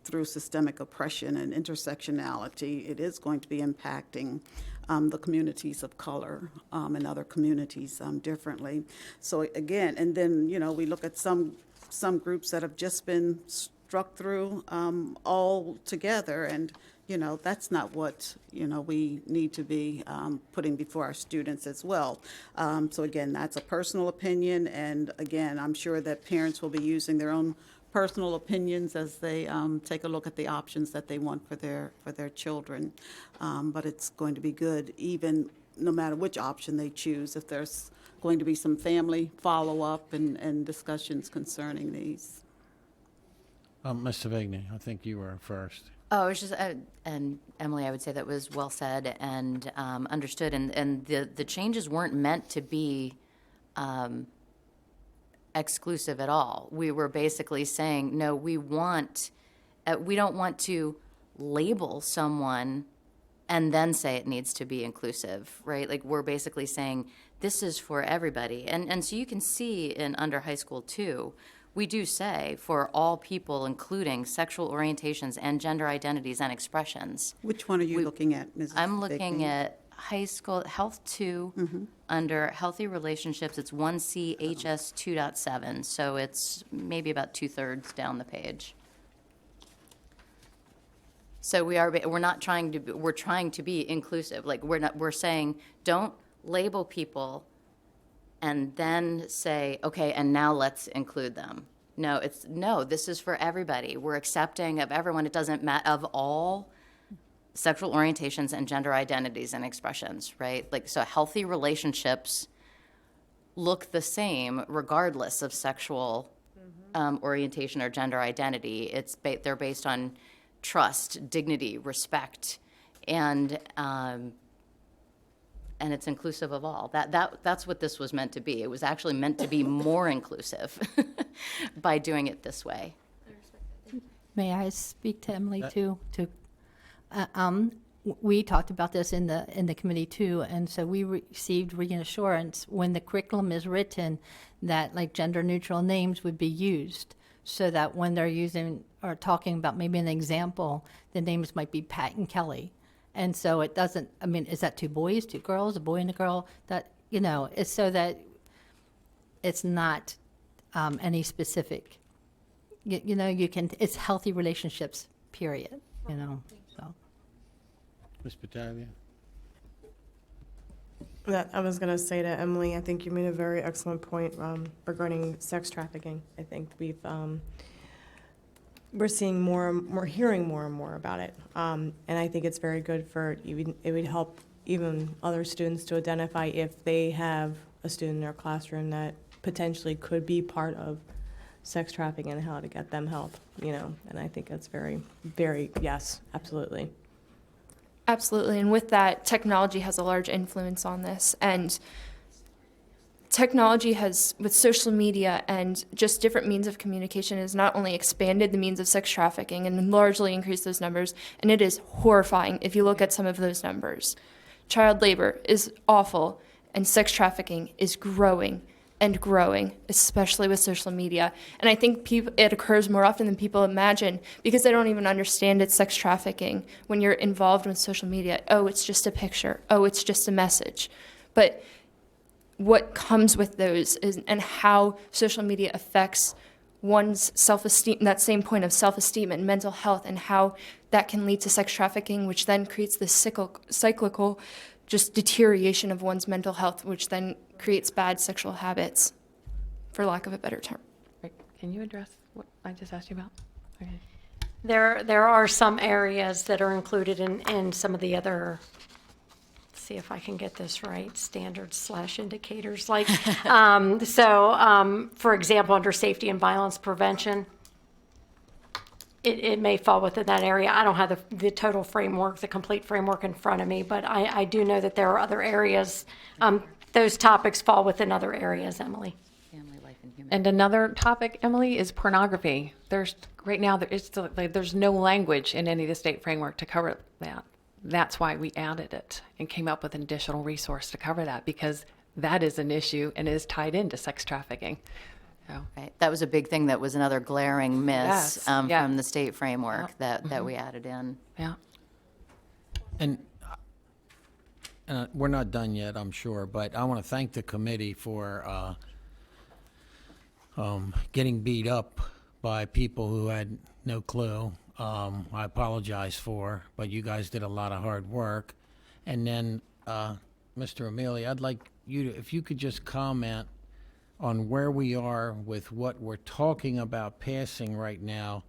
through systemic oppression and intersectionality, it is going to be impacting the communities of color and other communities differently. So again, and then, we look at some groups that have just been struck through all together, and that's not what we need to be putting before our students as well. So again, that's a personal opinion, and again, I'm sure that parents will be using their own personal opinions as they take a look at the options that they want for their children. But it's going to be good, even no matter which option they choose, if there's going to be some family follow-up and discussions concerning these. Ms. Savigny, I think you were first. Oh, it's just, and Emily, I would say that was well said and understood, and the changes weren't meant to be exclusive at all. We were basically saying, no, we don't want to label someone and then say it needs to be inclusive, right? Like, we're basically saying this is for everybody. And so you can see in under high school too, we do say for all people, including sexual orientations and gender identities and expressions. Which one are you looking at, Mrs. I'm looking Bigby? at high school, Health 2, under Healthy Relationships, it's 1C HS 2.7, so it's maybe about 2/3 down the page. So we're trying to be inclusive, like we're saying, don't label people and then say, okay, and now let's include them. No, this is for everybody. We're accepting of everyone. It doesn't matter, of all sexual orientations and gender identities and expressions, right? Like, so healthy relationships look the same regardless of sexual orientation or gender identity. They're based on trust, dignity, respect, and it's inclusive of all. That's what this was meant to be. It was actually meant to be more inclusive by doing it this way. May I speak to Emily too? We talked about this in the committee too, and so we received reassurance when the curriculum is written that like gender neutral names would be used, so that when they're using or talking about maybe an example, the names might be Pat and Kelly. And so it doesn't, I mean, is that two boys, two girls, a boy and a girl? That, it's so that it's not any specific, you can, it's healthy relationships, period, so. Ms. Battaglia? I was going to say to Emily, I think you made a very excellent point regarding sex trafficking. I think we're seeing we're hearing more and more about it. And I think it's very good it would help even other students to identify if they have a student in their classroom that potentially could be part of sex trafficking and how to get them help, and I think that's very, very, yes, absolutely. Absolutely. And with that, technology has a large influence on this. And technology has, with social media and just different means of communication, has not only expanded the means of sex trafficking and largely increased those numbers, and it is horrifying if you look at some of those numbers. Child labor is awful, and sex trafficking is growing and growing, especially with social media. And I think it occurs more often than people imagine because they don't even understand it's sex trafficking when you're involved with social media. Oh, it's just a picture. Oh, it's just a message. But what comes with those and how social media affects one's self-esteem, that same point of self-esteem and mental health, and how that can lead to sex trafficking, which then creates this cyclical just deterioration of one's mental health, which then creates bad sexual habits, for lack of a better term. Right. Can you address what I just asked you about? Okay. There are some areas that are included in some of the other, let's see if I can get this right, standards/indicators. Like, for example, under safety and violence prevention, it may fall within that area. I don't have the total framework, the complete framework in front of me, but I do know that there are other areas. Those topics fall within other areas, Emily. Family life and human. And another topic, Emily, is pornography. There's no language in any of the state framework to cover that. That's why we added it and came up with an additional resource to cover that, because that is an issue and is tied into sex trafficking. So. Right. That was a big thing. That was another glaring miss Yes. Yeah. from the state framework that we added in. Yeah. And we're not done yet, I'm sure, but I want to thank the committee for getting beat up by people who had no clue. I apologize but you guys did a lot of hard work. And then, Mr. Amelia, I'd like you if you could just comment on where we are with what we're talking about passing right now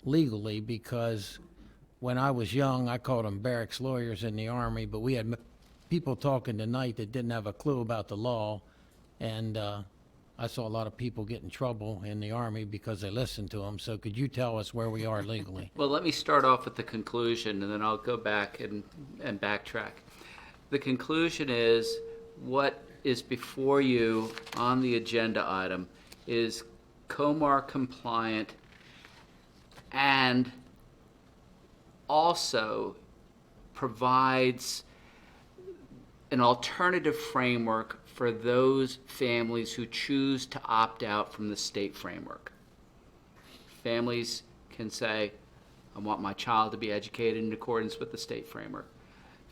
legally, because when I was young, I called them barracks lawyers in the Army, but we had people talking tonight that didn't have a clue about the law, and I saw a lot of people get in trouble in the Army because they listened to them. So could you tell us where we are legally? Well, let me start off with the conclusion, and then I'll go back and backtrack. The conclusion is what is before you on the agenda item is COMAR compliant and also provides an alternative framework for those families who choose to opt out from the state framework. Families can say, I want my child to be educated in accordance with the state framework.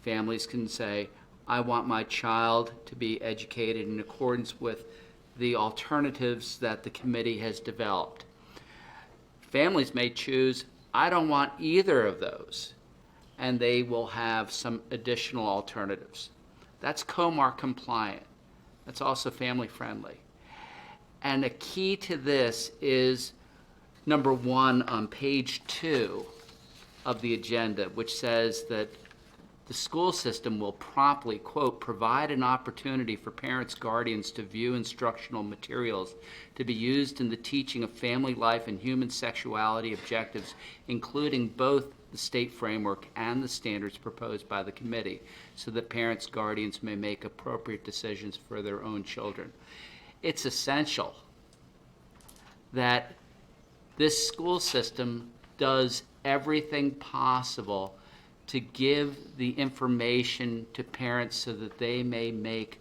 Families can say, I want my child to be educated in accordance with the alternatives that the committee has developed. Families may choose, I don't want either of those, and they will have some additional alternatives. That's COMAR compliant. That's also family friendly. And the key to this is number 1 on page 2 of the agenda, which says that the school system will promptly, quote, provide an opportunity for parents, guardians to view instructional materials to be used in the teaching of family life and human sexuality objectives, including both the state framework and the standards proposed by the committee, so that parents, guardians may make appropriate decisions for their own children. It's essential that this school system does everything possible to give the information to parents so that they may make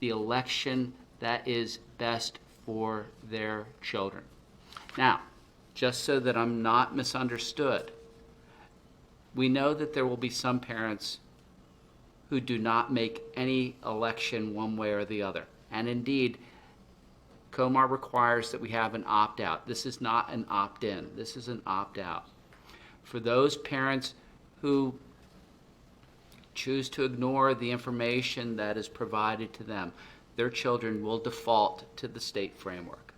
the election that is best for their children. Now, just so that I'm not misunderstood, we know that there will be some parents who do not make any election one way or the other. And indeed, COMAR requires that we have an opt-out. This is not an opt-in. This is an opt-out. For those parents who choose to ignore the information that is provided to them, their children will default to the state framework.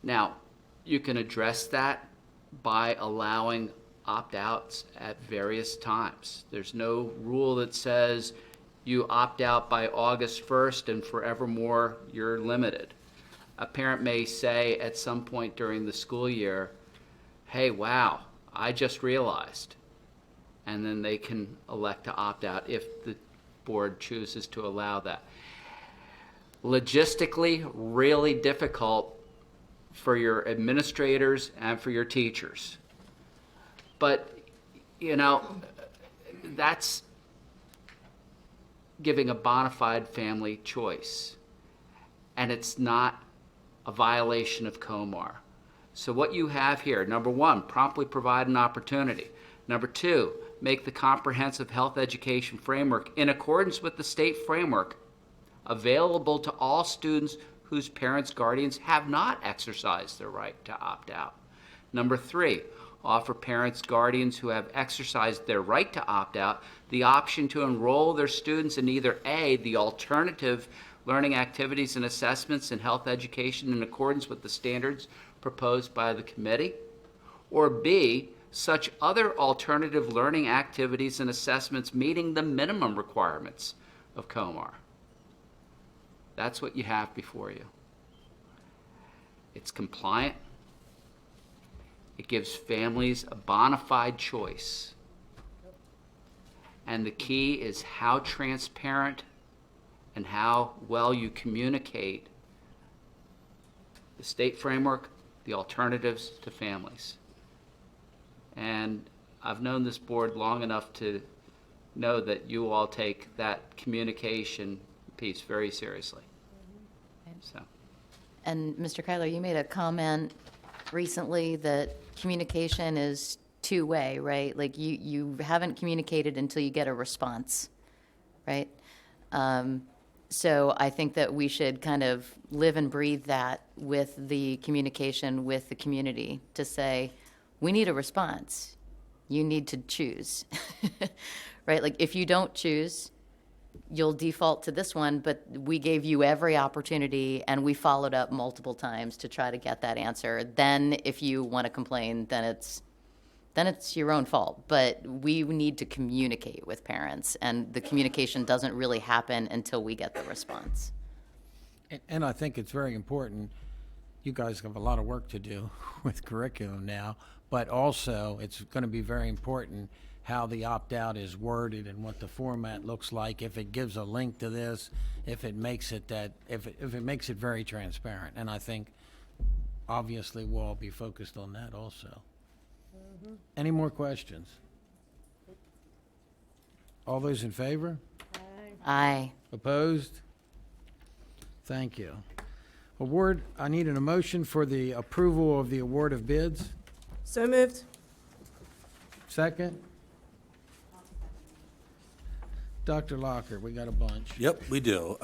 Now, you can address that by allowing opt-outs at various times. There's no rule that says you opt out by August 1st and forevermore you're limited. A parent may say at some point during the school year, hey, wow, I just realized. And then they can elect to opt out if the board chooses to allow that. Logistically, really difficult for your administrators and for your teachers. But, you know, that's giving a bona fide family choice. And it's not a violation of COMAR. So what you have here, number 1, promptly provide an opportunity. Number 2, make the comprehensive health education framework in accordance with the state framework available to all students whose parents, guardians have not exercised their right to opt out. Number 3, offer parents, guardians who have exercised their right to opt out the option to enroll their students in either A, the alternative learning activities and assessments in health education in accordance with the standards proposed by the committee, or B, such other alternative learning activities and assessments meeting the minimum requirements of COMAR. That's what you have before you. It's compliant. It gives families a bona fide choice. And the key is how transparent and how well you communicate the state framework, the alternatives to families. And I've known this board long enough to know that you all take that communication piece very seriously. So. And Mr. Kyler, you made a comment recently that communication is two-way, right? Like you haven't communicated until you get a response, right? So I think that we should kind of live and breathe that with the communication with the community to say, we need a response. You need to choose, right? Like if you don't choose, you'll default to this one, but we gave you every opportunity and we followed up multiple times to try to get that answer. Then if you want to complain, then it's your own fault. But we need to communicate with parents, and the communication doesn't really happen until we get the response. And I think it's very important. You guys have a lot of work to do with curriculum now, but also it's going to be very important how the opt-out is worded and what the format looks like, if it gives a link to this, if it makes it if it makes it very transparent. And I think obviously we'll all be focused on that also. Any more questions? All those in favor? Aye. Opposed? Thank you. I need an emotion for the approval of the award of bids. So moved. Second? Dr. Locker, we got a bunch. Yep, we do.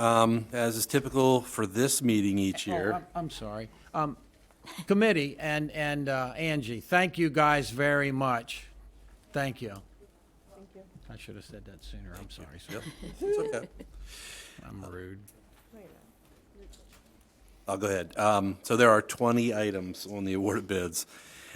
As is typical for this meeting each year. I'm sorry. Committee and Angie, thank you guys very much. Thank you. Thank you. I should have said that sooner. I'm sorry. sir. Yep, it's okay. I'm rude. I'll go ahead. So there are 20 items on the awarded bids.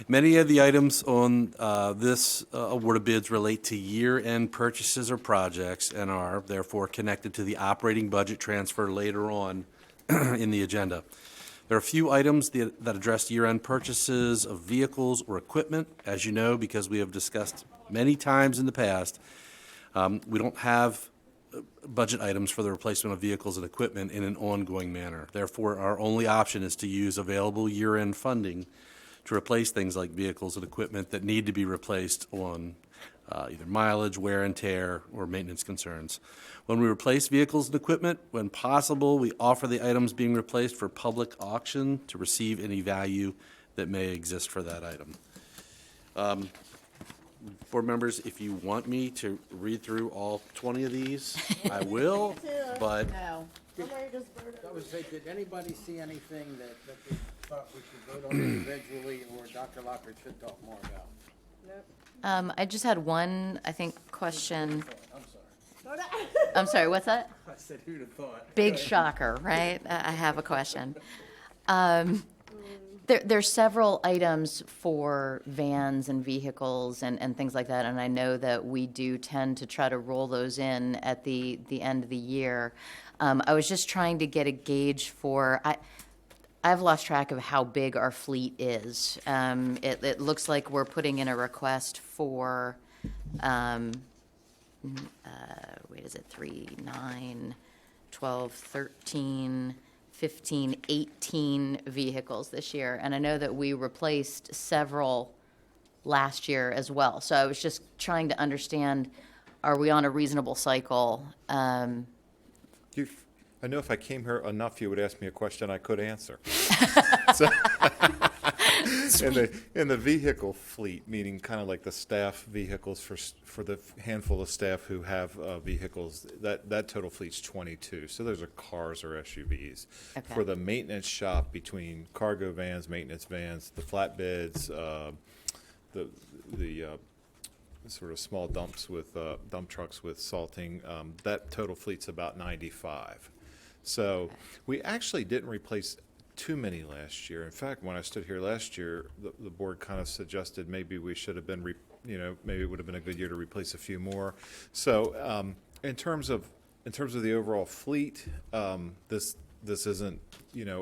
Many of the items on this awarded bids relate to year-end purchases or projects and are therefore connected to the operating budget transfer later on in the agenda. There are a few items that address year-end purchases of vehicles or equipment. As you know, because we have discussed many times in the past, we don't have budget items for the replacement of vehicles and equipment in an ongoing manner. Therefore, our only option is to use available year-end funding to replace things like vehicles and equipment that need to be replaced on either mileage, wear and tear, or maintenance concerns. When we replace vehicles and equipment, when possible, we offer the items being replaced for public auction to receive any value that may exist for that item. Board members, if you want me to read through all 20 of these, I will, but No. Did anybody see anything that they thought we should vote on individually or Dr. Locker should talk more about? I just had one, I think, question. I'm sorry. I'm sorry, what's that? I said, who'd have thought? Big shocker, right? I have a question. There's several items for vans and vehicles and things like that, and I know that we do tend to try to roll those in at the end of the year. I was just trying to get a gauge for, I've lost track of how big our fleet is. It looks like we're putting in a request for, wait, is it 3, 9, 12, 13, 15, 18 vehicles this year. And I know that we replaced several last year as well. So I was just trying to understand, are we on a reasonable cycle? I know if I came here enough, you would ask me a question I could answer. So, in the vehicle fleet, meaning kind of like the staff vehicles for the handful of staff who have vehicles, that total fleet's 22. So those are cars or SUVs. Okay. For the maintenance shop, between cargo vans, maintenance vans, the flatbeds, the sort of small dumps with dump trucks with salting, that total fleet's about 95. So we actually didn't replace too many last year. In fact, when I stood here last year, the board kind of suggested maybe we should have been, maybe it would have been a good year to replace a few more. So in terms of the overall fleet, this isn't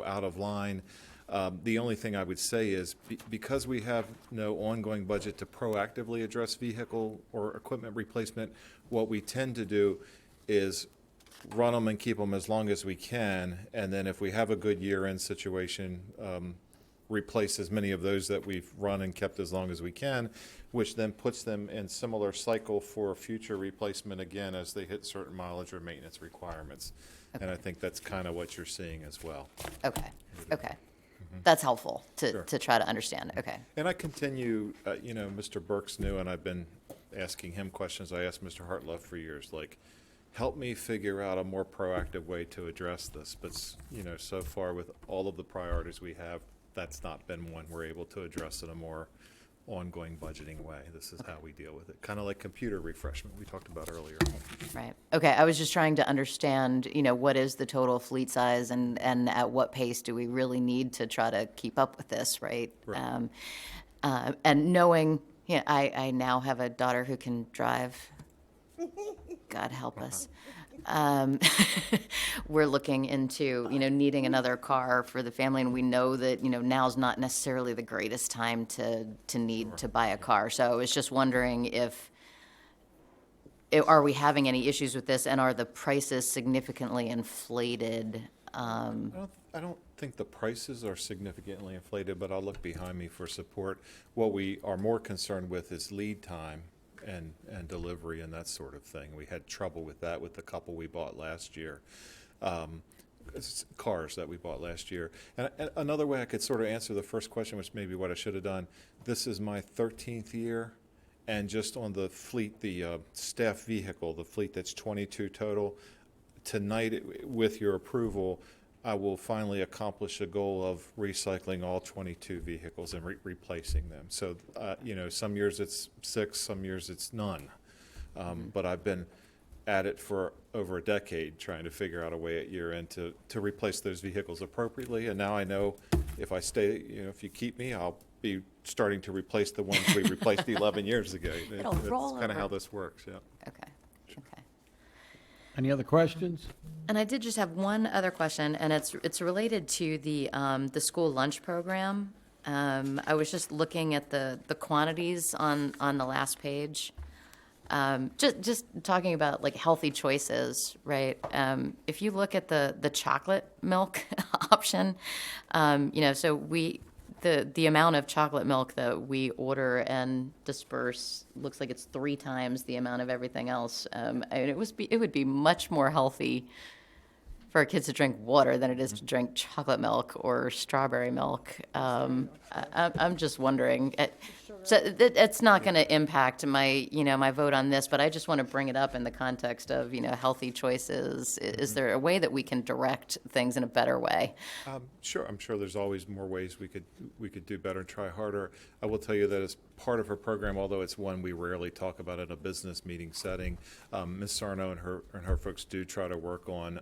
out of line. The only thing I would say is because we have no ongoing budget to proactively address vehicle or equipment replacement, what we tend to do is run them and keep them as long as we can, and then if we have a good year-end situation, replace as many of those that we've run and kept as long as we can, which then puts them in similar cycle for future replacement again as they hit certain mileage or maintenance requirements. Okay. And I think that's kind of what you're seeing as well. Okay. That's helpful to try to understand. Okay. And I continue, Mr. Burke's new, and I've been asking him questions I asked Mr. Hartloff for years, like, help me figure out a more proactive way to address this. But, so far with all of the priorities we have, that's not been one we're able to address in a more ongoing budgeting way. This is how we deal with it. Kind of like computer refreshment we talked about earlier. Right. Okay. I was just trying to understand, what is the total fleet size and at what pace do we really need to try to keep up with this, right? And knowing, I now have a daughter who can drive. God help us. We're looking into, needing another car for the family, and we know that, now's not necessarily the greatest time to need to buy a car. So I was just wondering are we having any issues with this, and are the prices significantly inflated? I don't think the prices are significantly inflated, but I'll look behind me for support. What we are more concerned with is lead time and delivery and that sort of thing. We had trouble with that with the couple we bought last year. cars that we bought last year. And another way I could sort of answer the first question, which may be what I should have done, this is my 13th year, and just on the fleet, the staff vehicle, the fleet that's 22 total, tonight, with your approval, I will finally accomplish a goal of recycling all 22 vehicles and replacing them. So, some years it's 6, some years it's none. But I've been at it for over a decade trying to figure out a way at year end to replace those vehicles appropriately. And now I know if I stay, if you keep me, I'll be starting to replace the ones we replaced 11 years ago. It'll That's roll kind of over. how this works, yeah. Okay. Any other questions? And I did just have one other question, and it's related to the school lunch program. I was just looking at the quantities on the last page. Just talking about like healthy choices, right? If you look at the chocolate milk option, so the amount of chocolate milk that we order and disperse looks like it's 3 times the amount of everything else. And it would be much more healthy for our kids to drink water than it is to drink chocolate milk or strawberry milk. I'm just wondering. So it's not going to impact my vote on this, but I just want to bring it up in the context of healthy choices. Is there a way that we can direct things in a better way? Sure, I'm sure there's always more ways we could do better and try harder. I will tell you that as part of her program, although it's one we rarely talk about in a business meeting setting, Ms. Sarno and her folks do try to work on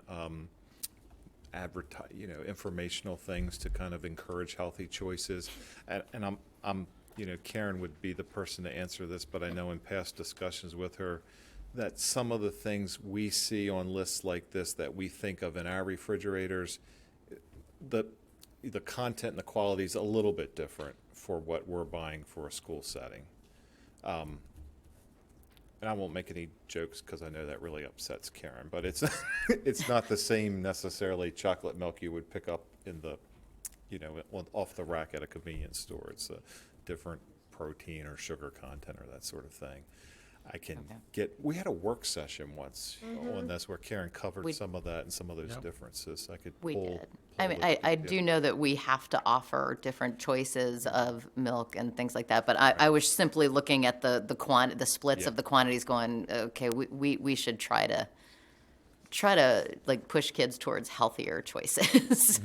informational things to kind of encourage healthy choices. And I'm Karen would be the person to answer this, but I know in past discussions with her that some of the things we see on lists like this that we think of in our refrigerators, the content and the quality is a little bit different for what we're buying for a school setting. And I won't make any jokes because I know that really upsets Karen, but it's it's not the same necessarily chocolate milk you would pick up in the, off the rack at a convenience store. It's a different protein or sugar content or that sort of thing. We had a work session once on this where Karen covered some of that and some of those differences. I could We pull did. I mean, I do know that we have to offer different choices of milk and things like that, but I was simply looking at the splits of the quantities going, okay, we should try to like push kids towards healthier choices.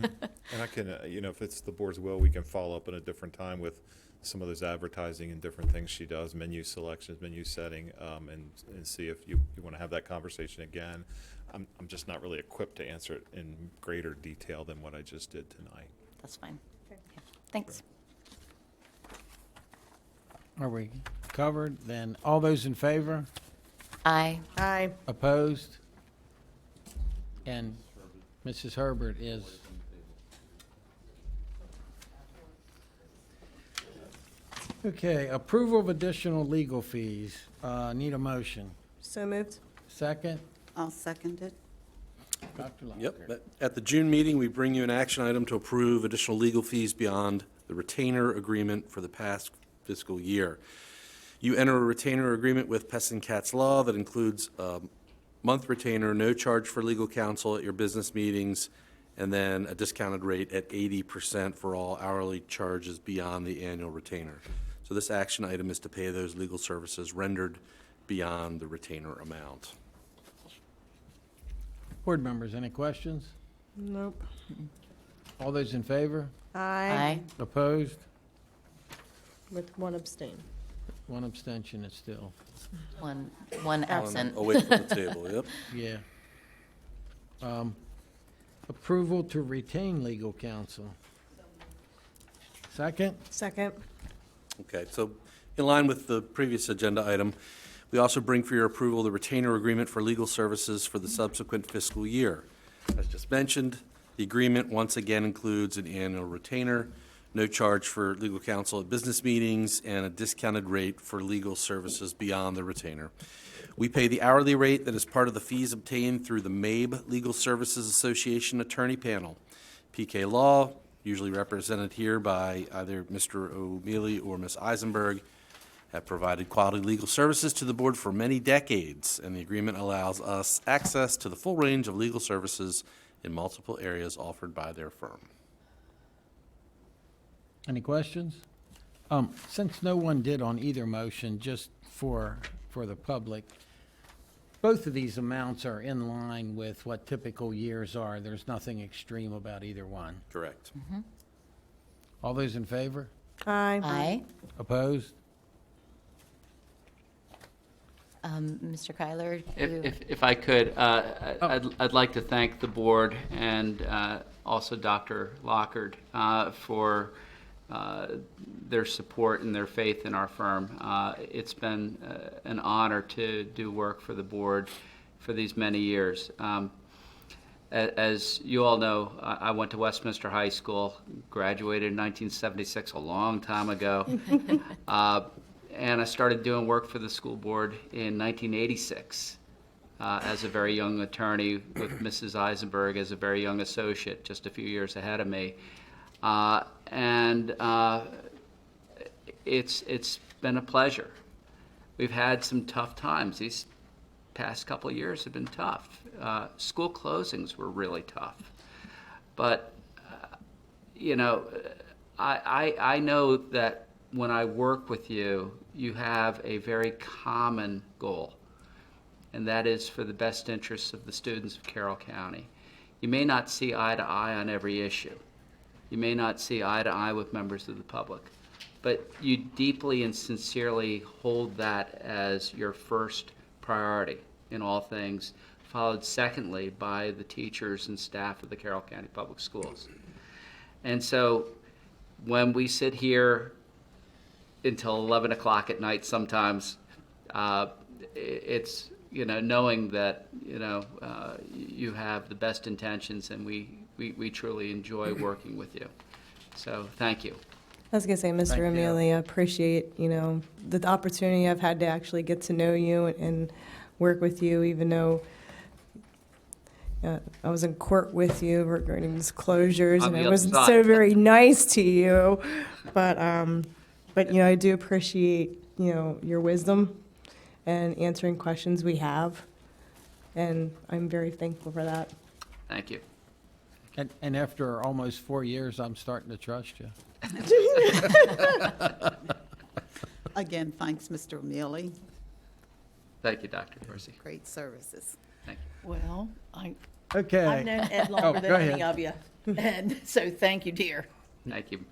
And I can, if it's the board's will, we can follow up in a different time with some of those advertising and different things she does, menu selections, menu setting, and see if you want to have that conversation again. I'm just not really equipped to answer it in greater detail than what I just did tonight. That's fine. Okay. Thanks. Are we covered? Then all those in favor? Aye. Aye. Opposed? And Mrs. Herbert is. Okay, approval of additional legal fees. Need a motion. So moved. Second? I'll second it. Dr. Locker. Yep. At the June meeting, we bring you an action item to approve additional legal fees beyond the retainer agreement for the past fiscal year. You enter a retainer agreement with Pest and Cats Law that includes a month retainer, no charge for legal counsel at your business meetings, and then a discounted rate at 80% for all hourly charges beyond the annual retainer. So this action item is to pay those legal services rendered beyond the retainer amount. Board members, any questions? Nope. All those in favor? Aye. Opposed? With one abstain. One abstention is still. One absent. Away from the table, yep. Yeah. Approval to retain legal counsel. Second? Second. Okay, so in line with the previous agenda item, we also bring for your approval the retainer agreement for legal services for the subsequent fiscal year. As just mentioned, the agreement once again includes an annual retainer, no charge for legal counsel at business meetings, and a discounted rate for legal services beyond the retainer. We pay the hourly rate that is part of the fees obtained through the MABE Legal Services Association Attorney Panel. PK Law, usually represented here by either Mr. O'Mealy or Ms. Eisenberg, have provided quality legal services to the board for many decades, and the agreement allows us access to the full range of legal services in multiple areas offered by their firm. Any questions? Since no one did on either motion, just for the public, both of these amounts are in line with what typical years are. There's nothing extreme about either one. Correct. All those in favor? Aye. Aye. Opposed? Mr. Kyler? If I could, I'd like to thank the board and also Dr. Lockard for their support and their faith in our firm. It's been an honor to do work for the board for these many years. As you all know, I went to Westminster High School, graduated in 1976, a long time ago. And I started doing work for the school board in 1986 as a very young attorney with Mrs. Eisenberg as a very young associate, just a few years ahead of me. It's been a pleasure. We've had some tough times. These past couple of years have been tough. School closings were really tough. But, I know that when I work with you, you have a very common goal, and that is for the best interests of the students of Carroll County. You may not see eye to eye on every issue. You may not see eye to eye with members of the public, but you deeply and sincerely hold that as your first priority in all things, followed secondly by the teachers and staff of the Carroll County Public Schools. And so when we sit here until 11 o'clock at night sometimes, it's, knowing that, you have the best intentions, and we truly enjoy working with you. So thank you. I was going to say, Mr. Thank you. Amelia, I appreciate, the opportunity I've had to actually get to know you and work with you, even though I was in court with you regarding disclosures, On and the I other wasn't side. so very nice to you. But I do appreciate, your wisdom and answering questions we have, and I'm very thankful for that. Thank you. And after almost 4 years, I'm starting to trust you. Again, thanks, Mr. O'Mealy. Thank you, Dr. Dorsey. Great services. Thank you. Well, Okay. I've known Ed longer than go any ahead. of you, and so thank you, dear. Thank you.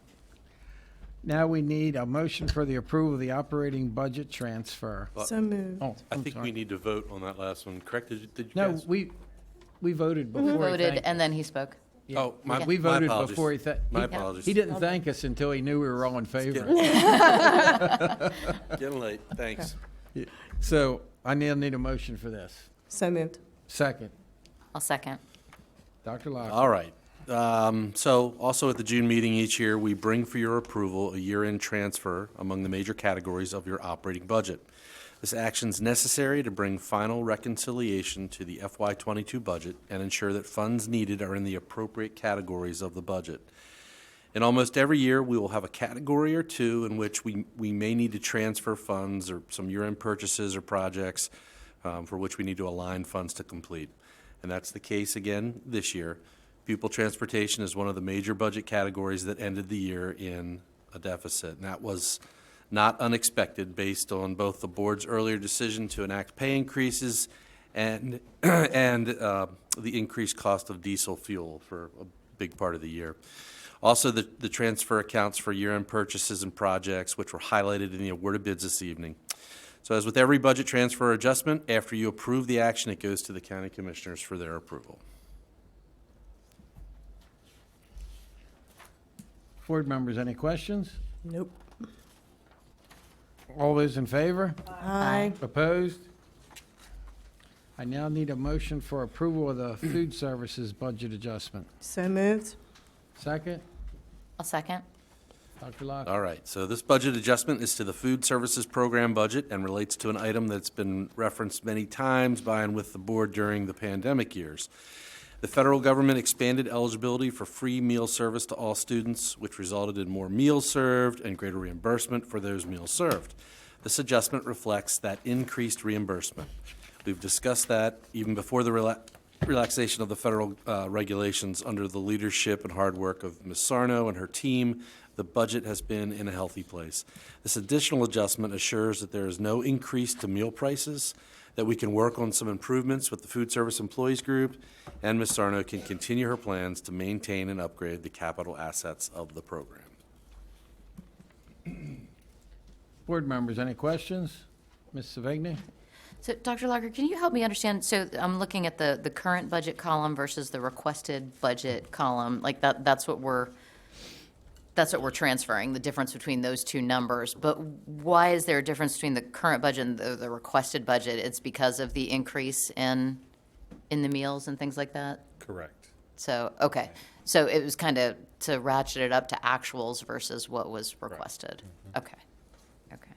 Now we need a motion for the approval of the operating budget transfer. So moved. Oh, I I'm think sorry. we need to vote on that last one, correct? Did you No, guys? we voted before. We he voted, thanked and then he spoke. Yeah. Oh, my We voted apologies. before he My apologies. He didn't thank us until he knew we were all in favor. Getting late, thanks. So I now need a motion for this. So moved. Second, I'll second. Dr. Locke. All right. So also at the June meeting each year, we bring for your approval a year-end transfer among the major categories of your operating budget. This action is necessary to bring final reconciliation to the FY22 budget and ensure that funds needed are in the appropriate categories of the budget. In almost every year, we will have a category or two in which we may need to transfer funds or some year-end purchases or projects for which we need to align funds to complete. And that's the case again this year. Pupil transportation is one of the major budget categories that ended the year in a deficit. And that was not unexpected based on both the board's earlier decision to enact pay increases and the increased cost of diesel fuel for a big part of the year. Also, the transfer accounts for year-end purchases and projects, which were highlighted in the awarded bids this evening. So as with every budget transfer or adjustment, after you approve the action, it goes to the county commissioners for their approval. Board members, any questions? Nope. All those in favor? Aye. Opposed? I now need a motion for approval of the food services budget adjustment. So moved. Second, I'll second. Dr. Locke. All right, so this budget adjustment is to the food services program budget and relates to an item that's been referenced many times by and with the board during the pandemic years. The federal government expanded eligibility for free meal service to all students, which resulted in more meals served and greater reimbursement for those meals served. This adjustment reflects that increased reimbursement. We've discussed that even before the relaxation of the federal regulations under the leadership and hard work of Ms. Sarno and her team, the budget has been in a healthy place. This additional adjustment assures that there is no increase to meal prices, that we can work on some improvements with the food service employees group, and Ms. Sarno can continue her plans to maintain and upgrade the capital assets of the program. Board members, any questions? Ms. Savigny? So, Dr. Lager, can you help me understand? So I'm looking at the current budget column versus the requested budget column. Like that's what we're transferring, the difference between those two numbers. But why is there a difference between the current budget and the requested budget? It's because of the increase in the meals and things like that? Correct. So, okay. So it was kind of to ratchet it up to actuals versus what was requested. Okay. Okay.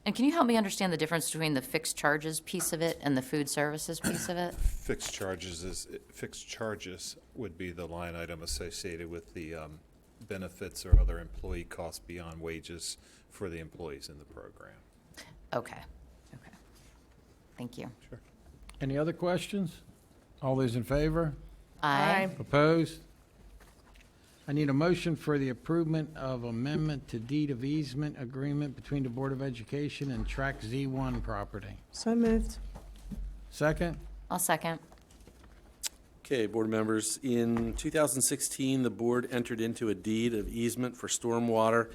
And can you help me understand the difference between the fixed charges piece of it and the food services piece of it? Fixed charges would be the line item associated with the benefits or other employee costs beyond wages for the employees in the program. Okay. Okay. Thank you. Sure. Any other questions? All those in favor? Aye. Opposed? I need a motion for the approval of amendment to deed of easement agreement between the Board of Education and Track Z1 property. So moved. Second? I'll second. Okay, board members, in 2016, the board entered into a deed of easement for stormwater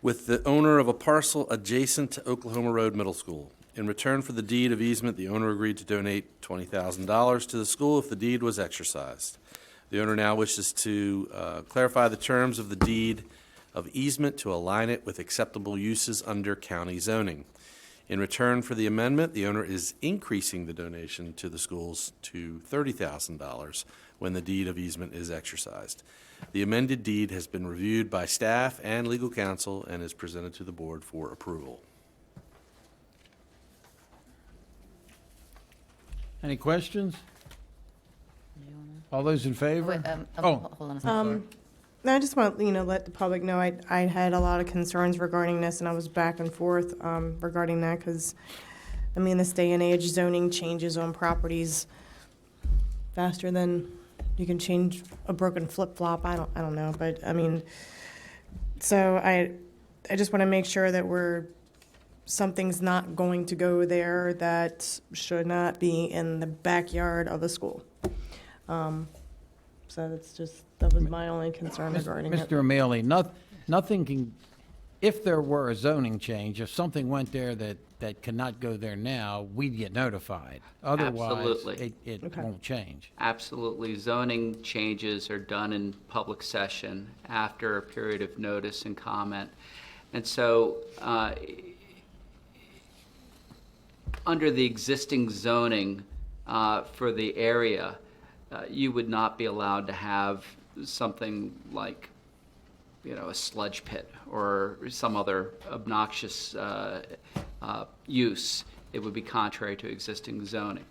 with the owner of a parcel adjacent to Oklahoma Road Middle School. In return for the deed of easement, the owner agreed to donate $20,000 to the school if the deed was exercised. The owner now wishes to clarify the terms of the deed of easement to align it with acceptable uses under county zoning. In return for the amendment, the owner is increasing the donation to the schools to $30,000 when the deed of easement is exercised. The amended deed has been reviewed by staff and legal counsel and is presented to the board for approval. Any questions? All those in favor? Wait, Oh, hold on a second. No, I just want, let the public know, I had a lot of concerns regarding this, and I was back and forth regarding that, because, this day and age, zoning changes on properties faster than you can change a broken flip-flop. I don't know, but, so I just want to make sure that something's not going to go there that should not be in the backyard of a school. So that was my only concern regarding it. Mr. O'Malley, nothing can, if there were a zoning change, if something went there that cannot go there now, we'd get notified. Otherwise, Absolutely. it won't change. Absolutely. Zoning changes are done in public session after a period of notice and comment. And so, under the existing zoning for the area, you would not be allowed to have something like, a sludge pit or some other obnoxious use. It would be contrary to existing zoning.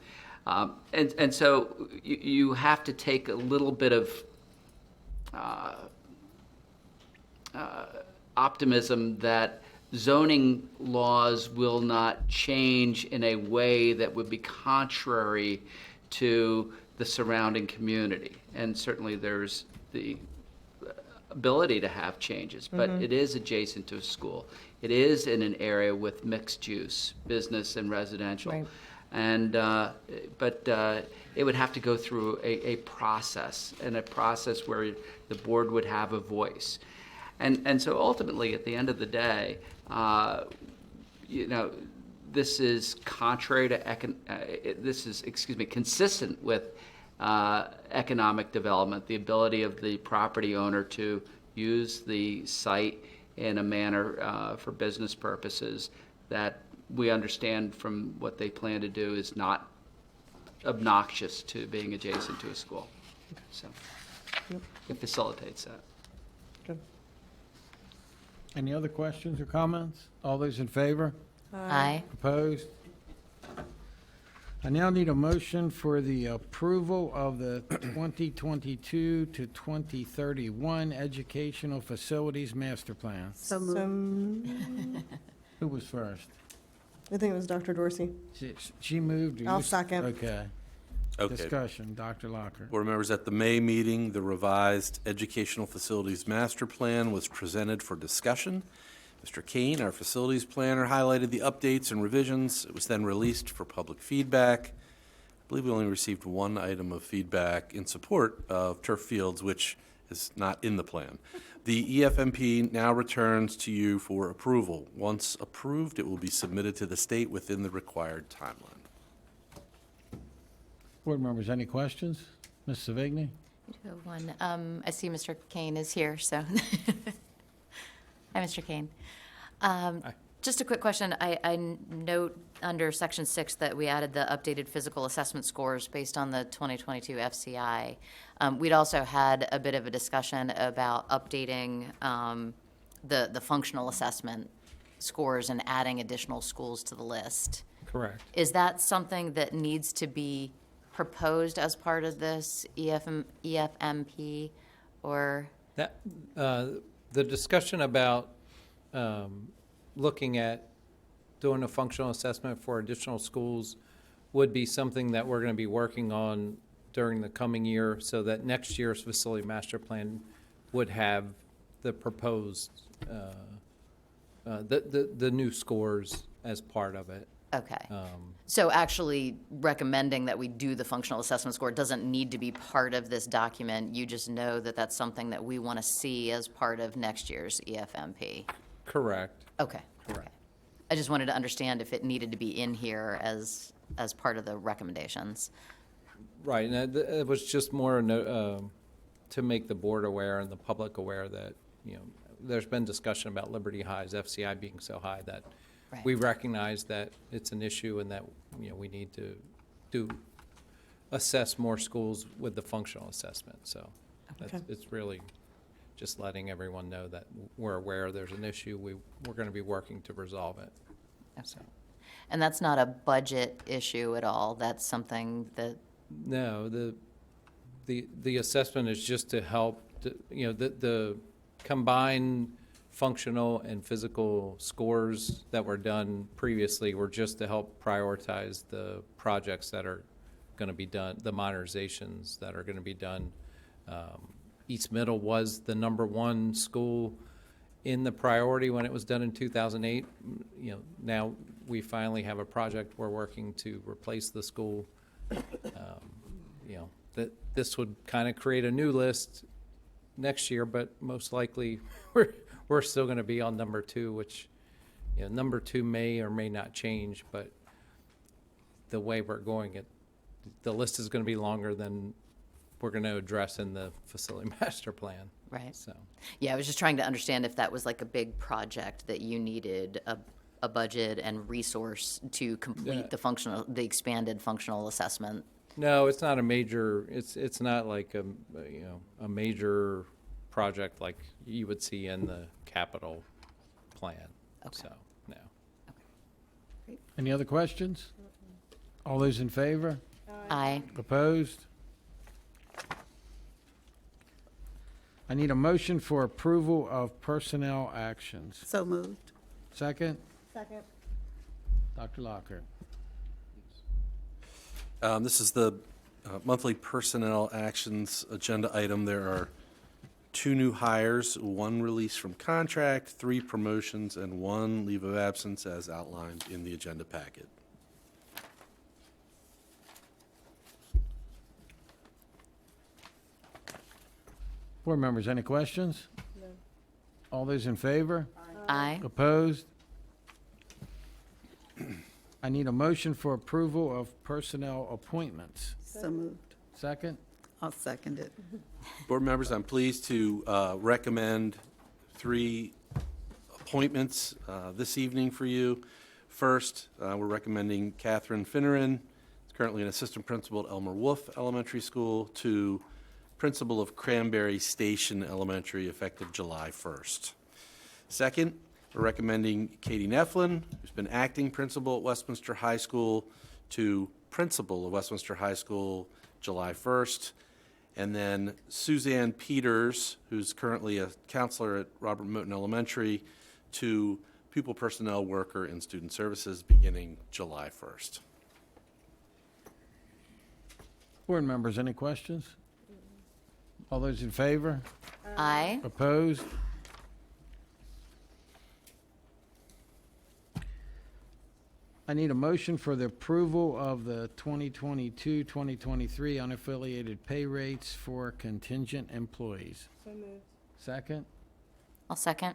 And so you have to take a little bit of optimism that zoning laws will not change in a way that would be contrary to the surrounding community. And certainly there's the ability to have changes, but it is adjacent to a school. It is in an area with mixed use, business and residential. Right. And, but it would have to go through a process, and a process where the board would have a voice. And so ultimately, at the end of the day, this is contrary to, consistent with economic development, the ability of the property owner to use the site in a manner for business purposes that we understand from what they plan to do is not obnoxious to being adjacent to a school. So it facilitates that. Good. Any other questions or comments? All those in favor? Aye. Opposed? I now need a motion for the approval of the 2022 to 2031 Educational Facilities Master Plan. So moved. Who was first? I think it was Dr. Dorsey. She moved? or I'll you- second. Okay. Okay. Discussion, Dr. Locker. Board members, at the May meeting, the revised Educational Facilities Master Plan was presented for discussion. Mr. Kane, our facilities planner, highlighted the updates and revisions. It was then released for public feedback. I believe we only received one item of feedback in support of turf fields, which is not in the plan. The EFMP now returns to you for approval. Once approved, it will be submitted to the state within the required timeline. Board members, any questions? Ms. Savigny? I do have one. I see Mr. Kane is here, so. Hi, Mr. Kane. Just a quick question. I note under Section 6 that we added the updated physical assessment scores based on the 2022 FCI. We'd also had a bit of a discussion about updating the functional assessment scores and adding additional schools to the list. Correct. Is that something that needs to be proposed as part of this EFMP, or? That, the discussion about looking at doing a functional assessment for additional schools would be something that we're going to be working on during the coming year, so that next year's facility master plan would have the proposed, the new scores as part of it. Okay. So actually recommending that we do the functional assessment score doesn't need to be part of this document. You just know that that's something that we want to see as part of next year's EFMP. Correct. Okay. Correct. Okay. I just wanted to understand if it needed to be in here as part of the recommendations. Right, and it was just more to make the board aware and the public aware that, you know, there's been discussion about Liberty High's FCI being so high that Right. we recognize that it's an issue and that, you know, we need to assess more schools with the functional assessment. So it's really just letting everyone know that we're aware there's an issue. We're going to be working to resolve it. Okay. So. And that's not a budget issue at all. That's something that. No, the assessment is just to help, you know, the combined functional and physical scores that were done previously were just to help prioritize the projects that are going to be done, the modernizations that are going to be done. East Middle was the #1 school in the priority when it was done in 2008. You know, now we finally have a project we're working to replace the school. You know, that this would kind of create a new list next year, but most likely we're still going to be on #2, which, you know, #2 may or may not change, but the way we're going, the list is going to be longer than we're going to address in the facility master plan. Right. So. Yeah, I was just trying to understand if that was like a big project that you needed a budget and resource to complete the expanded functional assessment. No, it's not a major. It's not like a major project like you would see in the capital plan. Okay. So no. Great. Any other questions? All those in favor? Aye. Opposed? I need a motion for approval of personnel actions. So moved. Second? Second. Dr. Locker. This is the monthly personnel actions agenda item. There are 2 new hires, 1 release from contract, 3 promotions, and 1 leave of absence as outlined in the agenda packet. Board members, any questions? No. All those in favor? Aye. Opposed? I need a motion for approval of personnel appointments. So moved. Second? I'll second it. Board members, I'm pleased to recommend 3 appointments this evening for you. First, we're recommending Catherine Finneran, currently an assistant principal at Elmer Wolf Elementary School, to principal of Cranberry Station Elementary, effective July 1st. Second, we're recommending Katie Neflin, who's been acting principal at Westminster High School, to principal of Westminster High School, July 1st. And then Suzanne Peters, who's currently a counselor at Robert Moton Elementary, to pupil personnel worker in student services, beginning July 1st. Board members, any questions? All those in favor? Aye. Opposed? I need a motion for the approval of the 2022-2023 unaffiliated pay rates for contingent employees. So moved. Second? I'll second.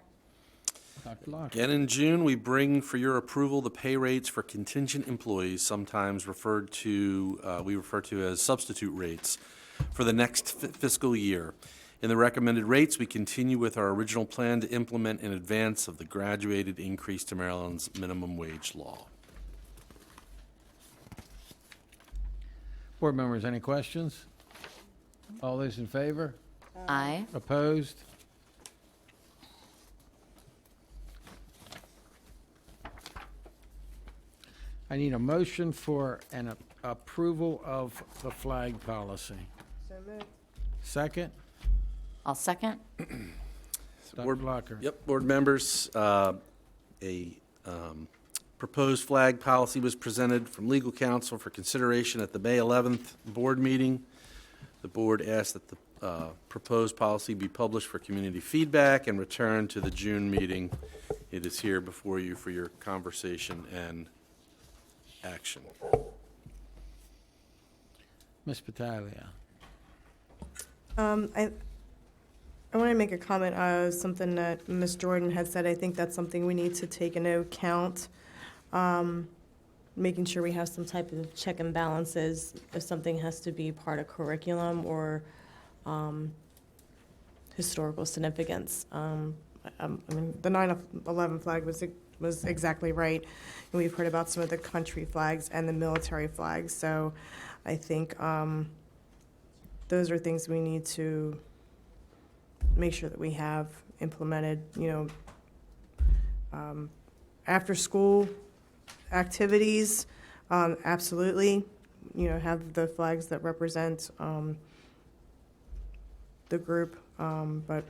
Dr. Locker. Again, in June, we bring for your approval the pay rates for contingent employees, sometimes we refer to as substitute rates, for the next fiscal year. In the recommended rates, we continue with our original plan to implement in advance of the graduated increase to Maryland's minimum wage law. Board members, any questions? All those in favor? Aye. Opposed? I need a motion for an approval of the flag policy. So moved. Second? I'll second. Dr. Locker. Yep, board members, a proposed flag policy was presented from legal counsel for consideration at the May 11th board meeting. The board asked that the proposed policy be published for community feedback and returned to the June meeting. It is here before you for your conversation and action. Ms. Battaglia. I want to make a comment on something that Ms. Jordan had said. I think that's something we need to take into account, making sure we have some type of check and balances if something has to be part of curriculum or historical significance. I mean, the 9/11 flag was exactly right, and we've heard about some of the country flags and the military flags. So I think those are things we need to make sure that we have implemented, after school activities, absolutely, have the flags that represent the group, but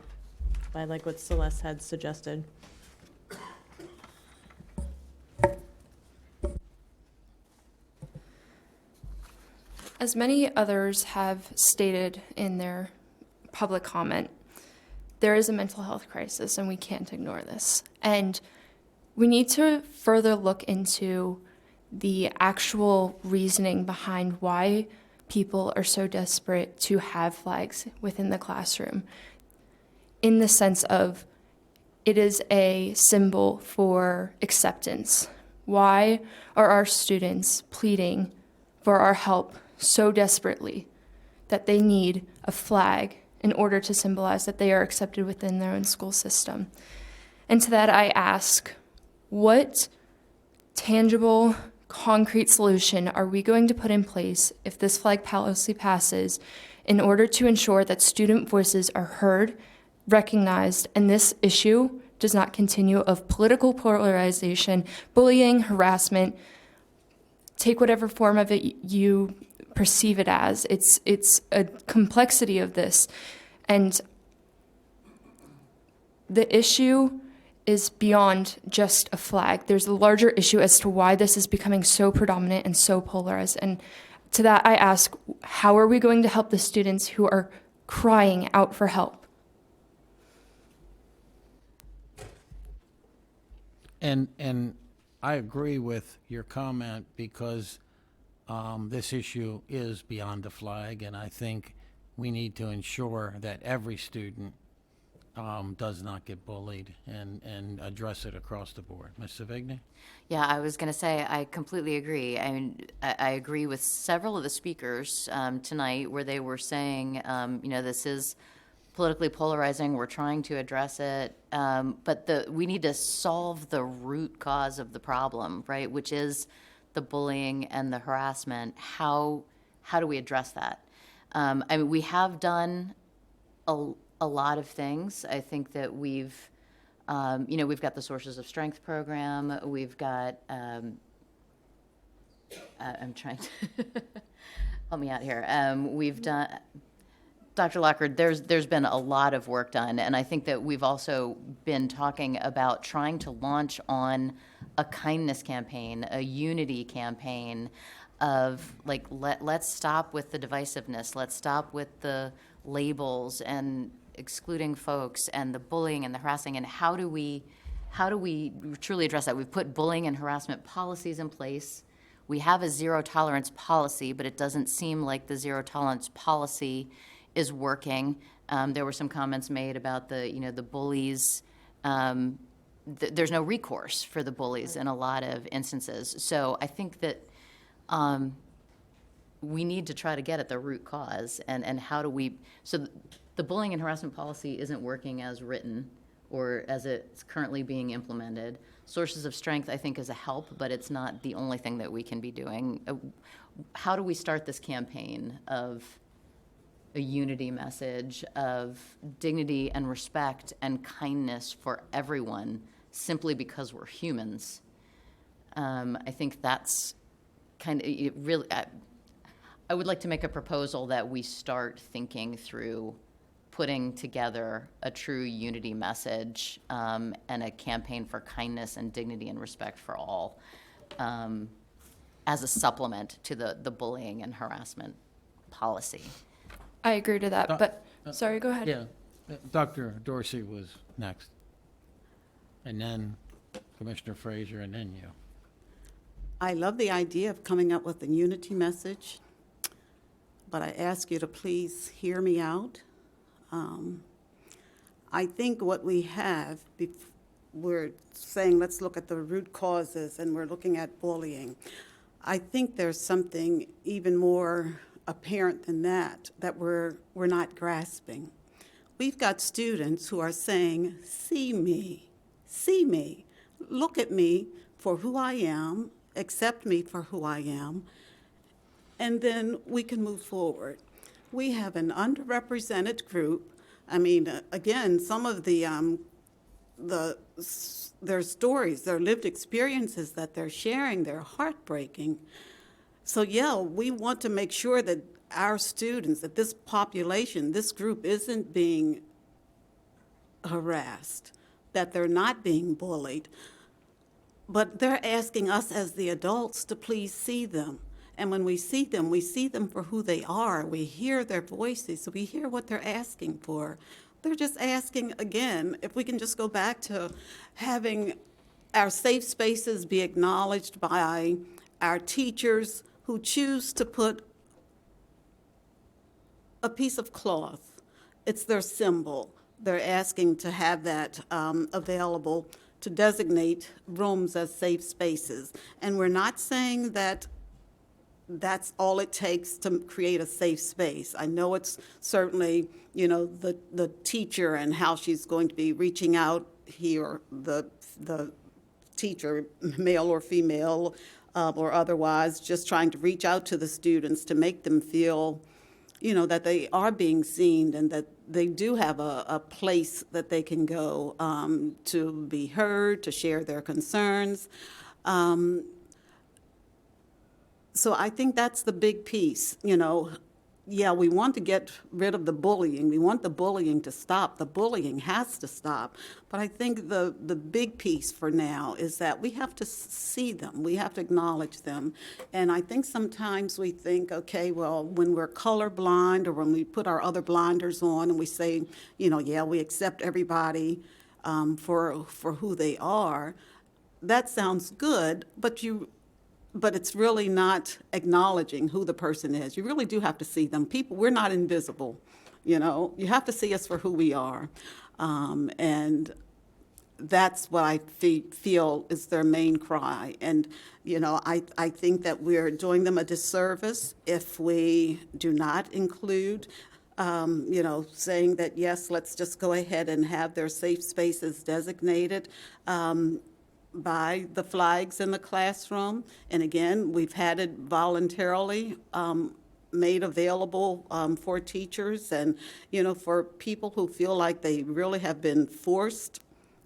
I like what Celeste had suggested. As many others have stated in their public comment, there is a mental health crisis and we can't ignore this. And we need to further look into the actual reasoning behind why people are so desperate to have flags within the classroom, in the sense of it is a symbol for acceptance. Why are our students pleading for our help so desperately that they need a flag in order to symbolize that they are accepted within their own school system? And to that I ask, what tangible, concrete solution are we going to put in place if this flag policy passes in order to ensure that student voices are heard, recognized, and this issue does not continue of political polarization, bullying, harassment, take whatever form of it you perceive it as. It's a complexity of this. And the issue is beyond just a flag. There's a larger issue as to why this is becoming so predominant and so polarized. And to that I ask, how are we going to help the students who are crying out for help? And I agree with your comment because this issue is beyond the flag, and I think we need to ensure that every student does not get bullied and address it across the board. Ms. Savigny? Yeah, I was going to say, I completely agree. I mean, I agree with several of the speakers tonight where they were saying, this is politically polarizing, we're trying to address it, but we need to solve the root cause of the problem, right, which is the bullying and the harassment. How do we address that? I mean, we have done a lot of things. I think that we've got the Sources of Strength program. We've got, I'm trying to, help me out here. We've done, Dr. Lockard, there's been a lot of work done, and I think that we've also been talking about trying to launch on a kindness campaign, a unity campaign, of like, let's stop with the divisiveness. Let's stop with the labels and excluding folks and the bullying and the harassing. And how do we truly address that? We've put bullying and harassment policies in place. We have a zero tolerance policy, but it doesn't seem like the zero tolerance policy is working. There were some comments made about the bullies. There's no recourse for the bullies in a lot of instances. So I think that we need to try to get at the root cause and how do we, so the bullying and harassment policy isn't working as written or as it's currently being implemented. Sources of strength, I think, is a help, but it's not the only thing that we can be doing. How do we start this campaign of a unity message of dignity and respect and kindness for everyone simply because we're humans? I think that's kind of really, I would like to make a proposal that we start thinking through putting together a true unity message and a campaign for kindness and dignity and respect for all as a supplement to the bullying and harassment policy. I agree to that, but, sorry, go ahead. Yeah, Dr. Dorsey was next. And then Commissioner Frazier, and then you. I love the idea of coming up with a unity message, but I ask you to please hear me out. I think what we have, we're saying let's look at the root causes and we're looking at bullying. I think there's something even more apparent than that we're not grasping. We've got students who are saying, see me, look at me for who I am, accept me for who I am, and then we can move forward. We have an underrepresented group. I mean, again, some of their stories, their lived experiences that they're sharing, they're heartbreaking. So yeah, we want to make sure that our students, that this population, this group isn't being harassed, that they're not being bullied, but they're asking us as the adults to please see them. And when we see them for who they are. We hear their voices, we hear what they're asking for. They're just asking, again, if we can just go back to having our safe spaces be acknowledged by our teachers who choose to put a piece of cloth. It's their symbol. They're asking to have that available to designate rooms as safe spaces. And we're not saying that that's all it takes to create a safe space. I know it's certainly, the teacher and how she's going to be reaching out here, the teacher, male or female, or otherwise, just trying to reach out to the students to make them feel, that they are being seen and that they do have a place that they can go to be heard, to share their concerns. So I think that's the big piece, Yeah, we want to get rid of the bullying. We want the bullying to stop. The bullying has to stop. But I think the big piece for now is that we have to see them. We have to acknowledge them. And I think sometimes we think, okay, well, when we're colorblind or when we put our other blinders on and we say, yeah, we accept everybody for who they are, that sounds good, but it's really not acknowledging who the person is. You really do have to see them. People, we're not invisible, You have to see us for who we are. And that's what I feel is their main cry. And, I think that we're doing them a disservice if we do not include, saying that, yes, let's just go ahead and have their safe spaces designated. By the flags in the classroom. And again, we've had it voluntarily made available for teachers and, for people who feel like they really have been forced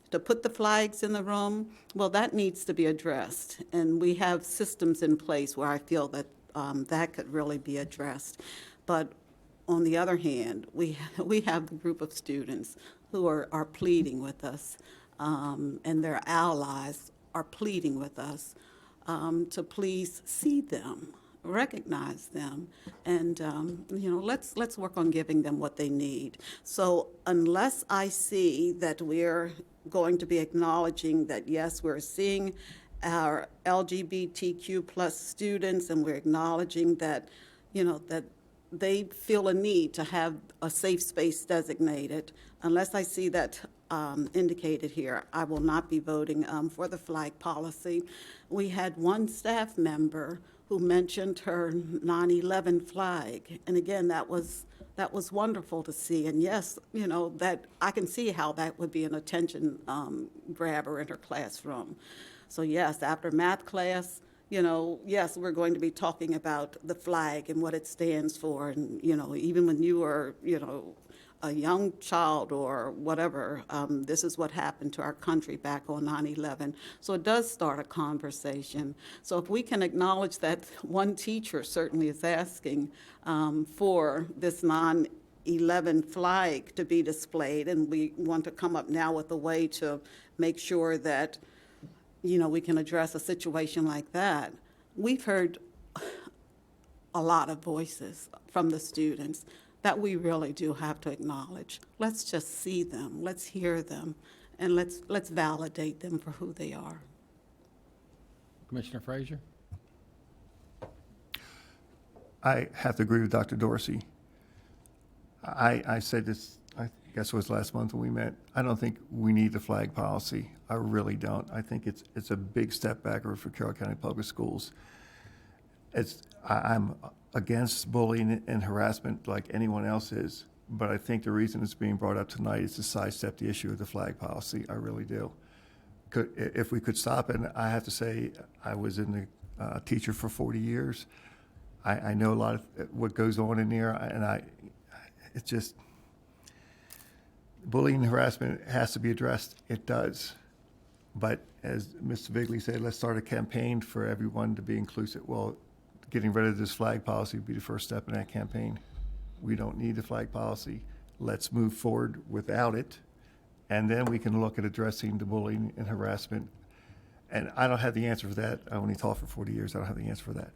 to put the flags in the room. Well, that needs to be addressed. And we have systems in place where I feel that that could really be addressed. But on the other hand, we have the group of students who are pleading with us. And their allies are pleading with us to please see them, recognize them, and let's work on giving them what they need. So unless I see that we're going to be acknowledging that, yes, we're seeing our LGBTQ plus students, and we're acknowledging that, that they feel a need to have a safe space designated, unless I see that indicated here, I will not be voting for the flag policy. We had one staff member who mentioned her 9/11 flag, and again, that was wonderful to see. And yes, that I can see how that would be an attention grabber in her classroom. So yes, after math class, yes, we're going to be talking about the flag and what it stands for. And, even when you were, a young child or whatever, this is what happened to our country back on 9/11. So it does start a conversation. So if we can acknowledge that one teacher certainly is asking for this 9/11 flag to be displayed, and we want to come up now with a way to make sure that we can address a situation like that. We've heard a lot of voices from the students that we really do have to acknowledge. Let's just see them, let's hear them, and let's validate them for who they are. Commissioner Frazier? I have to agree with Dr. Dorsey. I said this, I guess it was last month when we met. I don't think we need the flag policy. I really don't. I think it's a big step backward for Carroll County Public Schools. I'm against bullying and harassment like anyone else is, but I think the reason it's being brought up tonight is to sidestep the issue of the flag policy. I really do. If we could stop it, and I have to say, I was in the teacher for 40 years. I know a lot of what goes on in there, and it's just, bullying and harassment has to be addressed. It does. But as Mr. Bigley said, let's start a campaign for everyone to be inclusive. Well, getting rid of this flag policy would be the first step in that campaign. We don't need the flag policy. Let's move forward without it, and then we can look at addressing the bullying and harassment. And I don't have the answer for that. I only taught for 40 years. I don't have the answer for that.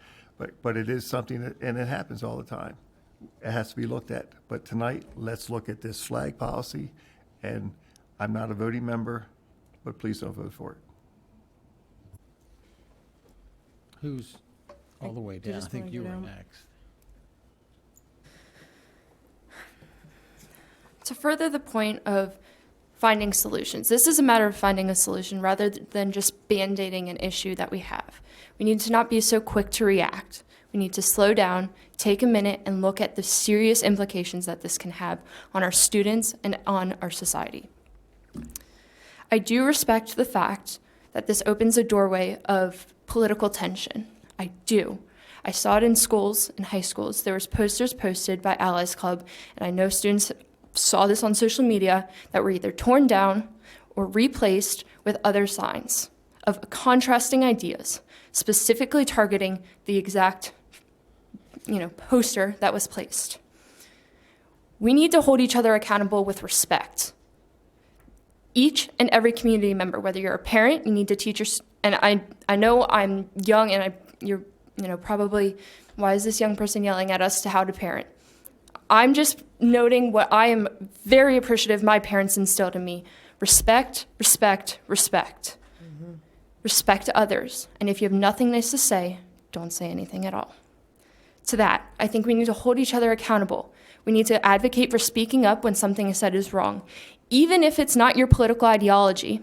But it is something that, and it happens all the time. It has to be looked at. But tonight, let's look at this flag policy. And I'm not a voting member, but please don't vote for it. Who's all the way down? I think you were next. To further the point of finding solutions, this is a matter of finding a solution rather than just band-aiding an issue that we have. We need to not be so quick to react. We need to slow down, take a minute, and look at the serious implications that this can have on our students and on our society. I do respect the fact that this opens a doorway of political tension. I do. I saw it in schools, in high schools. There was posters posted by Allies Club, and I know students saw this on social media that were either torn down or replaced with other signs of contrasting ideas, specifically targeting the exact, poster that was placed. We need to hold each other accountable with respect. Each and every community member, whether you're a parent, you need to teach your, and I know I'm young and you're probably, why is this young person yelling at us to how to parent? I'm just noting what I am very appreciative my parents instilled in me. Respect, respect, respect. Mm-hmm. Respect others. And if you have nothing nice to say, don't say anything at all. To that, I think we need to hold each other accountable. We need to advocate for speaking up when something is said is wrong. Even if it's not your political ideology,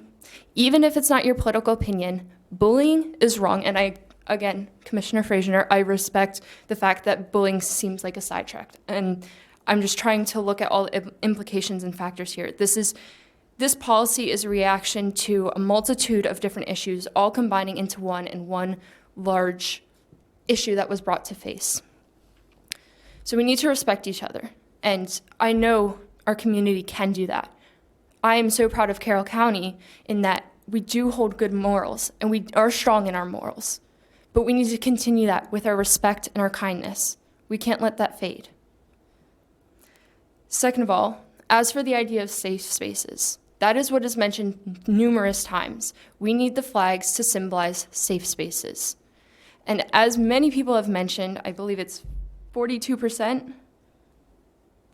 even if it's not your political opinion, bullying is wrong. And again, Commissioner Frazier, I respect the fact that bullying seems like a sidetrack. And I'm just trying to look at all the implications and factors here. This policy is a reaction to a multitude of different issues, all combining into one large issue that was brought to face. So we need to respect each other. And I know our community can do that. I am so proud of Carroll County in that we do hold good morals and we are strong in our morals. But we need to continue that with our respect and our kindness. We can't let that fade. Second of all, as for the idea of safe spaces, that is what is mentioned numerous times. We need the flags to symbolize safe spaces. And as many people have mentioned, I believe it's 42%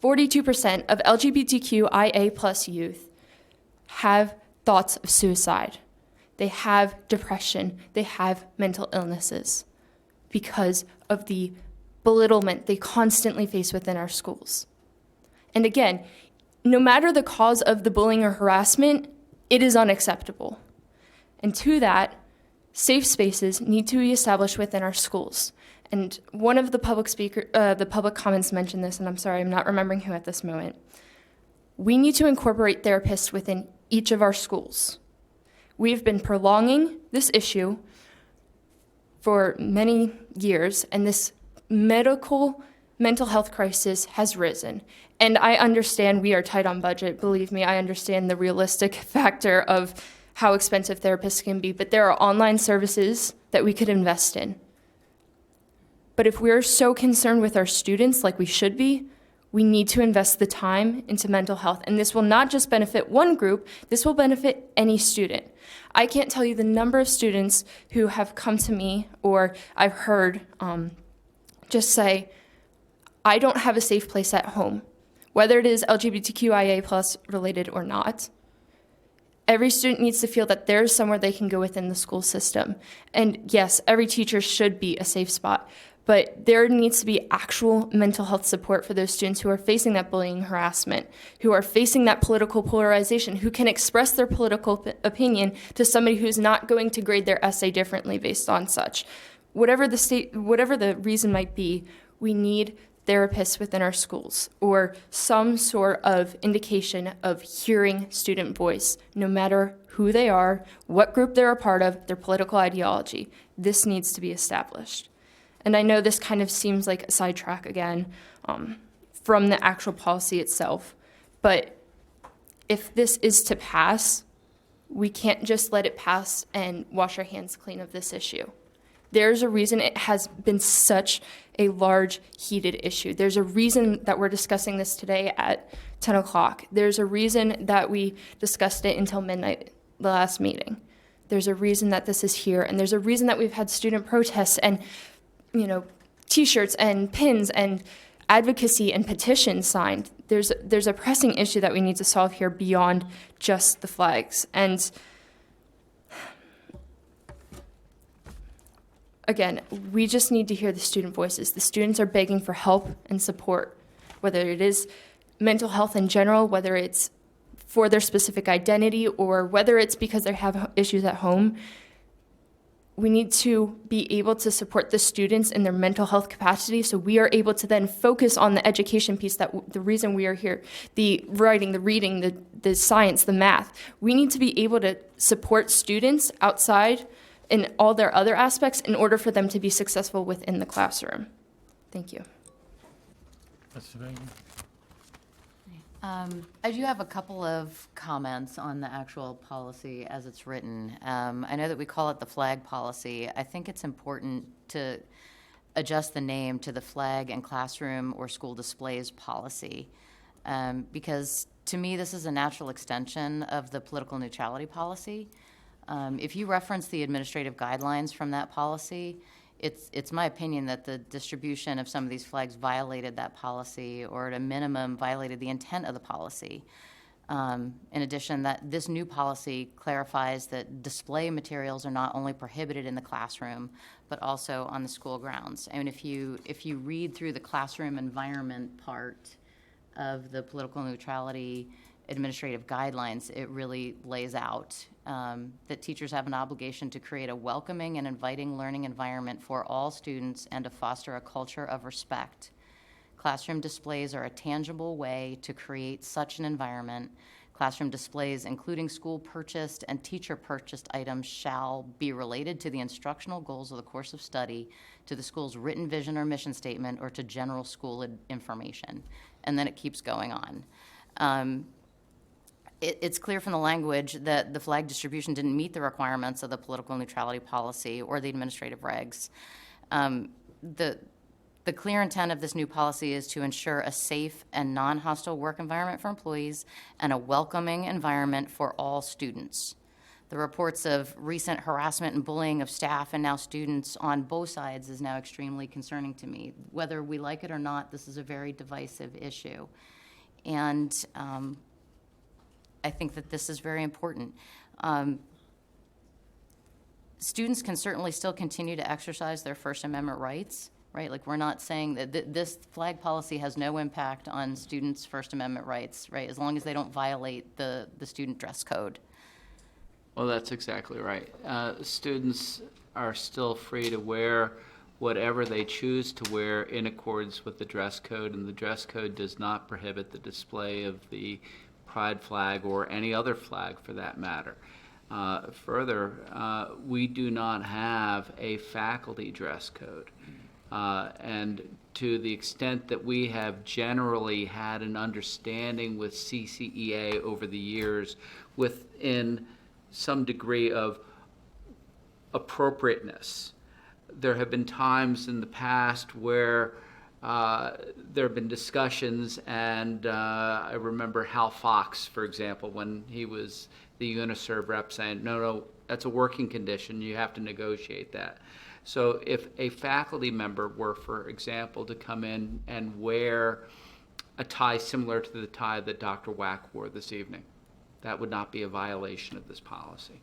of LGBTQIA plus youth have thoughts of suicide. They have depression. They have mental illnesses because of the belittlement they constantly face within our schools. And again, no matter the cause of the bullying or harassment, it is unacceptable. And to that, safe spaces need to be established within our schools. And one of the public comments mentioned this, and I'm sorry, I'm not remembering who at this moment. We need to incorporate therapists within each of our schools. We've been prolonging this issue for many years, and this mental health crisis has risen. And I understand we are tight on budget. Believe me, I understand the realistic factor of how expensive therapists can be, but there are online services that we could invest in. But if we're so concerned with our students like we should be, we need to invest the time into mental health. And this will not just benefit one group, this will benefit any student. I can't tell you the number of students who have come to me, or I've heard just say, I don't have a safe place at home, whether it is LGBTQIA plus related or not. Every student needs to feel that there's somewhere they can go within the school system. And yes, every teacher should be a safe spot, but there needs to be actual mental health support for those students who are facing that bullying and harassment, who are facing that political polarization, who can express their political opinion to somebody who's not going to grade their essay differently based on such. Whatever the reason might be, we need therapists within our schools, or some sort of indication of hearing student voice, no matter who they are, what group they're a part of, their political ideology. This needs to be established. And I know this kind of seems like a sidetrack again from the actual policy itself, but if this is to pass, we can't just let it pass and wash our hands clean of this issue. There's a reason it has been such a large, heated issue. There's a reason that we're discussing this today at 10 o'clock. There's a reason that we discussed it until midnight the last meeting. There's a reason that this is here, and there's a reason that we've had student protests and, T-shirts and pins and advocacy and petitions signed. There's a pressing issue that we need to solve here beyond just the flags. And again, we just need to hear the student voices. The students are begging for help and support, whether it is mental health in general, whether it's for their specific identity, or whether it's because they have issues at home. We need to be able to support the students in their mental health capacity, so we are able to then focus on the education piece, that the reason we are here, the writing, the reading, the science, the math. We need to be able to support students outside in all their other aspects in order for them to be successful within the classroom. Thank you. I do have a couple of comments on the actual policy as it's written. I know that we call it the flag policy. I think it's important to adjust the name to the flag and classroom or school displays policy, because to me this is a natural extension of the political neutrality policy. If you reference the administrative guidelines from that policy, it's my opinion that the distribution of some of these flags violated that policy, or at a minimum violated the intent of the policy. In addition, that this new policy clarifies that display materials are not only prohibited in the classroom, but also on the school grounds. And if you read through the classroom environment part of the political neutrality administrative guidelines, it really lays out that teachers have an obligation to create a welcoming and inviting learning environment for all students and to foster a culture of respect. Classroom displays are a tangible way to create such an environment. Classroom displays, including school-purchased and teacher-purchased items, shall be related to the instructional goals of the course of study, to the school's written vision or mission statement, or to general school information. And then it keeps going on. It's clear from the language that the flag distribution didn't meet the requirements of the political neutrality policy or the administrative regs. The clear intent of this new policy is to ensure a safe and non-hostile work environment for employees and a welcoming environment for all students. The reports of recent harassment and bullying of staff and now students on both sides is now extremely concerning to me. Whether we like it or not, this is a very divisive issue. And I think that this is very important. Students can certainly still continue to exercise their First Amendment rights, right? Like, we're not saying that this flag policy has no impact on students' First Amendment rights, right? As long as they don't violate the student dress code. Well, that's exactly right. Students are still free to wear whatever they choose to wear in accordance with the dress code, and the dress code does not prohibit the display of the pride flag or any other flag for that matter. Further, we do not have a faculty dress code. And to the extent that we have generally had an understanding with CCEA over the years within some degree of appropriateness, there have been times in the past where there have been discussions, and I remember Hal Fox, for example, when he was the UNISERV rep, saying, no, that's a working condition, you have to negotiate that. So if a faculty member were, for example, to come in and wear a tie similar to the tie that Dr. Wack wore this evening, that would not be a violation of this policy.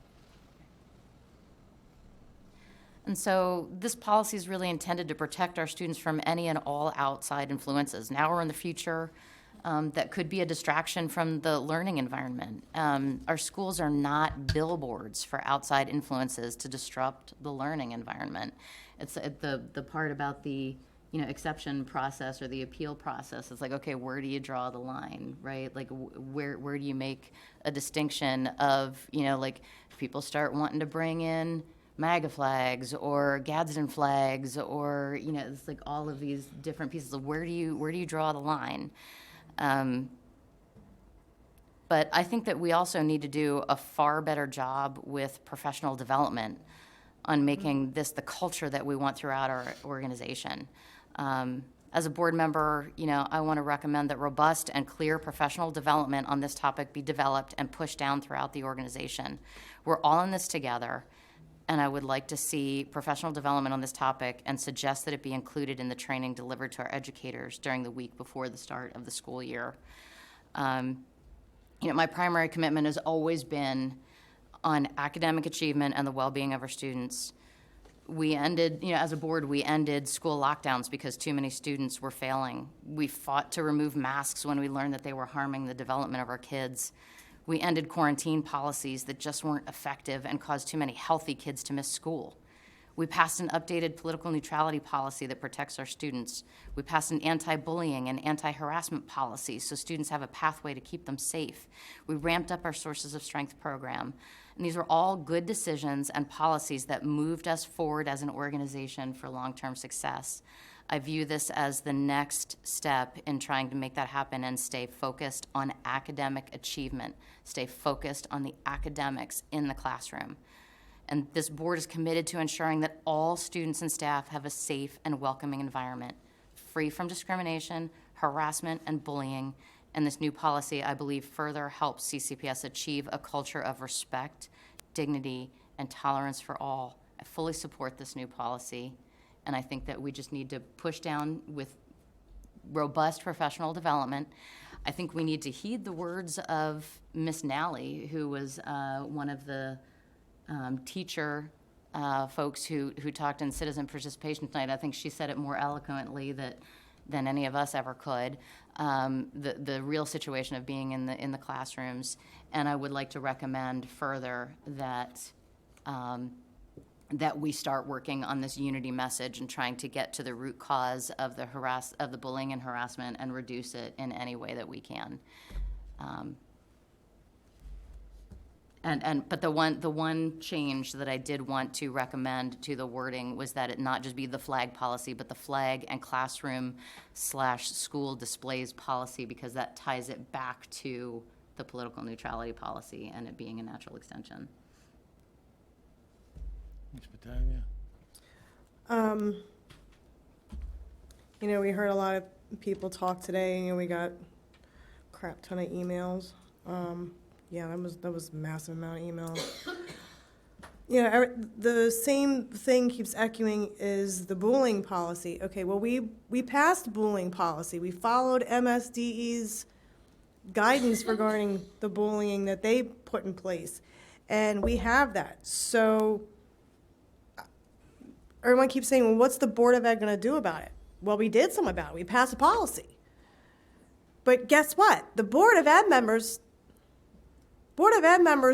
And so this policy is really intended to protect our students from any and all outside influences, now or in the future, that could be a distraction from the learning environment. Our schools are not billboards for outside influences to disrupt the learning environment. It's the part about the exception process or the appeal process. It's like, okay, where do you draw the line, right? Like, where do you make a distinction of, like, if people start wanting to bring in MAGA flags or Gadsden flags, or it's like all of these different pieces of where do you draw the line? But I think that we also need to do a far better job with professional development on making this the culture that we want throughout our organization. As a board member, I want to recommend that robust and clear professional development on this topic be developed and pushed down throughout the organization. We're all in this together, and I would like to see professional development on this topic and suggest that it be included in the training delivered to our educators during the week before the start of the school year. My primary commitment has always been on academic achievement and the well-being of our students. We ended, as a board, we ended school lockdowns because too many students were failing. We fought to remove masks when we learned that they were harming the development of our kids. We ended quarantine policies that just weren't effective and caused too many healthy kids to miss school. We passed an updated political neutrality policy that protects our students. We passed an anti-bullying and anti-harassment policy so students have a pathway to keep them safe. We ramped up our Sources of Strength program. And these were all good decisions and policies that moved us forward as an organization for long-term success. I view this as the next step in trying to make that happen and stay focused on academic achievement, stay focused on the academics in the classroom. And this board is committed to ensuring that all students and staff have a safe and welcoming environment, free from discrimination, harassment, and bullying. And this new policy, I believe, further helps CCPS achieve a culture of respect, dignity, and tolerance for all. I fully support this new policy. And I think that we just need to push down with robust professional development. I think we need to heed the words of Miss Nally, who was one of the teacher folks who talked in citizen participation tonight. I think she said it more eloquently than any of us ever could. The real situation of being in the classrooms. And I would like to recommend further that that we start working on this unity message and trying to get to the root cause of the bullying and harassment and reduce it in any way that we can. But the one change that I did want to recommend to the wording was that it not just be the flag policy, but the flag and classroom/school displays policy, because that ties it back to the political neutrality policy and it being a natural extension. Ms. Batavia? We heard a lot of people talk today, we got a crap ton of emails. Yeah, that was a massive amount of emails. You know, the same thing keeps echoing is the bullying policy. Okay, well, we passed bullying policy. We followed MSDE's guidance regarding the bullying that they put in place, and we have that. So everyone keeps saying, well, what's the Board of Ed going to do about it? Well, we did something about it. We passed a policy. But guess what? The Board of Ed members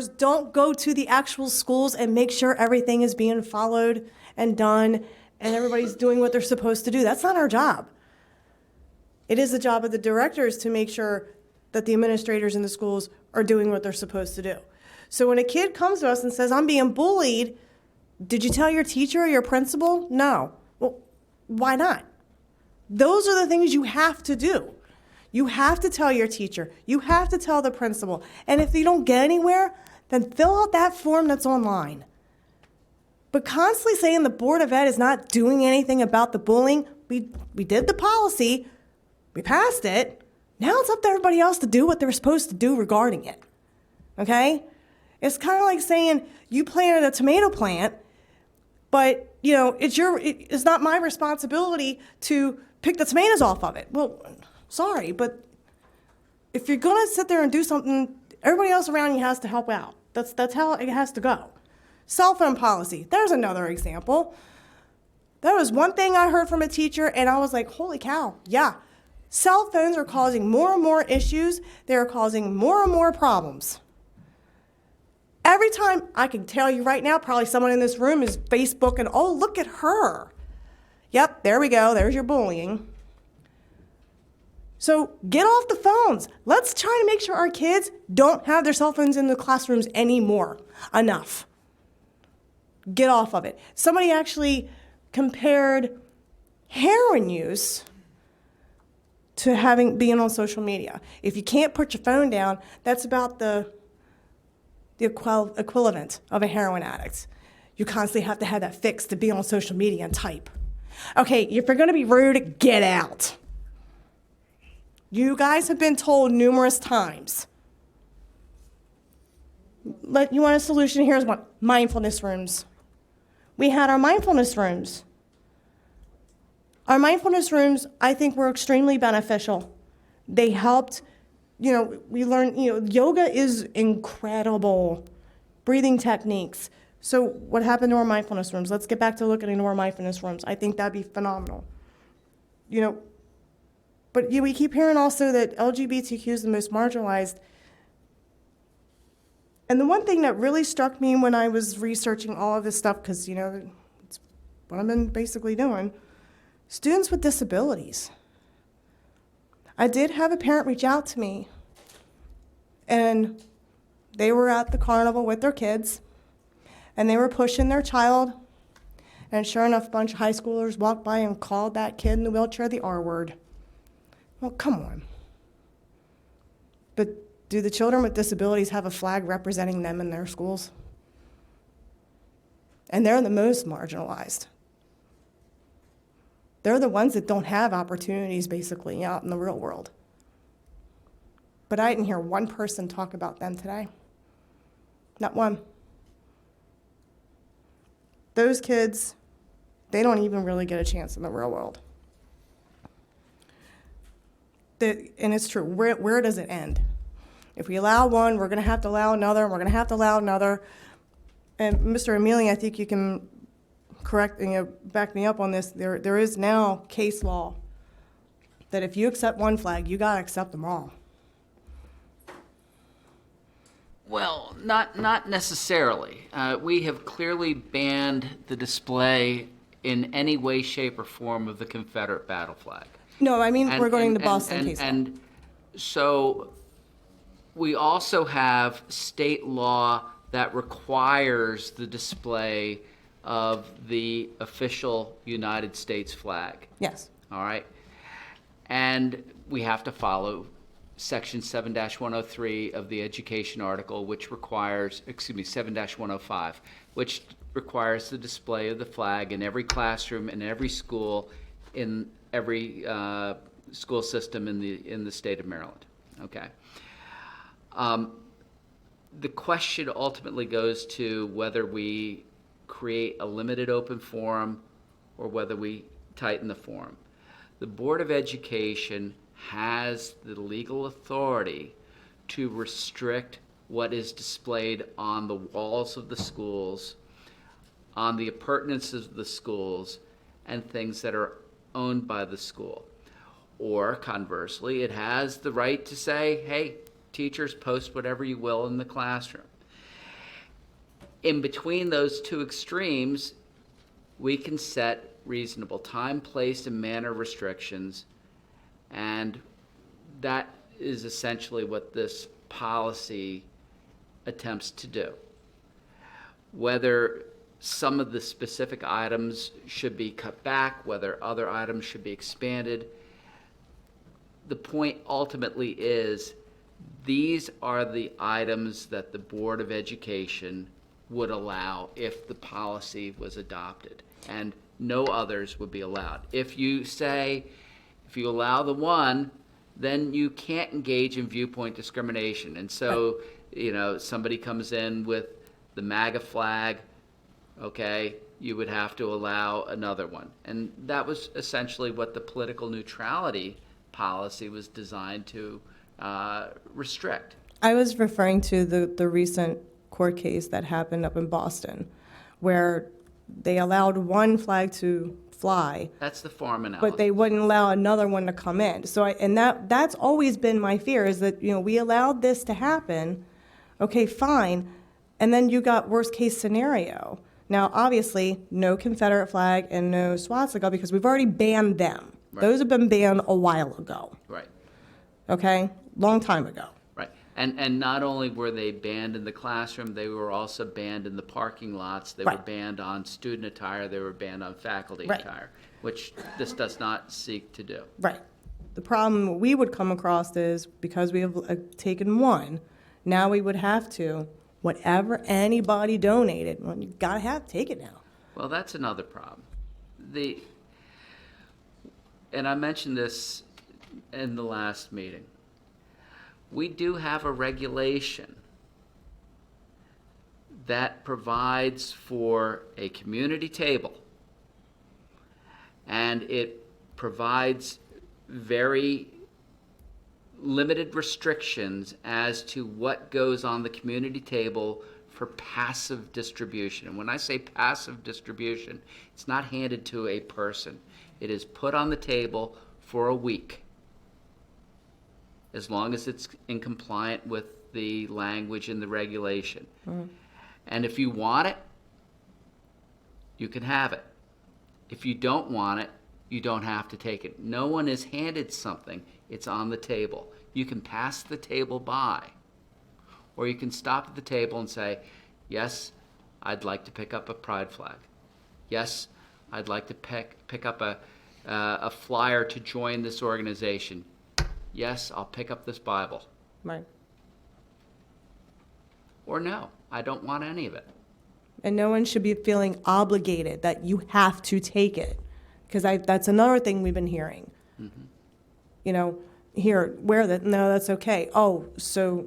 don't go to the actual schools and make sure everything is being followed and done and everybody's doing what they're supposed to do. That's not our job. It is the job of the directors to make sure that the administrators in the schools are doing what they're supposed to do. So when a kid comes to us and says, I'm being bullied, did you tell your teacher or your principal? No. Well, why not? Those are the things you have to do. You have to tell your teacher. You have to tell the principal. And if you don't get anywhere, then fill out that form that's online. But constantly saying the Board of Ed is not doing anything about the bullying, we did the policy, we passed it. Now it's up to everybody else to do what they're supposed to do regarding it. Okay? It's kind of like saying you planted a tomato plant, but you know it's not my responsibility to pick the tomatoes off of it. Well, sorry, but if you're gonna sit there and do something, everybody else around you has to help out. That's how it has to go. Cell phone policy. There's another example. There was one thing I heard from a teacher, and I was like, holy cow, yeah. Cell phones are causing more and more issues. They're causing more and more problems. Every time, I can tell you right now, probably someone in this room is Facebooking, oh, look at her. Yep, there we go. There's your bullying. So get off the phones. Let's try to make sure our kids don't have their cell phones in the classrooms anymore. Enough. Get off of it. Somebody actually compared heroin use to being on social media. If you can't put your phone down, that's about the equivalent of a heroin addict. You constantly have to have that fix to be on social media and type. Okay, if you're going to be rude, get out. You guys have been told numerous times. You want a solution? Here's one. Mindfulness rooms. We had our mindfulness rooms. Our mindfulness rooms, I think, were extremely beneficial. They helped, we learned, yoga is incredible. Breathing techniques. So what happened to our mindfulness rooms? Let's get back to looking into our mindfulness rooms. I think that'd be phenomenal. But we keep hearing also that LGBTQ is the most marginalized. And the one thing that really struck me when I was researching all of this stuff, because, it's what I've been basically doing, students with disabilities. I did have a parent reach out to me, and they were at the carnival with their kids, and they were pushing their child, and sure enough, a bunch of high schoolers walked by and called that kid in the wheelchair the R word. Well, come on. But do the children with disabilities have a flag representing them in their schools? And they're the most marginalized. They're the ones that don't have opportunities, basically, out in the real world. But I didn't hear one person talk about them today. Not one. Those kids, they don't even really get a chance in the real world. And it's true. Where does it end? If we allow one, we're going to have to allow another, and we're going to have to allow another. And Mr. Amelia, I think you can back me up on this. There is now case law that if you accept one flag, you got to accept them all. Well, not necessarily. We have clearly banned the display in any way, shape, or form of the Confederate battle flag. No, I mean, we're going to Boston case law. And so we also have state law that requires the display of the official United States flag. Yes. All right. And we have to follow Section 7-103 of the Education Article, which requires, 7-105, which requires the display of the flag in every classroom, in every school, in every school system in the state of Maryland. Okay. The question ultimately goes to whether we create a limited open forum or whether we tighten the forum. The Board of Education has the legal authority to restrict what is displayed on the walls of the schools, on the appurtenances of the schools, and things that are owned by the school. Or conversely, it has the right to say, hey, teachers, post whatever you will in the classroom. In between those two extremes, we can set reasonable time, place, and manner restrictions, and that is essentially what this policy attempts to do. Whether some of the specific items should be cut back, whether other items should be expanded, the point ultimately is these are the items that the Board of Education would allow if the policy was adopted, and no others would be allowed. If you allow the one, then you can't engage in viewpoint discrimination. And so, somebody comes in with the MAGA flag, okay, you would have to allow another one. And that was essentially what the political neutrality policy was designed to restrict. I was referring to the recent court case that happened up in Boston, where they allowed one flag to fly, That's the form analysis. but they wouldn't allow another one to come in. So, that's always been my fear, is that, we allowed this to happen, okay, fine, and then you got worst case scenario. Now, obviously, no Confederate flag and no swastika, because we've already banned them. Right. Those have been banned a while ago, Right. okay? Long time ago. Right. And not only were they banned in the classroom, they were also banned in the parking lots. They were Right. banned on student attire. They were banned on faculty Right. attire, which this does not seek to do. Right. The problem we would come across is, because we have taken one, now we would have to, whatever anybody donated, well, you gotta take it now. Well, that's another problem. And I mentioned this in the last meeting. We do have a regulation that provides for a community table, and it provides very limited restrictions as to what goes on the community table for passive distribution. And when I say passive distribution, it's not handed to a person. It is put on the table for a week, as long as it's in compliant with the language in the regulation. And if you want it, you can have it. If you don't want it, you don't have to take it. No one is handed something. It's on the table. You can pass the table by, or you can stop at the table and say, yes, I'd like to pick up a pride flag. Yes, I'd like to pick up a flyer to join this organization. Yes, I'll pick up this Bible. Right. Or no, I don't want any of it. And no one should be feeling obligated that you have to take it, because that's another thing we've been hearing. Here, wear that, no, that's okay. Oh, so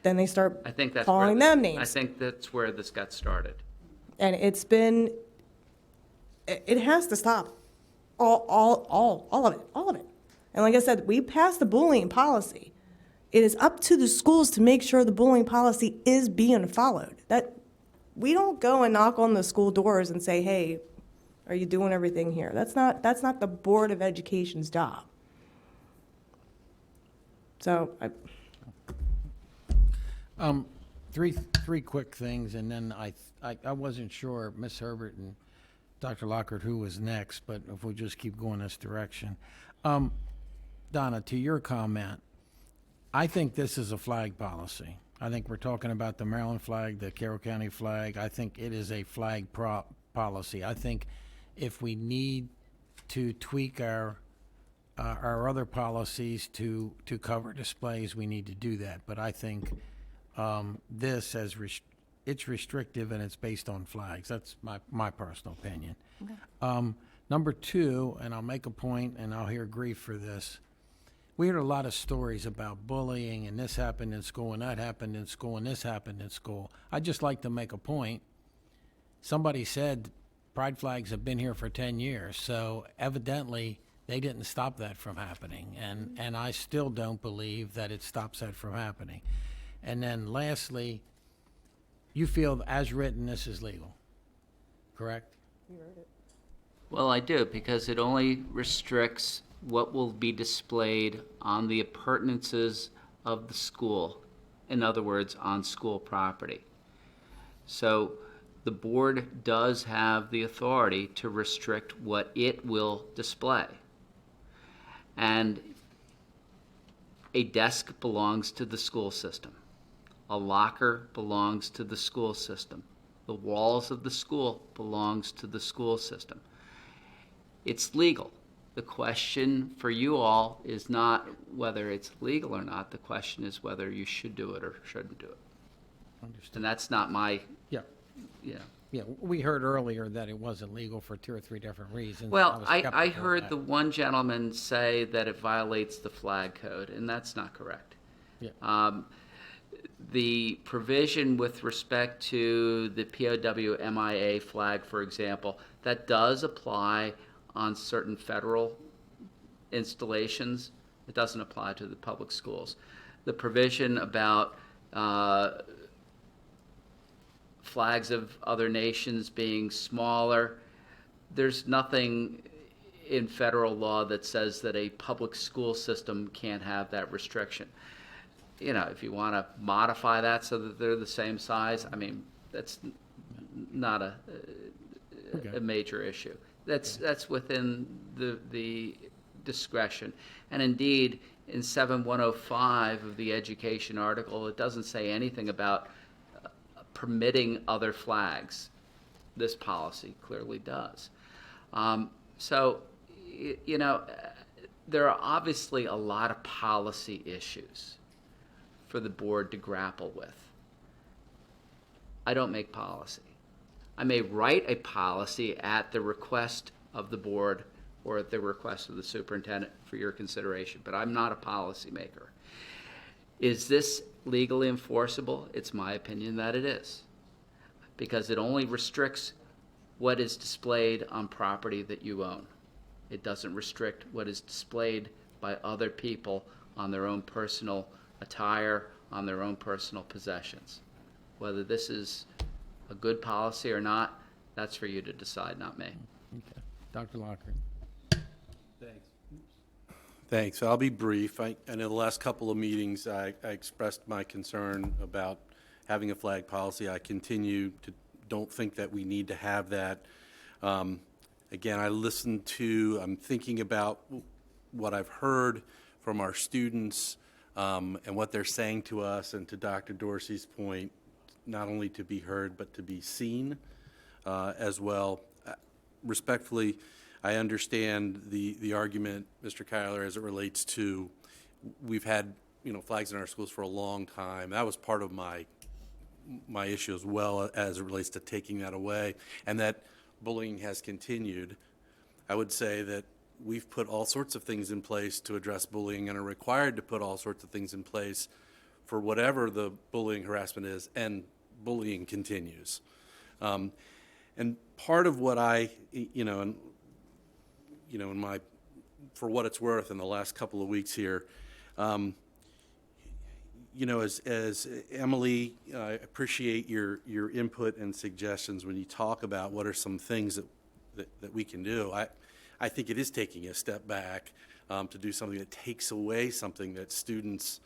then they start I think that's calling where them names. I think that's where this got started. And it has to stop. All of it. And like I said, we passed the bullying policy. It is up to the schools to make sure the bullying policy is being followed. That we don't go and knock on the school doors and say, hey, are you doing everything here? That's not the Board of Education's job. So Three quick things, and then I wasn't sure, Ms. Herbert and Dr. Lockhart, who was next, but if we just keep going this direction. Donna, to your comment, I think this is a flag policy. I think we're talking about the Maryland flag, the Carroll County flag. I think it is a flag policy. I think if we need to tweak our other policies to cover displays, we need to do that. But I think this it's restrictive and it's based on flags. That's my personal opinion. Okay. Number two, and I'll make a point and I'll hear grief for this. We heard a lot of stories about bullying, and this happened in school, and that happened in school, and this happened in school. I'd just like to make a point somebody said pride flags have been here for 10 years, so evidently they didn't stop that from happening, and I still don't believe that it stops that from happening. And then lastly, you feel as written this is legal, correct? Well, I do, because it only restricts what will be displayed on the appurtenances of the school. In other words, on school property. So the board does have the authority to restrict what it will display. And a desk belongs to the school system. A locker belongs to the school system. The walls of the school belongs to the school system. It's legal. The question for you all is not whether it's legal or not. The question is whether you should do it or shouldn't do it. Understood. And that's not my, Yeah. yeah. Yeah, we heard earlier that it wasn't legal for 2 or 3 different reasons. Well, was I skeptical of heard that. the one gentleman say that it violates the flag code, and that's not correct. Yeah. The provision with respect to the POW MIA flag, for example, that does apply on certain federal installations. It doesn't apply to the public schools. The provision about flags of other nations being smaller, there's nothing in federal law that says that a public school system can't have that restriction. You know, if you want to modify that so that they're the same size, I mean, that's not a major issue. That's within the discretion. And indeed, in 7105 of the education article, it doesn't say anything about permitting other flags. This policy clearly does. So, you know, there are obviously a lot of policy issues for the board to grapple with. I don't make policy. I may write a policy at the request of the board or at the request of the superintendent for your consideration, but I'm not a policymaker. Is this legally enforceable? It's my opinion that it is, because it only restricts what is displayed on property that you own. It doesn't restrict what is displayed by other people on their own personal attire, on their own personal possessions. Whether this is a good policy or not, that's for you to decide, not me. Okay. Dr. Lockard. Thanks. I'll be brief. I know the last couple of meetings, I expressed my concern about having a flag policy. I continue to don't think that we need to have that. Again, I'm thinking about what I've heard from our students and what they're saying to us, and to Dr. Dorsey's point, not only to be heard, but to be seen as well. Respectfully, I understand the argument, Mr. Kyler, as it relates to, we've had, flags in our schools for a long time. That was part of my issue as well, as it relates to taking that away, and that bullying has continued. I would say that we've put all sorts of things in place to address bullying and are required to put all sorts of things in place for whatever the bullying harassment is, and bullying continues. And part of what for what it's worth in the last couple of weeks here, as Emily, I appreciate your input and suggestions when you talk about what are some things that we can do. I think it is taking a step back to do something that takes away something that students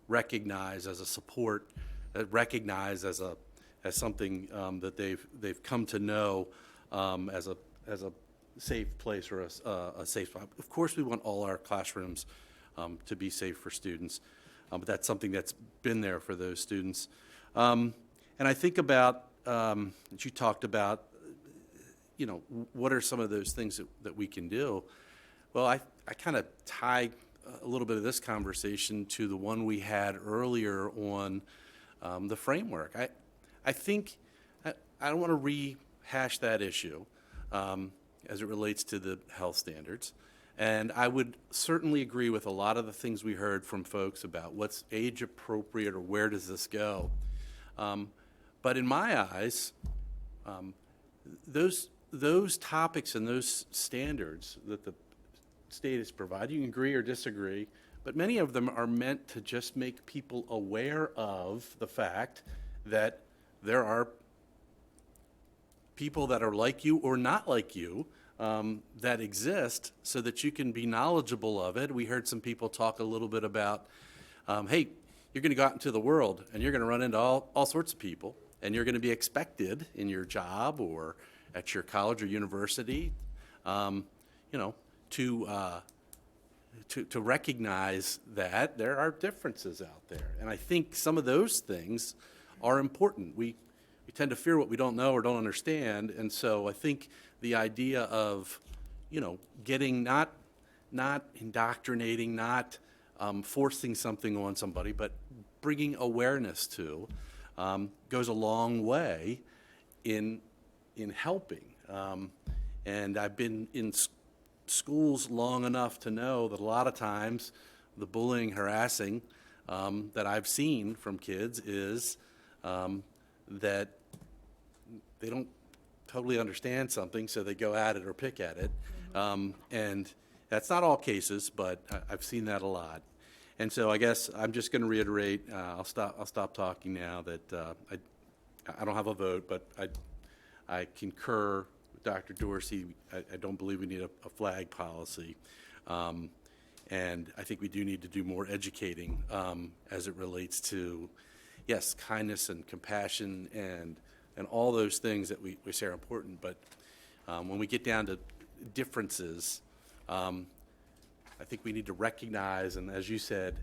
recognize as a support, recognize as something that they've come to know as a safe place or a safe spot. Of course, we want all our classrooms to be safe for students, but that's something that's been there for those students. And I think about, that you talked about, what are some of those things that we can do? Well, I kind of tie a little bit of this conversation to the one we had earlier on the framework. I think, I don't want to rehash that issue as it relates to the health standards. And I would certainly agree with a lot of the things we heard from folks about what's age appropriate or where does this go. But in my eyes, those topics and those standards that the state has provided, you can agree or disagree, but many of them are meant to just make people aware of the fact that there are people that are like you or not like you that exist, so that you can be knowledgeable of it. We heard some people talk a little bit about, hey, you're going to go out into the world and you're going to run into all sorts of people, and you're going to be expected in your job or at your college or university, to recognize that there are differences out there. And I think some of those things are important. We tend to fear what we don't know or don't understand, and so I think the idea of, getting not indoctrinating, not forcing something on somebody, but bringing awareness to, goes a long way in helping. And I've been in schools long enough to know that a lot of times the bullying, harassing that I've seen from kids is that they don't totally understand something, so they go at it or pick at it. And that's not all cases, but I've seen that a lot. And so I guess I'm just going to reiterate, I'll stop talking now, that I don't have a vote, but I concur with Dr. Dorsey. I don't believe we need a flag policy. And I think we do need to do more educating as it relates to, yes, kindness and compassion and all those things that we say are important. But when we get down to differences, I think we need to recognize, and as you said,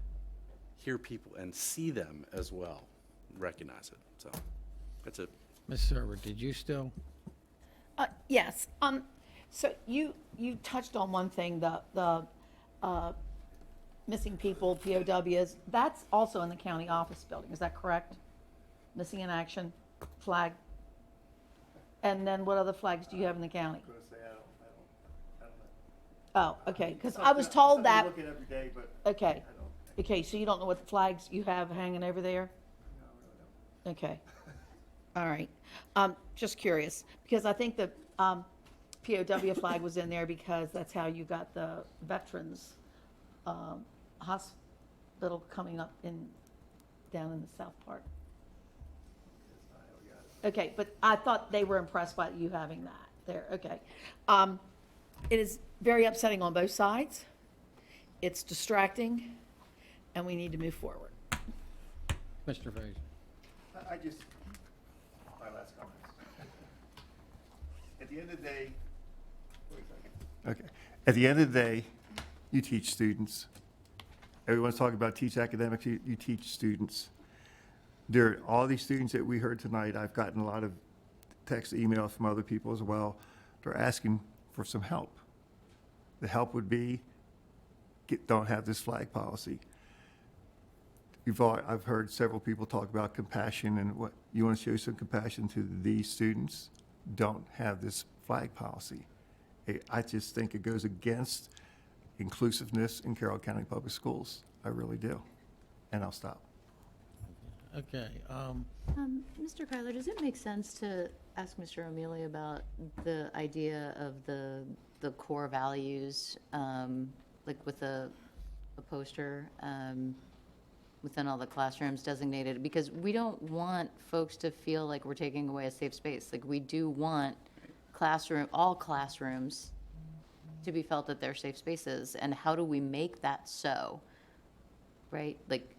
hear people and see them as well, recognize it. So that's it. Ms. Server, did you still? Yes. So you touched on one thing, the missing people, POWs. That's also in the county office building. Is that correct? Missing in action flag. And then what other flags do you have in the county? Oh, okay. Because I was told that. Look at every day, but Okay. Okay. So you don't know what flags you have hanging over there? No, okay. All right. Just curious, because I think the POW flag was in there because that's how you got the veterans hospital coming up down in the south part. Okay, but I thought they were impressed by you having that there. Okay. It is very upsetting on both sides. It's distracting, and we need to move forward. Mr. Fraser. My last comments. At the end of the day, okay. At the end of the day, you teach students. Everyone's talking about teach academics, you teach students. There are all these students that we heard tonight. I've gotten a lot of text, emails from other people as well. They're asking for some help. The help would be, don't have this flag policy. I've heard several people talk about compassion, and what you want to show some compassion to these students. Don't have this flag policy. I just think it goes against inclusiveness in Carroll County Public Schools. I really do. And I'll stop. Okay. Mr. Kyler, does it make sense to ask Mr. O'Mealy about the idea of the core values, like with a poster within all the classrooms designated? Because we don't want folks to feel like we're taking away a safe space. Like, we do want all classrooms to be felt that they're safe spaces. And how do we make that so, right? Like,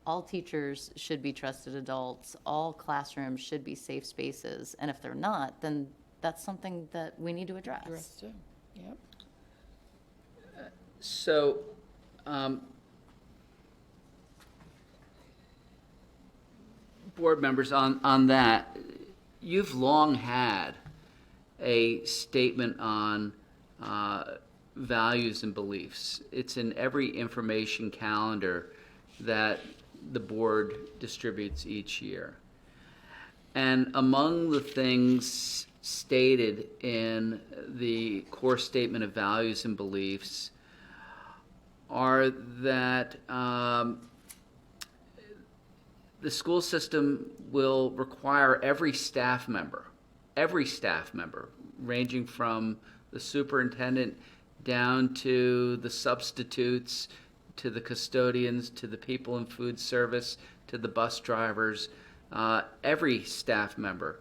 all teachers should be trusted adults. All classrooms should be safe spaces. And if they're not, then that's something that we need to address. Yep. So, board members, on that, you've long had a statement on values and beliefs. It's in every information calendar that the board distributes each year. And among the things stated in the core statement of values and beliefs are that the school system will require every staff member every staff member, ranging from the superintendent down to the substitutes, to the custodians, to the people in food service, to the bus drivers, every staff member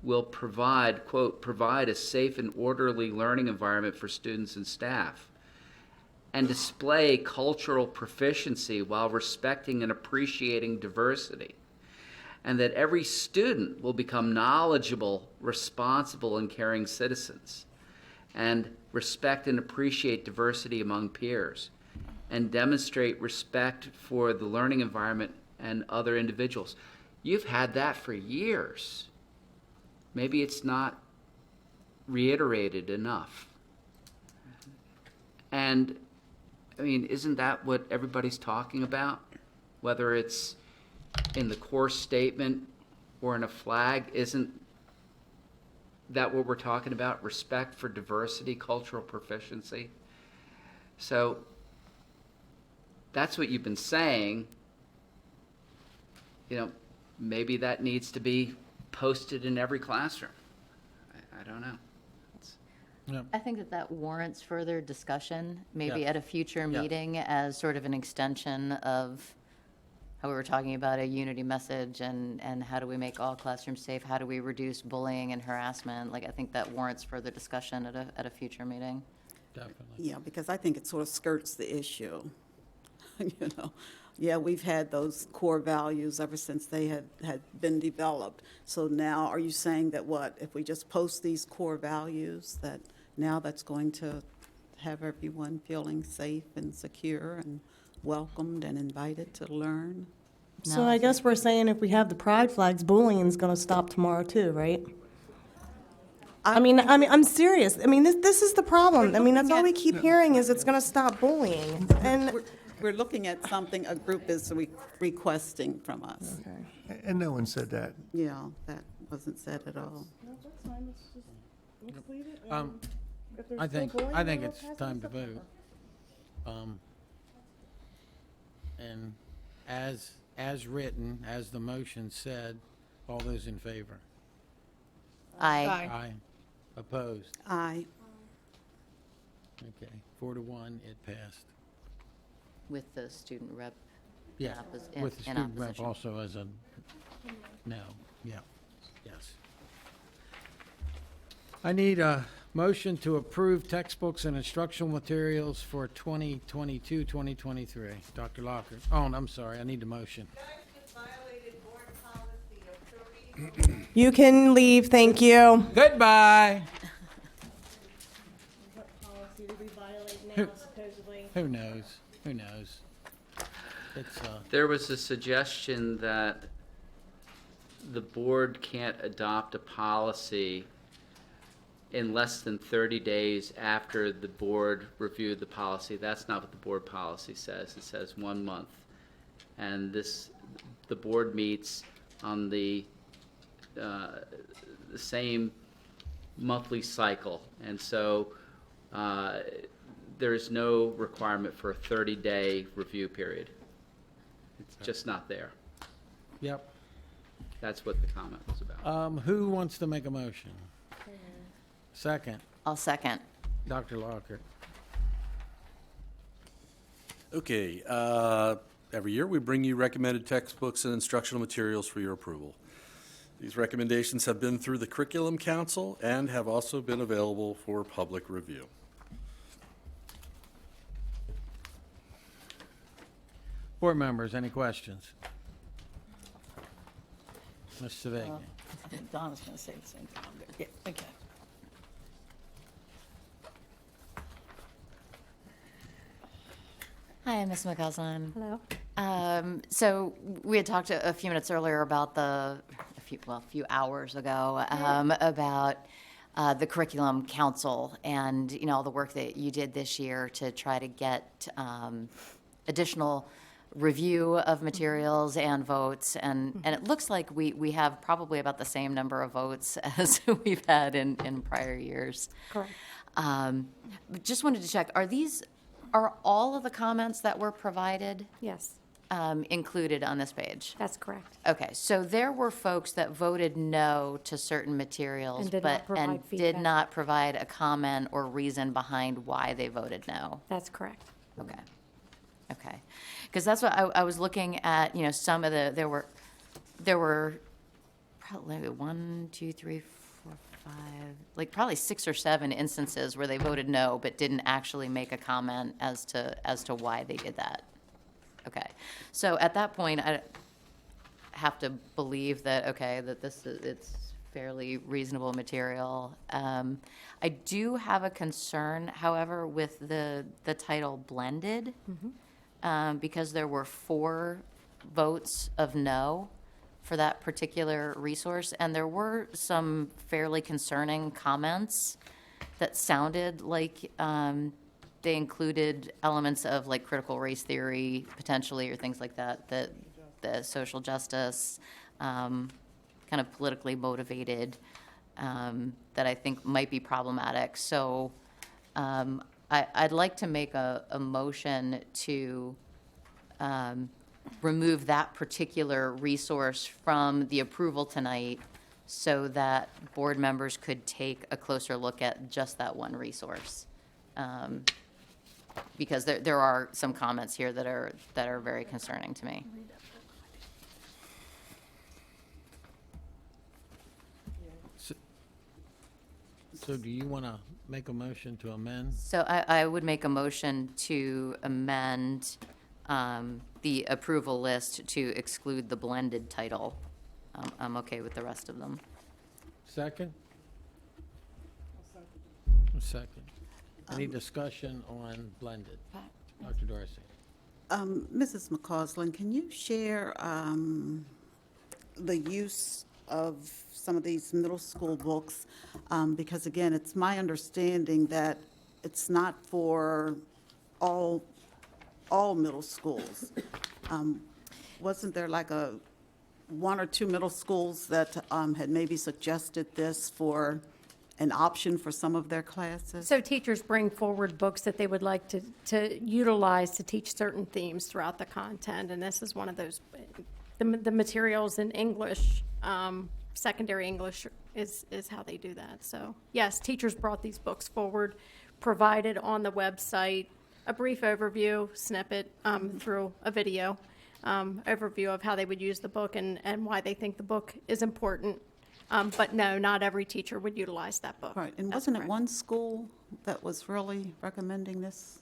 will provide, quote, provide a safe and orderly learning environment for students and staff, and display cultural proficiency while respecting and appreciating diversity. And that every student will become knowledgeable, responsible, and caring citizens, and respect and appreciate diversity among peers, and demonstrate respect for the learning environment and other individuals. You've had that for years. Maybe it's not reiterated enough. And, I mean, isn't that what everybody's talking about? Whether it's in the course statement or in a flag, isn't that what we're talking about? Respect for diversity, cultural proficiency. So that's what you've been saying. You know, maybe that needs to be posted in every classroom. I don't know. I think that that warrants further discussion, maybe Yeah. at a future Yeah. meeting as sort of an extension of how we were talking about a unity message and how do we make all classrooms safe? How do we reduce bullying and harassment? Like, I think that warrants further discussion at a future meeting. Definitely. Yeah, because I think it sort of skirts the issue. You know, yeah, we've had those core values ever since they had been developed. So now, are you saying that what, if we just post these core values, that now that's going to have everyone feeling safe and secure and welcomed and invited to learn? So I guess we're saying if we have the pride flags, bullying's gonna stop tomorrow too, right? I'm serious. I mean, this is the problem. I mean, that's all we keep hearing is it's gonna stop bullying. And We're looking at something a group is requesting from us. And no one said that. Yeah, that wasn't said at all. I think it's time to vote. And as written, as the motion said, all those in favor? Aye. Aye. Opposed? Aye. Okay, 4-1, it passed. With the student rep. Yeah, in with the student rep opposition. also as a no, yeah, yes. I need a motion to approve textbooks and instructional materials for 2022, 2023. Dr. Locker. Oh, I'm sorry, I need the motion. you can leave, thank you. Goodbye. What policy did we violate now, supposedly? Who knows? Who knows? It's, There was a suggestion that the board can't adopt a policy in less than 30 days after the board reviewed the policy. That's not what the board policy says. It says 1 month. And the board meets on the same monthly cycle. And so there's no requirement for a 30-day review period. It's just not there. yep. That's what the comment was about. Who wants to make a motion? Second, I'll second. Dr. Lockert. Okay, every year we bring you recommended textbooks and instructional materials for your approval. These recommendations have been through the Curriculum Council and have also been available for public review. Board members, any questions? Ms. Savigny. Donna's going to say the same thing. Yeah, okay. Hi, Ms. McCausland. Hello. So we had talked a few minutes earlier about a few hours ago, about the Curriculum Council and, you know, all the work that you did this year to try to get additional review of materials and votes. And it looks like we have probably about the same number of votes as we've had in prior years. Correct. Just wanted to check, are all of the comments that were provided? Yes. included on this page? That's correct. Okay, so there were folks that voted no to certain materials, And did but, not provide and did feedback. not provide a comment or reason behind why they voted no. That's correct. Okay. Okay. Because that's what I was looking at, you know, some of the, there were probably 1, 2, 3, 4, 5, like probably 6 or 7 instances where they voted no, but didn't actually make a comment as to why they did that. Okay. So at that point, I have to believe that, okay, that it's fairly reasonable material. I do have a concern, however, with the title blended, because there were 4 votes of no for that particular resource, and there were some fairly concerning comments that sounded like they included elements of like critical race theory potentially, or things like that, that the social justice, kind of politically motivated, that I think might be problematic. So I'd like to make a motion to remove that particular resource from the approval tonight so that board members could take a closer look at just that one resource. Because there are some comments here that are very concerning to me. So do you want to make a motion to amend? So I would make a motion to amend the approval list to exclude the blended title. I'm okay with the rest of them. Second? A second. Any discussion on blended? Dr. Dorsey? Mrs. McCausland, can you share the use of some of these middle school books? Because again, it's my understanding that it's not for all middle schools. Wasn't there like 1 or 2 middle schools that had maybe suggested this for an option for some of their classes? So teachers bring forward books that they would like to utilize to teach certain themes throughout the content, and this is one of those. The materials in English, secondary English is how they do that. So yes, teachers brought these books forward, provided on the website a brief overview, snippet through a video, overview of how they would use the book and why they think the book is important. But no, not every teacher would utilize that book. Right, and That's wasn't it correct. one school that was really recommending this?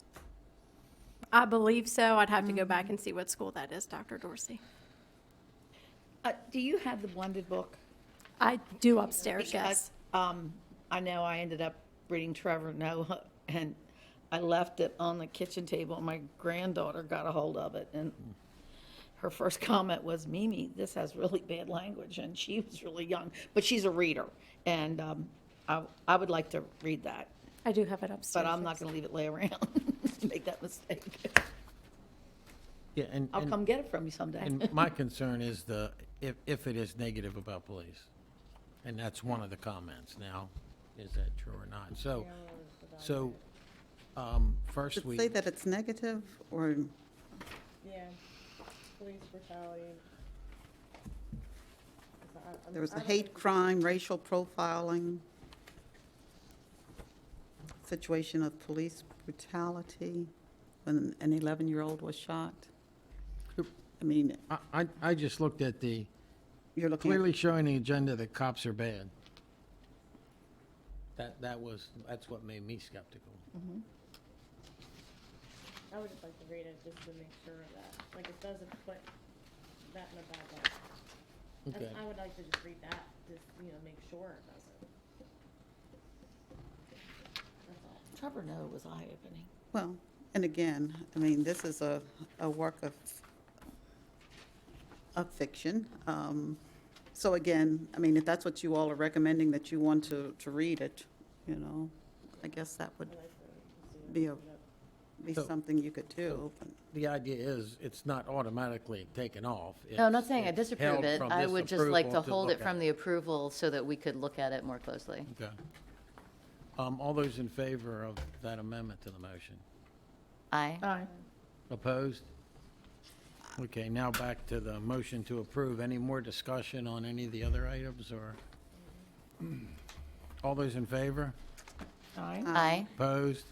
I believe so. I'd have to go back and see what school that is, Dr. Dorsey. Do you have the blended book? I do upstairs, yes. Because, I know I ended up reading Trevor Noah, and I left it on the kitchen table, and my granddaughter got a hold of it, and her first comment was, "Mimi, this has really bad language," and she was really young, but she's a reader, and I would like to read that, I do have it upstairs. but I'm not going to leave it lay around, make that mistake. Yeah, and. I'll come get it from you someday. And my concern is if it is negative about police, and that's one of the comments. Now, is that true or not? So, first Does we. it say that it's negative, or? Yeah, police brutality. There was a hate crime, racial profiling, situation of police brutality when an 11-year-old was shot. I mean, I just looked at the, you're looking clearly at, showing the agenda that cops are bad. That's what made me skeptical. I would just like to read it just to make sure that, like, it doesn't put that in a bad light. Okay. I would like to just read that, just, make sure it doesn't. That's all. Trevor Noah was eye-opening. well, and again, I mean, this is a work of fiction. So again, I mean, if that's what you all are recommending, that you want to read it, I guess that would be So- something you could do. but- The idea is, it's not automatically taken off. No, I'm not saying I It's disapprove held it. from I this would just like to approval hold look it from at the approval so that we could look at it more closely. Okay. All those in favor of that amendment to the motion? Aye. Aye. Opposed? Okay, now back to the motion to approve. Any more discussion on any of the other items, or? All those in favor? Aye. Opposed?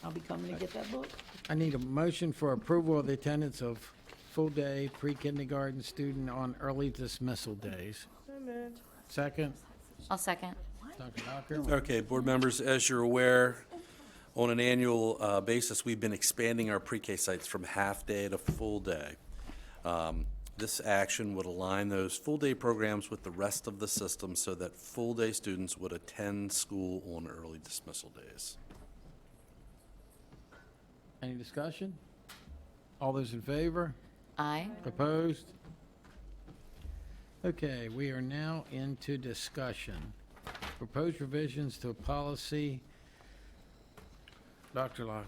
I'll be coming to get that book. I need a motion for approval of the attendance of full-day pre-kindergarten student on early dismissal days. Second, I'll second. Dr. Docker. Okay, board members, as you're aware, on an annual basis, we've been expanding our pre-K sites from half-day to full-day. This action would align those full-day programs with the rest of the system so that full-day students would attend school on early dismissal days. Any discussion? All those in favor? Aye. Opposed? Okay, we are now into discussion. Proposed revisions to a policy. Dr. Locker.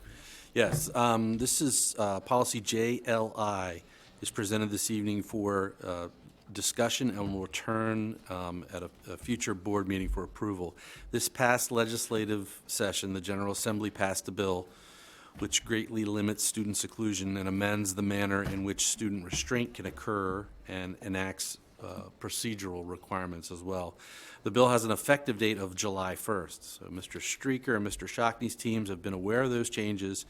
Yes, this is policy JLI is presented this evening for discussion and will return at a future board meeting for approval. This past legislative session, the General Assembly passed a bill which greatly limits student seclusion and amends the manner in which student restraint can occur and enacts procedural requirements as well. The bill has an effective date of July 1st. So Mr. Streeter and Mr. Shockney's teams have been aware of those changes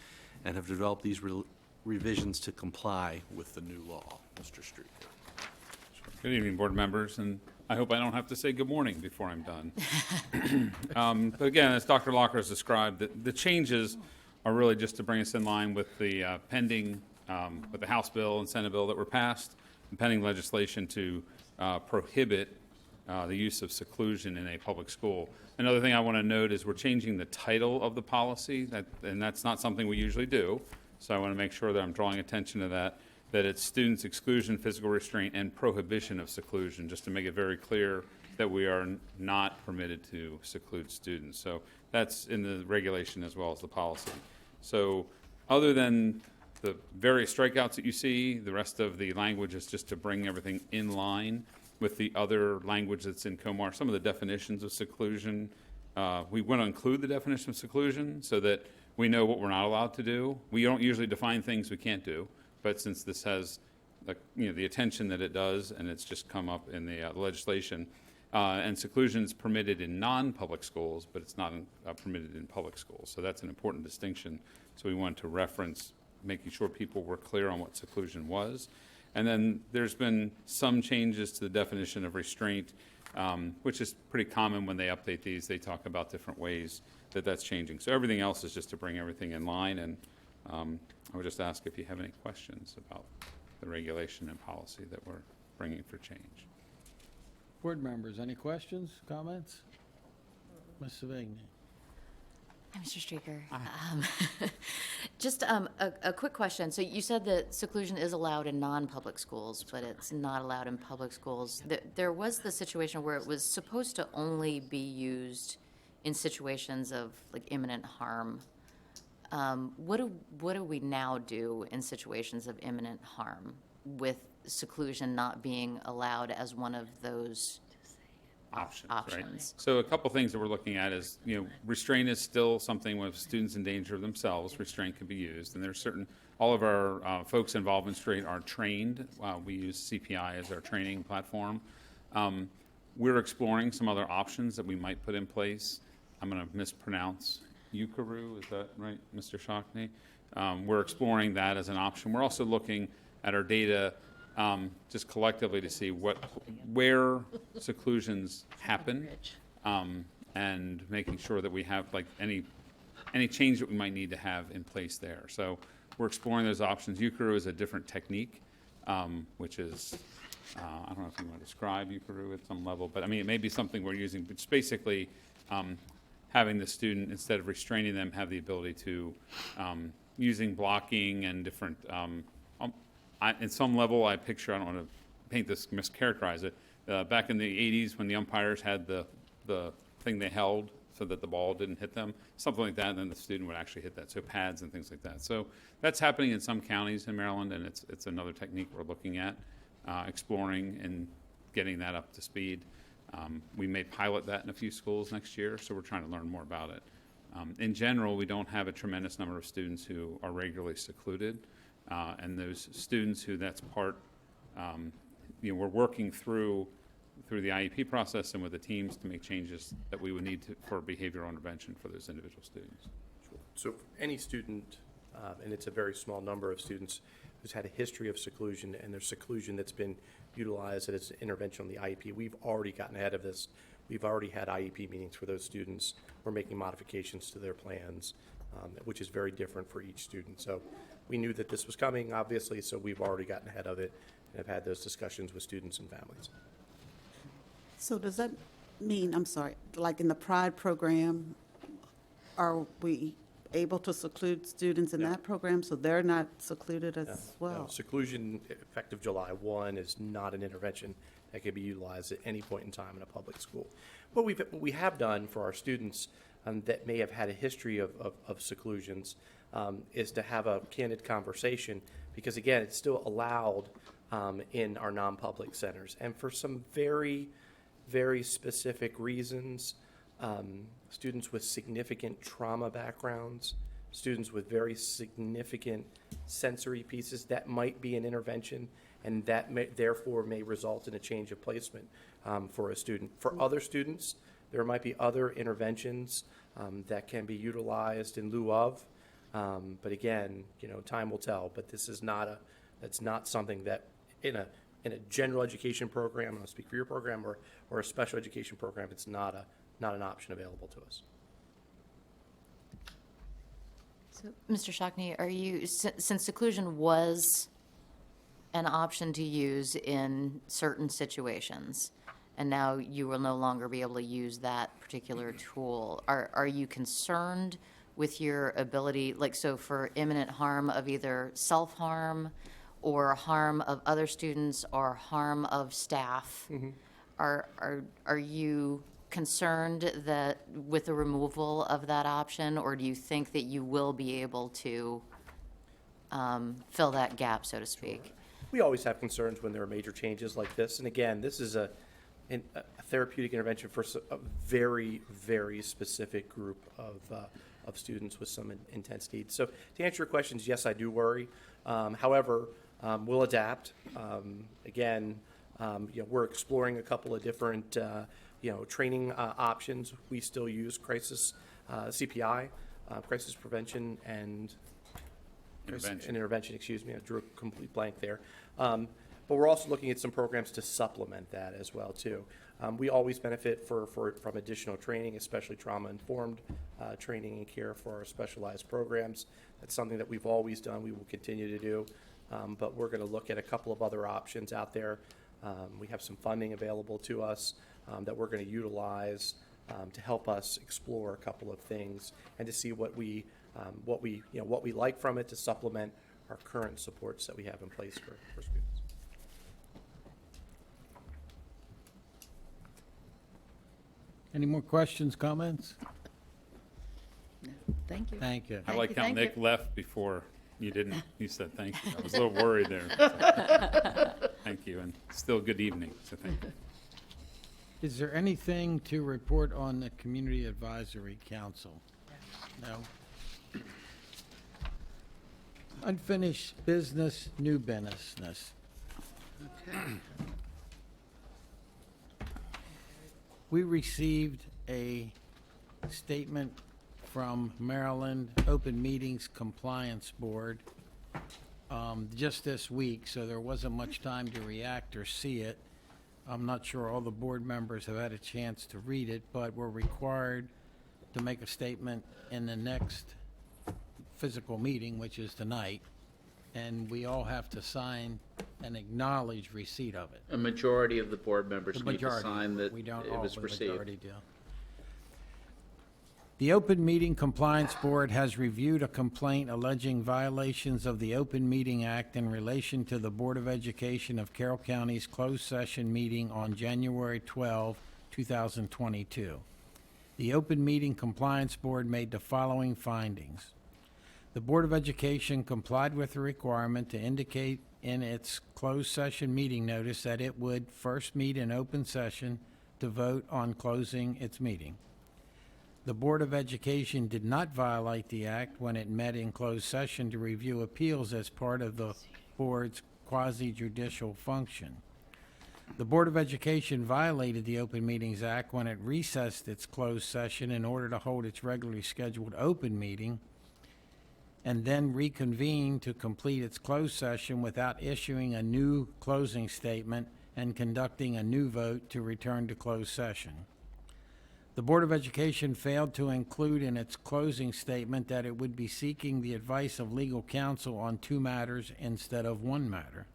and have developed these revisions to comply with the new law. Mr. Streeter. Good evening, board members, and I hope I don't have to say good morning before I'm done. But again, as Dr. Locker has described, the changes are really just to bring us in line with the pending, with the House bill and Senate bill that were passed, and pending legislation to prohibit the use of seclusion in a public school. Another thing I want to note is we're changing the title of the policy, and that's not something we usually do. So I want to make sure that I'm drawing attention to that it's students' exclusion, physical restraint, and prohibition of seclusion, just to make it very clear that we are not permitted to seclude students. So that's in the regulation as well as the policy. So other than the various strikeouts that you see, the rest of the language is just to bring everything in line with the other language that's in COMAR. Some of the definitions of seclusion, we want to include the definition of seclusion so that we know what we're not allowed to do. We don't usually define things we can't do, but since this has the attention that it does, and it's just come up in the legislation, and seclusion is permitted in non-public schools, but it's not permitted in public schools. So that's an important distinction. So we wanted to reference making sure people were clear on what seclusion was. And then there's been some changes to the definition of restraint, which is pretty common when they update these. They talk about different ways that that's changing. So everything else is just to bring everything in line. And I would just ask if you have any questions about the regulation and policy that we're bringing for change. Board members, any questions, comments? Ms. Savigny. Hi, Mr. Streeter. Just a quick question. So you said that seclusion is allowed in non-public schools, but it's not allowed in public schools. There was the situation where it was supposed to only be used in situations of like imminent harm. What do we now do in situations of imminent harm with seclusion not being allowed as one of those options? Right? So a couple things that we're looking at is, restraint is still something when students in danger of themselves, restraint can be used. And there's all of our folks involved in restraint are trained. We use CPI as our training platform. We're exploring some other options that we might put in place. I'm going to mispronounce Yukaru, is that right, Mr. Shockney? We're exploring that as an option. We're also looking at our data just collectively to see where seclusions happen, and making sure that we have any change that we might need to have in place there. So we're exploring those options. Yukaru is a different technique, which is, I don't know if you want to describe Yukaru at some level, but I mean, it may be something we're using, but it's basically having the student, instead of restraining them, have the ability to, using blocking and different, in some level, I picture, I don't want to paint this, mischaracterize it, back in the 80s when the umpires had the thing they held so that the ball didn't hit them, something like that, and then the student would actually hit that, so pads and things like that. So that's happening in some counties in Maryland, and it's another technique we're looking at, exploring and getting that up to speed. We may pilot that in a few schools next year, so we're trying to learn more about it. In general, we don't have a tremendous number of students who are regularly secluded. and those students who that's part, we're working through the IEP process and with the teams to make changes that we would need for behavioral intervention for those individual students. So for any student, and it's a very small number of students who's had a history of seclusion, and there's seclusion that's been utilized as an intervention on the IEP, we've already gotten ahead of this. We've already had IEP meetings for those students. We're making modifications to their plans, which is very different for each student. So we knew that this was coming, obviously, so we've already gotten ahead of it and have had those discussions with students and families. So does that mean, I'm sorry, like in the Pride program, are we able to seclude students in that program so they're not secluded as well? No, seclusion effective July 1 is not an intervention that can be utilized at any point in time in a public school. What we have done for our students that may have had a history of seclusions is to have a candid conversation, because again, it's still allowed in our non-public centers. And for some very, very specific reasons, students with significant trauma backgrounds, students with very significant sensory pieces, that might be an intervention, and that therefore may result in a change of placement for a student. For other students, there might be other interventions that can be utilized in lieu of, but again, time will tell. But this is that's not something that in a general education program, I'll speak for your program, or a special education program, it's not an option available to us. So, Mr. Shockney, since seclusion was an option to use in certain situations, and now you will no longer be able to use that particular tool, are you concerned with your ability, so for imminent harm of either self-harm or harm of other students or harm of staff? Mm-hmm. Are you concerned that with the removal of that option, or do you think that you will be able to fill that gap, so to speak? We always have concerns when there are major changes like this. And again, this is a therapeutic intervention for a very, very specific group of students with some intense needs. So to answer your questions, yes, I do worry. However, we'll adapt. Again, we're exploring a couple of different training options. We still use crisis CPI, crisis prevention and intervention. Excuse me, I drew a complete blank there. But we're also looking at some programs to supplement that as well too. We always benefit from additional training, especially trauma-informed training and care for our specialized programs. That's something that we've always done. We will continue to do. But we're going to look at a couple of other options out there. We have some funding available to us that we're going to utilize to help us explore a couple of things and to see what we like from it to supplement our current supports that we have in place for students. Any more questions, comments? Thank you. Thank you. I like how thank Nick you. left before you said thank you. I was a little worried there. Thank you, and still good evening, so thank you. Is there anything to report on the Community Advisory Council? No? Unfinished business, new business. Okay. We received a statement from Maryland Open Meetings Compliance Board just this week, so there wasn't much time to react or see it. I'm not sure all the board members have had a chance to read it, but we're required to make a statement in the next physical meeting, which is tonight, and we all have to sign and acknowledge receipt of it. A majority of the board members The need to majority. sign that We don't it all, was but the received. majority do. The Open Meeting Compliance Board has reviewed a complaint alleging violations of the Open Meeting Act in relation to the Board of Education of Carroll County's closed session meeting on January 12, 2022. The Open Meeting Compliance Board made the following findings. The Board of Education complied with the requirement to indicate in its closed session meeting notice that it would first meet in open session to vote on closing its meeting. The Board of Education did not violate the act when it met in closed session to review appeals as part of the board's quasi-judicial function. The Board of Education violated the Open Meetings Act when it recessed its closed session in order to hold its regularly scheduled open meeting and then reconvened to complete its closed session without issuing a new closing statement and conducting a new vote to return to closed session. The Board of Education failed to include in its closing statement that it would be seeking the advice of legal counsel on 2 matters instead of 1 matter.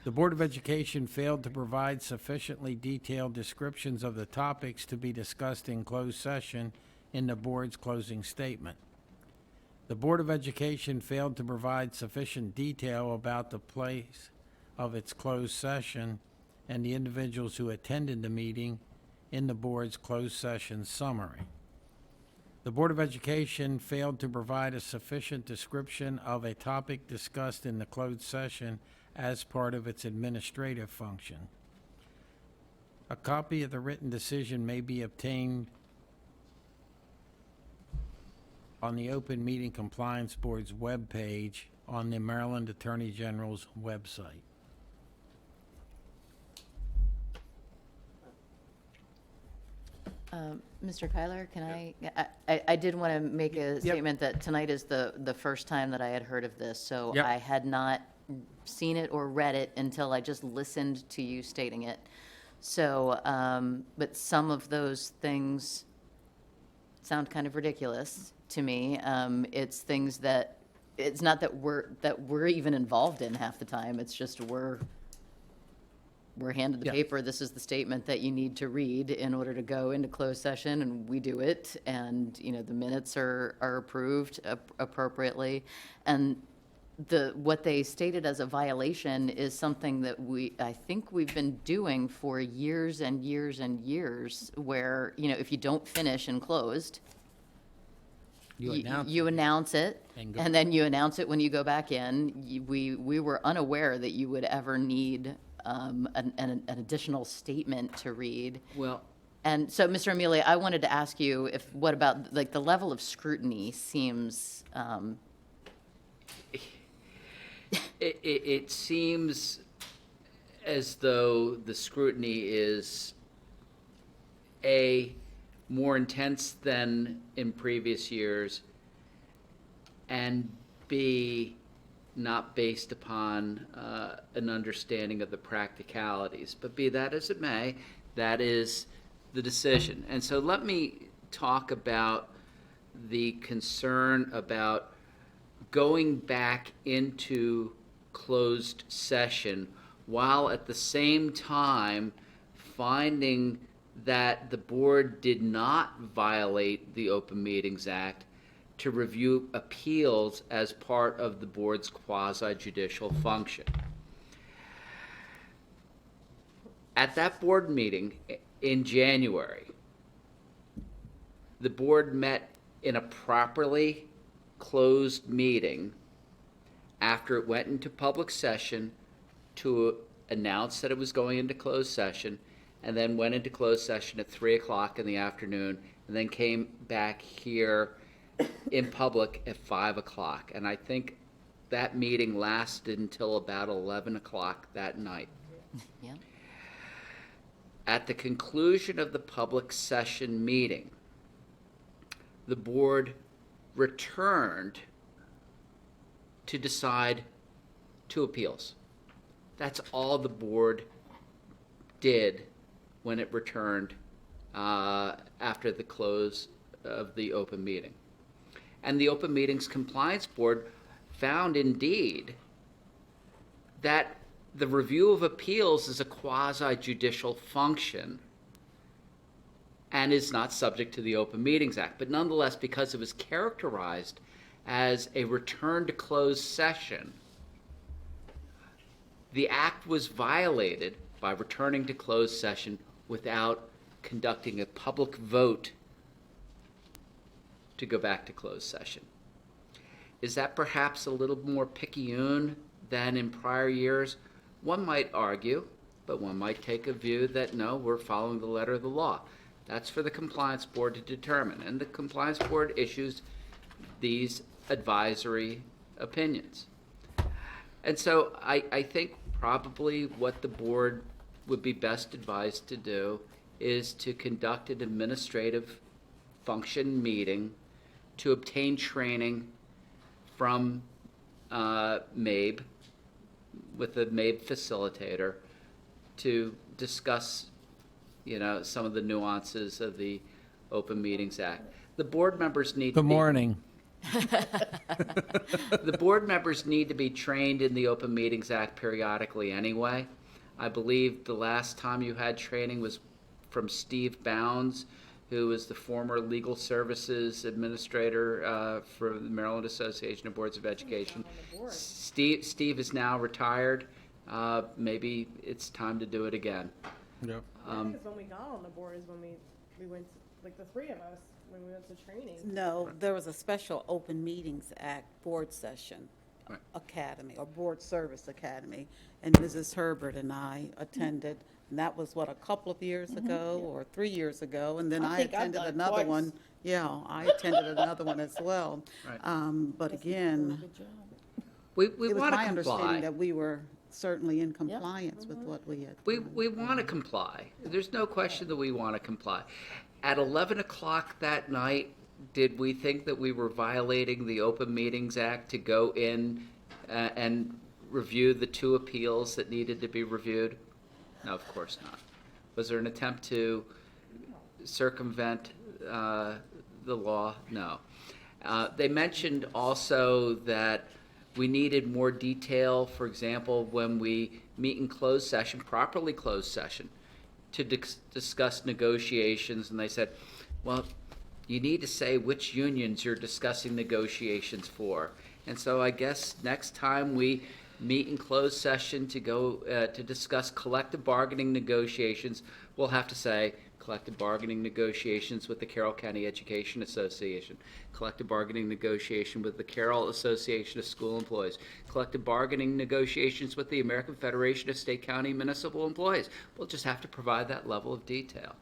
The Board of Education failed to provide sufficiently detailed descriptions of the topics to be discussed in closed session in the board's closing statement. The Board of Education failed to provide sufficient detail about the place of its closed session and the individuals who attended the meeting in the board's closed session summary. The Board of Education failed to provide a sufficient description of a topic discussed in the closed session as part of its administrative function. A copy of the written decision may be obtained on the Open Meeting Compliance Board's webpage on the Maryland Attorney General's website. Mr. Kyler, can I did want to make a statement that tonight is the first time that I had heard of this, so Yep. I had not seen it or read it until I just listened to you stating it. So, but some of those things sound kind of ridiculous to me. It's things that, it's not that we're even involved in half the time, it's just we're handed the Yeah. paper, this is the statement that you need to read in order to go into closed session, and we do it, and, you know, the minutes are approved appropriately. And what they stated as a violation is something that I think we've been doing for years and years and years, where, you know, if you don't finish in closed, you announce it, and then you announce it when you go back in. We were unaware that you would ever need an additional statement to read. Well, And so, Mr. Amelia, I wanted to ask you what about, like, the level of scrutiny seems, it seems as though the scrutiny is more intense than in previous years, and B, not based upon an understanding of the practicalities. But be that as it may, that is the decision. And so let me talk about the concern about going back into closed session while at the same time finding that the board did not violate the Open Meetings Act to review appeals as part of the board's quasi-judicial function. At that board meeting in January, the board met in a properly closed meeting after it went into public session to announce that it was going into closed session, and then went into closed session at 3 o'clock in the afternoon, and then came back here in public at 5 o'clock. And I think that meeting lasted until about 11 o'clock that night. yeah. At the conclusion of the public session meeting, the board returned to decide 2 appeals. That's all the board did when it returned after the close of the open meeting. And the Open Meetings Compliance Board found indeed that the review of appeals is a quasi-judicial function and is not subject to the Open Meetings Act. But nonetheless, because it was characterized as a return to closed session, the act was violated by returning to closed session without conducting a public vote to go back to closed session. Is that perhaps a little more picayune than in prior years? One might argue, but one might take a view that no, we're following the letter of the law. That's for the compliance board to determine, and the compliance board issues these advisory opinions. And so I think probably what the board would be best advised to do is to conduct an administrative function meeting to obtain training from MABE, with the MABE facilitator, to discuss, some of the nuances of the Open Meetings Act. The board members need to Good be... morning. The board members need to be trained in the Open Meetings Act periodically anyway. I believe the last time you had training was from Steve Bounds, who is the former legal services administrator for the Maryland Association of Boards of Education. Steve is now retired. Maybe it's time to do it again. Yep. I think it's when we got on the board is when we went, like the three of us, when we went to training. No, there was a special Open Meetings Act board session academy, or board service academy, and Mrs. Herbert and I attended, and that was, a couple of years ago, or 3 years ago, and then I think I've attended done it another twice. one. Yeah, I attended another one as well. Right. But again, We it was want to my comply. understanding that we were certainly in compliance with what we had. We want to comply. There's no question that we want to comply. At 11 o'clock that night, did we think that we were violating the Open Meetings Act to go in and review the 2 appeals that needed to be reviewed? No, of course not. Was there an attempt to circumvent the law? No. They mentioned also that we needed more detail, for example, when we meet in closed session, properly closed session, to discuss negotiations, and they said, well, you need to say which unions you're discussing negotiations for. And so I guess next time we meet in closed session to go to discuss collective bargaining negotiations, we'll have to say collective bargaining negotiations with the Carroll County Education Association, collective bargaining negotiation with the Carroll Association of School Employees, collective bargaining negotiations with the American Federation of State County Municipal Employees. We'll just have to provide that level of detail.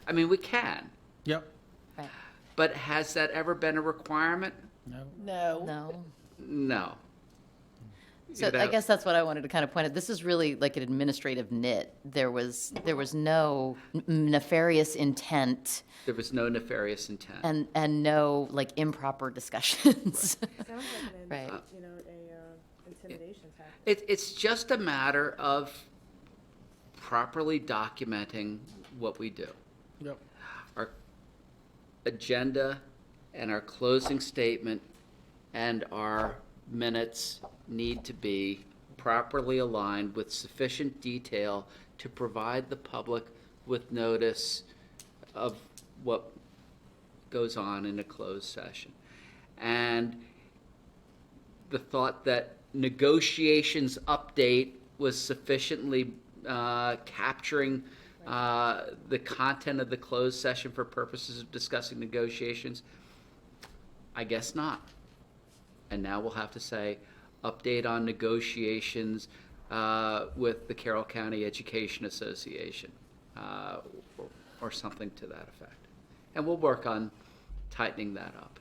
I mean, we can. Yep. Right. But has that ever been a requirement? No. No. No. So I guess that's what I wanted to kind of point out. This is really like an administrative nit. There was no nefarious intent There was no nefarious intent. and no like improper discussions. Sounds like an, Right. intimidation tactic. It's just a matter of properly documenting what we do. Yep. Our agenda and our closing statement and our minutes need to be properly aligned with sufficient detail to provide the public with notice of what goes on in a closed session. And the thought that negotiations update was sufficiently capturing the content of the closed session for purposes of discussing negotiations, I guess not. And now we'll have to say, update on negotiations with the Carroll County Education Association, or something to that effect. And we'll work on tightening that up.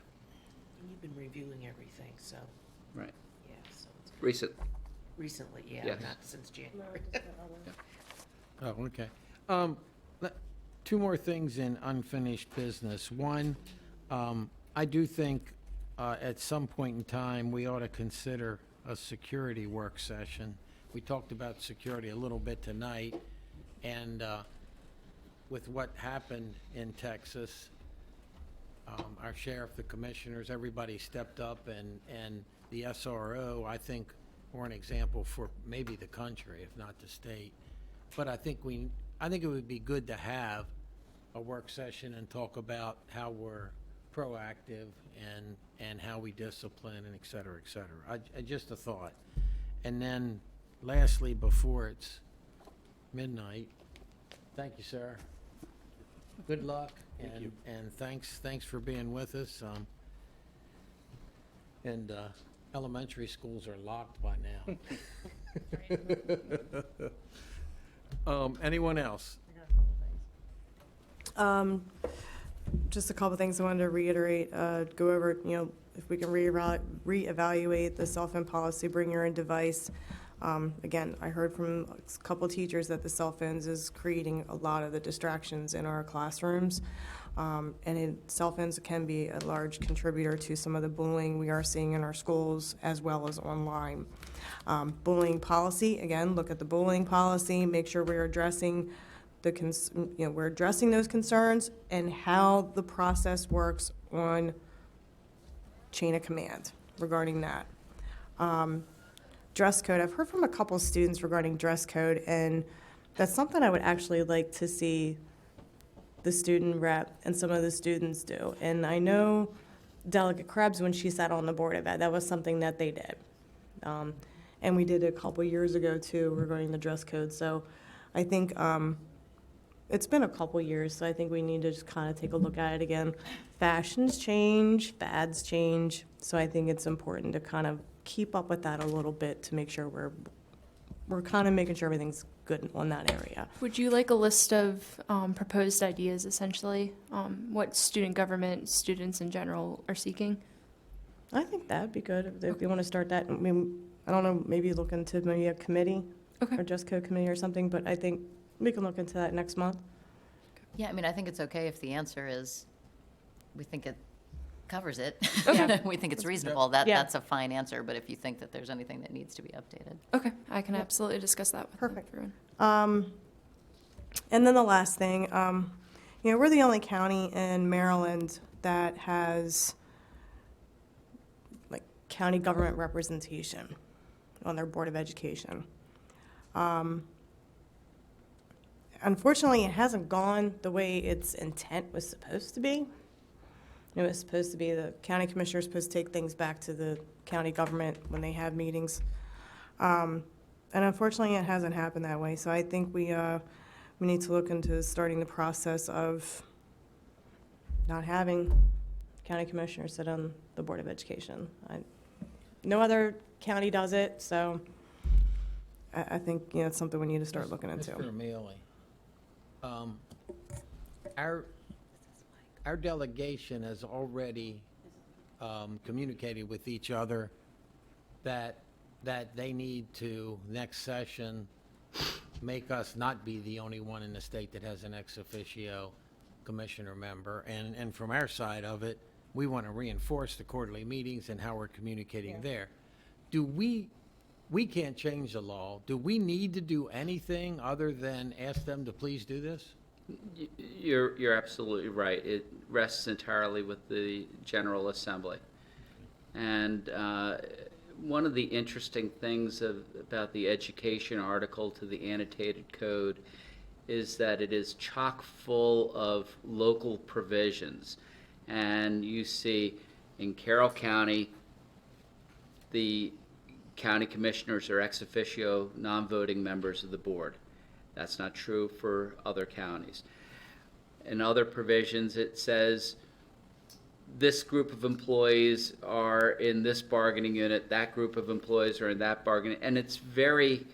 You've been reviewing everything, so, Right. yeah, so it's Recently, yeah, Yes. not since January. Oh, okay. Two more things in unfinished business. One, I do think at some point in time, we ought to consider a security work session. We talked about security a little bit tonight, and with what happened in Texas, our sheriff, the commissioners, everybody stepped up, and the SRO, I think, were an example for maybe the country, if not the state. But I think it would be good to have a work session and talk about how we're proactive and how we discipline and et cetera, et cetera. Just a thought. And then lastly, before it's midnight, thank you, sir. Good luck. And thanks for being with us. And elementary schools are locked by now. Anyone else? Just a couple things I wanted to reiterate, go over, if we can reevaluate the cell phone policy, bring your own device. Again, I heard from a couple teachers that the cell phones is creating a lot of the distractions in our classrooms. Cell phones can be a large contributor to some of the bullying we are seeing in our schools as well as online. Bullying policy, again, look at the bullying policy, make sure we're addressing we're addressing those concerns and how the process works on chain of command regarding that. Dress code, I've heard from a couple students regarding dress code, and that's something I would actually like to see the student rep and some of the students do. And I know Delegate Krebs, when she sat on the board of ed, that was something that they did. And we did it a couple years ago too regarding the dress code. So I think it's been a couple years, so I think we need to just kind of take a look at it again. Fashions change, fads change, so I think it's important to kind of keep up with that a little bit to make sure we're kind of making sure everything's good on that area. Would you like a list of proposed ideas, essentially, what student government students in general are seeking? I think that'd be good if you want to start that. I mean, I don't know, maybe look into maybe a committee or dress code committee or something, but I think we can look into that next month. Yeah, I mean, I think it's okay if the answer is, we think it covers it. Okay. We think it's reasonable. That's a fine answer, but if you think that there's anything that needs to be updated. Okay, I can absolutely discuss that with everyone. And then the last thing, we're the only county in Maryland that has like county government representation on their Board of Education. Unfortunately, it hasn't gone the way its intent was supposed to be. It was supposed to be the county commissioner is supposed to take things back to the county government when they have meetings. And unfortunately, it hasn't happened that way. So I think we need to look into starting the process of not having county commissioners sit on the Board of Education. No other county does it, so I think it's something we need to start looking into. Mr. Mealy, our delegation has already communicated with each other that they need to, next session, make us not be the only one in the state that has an ex officio commissioner member. And from our side of it, we want to reinforce the quarterly meetings and how we're communicating there. We can't change the law. Do we need to do anything other than ask them to please do this? You're absolutely right. It rests entirely with the General Assembly. And one of the interesting things about the education article to the annotated code is that it is chock full of local provisions. And you see in Carroll County, the county commissioners are ex officio non-voting members of the board. That's not true for other counties. In other provisions, it says this group of employees are in this bargaining unit, that group of employees are in that bargaining, and it's very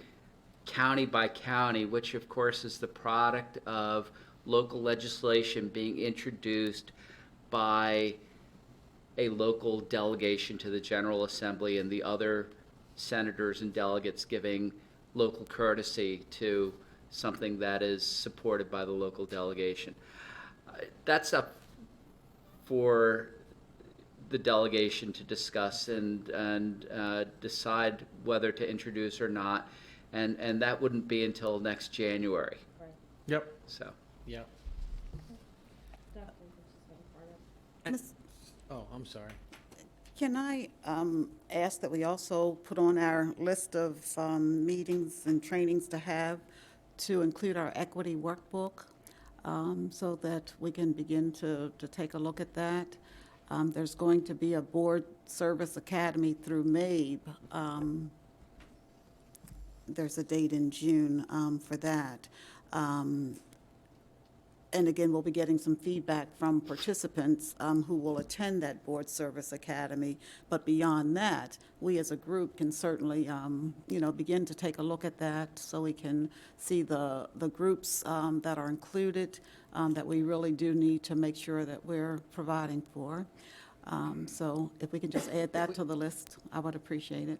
county by county, which of course is the product of local legislation being introduced by a local delegation to the General Assembly and the other senators and delegates giving local courtesy to something that is supported by the local delegation. That's up for the delegation to discuss and decide whether to introduce or not, and that wouldn't be until next January. Yep. So. Yep. Oh, I'm sorry. Can I ask that we also put on our list of meetings and trainings to have to include our equity workbook so that we can begin to take a look at that? There's going to be a board service academy through MABE. There's a date in June for that. And again, we'll be getting some feedback from participants who will attend that board service academy. But beyond that, we as a group can certainly, begin to take a look at that so we can see the groups that are included, that we really do need to make sure that we're providing for. So if we can just add that to the list, I would appreciate it.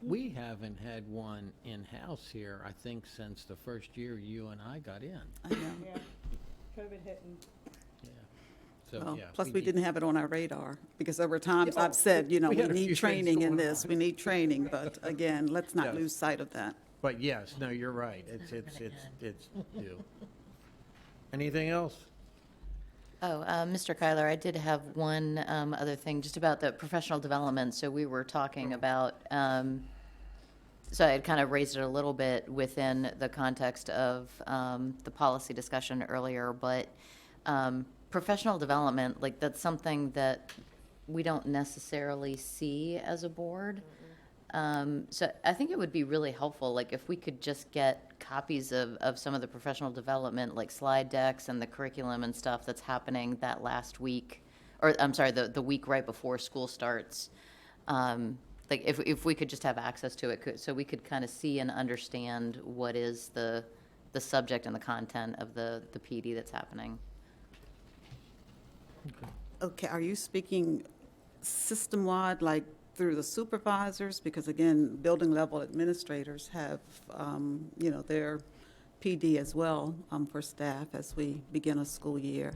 We haven't had one in-house here, I think, since the first year you and I got in. I know. Yeah, COVID hit and. Yeah. So, Well, yeah. plus, we need- didn't have it on our radar, because there were times Yeah, I've said, we we had a few need things training in going this, we need training, but again, let's not Yes. lose sight of that. But yes, no, you're right. It's due. Anything else? Oh, Mr. Kyler, I did have one other thing, just about the professional development. So we were talking about, so I had kind of raised it a little bit within the context of the policy discussion earlier, but professional development, like, that's something that we don't necessarily see as a board. So I think it would be really helpful, like, if we could just get copies of some of the professional development, like slide decks and the curriculum and stuff that's happening that last week, or I'm sorry, the week right before school starts. Like, if we could just have access to it, so we could kind of see and understand what is the subject and the content of the PD that's happening. Okay, are you speaking system-wide, like through the supervisors? Because again, building level administrators have, their PD as well for staff as we begin a school year.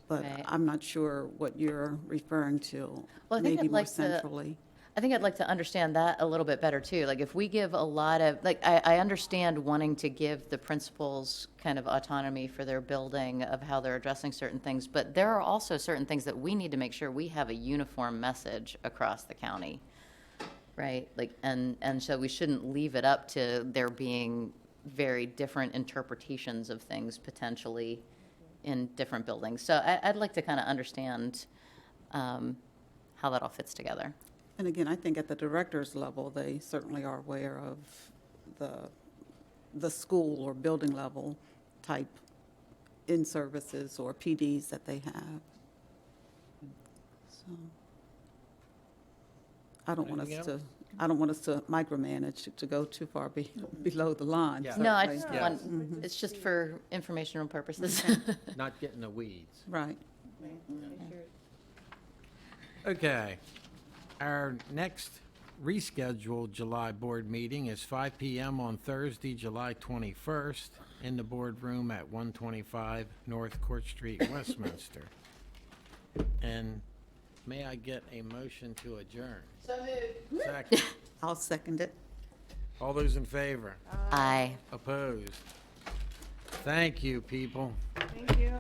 But Right. I'm not sure what you're referring to, Well, I think maybe I'd more like to- centrally. I think I'd like to understand that a little bit better too. Like, if we give a lot of, like, I understand wanting to give the principals kind of autonomy for their building of how they're addressing certain things, but there are also certain things that we need to make sure we have a uniform message across the county, right? Like, and so we shouldn't leave it up to there being very different interpretations of things potentially in different buildings. So I'd like to kind of understand how that all fits together. And again, I think at the director's level, they certainly are aware of the school or building level type in-services or PDs that they have. So I don't want us Anything to, else? I don't want us to micromanage to go too far below the line. Yeah. No, I certainly. just want, it's just for informational purposes. Not getting the weeds. Right. Okay. Our next rescheduled July board meeting is 5 p.m. on Thursday, July 21st, in the boardroom at 125 North Court Street, Westminster. And may I get a motion to adjourn? So moved. Second. I'll second it. All those in favor? Aye. Opposed? Thank you, people. Thank you.